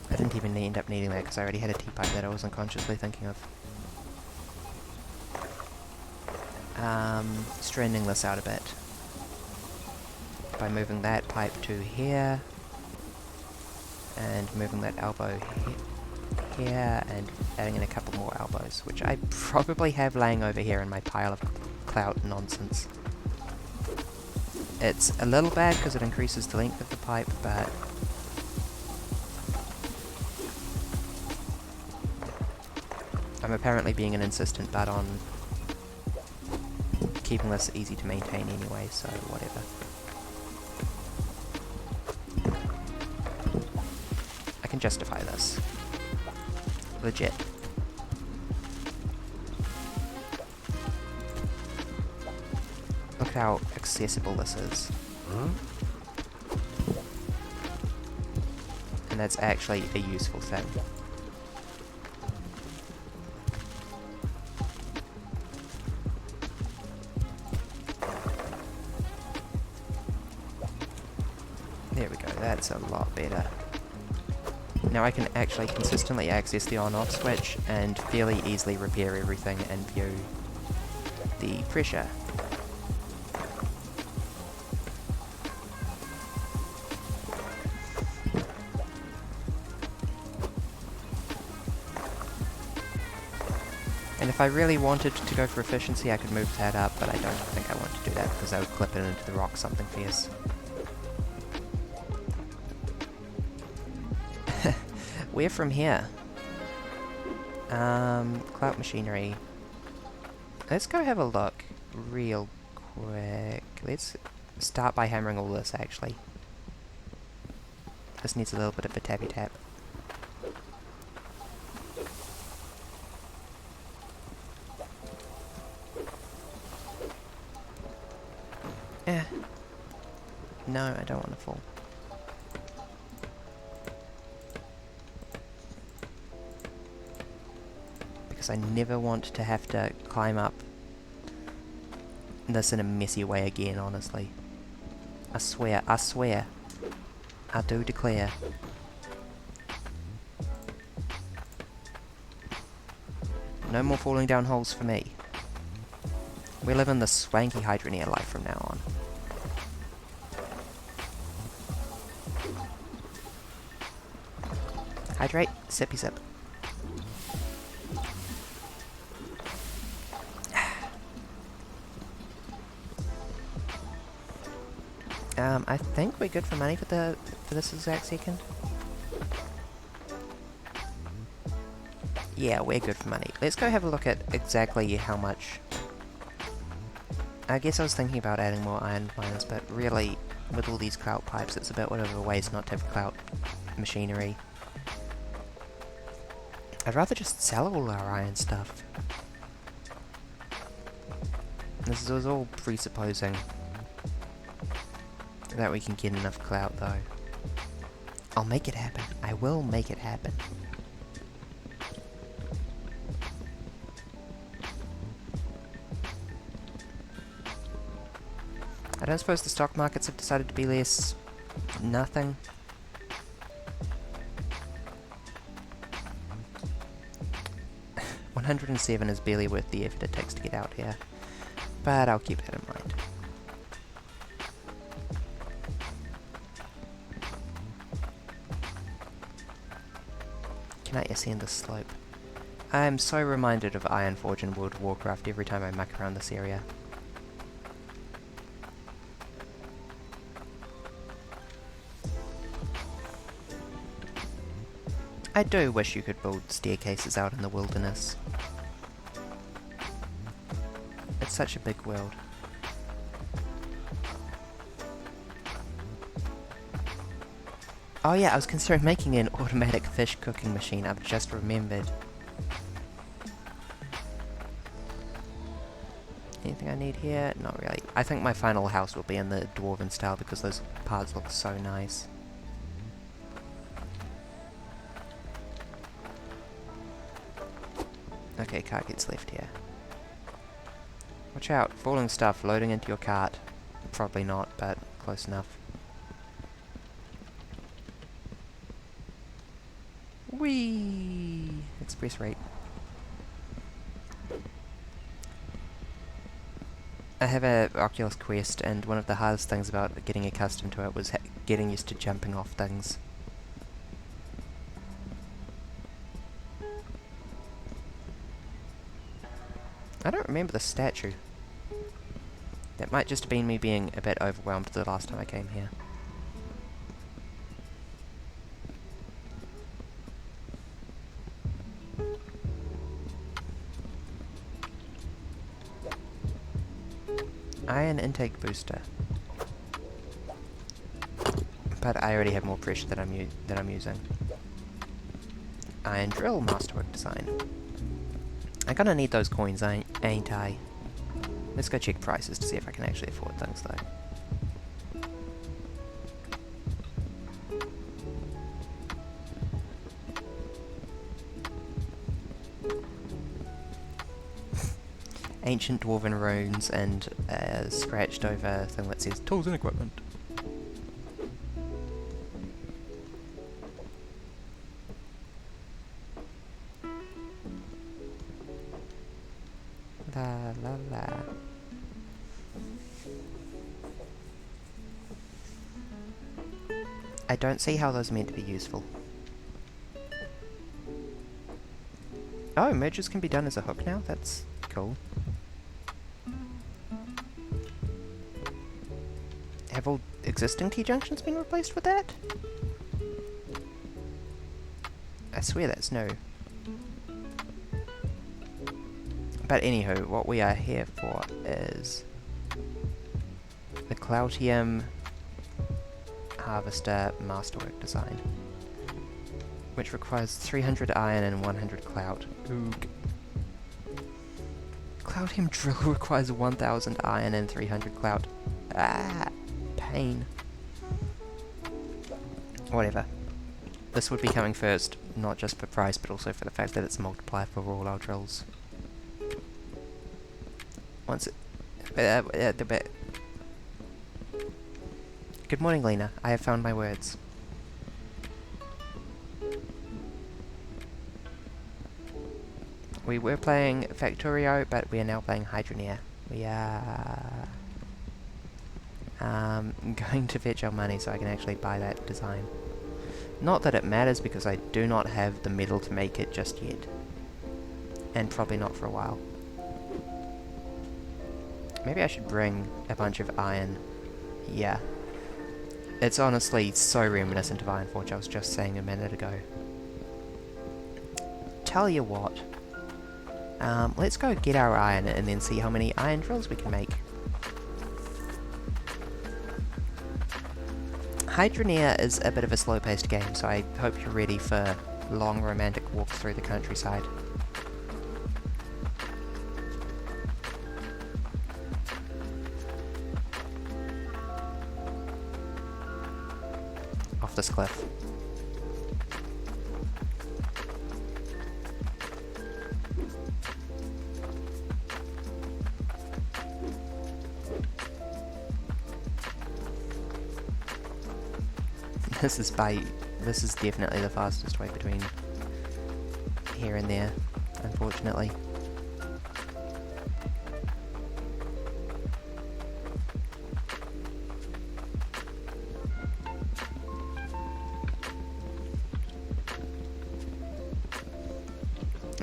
I didn't even end up needing that because I already had a T-pipe that I wasn't consciously thinking of. Stranding this out a bit. By moving that pipe to here, and moving that elbow here, and adding in a couple more elbows, which I probably have laying over here in my pile of clout nonsense. It's a little bad because it increases the length of the pipe, but I'm apparently being an insistent butt on keeping this easy to maintain anyway, so whatever. I can justify this. Legit. Look how accessible this is. And that's actually a useful thing. There we go, that's a lot better. Now I can actually consistently access the on-off switch and fairly easily repair everything and view the pressure. And if I really wanted to go for efficiency, I could move that up, but I don't think I want to do that because I would clip it into the rock something fierce. Where from here? Clout machinery. Let's go have a look real quick. Let's start by hammering all this, actually. This needs a little bit of a tappy tap. No, I don't want to fall. Because I never want to have to climb up this in a messy way again, honestly. I swear, I do declare. No more falling down holes for me. We live in the swanky Hydroneer life from now on. Hydrate, sippy sip. I think we're good for money for this exact second. Yeah, we're good for money. Let's go have a look at exactly how much. I guess I was thinking about adding more iron miners, but really, with all these clout pipes, it's a bit of a waste not to have clout machinery. I'd rather just sell all our iron stuff. This was all presupposing that we can get enough clout, though. I'll make it happen. I will make it happen. I don't suppose the stock markets have decided to be less nothing. $107 is barely worth the effort it takes to get out here, but I'll keep that in mind. Can I ascend the slope? I'm so reminded of Ironforge in World of Warcraft every time I muck around this area. I do wish you could build staircases out in the wilderness. It's such a big world. Oh yeah, I was considering making an automatic fish cooking machine, I've just remembered. Anything I need here? Not really. I think my final house will be in the dwarven style because those parts look so nice. Okay, cart gets left here. Watch out, falling stuff loading into your cart. Probably not, but close enough. Whee! Express rate. I have a Oculus Quest, and one of the hardest things about getting accustomed to it was getting used to jumping off things. I don't remember the statue. That might just have been me being a bit overwhelmed the last time I came here. Iron intake booster. But I already have more pressure that I'm using. Iron drill masterwork design. I'm gonna need those coins, ain't I? Let's go check prices to see if I can actually afford things though. Ancient dwarven runes and a scratched over thing that says tools and equipment. La la la. I don't see how those are meant to be useful. Oh, merges can be done as a hook now? That's cool. Have all existing T-junctions been replaced with that? I swear that's new. But anywho, what we are here for is the Cloutium Harvester Masterwork design, which requires 300 iron and 100 clout. Oog. Cloutium drill requires 1000 iron and 300 clout. Ah, pain. Whatever. This would be coming first, not just for price, but also for the fact that it's a multiplier for all our drills. Once it... Good morning, Lena. I have found my words. We were playing Factorio, but we are now playing Hydroneer. We are... going to fetch our money so I can actually buy that design. Not that it matters, because I do not have the metal to make it just yet. And probably not for a while. Maybe I should bring a bunch of iron. Yeah. It's honestly so reminiscent of Ironforge, I was just saying a minute ago. Tell you what. Let's go get our iron and then see how many iron drills we can make. Hydroneer is a bit of a slow-paced game, so I hope you're ready for long romantic walks through the countryside. Off this cliff. This is definitely the fastest way between here and there, unfortunately.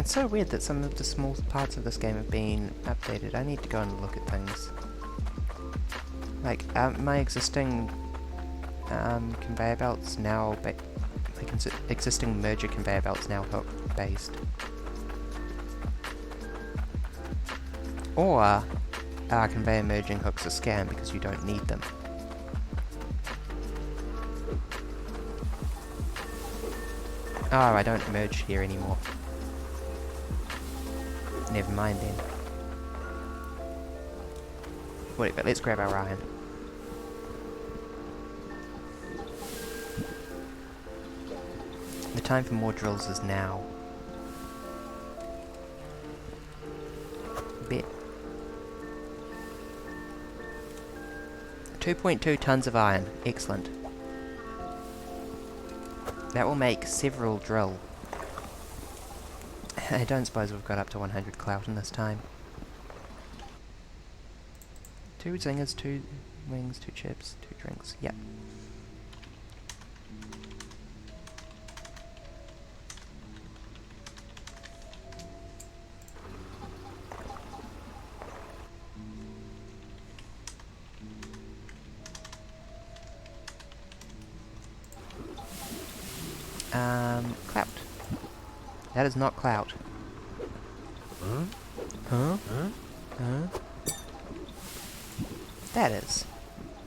It's so weird that some of the small parts of this game have been updated. I need to go and look at things. Like, my existing conveyor belts now, existing merger conveyor belts now hook based. Or conveyor merging hooks a scam because you don't need them. Oh, I don't merge here anymore. Never mind then. Whatever, let's grab our iron. The time for more drills is now. Bet. 2.2 tons of iron. Excellent. That will make several drill. I don't suppose we've got up to 100 clout in this time. 2 zingers, 2 wings, 2 chips, 2 drinks. Yep. Clout. That is not clout. Huh? Huh? Huh? Huh? That is.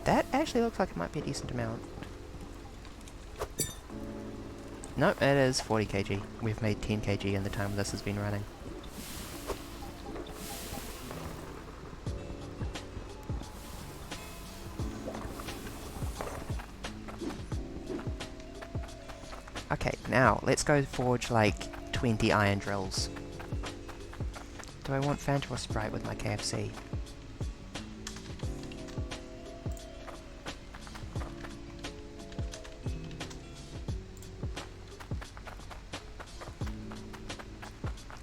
That actually looks like it might be a decent amount. Nope, it is 40 kg. We've made 10 kg in the time this has been running. Okay, now, let's go forge like 20 iron drills. Do I want Fanta or Sprite with my KFC?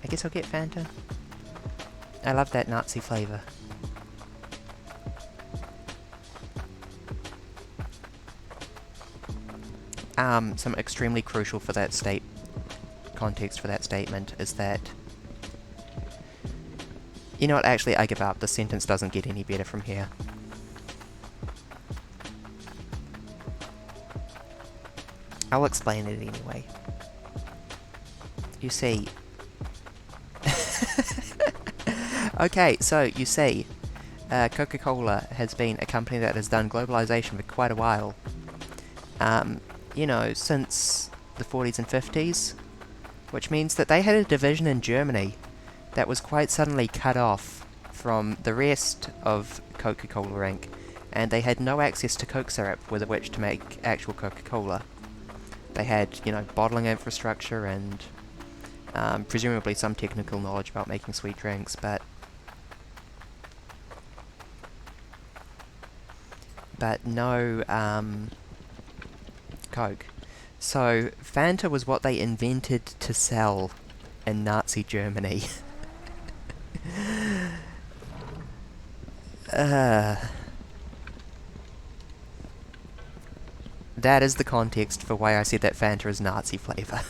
I guess I'll get Fanta. I love that Nazi flavour. Something extremely crucial for that context for that statement is that... You know what, actually I give up. The sentence doesn't get any better from here. I'll explain it anyway. You see... Okay, so you see, Coca-Cola has been a company that has done globalization for quite a while. You know, since the 40s and 50s, which means that they had a division in Germany that was quite suddenly cut off from the rest of Coca-Cola Inc., and they had no access to Coke syrup with which to make actual Coca-Cola. They had, you know, bottling infrastructure and presumably some technical knowledge about making sweet drinks, but no Coke. So Fanta was what they invented to sell in Nazi Germany. That is the context for why I said that Fanta is Nazi flavour.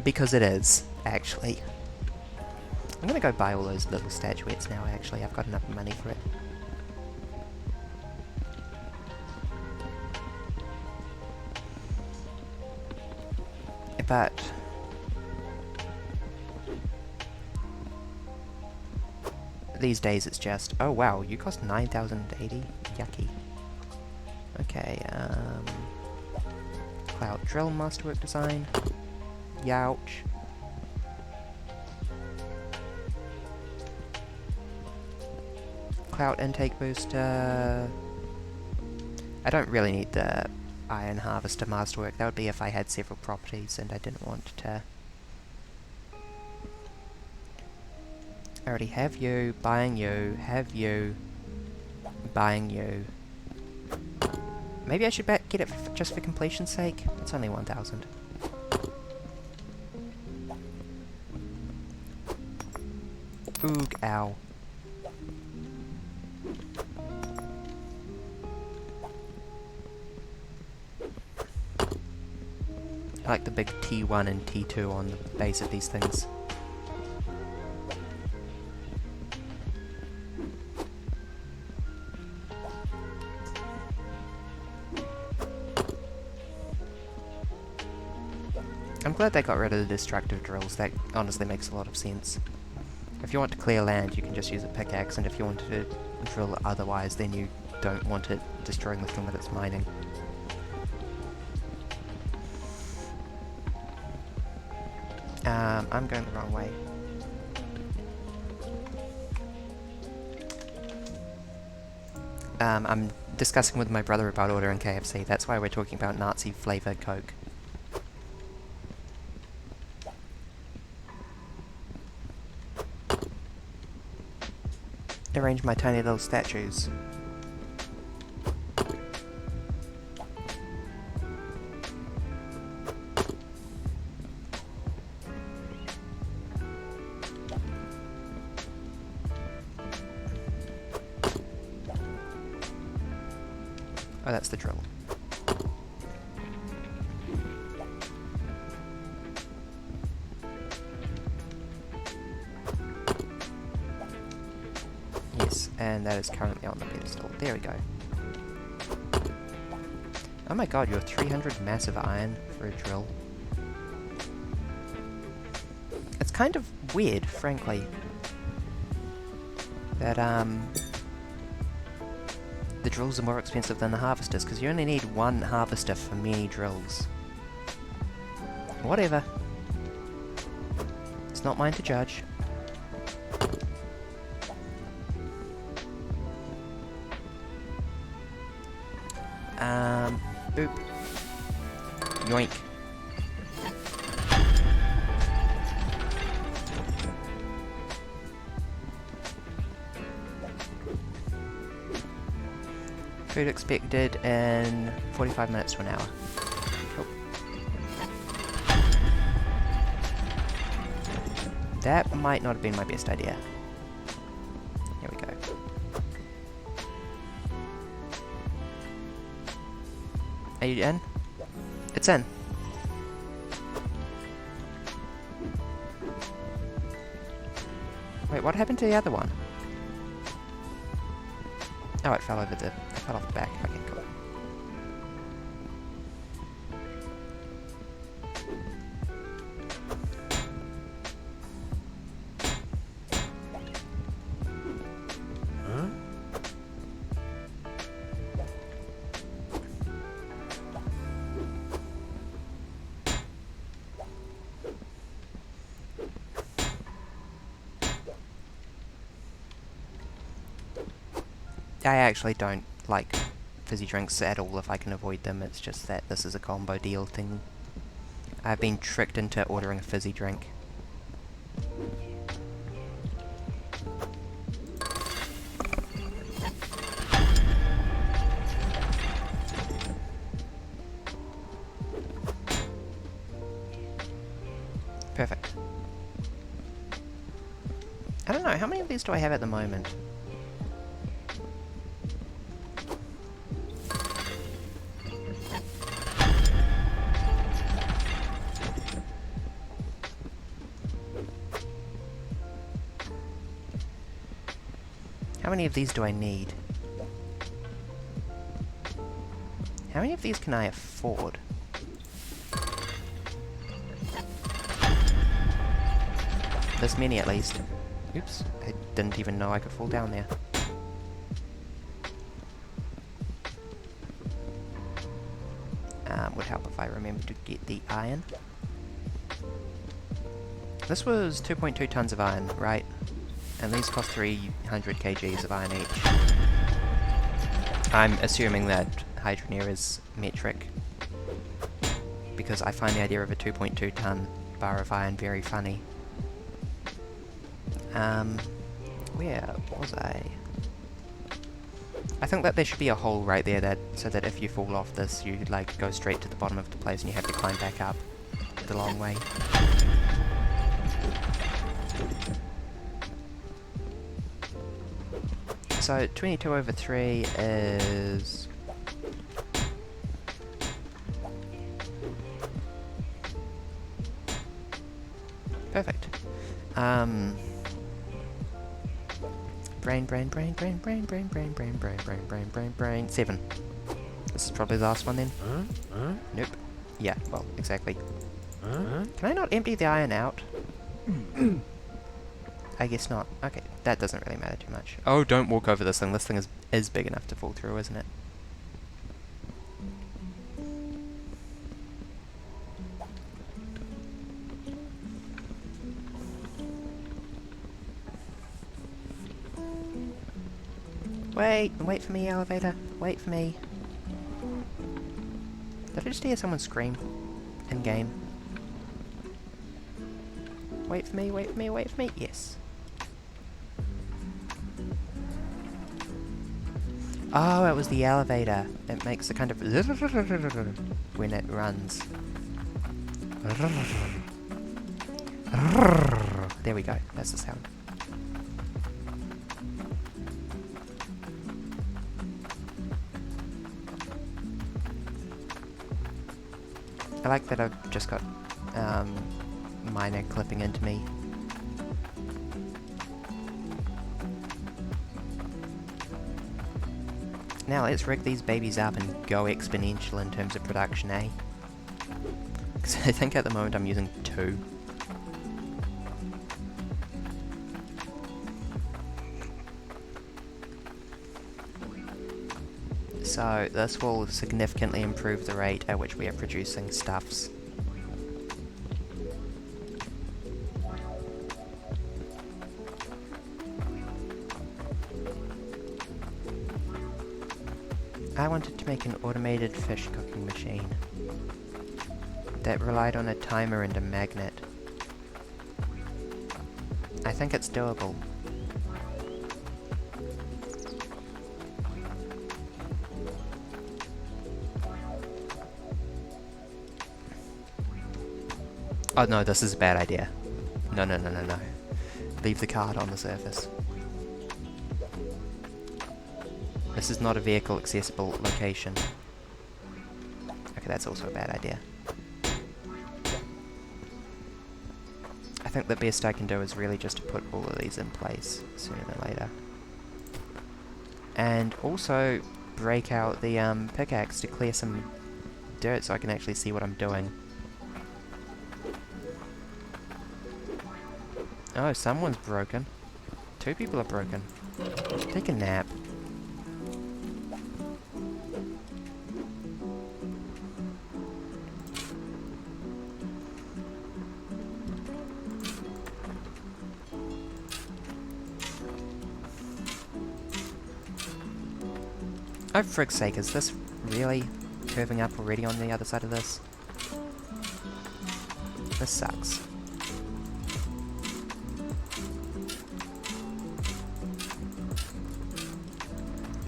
Because it is, actually. I'm gonna go buy all those little statuettes now, actually. I've got enough money for it. But... these days it's just... Oh wow, you cost 9,080? Yucky. Okay, Cloud Drill Masterwork Design. Youch. Cloud Intake Booster... I don't really need the Iron Harvester Masterwork. That would be if I had several properties and I didn't want to... I already have you, buying you, have you, buying you. Maybe I should get it just for completion's sake? It's only 1,000. Oog, ow. I like the big T1 and T2 on the base of these things. I'm glad they got rid of the destructive drills. That honestly makes a lot of sense. If you want to clear land, you can just use a pickaxe, and if you want to drill otherwise, then you don't want it destroying the thing that it's mining. I'm going the wrong way. I'm discussing with my brother about ordering KFC. That's why we're talking about Nazi flavoured Coke. Arrange my tiny little statues. Oh, that's the drill. Yes, and that is currently on the pedestal. There we go. Oh my god, you're 300 massive iron for a drill. It's kind of weird, frankly, that the drills are more expensive than the harvesters, because you only need one harvester for many drills. Whatever. It's not mine to judge. Boop. Yoink. Food expected in 45 minutes to an hour. Cool. That might not have been my best idea. Here we go. Are you in? It's in. Wait, what happened to the other one? Oh, it fell over the... it fell off the back. Okay, cool. Huh? I actually don't like fizzy drinks at all if I can avoid them. It's just that this is a combo deal thing. I've been tricked into ordering a fizzy drink. Perfect. I don't know, how many of these do I have at the moment? How many of these do I need? How many of these can I afford? This many at least. Oops, I didn't even know I could fall down there. Would help if I remember to get the iron. This was 2.2 tons of iron, right? And these cost 300 kgs of iron each. I'm assuming that Hydroneer is metric, because I find the idea of a 2.2 ton bar of iron very funny. Where was I? I think that there should be a hole right there, that so that if you fall off this, you like go straight to the bottom of the place and you have to climb back up the long way. So 22 over 3 is Brain. 7. This is probably the last one then. Nope. Yeah, well, exactly. Can I not empty the iron out? I guess not. Okay, that doesn't really matter too much. Oh, don't walk over this thing. This thing is big enough to fall through, isn't it? Wait for me, elevator. Wait for me. Did I just hear someone scream? In game. Wait for me. Yes. Oh, it was the elevator. It makes a kind of when it runs. There we go. That's the sound. I like that I've just got miner clipping into me. Now let's rig these babies up and go exponential in terms of production, eh? Because I think at the moment I'm using 2. So this will significantly improve the rate at which we are producing stuffs. I wanted to make an automated fish cooking machine that relied on a timer and a magnet. I think it's doable. Oh no, this is a bad idea. No. Leave the card on the surface. This is not a vehicle accessible location. Okay, that's also a bad idea. I think the best I can do is really just to put all of these in place sooner than later. And also break out the pickaxe to clear some dirt so I can actually see what I'm doing. Oh, someone's broken. 2 people are broken. Take a nap. Oh, for frig's sake, is this really curving up already on the other side of this? This sucks.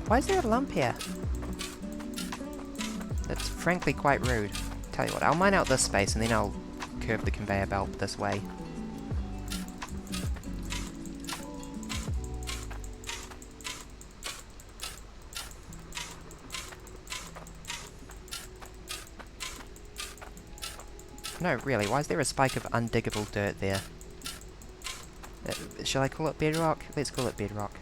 Why is there a lump here? That's frankly quite rude. Tell you what, I'll mine out this space and then I'll curve the conveyor belt this way. No, really, why is there a spike of undiggable dirt there? Shall I call it bedrock? Let's call it bedrock.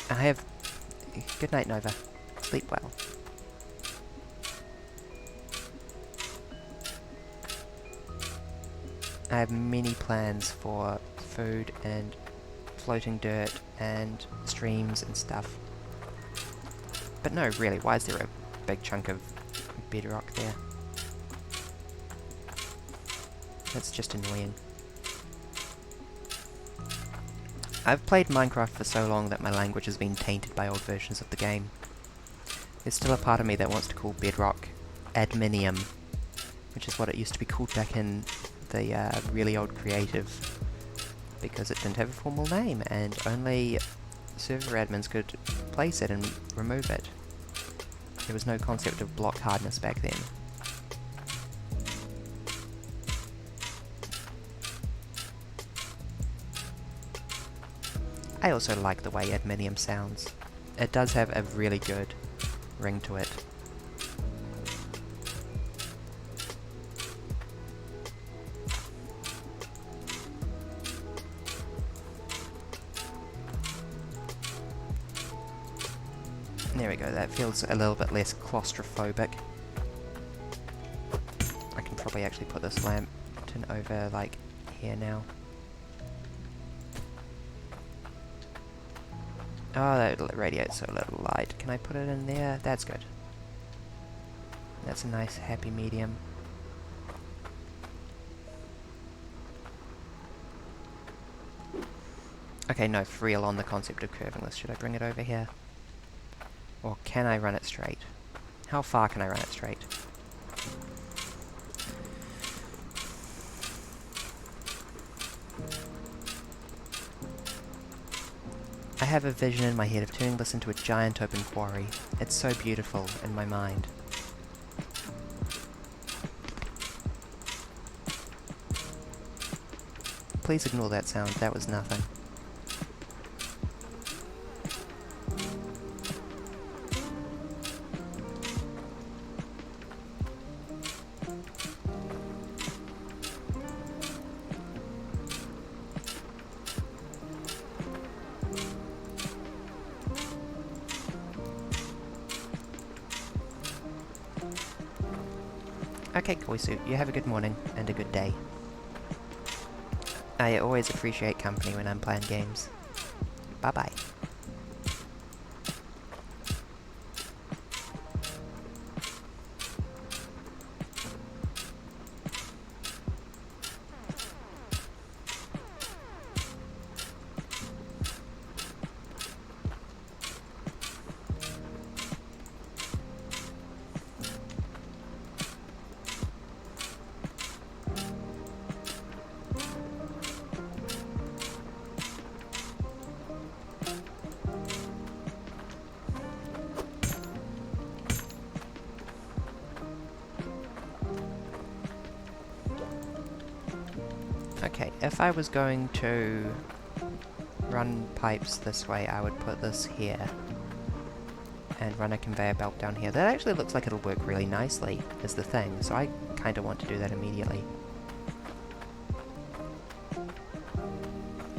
I have... Good night, Nova. Sleep well. I have many plans for food and floating dirt and streams and stuff. But no, really, why is there a big chunk of bedrock there? That's just annoying. I've played Minecraft for so long that my language has been tainted by old versions of the game. There's still a part of me that wants to call bedrock adminium, which is what it used to be called back in the really old creative, because it didn't have a formal name and only server admins could place it and remove it. There was no concept of block hardness back then. I also like the way adminium sounds. It does have a really good ring to it. There we go, that feels a little bit less claustrophobic. I can probably actually put this lantern over, like, here now. Oh, that radiates so little light. Can I put it in there? That's good. That's a nice happy medium. Okay, no, for real on the concept of curving this. Should I bring it over here? Or can I run it straight? How far can I run it straight? I have a vision in my head of turning this into a giant open quarry. It's so beautiful in my mind. Please ignore that sound, that was nothing. Okay, Koisu, you have a good morning, and a good day. I always appreciate company when I'm playing games. Bye-bye. Okay, if I was going to run pipes this way, I would put this here and run a conveyor belt down here. That actually looks like it'll work really nicely, is the thing, so I kind of want to do that immediately.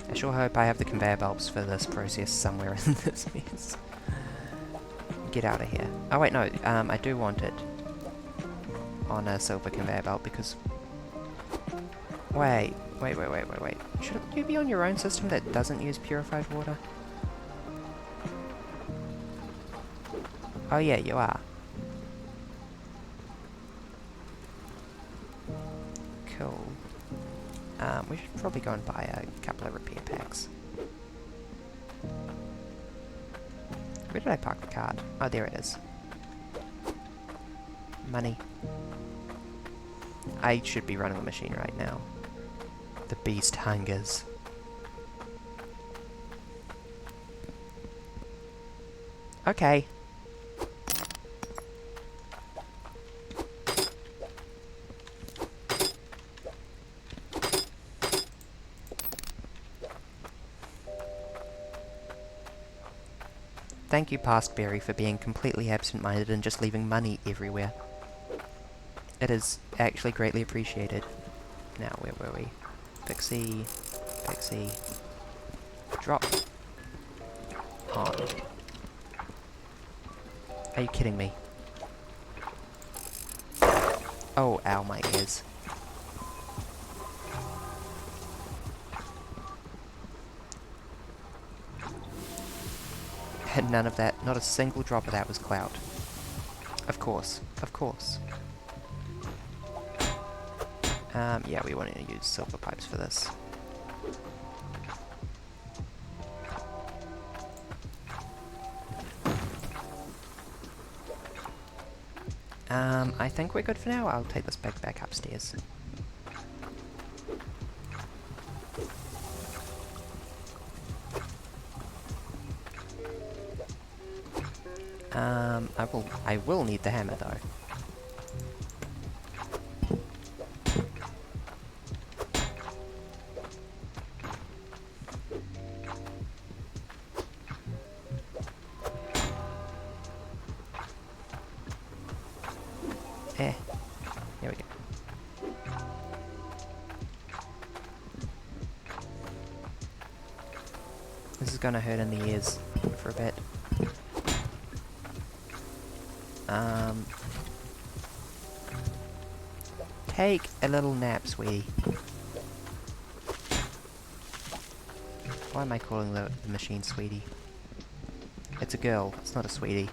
I sure hope I have the conveyor belts for this process somewhere in this mess. Get out of here. Oh wait, no, I do want it on a silver conveyor belt because... Wait. Shouldn't you be on your own system that doesn't use purified water? Oh yeah, you are. Cool. We should probably go and buy a couple of repair packs. Where did I park the cart? Oh, there it is. Money. I should be running the machine right now. The beast hungers. Okay. Thank you, Pastberry, for being completely absent-minded and just leaving money everywhere. It is actually greatly appreciated. Now, where were we? Pixie, drop on. Are you kidding me? Oh, ow, my ears. And none of that, not a single drop of that was clout. Of course, of course. Yeah, we want to use silver pipes for this. I think we're good for now. I'll take this bag back upstairs. I will need the hammer though. Here we go. This is gonna hurt in the ears for a bit. Take a little nap, sweetie. Why am I calling the machine sweetie? It's a girl, it's not a sweetie.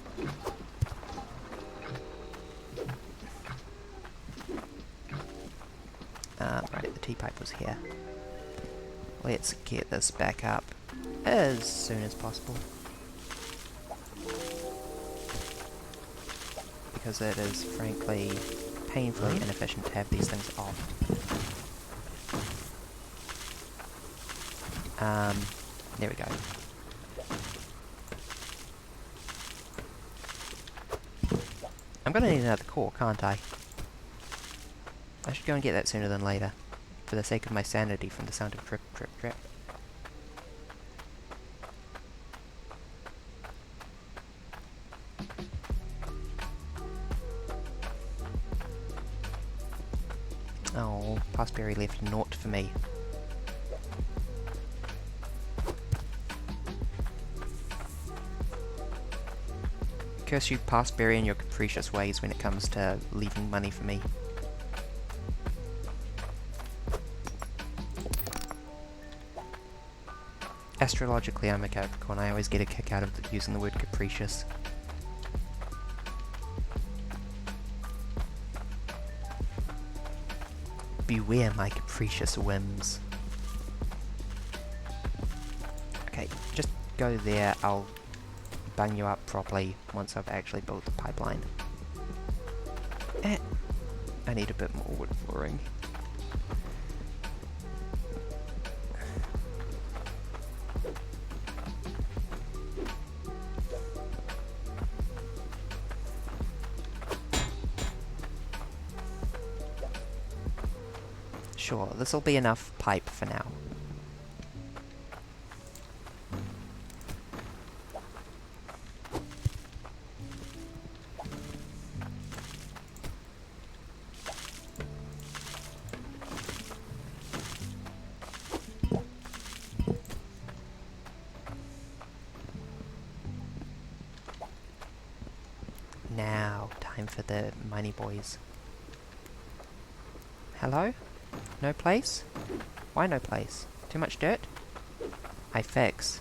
Right, the T-pipe was here. Let's get this back up as soon as possible. Because it is, frankly, painfully inefficient to have these things off. There we go. I'm gonna need another core, can't I? I should go and get that sooner than later, for the sake of my sanity from the sound of drip, drip, drip. Oh, Passberry left naught for me. Curse you, Passberry, and your capricious ways when it comes to leaving money for me. Astrologically, I'm a Capricorn. I always get a kick out of using the word capricious. Beware my capricious whims. Okay, just go there. I'll bang you up properly once I've actually built the pipeline. I need a bit more wood flooring. Sure, this'll be enough pipe for now. Now, time for the miney boys. Hello? No place? Why no place? Too much dirt? I fix.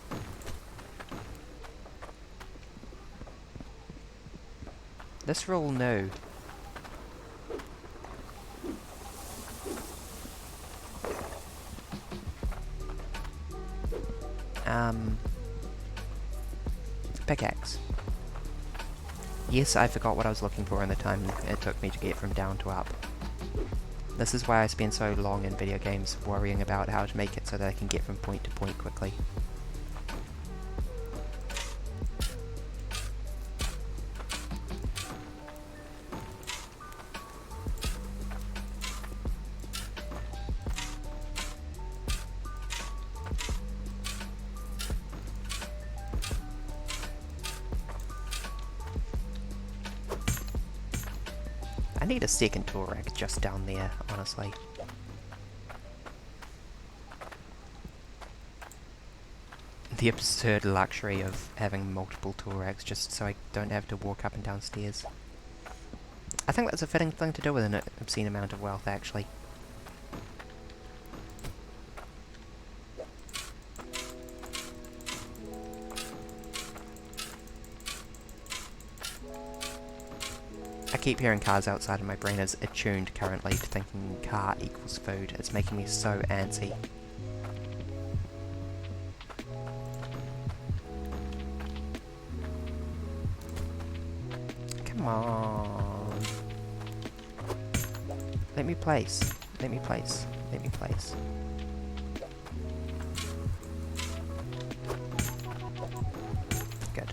This rule, no. Pickaxe. Yes, I forgot what I was looking for in the time it took me to get from down to up. This is why I spend so long in video games worrying about how to make it so that I can get from point to point quickly. I need a second tool rack just down there, honestly. The absurd luxury of having multiple tool racks just so I don't have to walk up and down stairs. I think that's a fitting thing to do with an obscene amount of wealth, actually. I keep hearing cars outside and my brain is attuned currently to thinking car equals food. It's making me so antsy. Come on. Let me place. Let me place. Let me place. Good.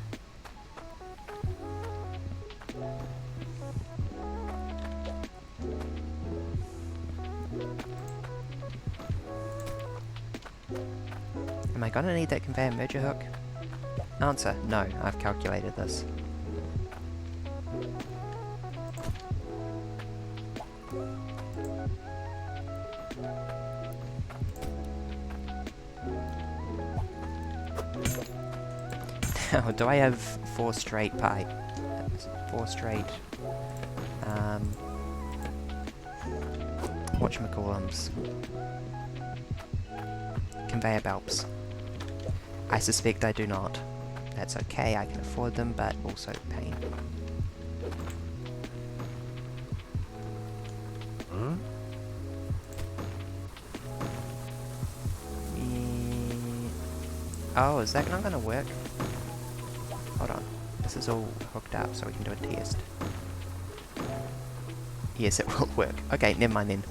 Am I gonna need that conveyor merger hook? Answer, no, I've calculated this. Now, do I have 4 straight pipe? 4 straight, whatchamacallums, conveyor belts. I suspect I do not. That's okay, I can afford them, but also pain. Huh? Oh, is that not gonna work? Hold on. This is all hooked up so we can do a test. Yes, it will work. Okay, never mind then.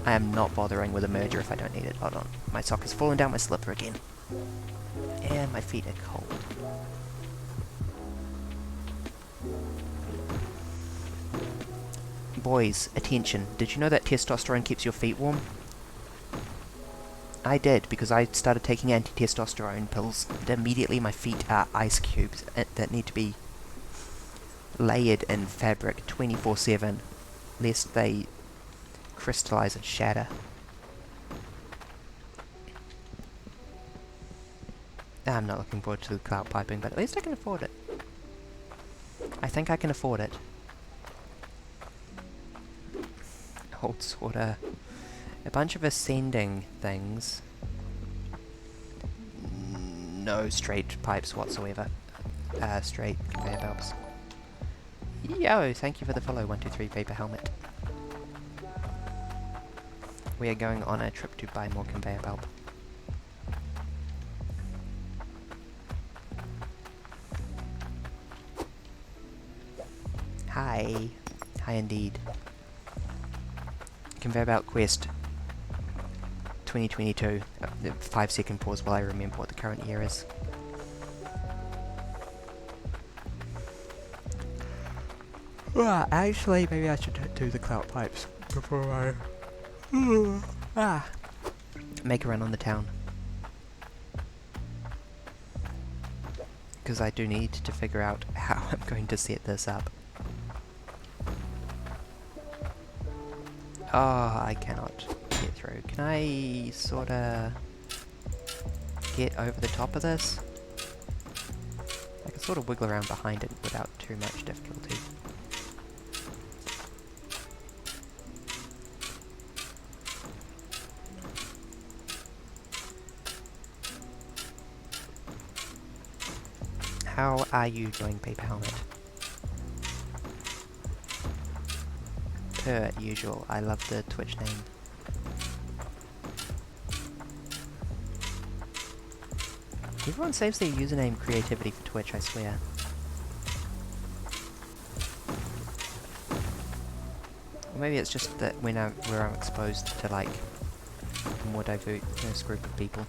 I am not bothering with a merger if I don't need it. Hold on. My sock has fallen down my slipper again. And my feet are cold. Boys, attention. Did you know that testosterone keeps your feet warm? I did, because I started taking anti-testosterone pills, and immediately my feet are ice cubes that need to be layered in fabric 24/7, lest they crystallize and shatter. I'm not looking forward to the cloud piping, but at least I can afford it. I think I can afford it. Old sorta. A bunch of ascending things. No straight pipes whatsoever. Straight conveyor belts. Yo, thank you for the follow, 123 paper helmet. We are going on a trip to buy more conveyor belt. Hi. Hi indeed. Conveyor belt quest 2022. 5-second pause while I remember what the current year is. Well, actually, maybe I should do the clout pipes before I make a run on the town. Because I do need to figure out how I'm going to set this up. Oh, I cannot get through. Can I sorta get over the top of this? I can sort of wiggle around behind it without too much difficulty. How are you doing, Paper Helmet? Per usual. I love the Twitch name. Everyone saves their username creativity for Twitch, I swear. Or maybe it's just that where I'm exposed to like a more diverse group of people.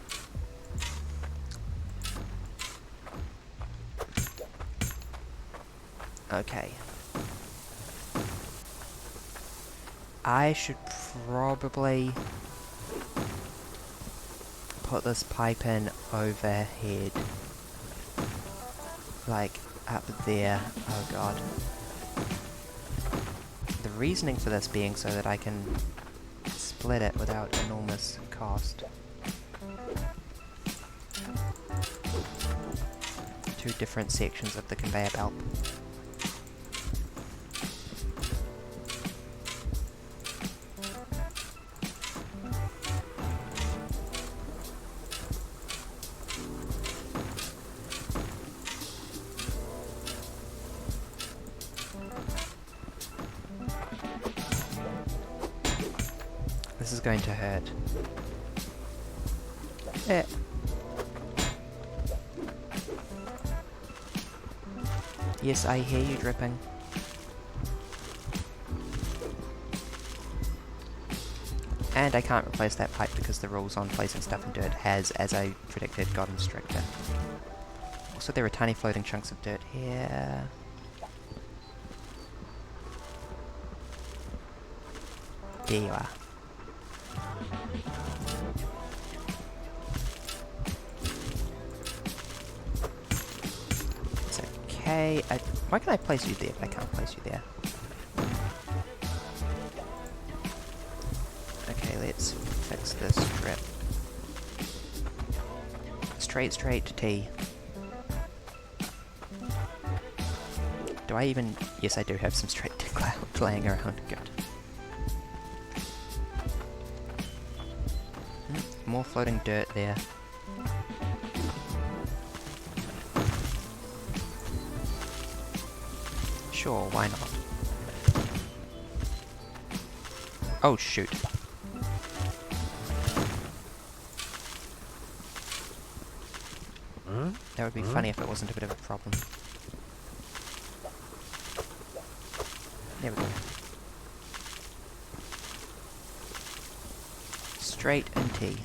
Okay. I should probably put this pipe in overhead. Like, up there. Oh god. The reasoning for this being so that I can split it without enormous cost. Two different sections of the conveyor belt. This is going to hurt. Yes, I hear you dripping. And I can't replace that pipe because the rules on placing stuff in dirt has, as I predicted, gotten stricter. Also, there are tiny floating chunks of dirt here. There you are. It's okay. Why can I place you there, but I can't place you there? Okay, let's fix this strip. Straight to T. Do I even... Yes, I do have some straight cloud laying around. Good. More floating dirt there. Sure, why not? Oh, shoot. Huh? That would be funny if it wasn't a bit of a problem. There we go. Straight and T.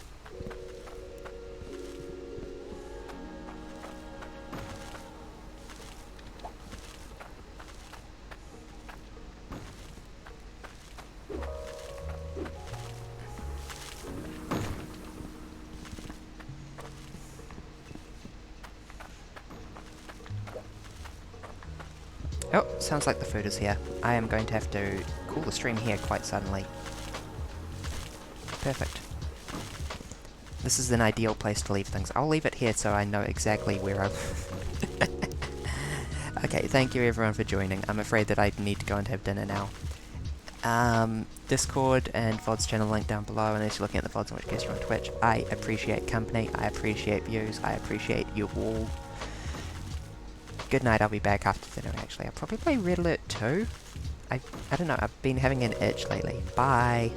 Oh, sounds like the food is here. I am going to have to cool the stream here quite suddenly. Perfect. This is an ideal place to leave things. I'll leave it here so I know exactly where I'm... Okay, thank you everyone for joining. I'm afraid that I need to go and have dinner now. Discord and VOD's channel link down below, unless you're looking at the VODs, in which case you're on Twitch. I appreciate company, I appreciate views, I appreciate you all. Good night, I'll be back after dinner actually. I'll probably play Red Alert 2. I don't know, I've been having an itch lately. Bye!